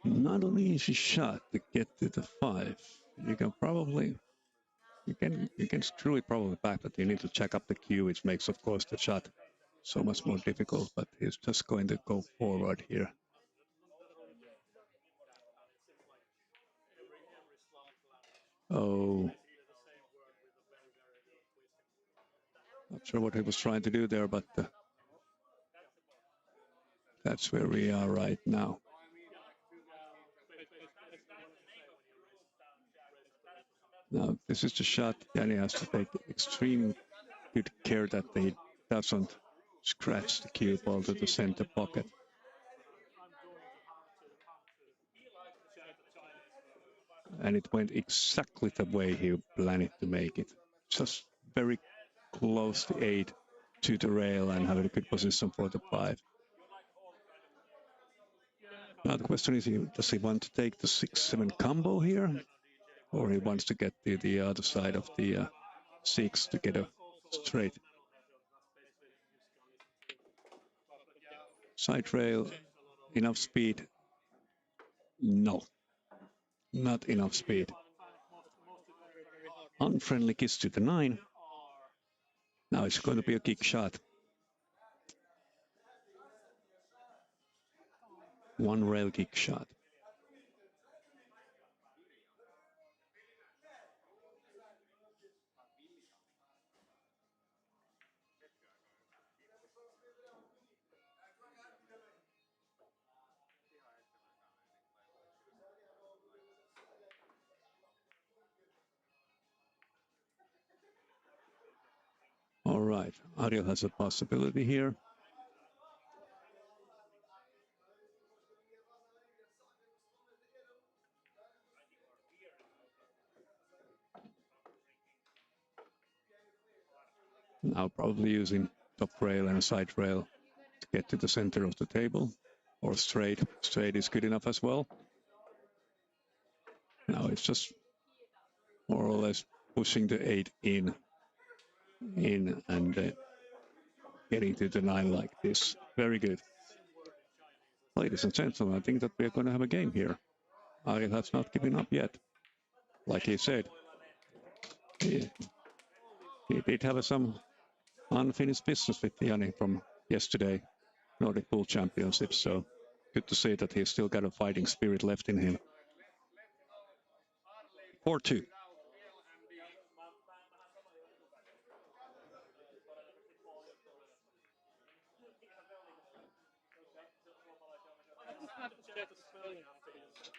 Not an easy shot to get to the 5. You can probably you can screw it probably back, but you need to check up the cue, which makes, of course, the shot so much more difficult. But he's just going to go forward here. Oh, not sure what he was trying to do there, but that's where we are right now. Now, this is the shot Jani has to take extreme good care that he doesn't scratch the cue ball to the center pocket. And it went exactly the way he planned to make it. Just very close to 8 to the rail and having a good position for the 5. Now the question is, does he want to take the 6-7 combo here? Or he wants to get to the other side of the 6 to get a straight. Side rail, enough speed? No, not enough speed. Unfriendly kiss to the 9. Now it's going to be a kick shot. One rail kick shot. right, Ariel has a possibility here. Now probably using top rail and side rail to get to the center of the table. Or straight. Straight is good enough as well. Now it's just more or less pushing the 8 in and getting to the 9 like this. Very good. Ladies and gentlemen, I think that we're going to have a game here. Ariel has not given up yet. Like he said, he did have some unfinished business with Jani from yesterday, Nordic Championships, so good to see that he's still got a fighting spirit left in him. 4-2. Check the spelling after this.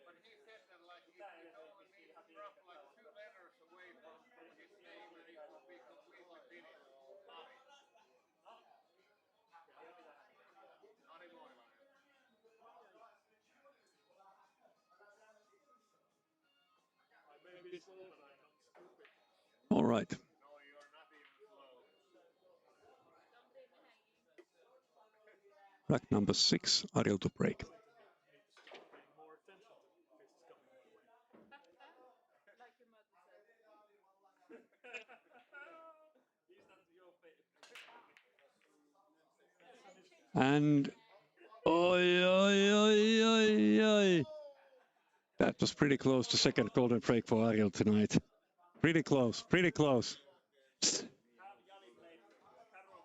But he said that like if he dropped like 2 letters away from his name and it would be completely finished. Ari. Ari Moilanen. I may be slow, but I'm not stupid. All right. No, you're not even slow. Rack number 6, Ariel to break. Need to start paying more attention to fists coming my way. Like your mother said. Is that your favorite? And oi, oi, oi, oi, oi. That was pretty close to second golden break for Ariel tonight. Pretty close, pretty close. Have Jani played Carom ever?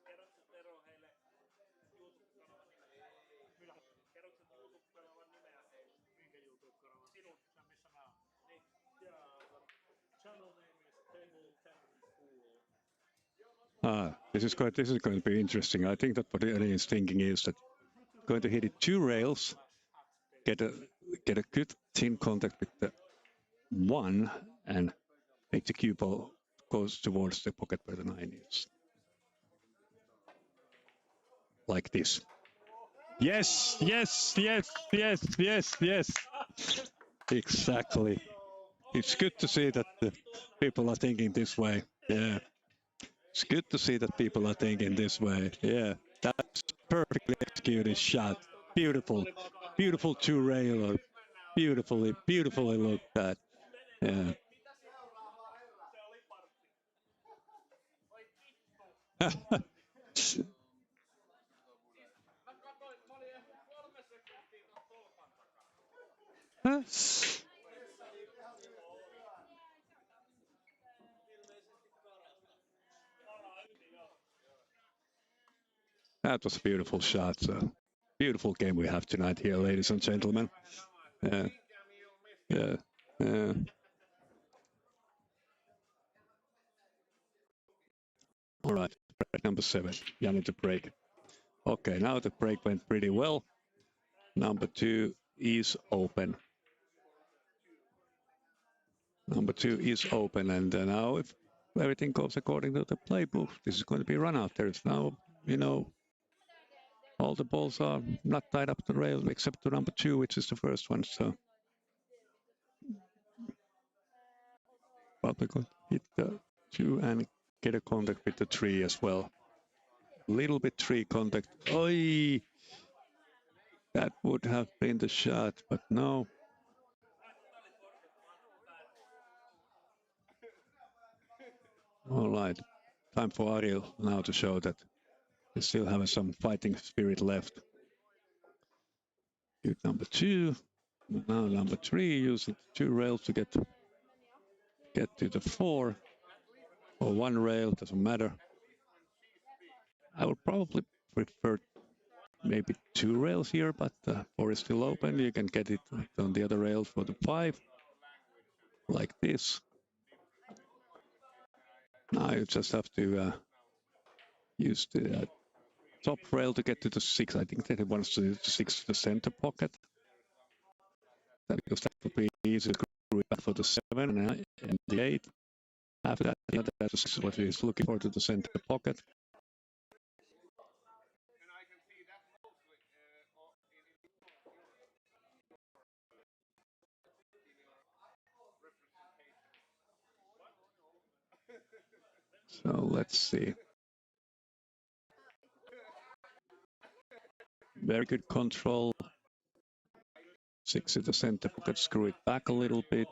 Kerrotko Tero heille YouTube-kanavan nimeä? Kerrotko YouTube-kanavan nimeä heille? Minkä YouTube-kanavan? Sinun. Se missä mä oon. Niin. Yeah, the channel name is Table 10 Fool. This is going to be interesting. I think that what Jani is thinking is that going to hit it 2 rails, get a good thin contact with the 1, and make the cue ball goes towards the pocket where the 9 is. Like this. Yes, yes, yes, yes, yes, yes. Exactly. It's good to see that the people are thinking this way. Yeah. It's good to see that people are thinking this way. Yeah. That's perfectly executed shot. Beautiful. Beautiful 2 railer. Beautifully looked at. Yeah. Mä katsoin, mä olin ehkä 3 sekuntia ton tolpan takana. Huh? That was a beautiful shot. So beautiful game we have tonight here, ladies and gentlemen. Yeah. Yeah. Yeah. All right, break number 7, Jani to break. Okay, now the break went pretty well. Number 2 is open. Number 2 is open, and now if everything goes according to the playbook, this is going to be run out. There's now, all the balls are not tied up to the rail except to number 2, which is the first one. So probably going to hit the 2 and get a contact with the 3 as well. Little bit 3 contact. Oi! That would have been the shot, but no. All right, time for Ariel now to show that he still have some fighting spirit left. Shoot number 2. Now number 3 using 2 rails to get to the 4 or 1 rail, doesn't matter. I would probably prefer maybe 2 rails here, but 4 is still open. You can get it on the other rails for the 5, like this. Now you just have to use the top rail to get to the 6. I think that he wants to use the 6 to the center pocket. Because that would be easy to screw it back for the 7 and the 8. After that, that's what he's looking for to the center pocket. So let's see. Very good control. 6 to the center pocket, screw it back a little bit.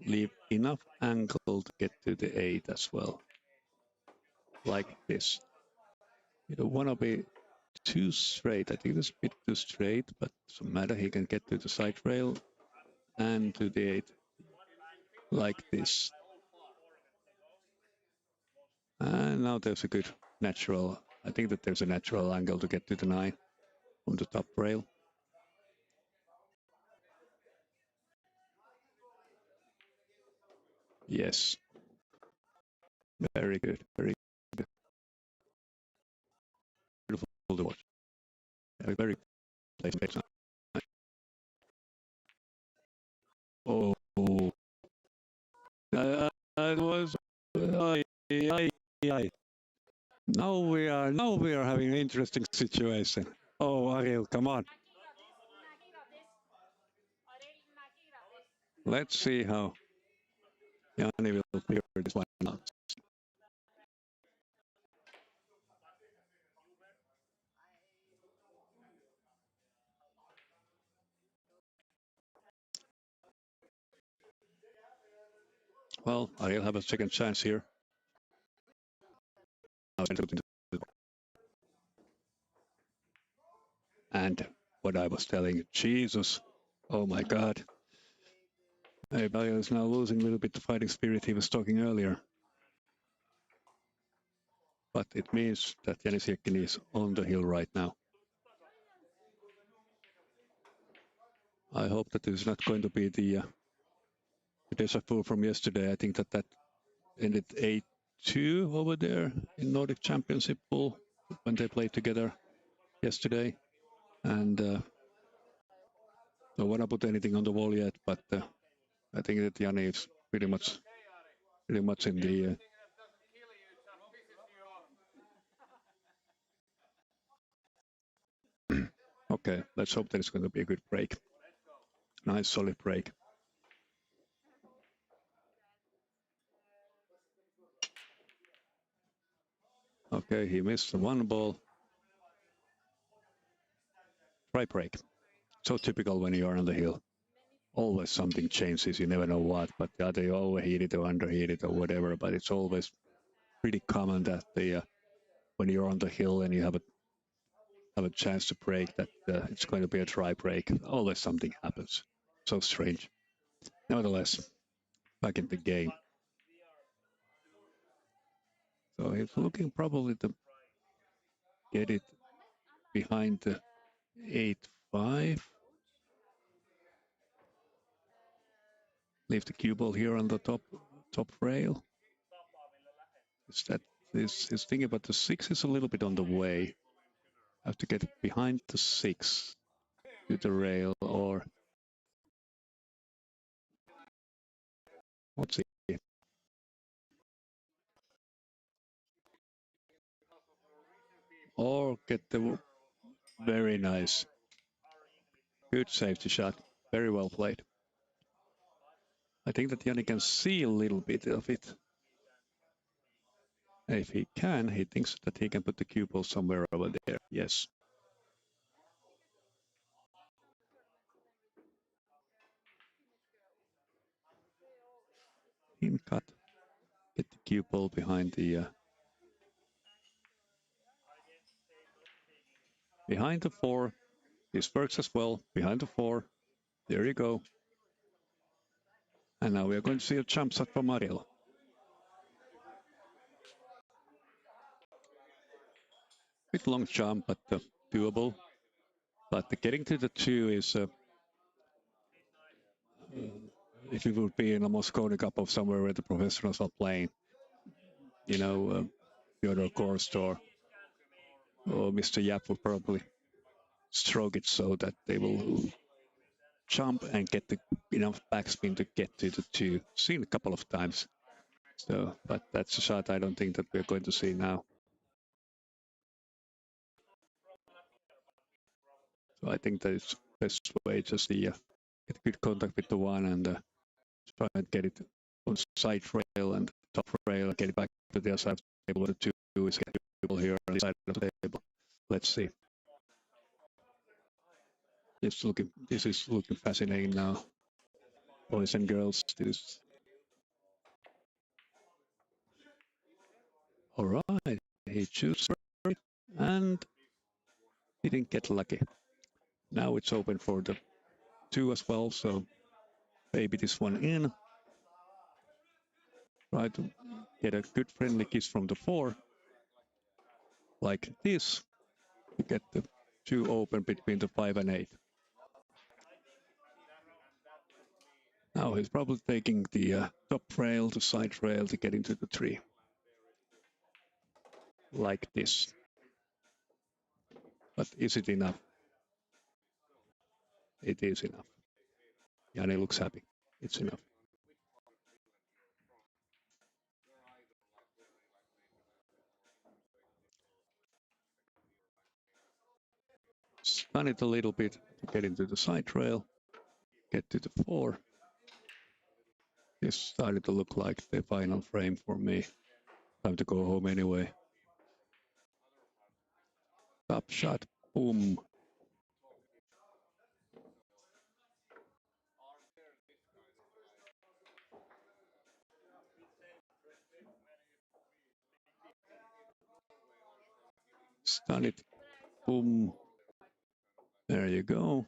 Leave enough angle to get to the 8 as well. Like this. You don't want to be too straight. I think it's a bit too straight, but it doesn't matter. He can get to the side rail and to the 8. Like this. And now there's a good natural, I think that there's a natural angle to get to the 9 from the top rail. Yes. Very good, very good. Beautiful to watch. Very place. Oh, that was. Now we are having an interesting situation. Oh, Ariel, come on. Let's see how Jani will figure this one out. Well, Ariel have a second chance here. And what I was telling you, Jesus, oh my God. Hey, Ariel is now losing a little bit the fighting spirit he was talking earlier. But it means that Jani Siekkinen is on the hill right now. I hope that this is not going to be the deja vu from yesterday. I think that ended 8-2 over there in Nordic Championship pool when they played together yesterday. And don't want to put anything on the wall yet, but I think that Jani is pretty much in the. Okay, let's hope that it's going to be a good break. Nice solid break. Okay, he missed the one ball. Try break. So typical when you are on the hill. Always something changes, you never know what, but either you overheat it or underheat it or whatever, but it's always pretty common that when you're on the hill and you have a chance to break, that it's going to be a dry break. Always something happens. So strange. Nevertheless, back in the game. So he's looking probably to get it behind the 8-5. Leave the cue ball here on the top rail. His thing about the 6 is a little bit on the way. Have to get it behind the 6 to the rail, or let's see. Or get the very nice. Good safety shot. Very well played. I think that Jani can see a little bit of it. If he can, he thinks that he can put the cue ball somewhere over there. Yes. In cut. Get the cue ball behind the behind the 4. This works as well. Behind the 4. There you go. And now we are going to see a jump shot from Ariel. Bit long jump, but doable. But getting to the 2 is, if it would be in a Mosconi Cup of somewhere where the professionals are playing, you know, Fyodor Korst or Mr. Yap will probably stroke it so that they will jump and get the enough backspin to get to the 2. Seen a couple of times. So, but that's a shot I don't think that we're going to see now. So I think that it's best way just to get good contact with the 1 and try and get it on side rail and top rail and get it back to the other side of the table. The 2 is getting here on the side of the table. Let's see. This is looking fascinating now. Boys and girls, this. All right, he chose it and he didn't get lucky. Now it's open for the 2 as well, so maybe this one in. Try to get a good friendly kiss from the 4. Like this, to get the 2 open between the 5 and 8. Now he's probably taking the top rail to side rail to get into the 3. Like this. But is it enough? It is enough. Jani looks happy. It's enough. Stun it a little bit to get into the side rail. Get to the 4. This started to look like the final frame for me. Time to go home anyway. Top shot. Boom. Stun it. Boom. There you go.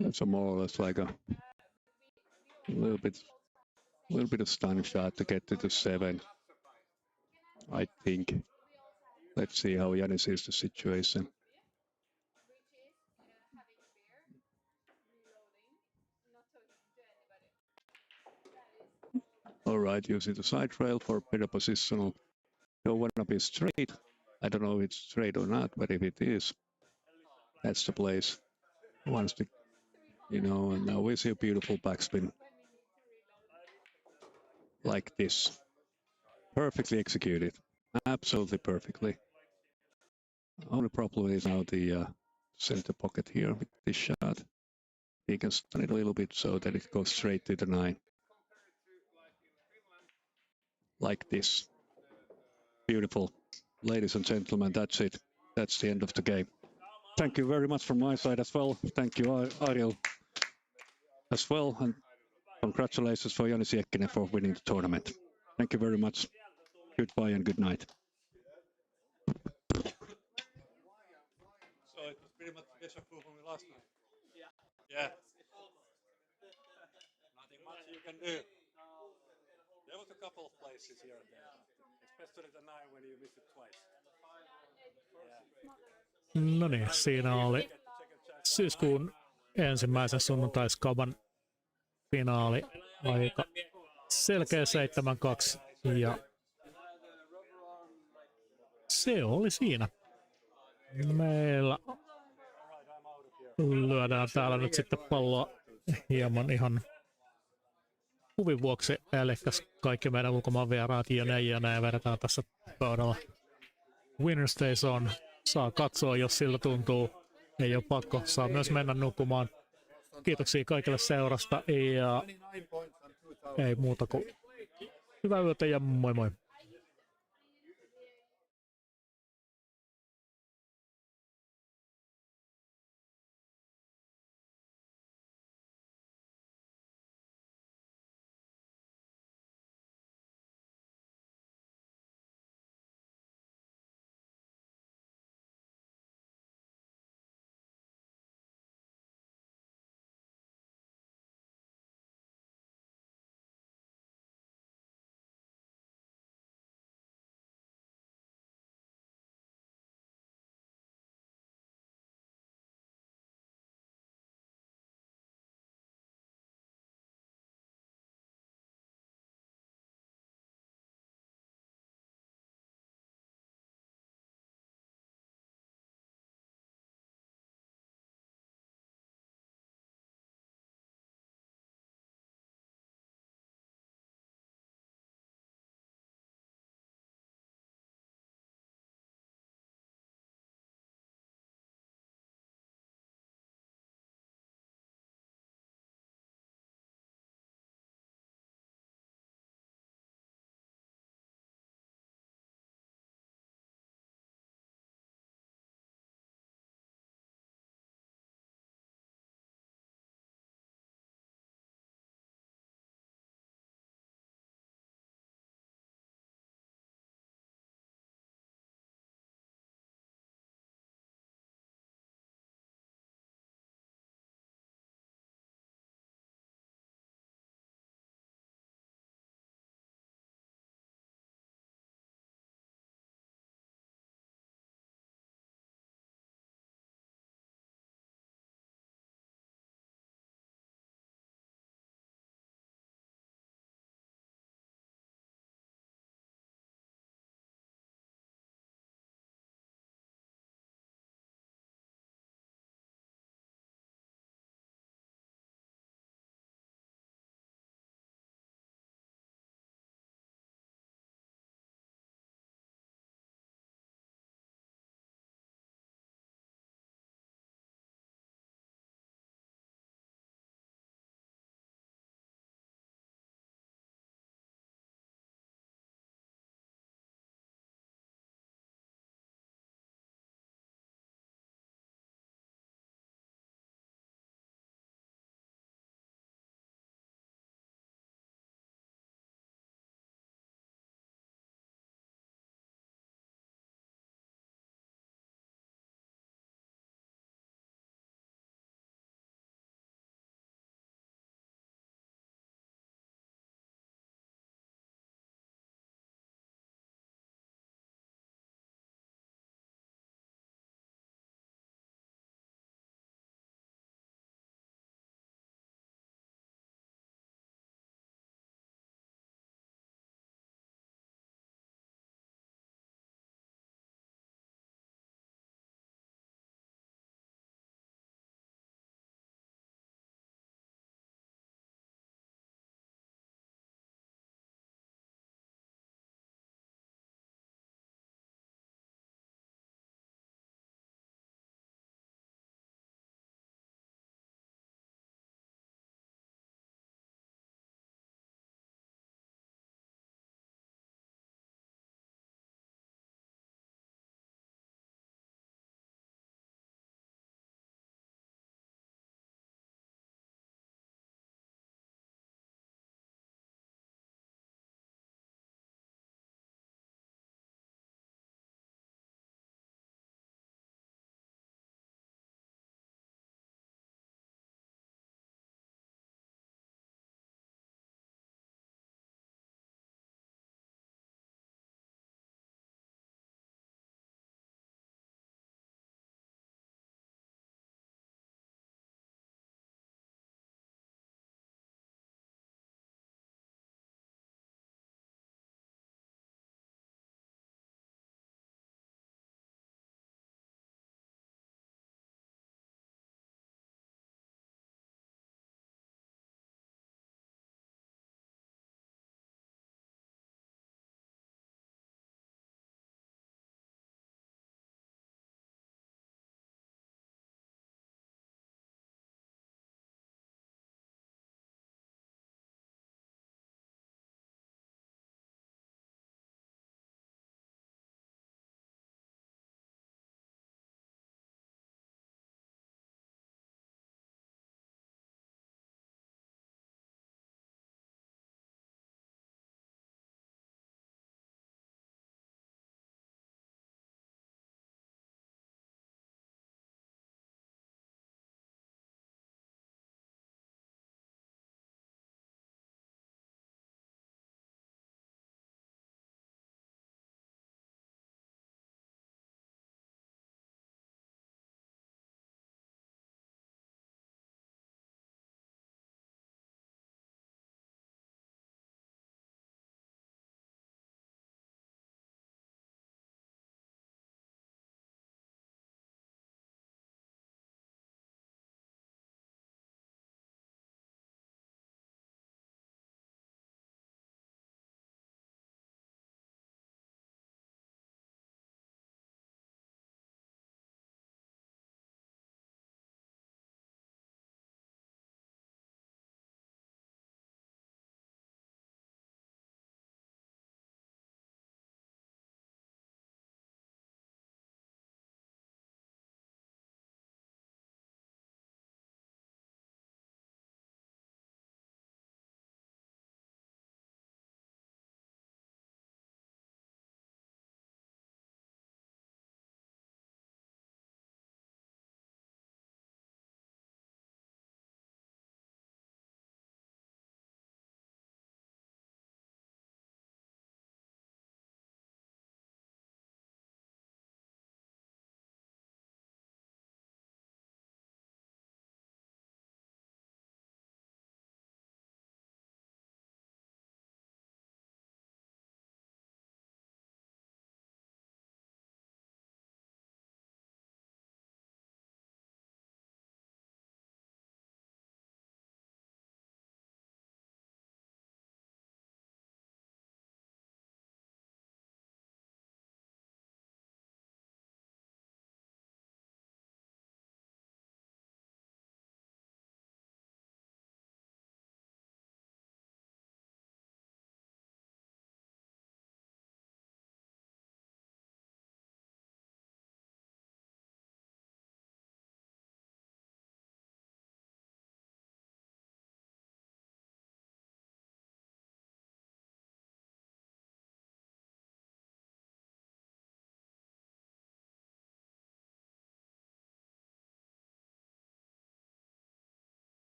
That's a more or less like a little bit of stun shot to get to the 7. I think. Let's see how Jani sees the situation. All right, using the side rail for better positional. Don't want to be straight. I don't know if it's straight or not, but if it is, that's the place. Wants to, you know, and now we see a beautiful backspin. Like this. Perfectly executed. Absolutely perfectly. Only problem is now the center pocket here with this shot. You can stun it a little bit so that it goes straight to the 9. Like this. Beautiful. Ladies and gentlemen, that's it. That's the end of the game. Thank you very much from my side as well. Thank you, Ariel, as well. And congratulations for Jani Siekkinen for winning the tournament. Thank you very much. Goodbye and good night. So it was pretty much deja vu from the last night. Yeah. Nothing much you can do. There was a couple of places here and there, especially the 9 when you missed it twice. Yeah. No niin, siinä oli syyskuun ensimmäisen sunnuntaiskaban finaali. Aika selkeä 7-2 ja se oli siinä. Meillä lyödään täällä nyt sitten palloa hieman ihan huvin vuoksi, eli kaikki meidän ulkomaan vieraat ja näin vedetään tässä pöydällä. Winner stays on. Saa katsoa, jos sillä tuntuu. Ei ole pakko. Saa myös mennä nukkumaan. Kiitoksia kaikille seurasta ja ei muuta kuin hyvää yötä ja moi moi.